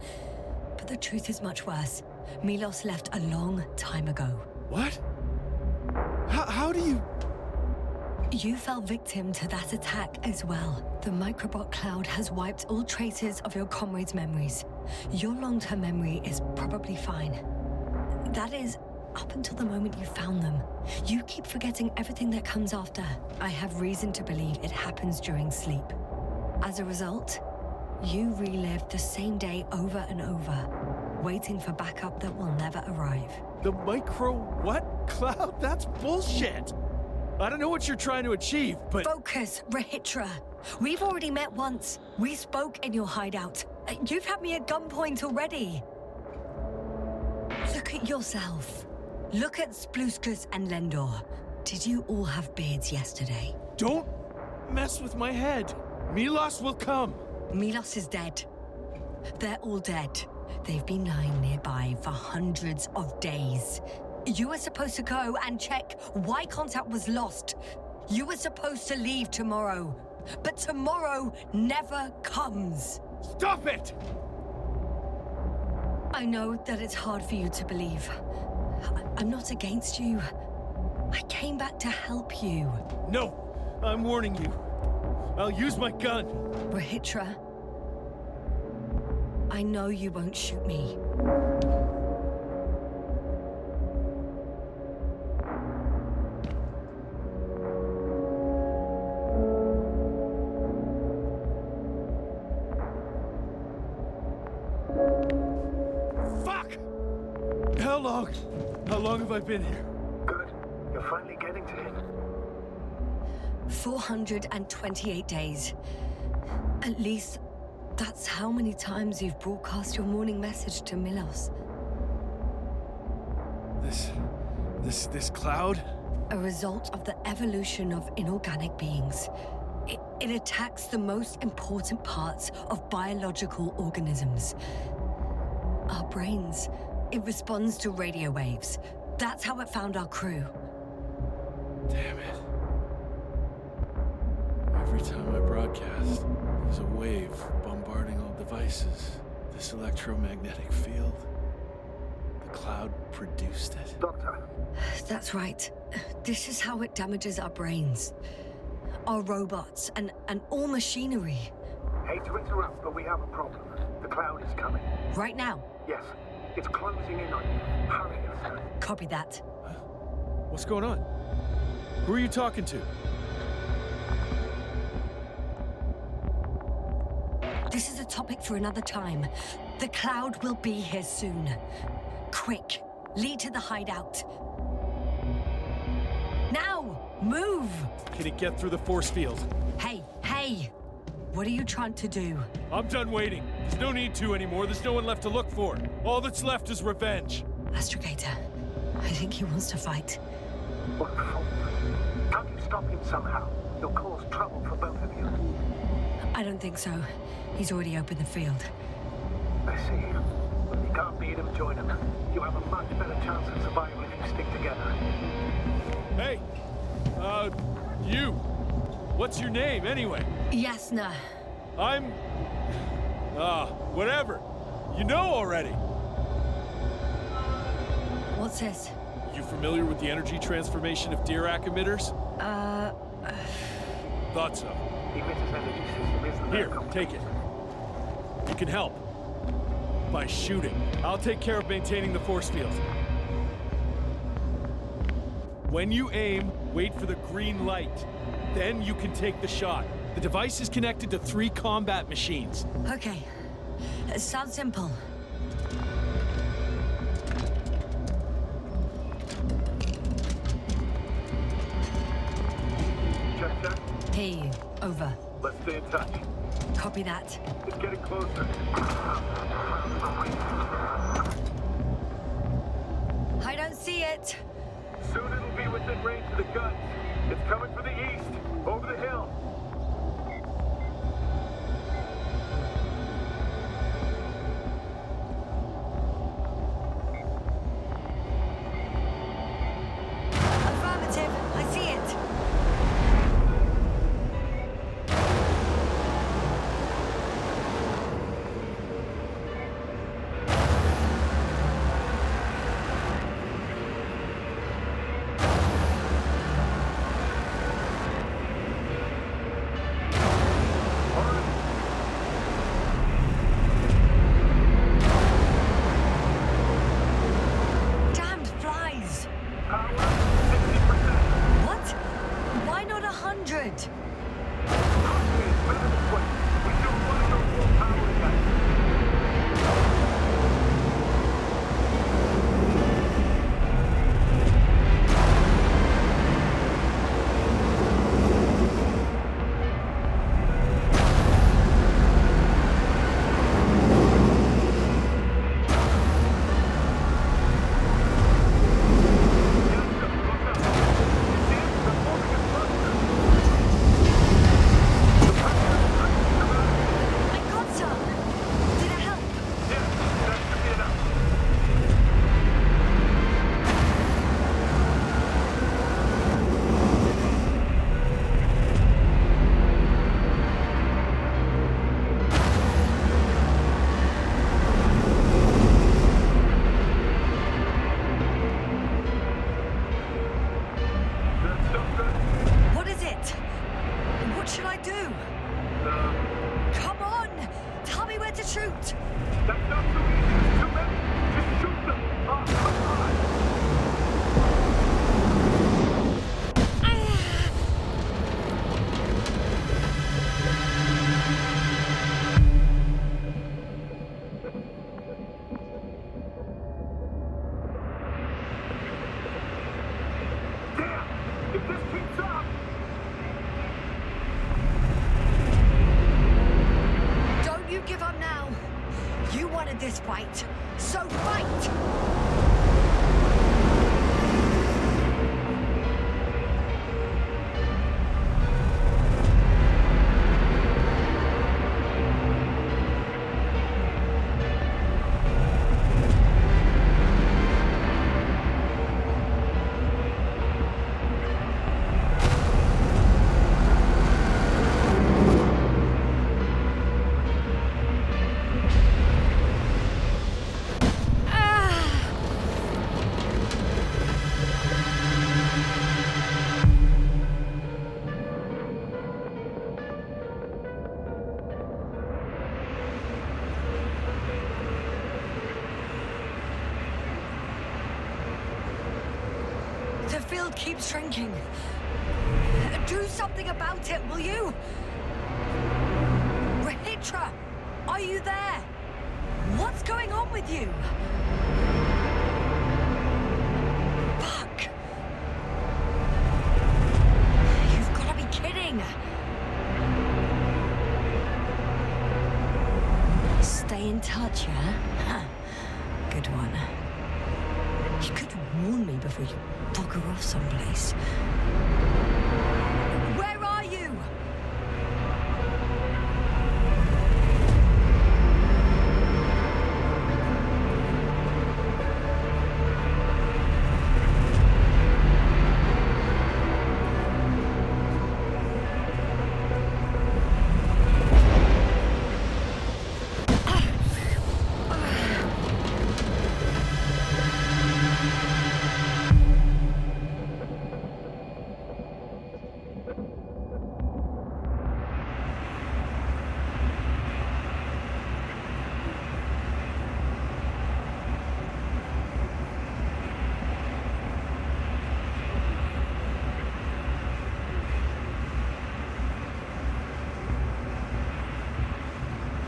But the truth is much worse. Milos left a long time ago. What? How do you... You fell victim to that attack as well. The microbot cloud has wiped all traces of your comrades' memories. Your long-term memory is probably fine. That is, up until the moment you found them. You keep forgetting everything that comes after. I have reason to believe it happens during sleep. As a result, you relive the same day over and over, waiting for backup that will never arrive. The micro-what cloud? That's bullshit! I don't know what you're trying to achieve, but... Focus, Regis. We've already met once. We spoke in your hideout. You've had me at gunpoint already. Look at yourself. Look at Spluskus and Lendor. Did you all have beards yesterday? Don't mess with my head. Milos will come. Milos is dead. They're all dead. They've been lying nearby for hundreds of days. You were supposed to go and check why contact was lost. You were supposed to leave tomorrow. But tomorrow never comes. Stop it! I know that it's hard for you to believe. I'm not against you. I came back to help you. No, I'm warning you. I'll use my gun. Regis, I know you won't shoot me. How long have I been here? Good. You're finally getting to him. 428 days. At least, that's how many times you've broadcast your morning message to Milos. This cloud? A result of the evolution of inorganic beings. It attacks the most important parts of biological organisms. Our brains. It responds to radio waves. That's how it found our crew. Damn it. Every time I broadcast, there's a wave bombarding all devices. This electromagnetic field. The cloud produced it. Doctor. That's right. This is how it damages our brains. Our robots and all machinery. Hate to interrupt, but we have a problem. The cloud is coming. Right now? Yes. It's closing in on you. Hurry, Yasna. Copy that. What's going on? Who are you talking to? This is a topic for another time. The cloud will be here soon. Quick, lead to the hideout. Now, move! Can it get through the force field? Hey! What are you trying to do? I'm done waiting. There's no need to anymore. There's no one left to look for. All that's left is revenge. Astrogator, I think he wants to fight. What for? Can't you stop him somehow? You'll cause trouble for both of you. I don't think so. He's already opened the field. I see. If you can't beat him, join him. You have a much better chance of survival if you stick together. Hey! You! What's your name, anyway? Yasna. I'm... whatever. You know already. What's this? You familiar with the energy transformation of Dirac emitters? Thought so. The emitter's energy system isn't Here, take it. You can help. By shooting. I'll take care of maintaining the force field. When you aim, wait for the green light. Then you can take the shot. The device is connected to 3 combat machines. Okay. Sounds simple. Check. Hey, over. Let's stay in touch. Copy that. It's getting closer. I don't see it. Soon it'll be within range of the guns. It's coming from the east, over the hill. Affirmative. I see it. wanted this fight, so fight! The field keeps shrinking. Do something about it, will you? Rahitra, are you there? What's going on with you? Fuck. You've got to be kidding. Stay in touch, yeah? Huh. Good one. You could warn me before you bugger off someplace. Where are you?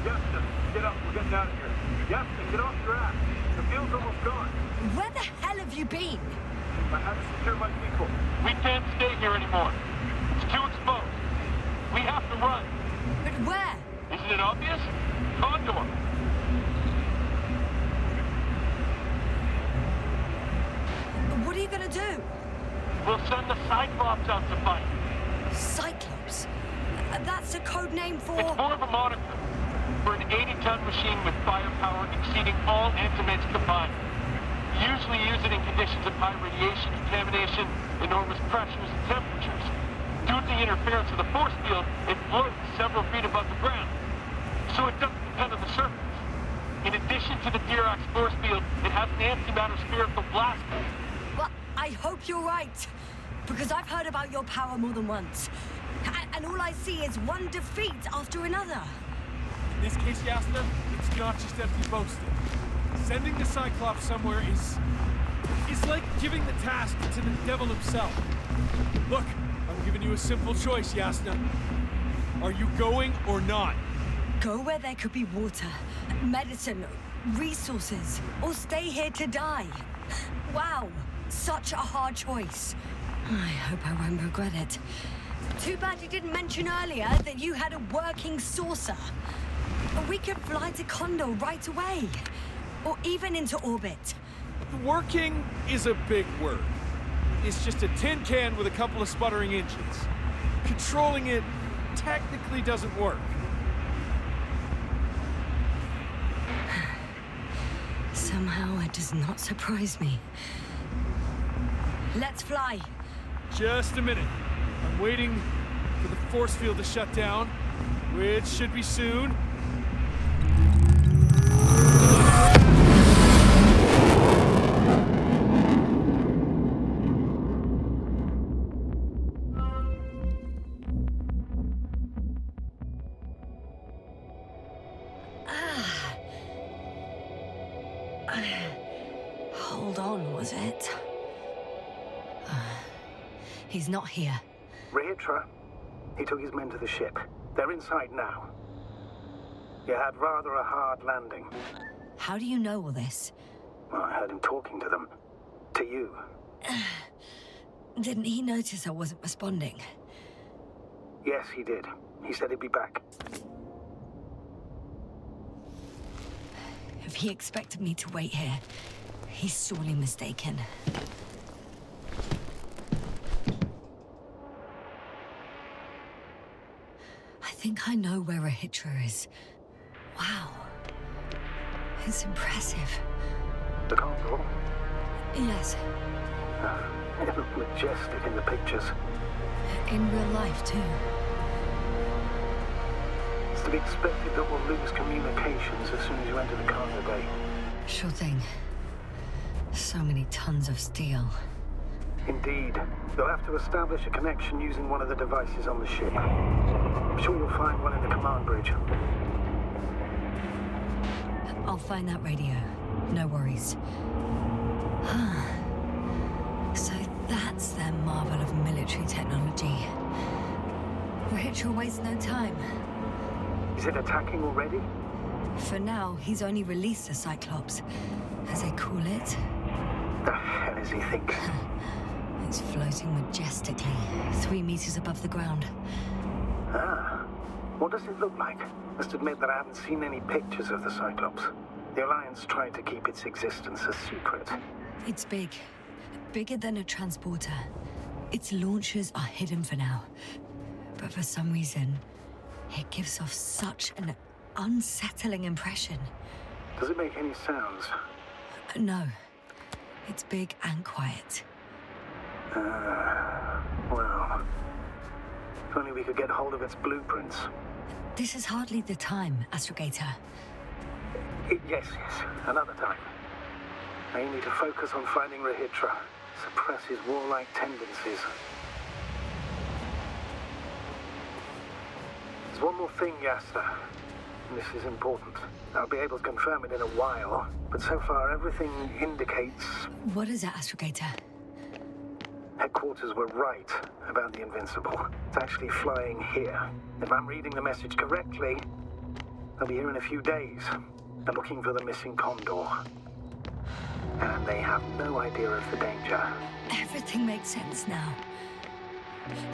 Yasna, get up. We're getting out of here. Yasna, get off your ass. The field's almost gone. Where the hell have you been? I had to secure my people. We can't stay here anymore. It's too exposed. We have to run. But where? Isn't it obvious? Condor. What are you gonna do? We'll send the Cyclops out to fight. Cyclops? That's a code name for... It's more of a moniker for an 80-ton machine with firepower exceeding all antimates combined. Usually use it in conditions of high radiation contamination, enormous pressures and temperatures. Due to the interference of the force field, it floats several feet above the ground, so it doesn't depend on the surface. In addition to the Dirac force field, it has an antimatter spherical blaster. Well, I hope you're right, because I've heard about your power more than once. And all I see is one defeat after another. In this case, Yasna, it's not just empty boasting. Sending the Cyclops somewhere is like giving the task to the devil himself. Look, I'm giving you a simple choice, Yasna. Are you going or not? Go where there could be water, medicine, resources, or stay here to die. Wow, such a hard choice. I hope I won't regret it. Too bad you didn't mention earlier that you had a working saucer. We could fly to Condor right away, or even into orbit. Working is a big word. It's just a tin can with a couple of sputtering engines. Controlling it technically doesn't work. Somehow it does not surprise me. Let's fly. Just a minute. I'm waiting for the force field to shut down, which should be soon. Hold on, was it? He's not here. Rahitra, he took his men to the ship. They're inside now. You had rather a hard landing. How do you know all this? Well, I heard him talking to them. To you. Didn't he notice I wasn't responding? Yes, he did. He said he'd be back. he expected me to wait here. He's sorely mistaken. I think I know where Rahitra is. Wow. It's impressive. The Condor? Yes. It looked majestic in the pictures. In real life, too. It's to be expected that we'll lose communications as soon as you enter the cargo bay. Sure thing. So many tons of steel. Indeed. You'll have to establish a connection using one of the devices on the ship. I'm sure you'll find one in the command bridge. I'll find that radio. No worries. So that's their marvel of military technology. Rahitra wastes no time. Is it attacking already? For now, he's only released the Cyclops, as they call it. The hell is he thinking? It's floating majestically, 3 meters above the ground. Ah. What does it look like? Must admit that I haven't seen any pictures of the Cyclops. The Alliance tried to keep its existence a secret. It's big. Bigger than a transporter. Its launchers are hidden for now. But for some reason, it gives off such an unsettling impression. Does it make any sounds? No. It's big and quiet. Well... If only we could get hold of its blueprints. This is hardly the time, Astrogator. Yes. Another time. I need to focus on finding Rahitra. Suppress his warlike tendencies. There's one more thing, Yasna. This is important. I'll be able to confirm it in a while, but so far everything indicates... What is it, Astrogator? Headquarters were right about the Invincible. It's actually flying here. If I'm reading the message correctly, they'll be here in a few days. They're looking for the missing Condor. And they have no idea of the danger. Everything makes sense now.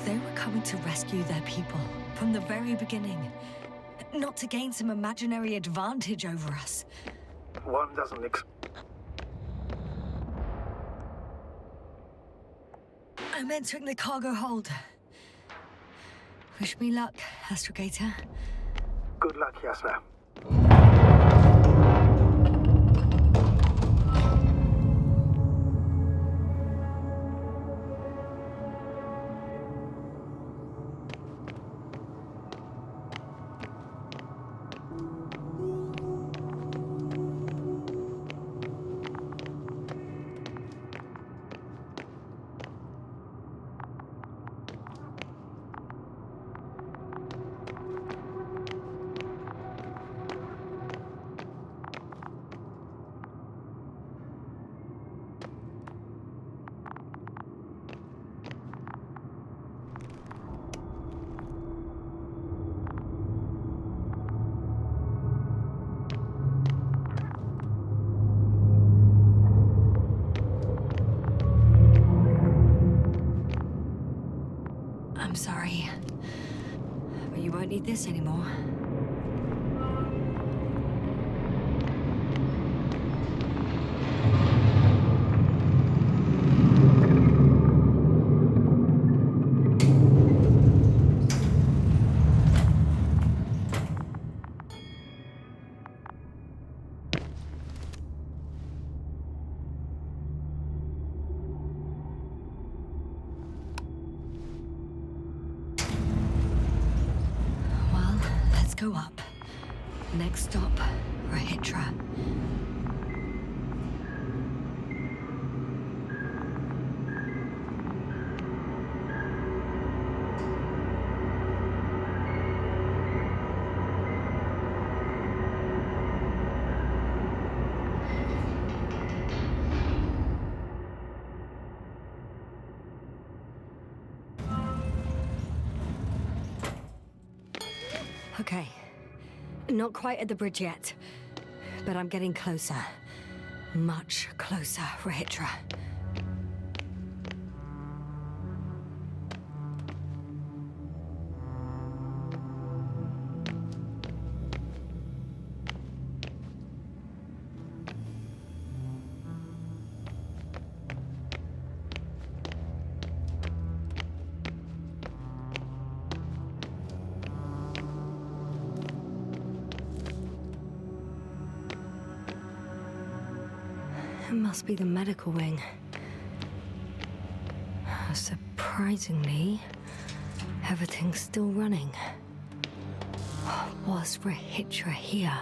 They were coming to rescue their people from the very beginning. Not to gain some imaginary advantage over us. One doesn't I'm entering the cargo hold. Wish me luck, Astrogator. Good luck, Yasna. I'm sorry, but you won't need this anymore. Go up. Next stop, Rahitra. Okay. Not quite at the bridge yet, but I'm getting closer. Much closer, Rahitra. It must be the medical wing. Surprisingly, everything's still running. Was Rahitra here?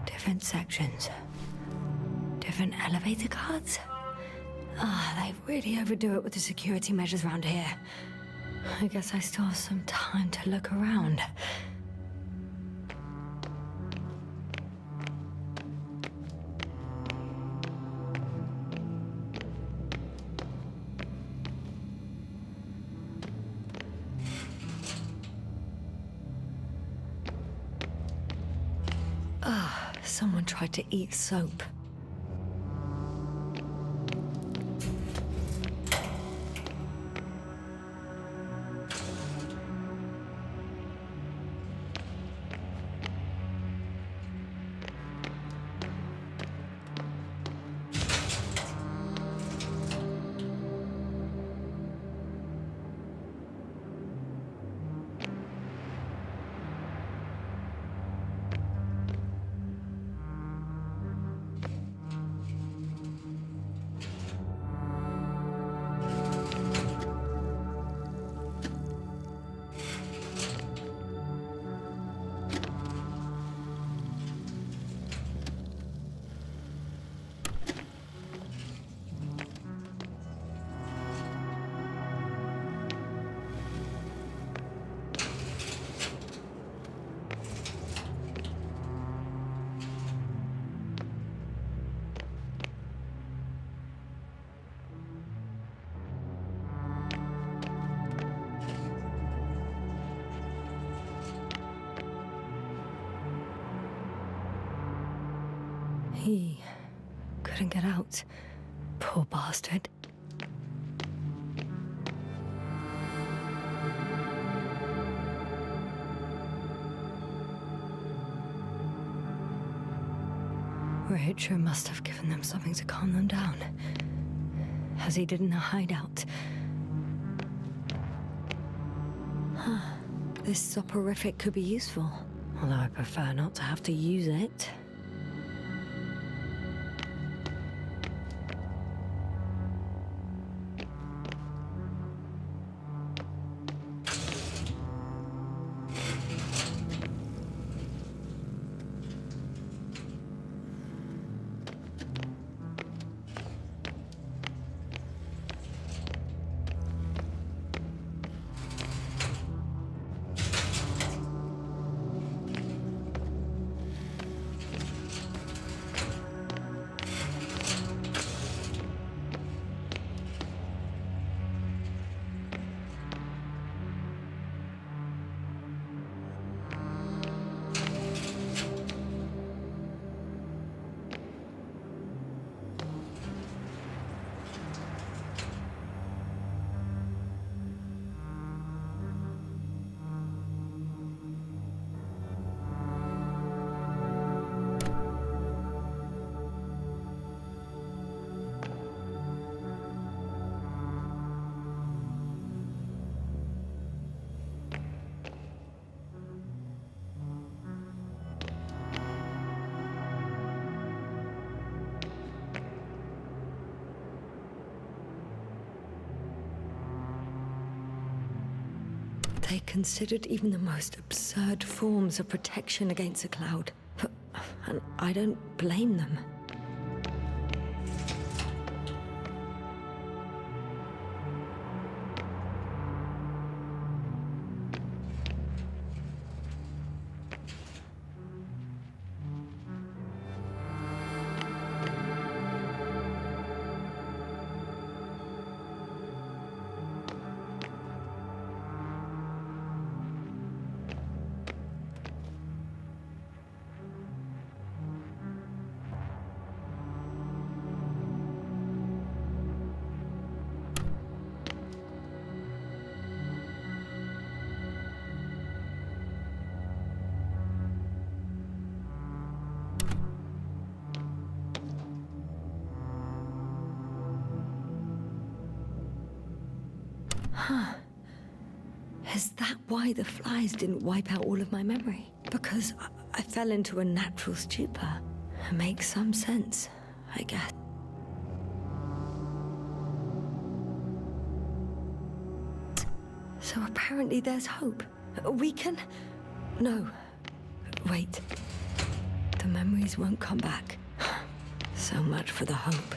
Different sections. Different elevator cards? They really overdo it with the security measures around here. I guess I still have some time to look around. Someone tried to eat soap. He couldn't get out. Poor bastard. Rahitra must have given them something to calm them down, as he did in the hideout. This soporific could be useful, although I prefer not to have to use it. They considered even the most absurd forms of protection against a cloud. And I don't blame them. Huh. Is that why the flies didn't wipe out all of my memory? Because I fell into a natural stupor. It makes some sense, I guess. So apparently there's hope. We can... No. Wait. The memories won't come back. So much for the hope.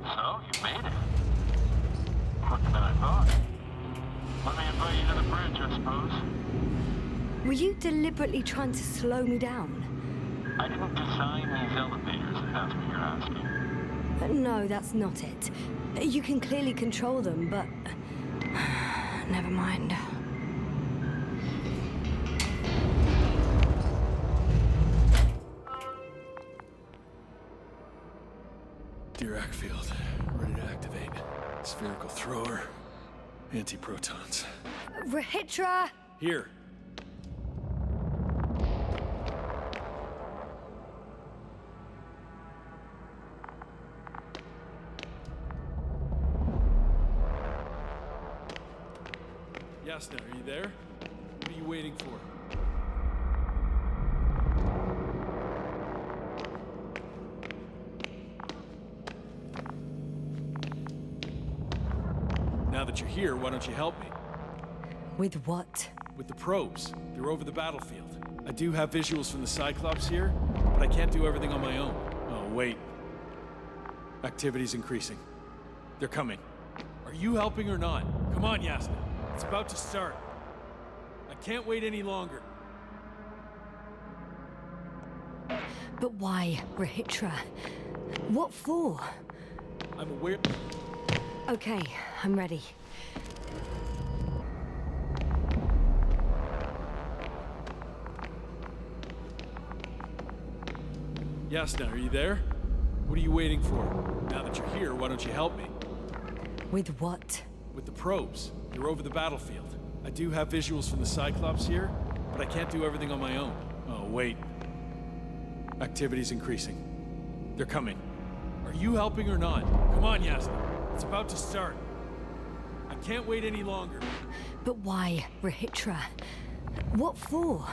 So, you made it. Quicker than I thought. Let me invite you to the bridge, I suppose. Were you deliberately trying to slow me down? I didn't design these elevators, if that's what you're asking. No, that's not it. You can clearly control them, but... Never mind. Dirac field, ready to activate. Spherical thrower, anti-protons. Rahitra! Here. Yasna, are you there? What are you waiting for? Now that you're here, why don't you help me? With what? With the probes. They're over the battlefield. I do have visuals from the Cyclops here, but I can't do everything on my own. Oh, wait. Activity's increasing. They're coming. Are you helping or not? Come on, Yasna. It's about to start. I can't wait any longer. But why, Rahitra? What for? I'm aware... Okay, I'm ready. Yasna, are you there? What are you waiting for? Now that you're here, why don't you help me? With what? With the probes. They're over the battlefield. I do have visuals from the Cyclops here, but I can't do everything on my own. Oh, wait. Activity's increasing. They're coming. Are you helping or not? Come on, Yasna. It's about to start. I can't wait any longer. But why, Rahitra? What for?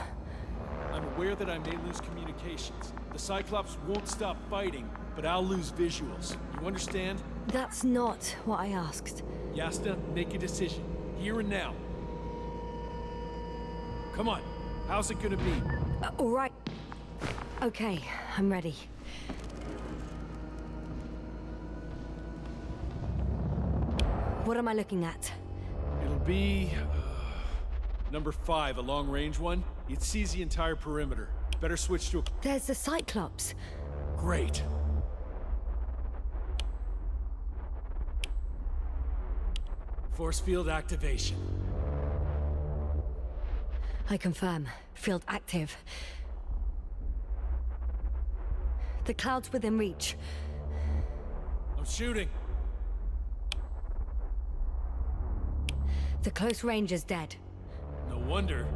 I'm aware that I may lose communications. The Cyclops won't stop fighting, but I'll lose visuals. You understand? That's not what I asked. Yasna, make a decision. Here and now. Come on. How's it gonna be? All right. Okay, I'm ready. What am I looking at? It'll be... number 5, a long-range one. It sees the entire perimeter. Better switch to a... There's the Cyclops. Great. Force field activation. I confirm. Field active. The cloud's within reach. Someone's shooting. The close range is dead. No wonder.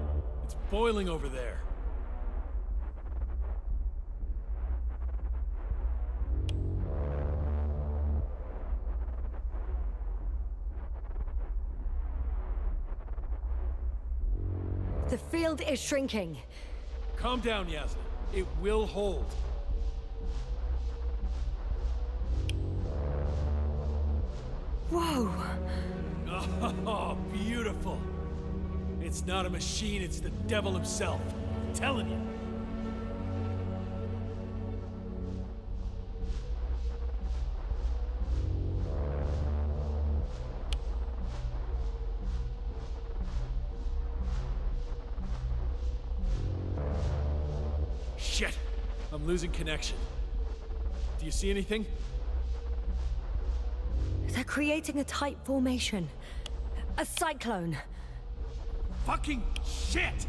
It's boiling over there. The field is shrinking. Calm down, Yasna. It will hold. Whoa! Oh, beautiful. It's not a machine, it's the devil himself. I'm telling you. Shit! I'm losing connection. Do you see anything? They're creating a tight formation. A cyclone. Fucking shit!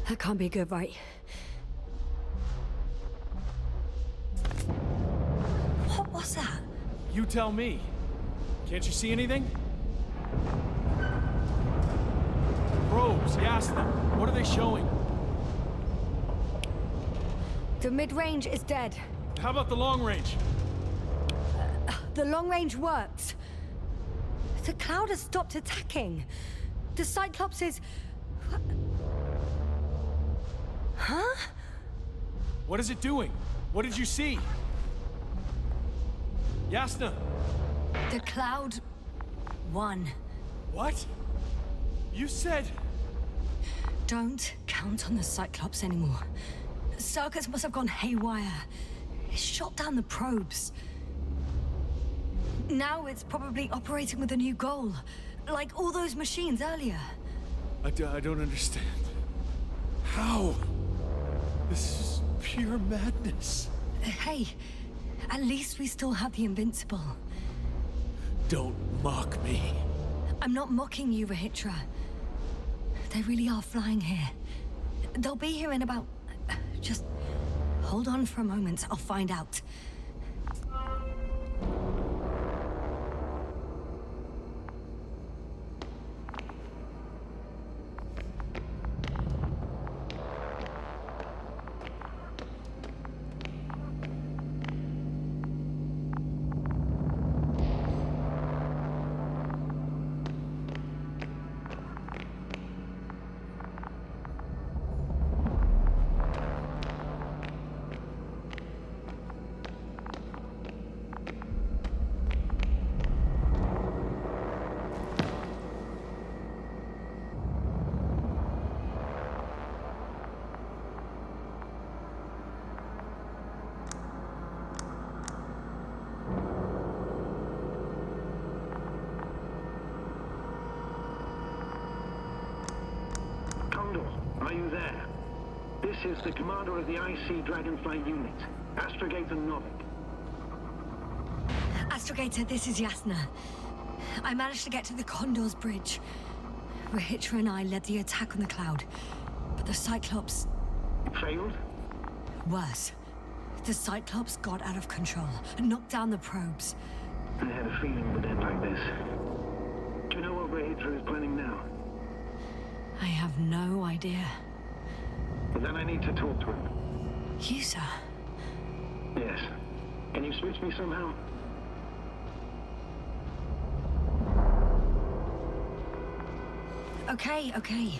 That can't be good, right? What was that? You tell me. Can't you see anything? Probes, Yasna. What are they showing? The mid-range is dead. How about the long range? The long range works. The cloud has stopped attacking. The Cyclops is... Huh? What is it doing? What did you see? Yasna! The cloud won. What? You said... Don't count on the Cyclops anymore. Circuits must have gone haywire. It shot down the probes. Now it's probably operating with a new goal. Like all those machines earlier. I don't understand. How? This is pure madness. Hey, at least we still have the Invincible. Don't mock me. I'm not mocking you, Rahitra. They really are flying here. They'll be here in about... Just hold on for a moment. I'll find out. Are you there? This is the commander of the IC Dragonfly unit, Astrogator Novik. Astrogator, this is Yasna. I managed to get to the Condor's bridge. Rahitra and I led the attack on the cloud, but the Cyclops... Failed? Worse. The Cyclops got out of control and knocked down the probes. I had a feeling it would end like this. Do you know what Rahitra is planning now? I have no idea. Then I need to talk to him. You, sir? Yes. Can you switch me somehow? Okay.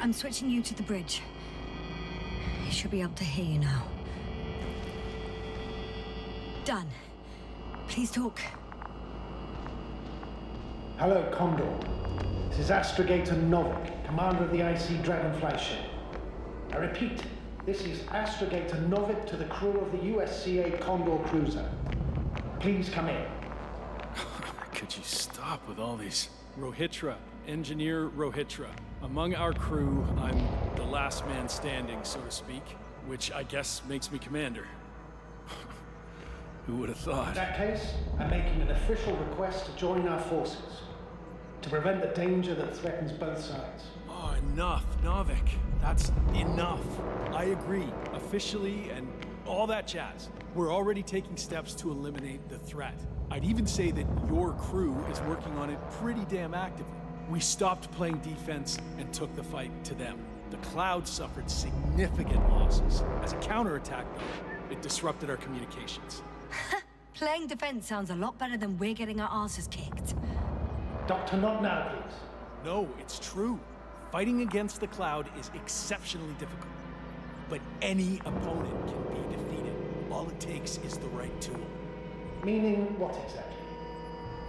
I'm switching you to the bridge. He should be able to hear you now. Done. Please talk. Hello, Condor. This is Astrogator Novik, commander of the IC Dragonfly ship. I repeat, this is Astrogator Novik to the crew of the USCA Condor cruiser. Please come in. Could you stop with all these? Rahitra, Engineer Rahitra. Among our crew, I'm the last man standing, so to speak, which I guess makes me commander. Who would have In thought? that case, I'm making an official request to join our forces, to prevent the danger that threatens both sides. Oh, enough, Novik. That's enough. I agree, officially, and all that jazz. We're already taking steps to eliminate the threat. I'd even say that your crew is working on it pretty damn actively. We stopped playing defense and took the fight to them. The Cloud suffered significant losses. As a counterattack, though, it disrupted our communications. Playing defense sounds a lot better than we're getting our asses kicked. Doctor, not now, please. No, it's true. Fighting against the Cloud is exceptionally difficult. But any opponent can be defeated. All it takes is the right tool. Meaning what exactly?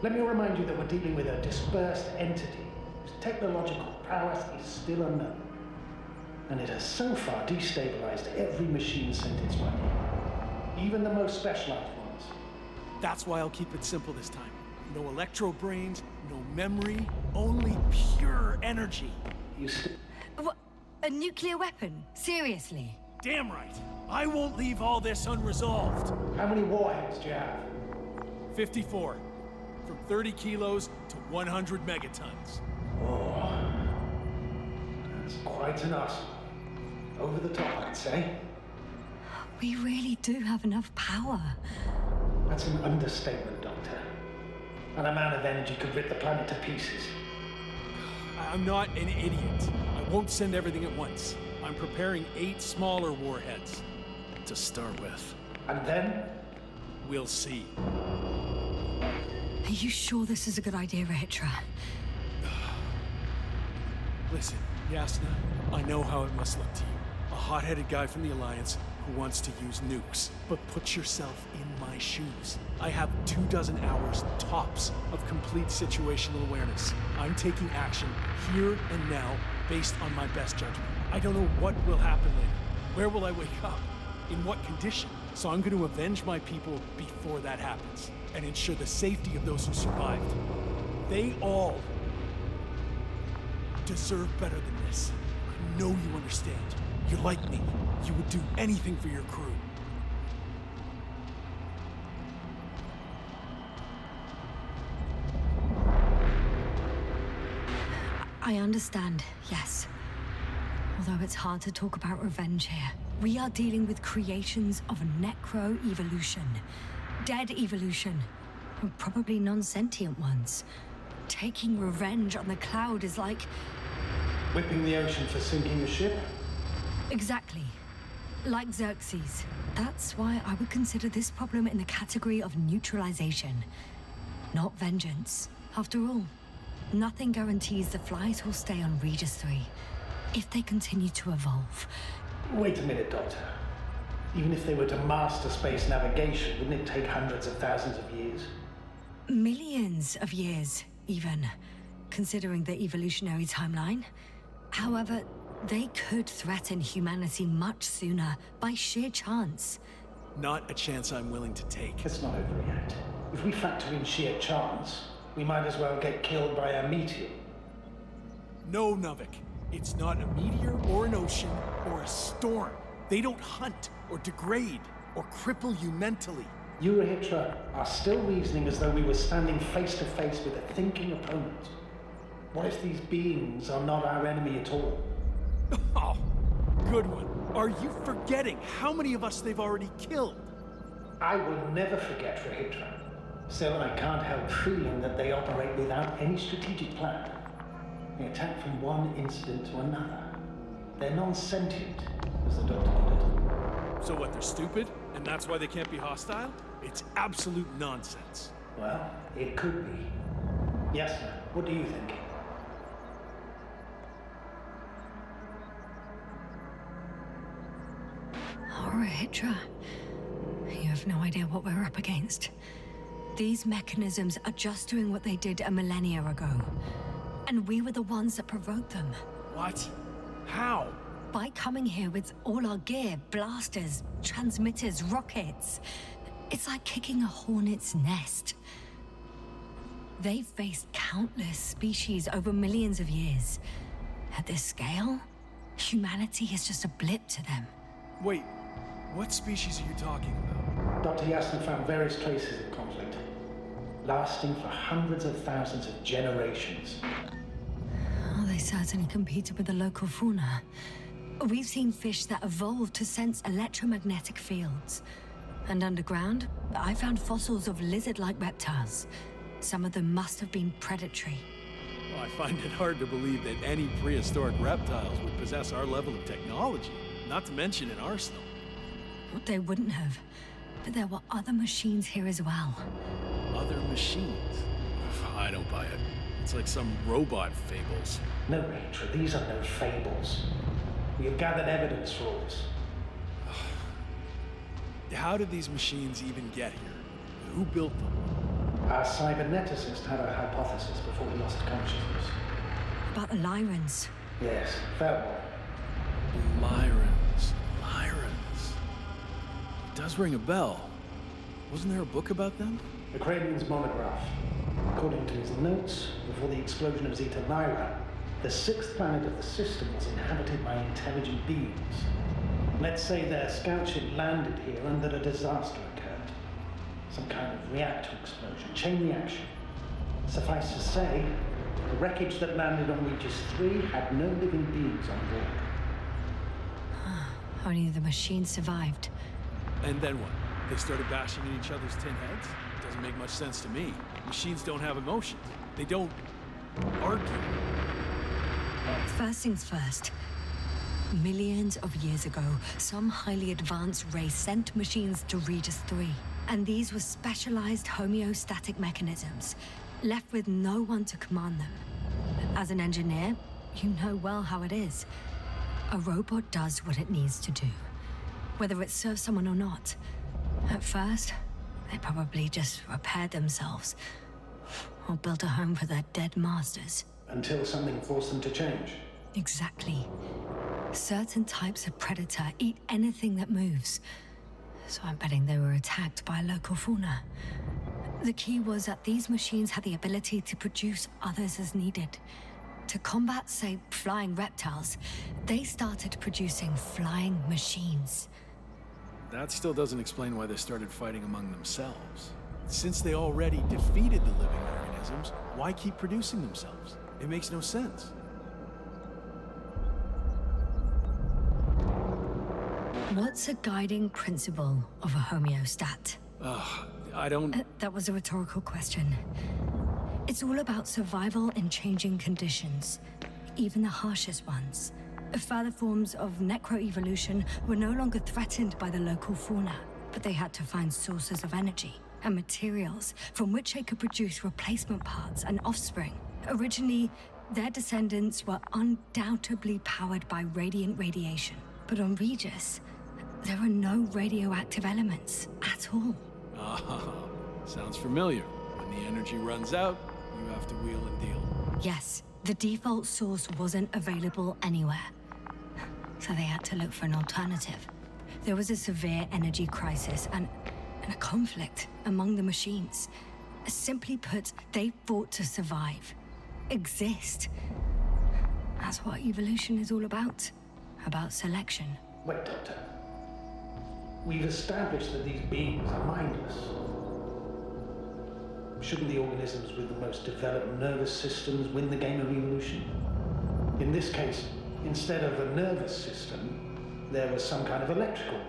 Let me remind you that we're dealing with a dispersed entity whose technological prowess is still unknown. And it has so far destabilized every machine sent its way. Even the most specialized ones. That's why I'll keep it simple this time. No electro brains, no memory, only pure energy. What? A nuclear weapon? Seriously? Damn right. I won't leave all this unresolved. How many warheads do you have? 54. From 30 kilos to 100 megatons. Oh. That's quite an arsenal. Over the top, I'd say. We really do have enough power. That's an understatement, Doctor. An amount of energy could rip the planet to pieces. I'm not an idiot. I won't send everything at once. I'm preparing 8 smaller warheads to start with. And then? We'll see. Are you sure this is a good idea, Rahitra? Listen, Yasna, I know how it must look to you. A hot-headed guy from the Alliance who wants to use nukes. But put yourself in my shoes. I have 24 hours tops of complete situational awareness. I'm taking action here and now based on my best judgment. I don't know what will happen later. Where will I wake up? In what condition? So I'm going to avenge my people before that happens and ensure the safety of those who survived. They all deserve better than this. I know you understand. You're like me. You would do anything for your crew. I understand, yes. Although it's hard to talk about revenge here. We are dealing with creations of necro-evolution. Dead evolution. And probably non-sentient ones. Taking revenge on the Cloud is like... Whipping the ocean for sinking a ship? Exactly. Like Xerxes. That's why I would consider this problem in the category of neutralization. Not vengeance. After all, nothing guarantees the flight will stay on Regis III. If they continue to evolve. Wait a minute, Doctor. Even if they were to master space navigation, wouldn't it take hundreds of thousands of years? Millions of years, even, considering the evolutionary timeline. However, they could threaten humanity much sooner, by sheer chance. Not a chance I'm willing to take. Let's not overreact. If we factor in sheer chance, we might as well get killed by a meteor. No, Novik. It's not a meteor or an ocean or a storm. They don't hunt or degrade or cripple you mentally. You, Rahitra, are still reasoning as though we were standing face to face with a thinking opponent. What if these beings are not our enemy at all? Oh, good one. Are you forgetting how many of us they've already killed? I will never forget, Rahitra. Still, I can't help feeling that they operate without any strategic plan. They attack from one incident to another. They're non-sentient, as the doctor put it. So what, they're stupid? And that's why they can't be hostile? It's absolute nonsense. Well, it could be. Yasna, what do you think? Rahitra, you have no idea what we're up against. These mechanisms are just doing what they did a millennia ago. And we were the ones that provoked them. What? How? By coming here with all our gear, blasters, transmitters, rockets. It's like kicking a hornet's nest. They've faced countless species over millions of years. At this scale, humanity is just a blip to them. Wait, what species are you talking about? Dr. Yasna found various traces of conflict, lasting for hundreds of thousands of generations. Oh, they certainly competed with the local fauna. We've seen fish that evolved to sense electromagnetic fields. And underground, I found fossils of lizard-like reptiles. Some of them must have been predatory. Well, I find it hard to believe that any prehistoric reptiles would possess our level of technology, not to mention an arsenal. They wouldn't have. But there were other machines here as well. Other machines? I don't buy it. It's like some robot fables. No, Rachel, these are no fables. We have gathered evidence for all this. How did these machines even get here? Who built them? Our cyberneticist had a hypothesis before he lost consciousness. About the Lyrans. Yes, fair one. Lyrans. It does ring a bell. Wasn't there a book about them? The Cranian's monograph. According to his notes, before the explosion of Zeta Lyra, the sixth planet of the system was inhabited by intelligent beings. Let's say their scout ship landed here and that a disaster occurred. Some kind of reactor explosion, chain reaction. Suffice to say, the wreckage that landed on Regis III had no living beings on board. Only the machines survived. And then what? They started bashing in each other's tin heads? Doesn't make much sense to me. Machines don't have emotions. They don't argue. First things first. Millions of years ago, some highly advanced race sent machines to Regis III. And these were specialized homeostatic mechanisms, left with no one to command them. As an engineer, you know well how it is. A robot does what it needs to do, whether it serves someone or not. At first, they probably just repaired themselves, or built a home for their dead masters. Until something forced them to change. Exactly. Certain types of predator eat anything that moves. So I'm betting they were attacked by local fauna. The key was that these machines had the ability to produce others as needed. To combat, say, flying reptiles, they started producing flying machines. That still doesn't explain why they started fighting among themselves. Since they already defeated the living organisms, why keep producing themselves? It makes no sense. What's a guiding principle of a homeostat? I don't... That was a rhetorical question. It's all about survival in changing conditions, even the harshest ones. Further forms of necro-evolution were no longer threatened by the local fauna, but they had to find sources of energy and materials from which they could produce replacement parts and offspring. Originally, their descendants were undoubtedly powered by radiant radiation. But on Regis, there are no radioactive elements at all. Sounds familiar. When the energy runs out, you have to wheel and deal. Yes, the default source wasn't available anywhere. So they had to look for an alternative. There was a severe energy crisis and a conflict among the machines. Simply put, they fought to survive. Exist. That's what evolution is all about. About selection. Wait, Doctor. We've established that these beings are mindless. Shouldn't the organisms with the most developed nervous systems win the game of evolution? In this case, instead of a nervous system, there was some kind of electrical one,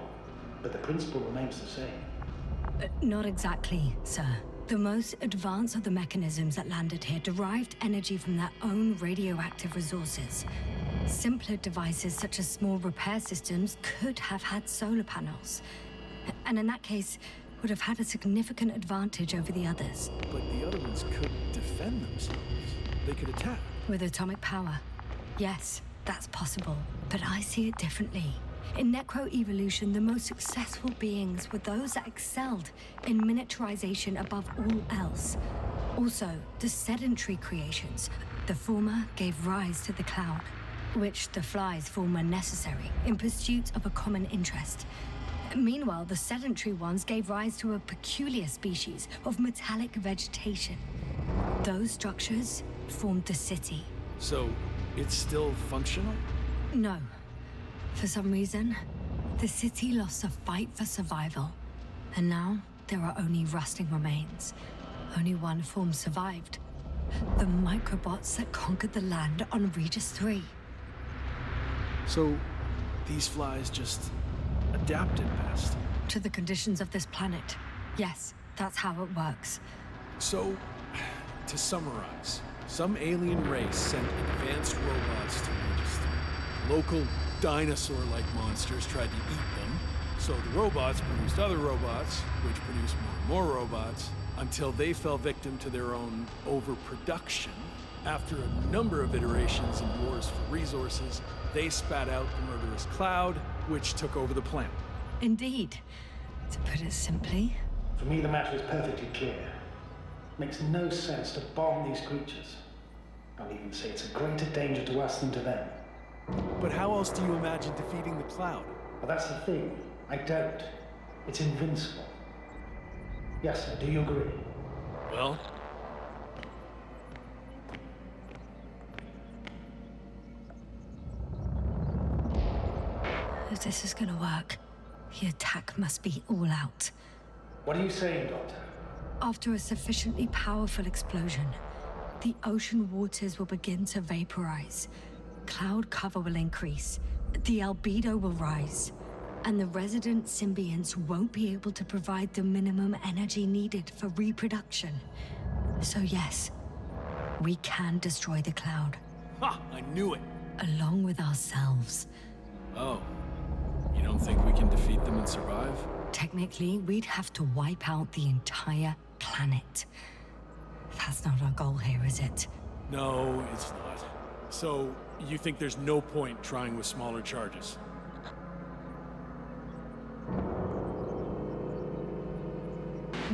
but the principle remains the same. Not exactly, sir. The most advanced of the mechanisms that landed here derived energy from their own radioactive resources. Simpler devices such as small repair systems could have had solar panels. And in that case, would have had a significant advantage over the others. But the other ones could defend themselves. They could attack. With atomic power. Yes, that's possible. But I see it differently. In necro-evolution, the most successful beings were those that excelled in miniaturization above all else. Also, the sedentary creations. The former gave rise to the cloud, which the flies form when necessary, in pursuit of a common interest. Meanwhile, the sedentary ones gave rise to a peculiar species of metallic vegetation. Those structures formed the city. So, it's still functional? No. For some reason, the city lost a fight for survival. And now, there are only rusting remains. Only one form survived. The microbots that conquered the land on Regis III. So, these flies just adapted best. To the conditions of this planet. Yes, that's how it works. So, to summarize, some alien race sent advanced robots to Regis III. Local dinosaur-like monsters tried to eat them, so the robots produced other robots, which produced more and more robots, until they fell victim to their own overproduction. After a number of iterations and wars for resources, they spat out the murderous cloud, which took over the planet. Indeed. To put it simply... For me, the matter is perfectly clear. Makes no sense to bomb these creatures. I'll even say it's a greater danger to us than to them. But how else do you imagine defeating the cloud? But that's the thing. I don't. It's invincible. Yasna, do you agree? Well... if this is gonna work, the attack must be all out. What are you saying, Doctor? After a sufficiently powerful explosion, the ocean waters will begin to vaporize. Cloud cover will increase, the albedo will rise, and the resident symbionts won't be able to provide the minimum energy needed for reproduction. So yes, we can destroy the cloud. Ha! I knew it! Along with ourselves. Oh. You don't think we can defeat them and survive? Technically, we'd have to wipe out the entire planet. That's not our goal here, is it? No, it's not. So, you think there's no point trying with smaller charges?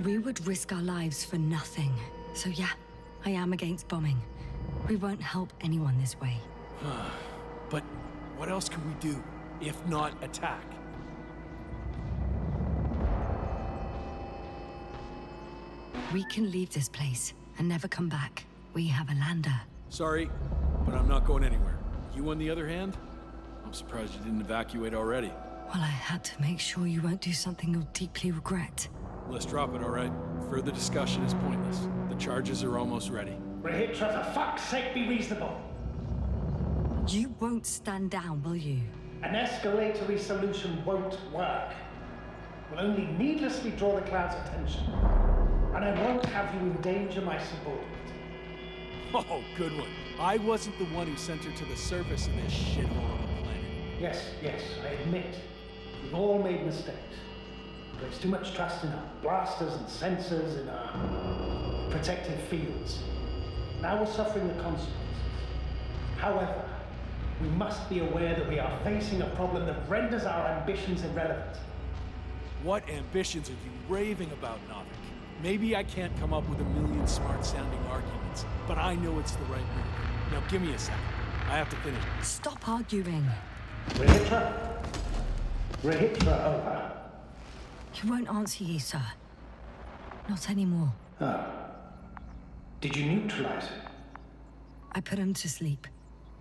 We would risk our lives for nothing. So yeah, I am against bombing. We won't help anyone this way. But what else can we do, if not attack? We can leave this place and never come back. We have a lander. Sorry, but I'm not going anywhere. You, on the other hand? I'm surprised you didn't evacuate already. Well, I had to make sure you won't do something you'll deeply regret. Let's drop it, all right? Further discussion is pointless. The charges are almost ready. Regitra, for fuck's sake, be reasonable. You won't stand down, will you? An escalatory solution won't work. Will only needlessly draw the cloud's attention. And I won't have you endanger my subordinate. Oh, good one. I wasn't the one who sent her to the surface in this shithole of a planet. Yes, I admit. We've all made mistakes. There's too much trust in our blasters and sensors, in our protective fields. Now we're suffering the consequences. However, we must be aware that we are facing a problem that renders our ambitions irrelevant. What ambitions are you raving about, Novik? Maybe I can't come up with a million smart-sounding arguments, but I know it's the right move. Now give me a second. I have to finish. Stop arguing. Regitra, over. He won't answer you, sir. Not anymore. Oh. Did you neutralize it? I put him to sleep.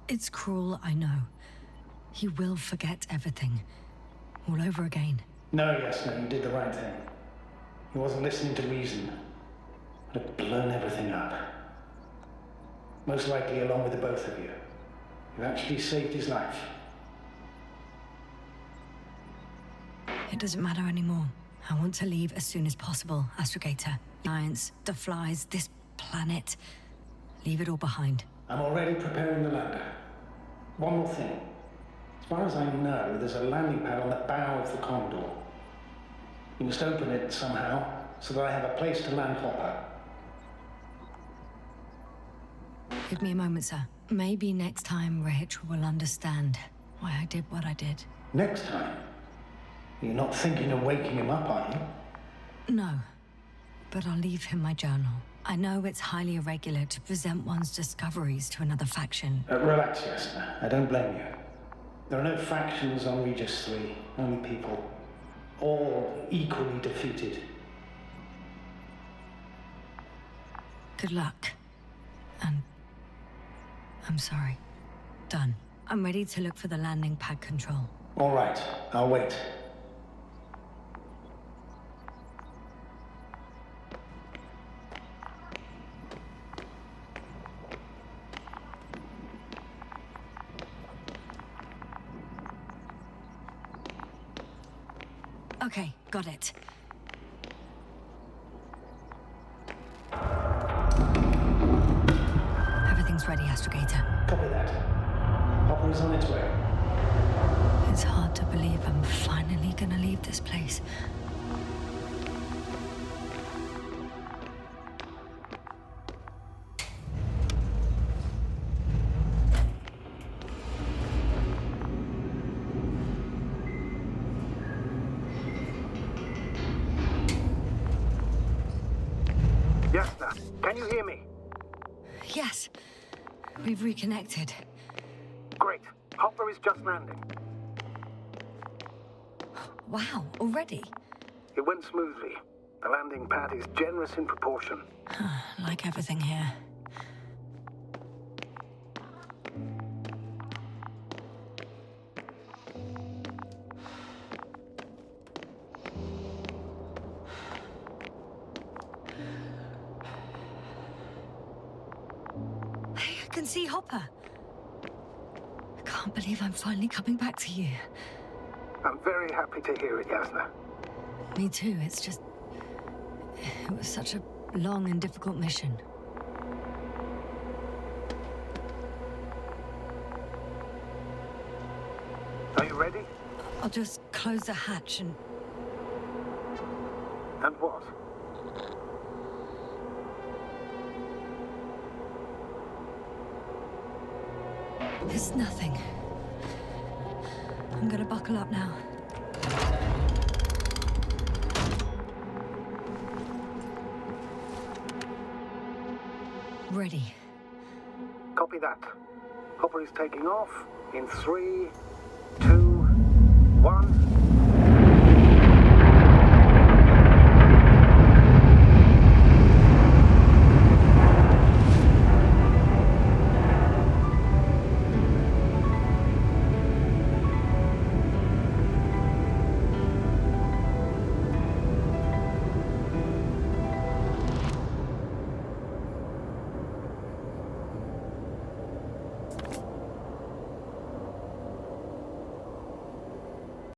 It's cruel, I know. He will forget everything. All over again. No, Yasna, you did the right thing. He wasn't listening to reason. Would have blown everything up. Most likely along with the both of you. You actually saved his life. It doesn't matter anymore. I want to leave as soon as possible, Astrogator. The Alliance, the flies, this planet. Leave it all behind. I'm already preparing the lander. One more thing. As far as I know, there's a landing pad on the bow of the Condor. You must open it somehow, so that I have a place to land Hopper. Give me a moment, sir. Maybe next time Regis will understand why I did what I did. Next time? You're not thinking of waking him up, are you? No, but I'll leave him my journal. I know it's highly irregular to present one's discoveries to another faction. Relax, Yasna. I don't blame you. There are no factions on Regis III, only people. All equally defeated. Good luck. And I'm sorry. Done. I'm ready to look for the landing pad control. All right. I'll wait. Okay, got it. Everything's ready, Astrogator. Copy that. Hopper is on its way. It's hard to believe I'm finally gonna leave this place. Yasna, can you hear me? Yes, we've reconnected. Great. Hopper is just landing. Wow, already? It went smoothly. The landing pad is generous in proportion. Like everything here. Hey, I can see Hopper. I can't believe I'm finally coming back to you. I'm very happy to hear it, Yasna. Me too, it's just... It was such a long and difficult mission. Are you ready? I'll just close the hatch and... And what? It's nothing. I'm gonna buckle up now. Ready. Copy that. Hopper is taking off in 3,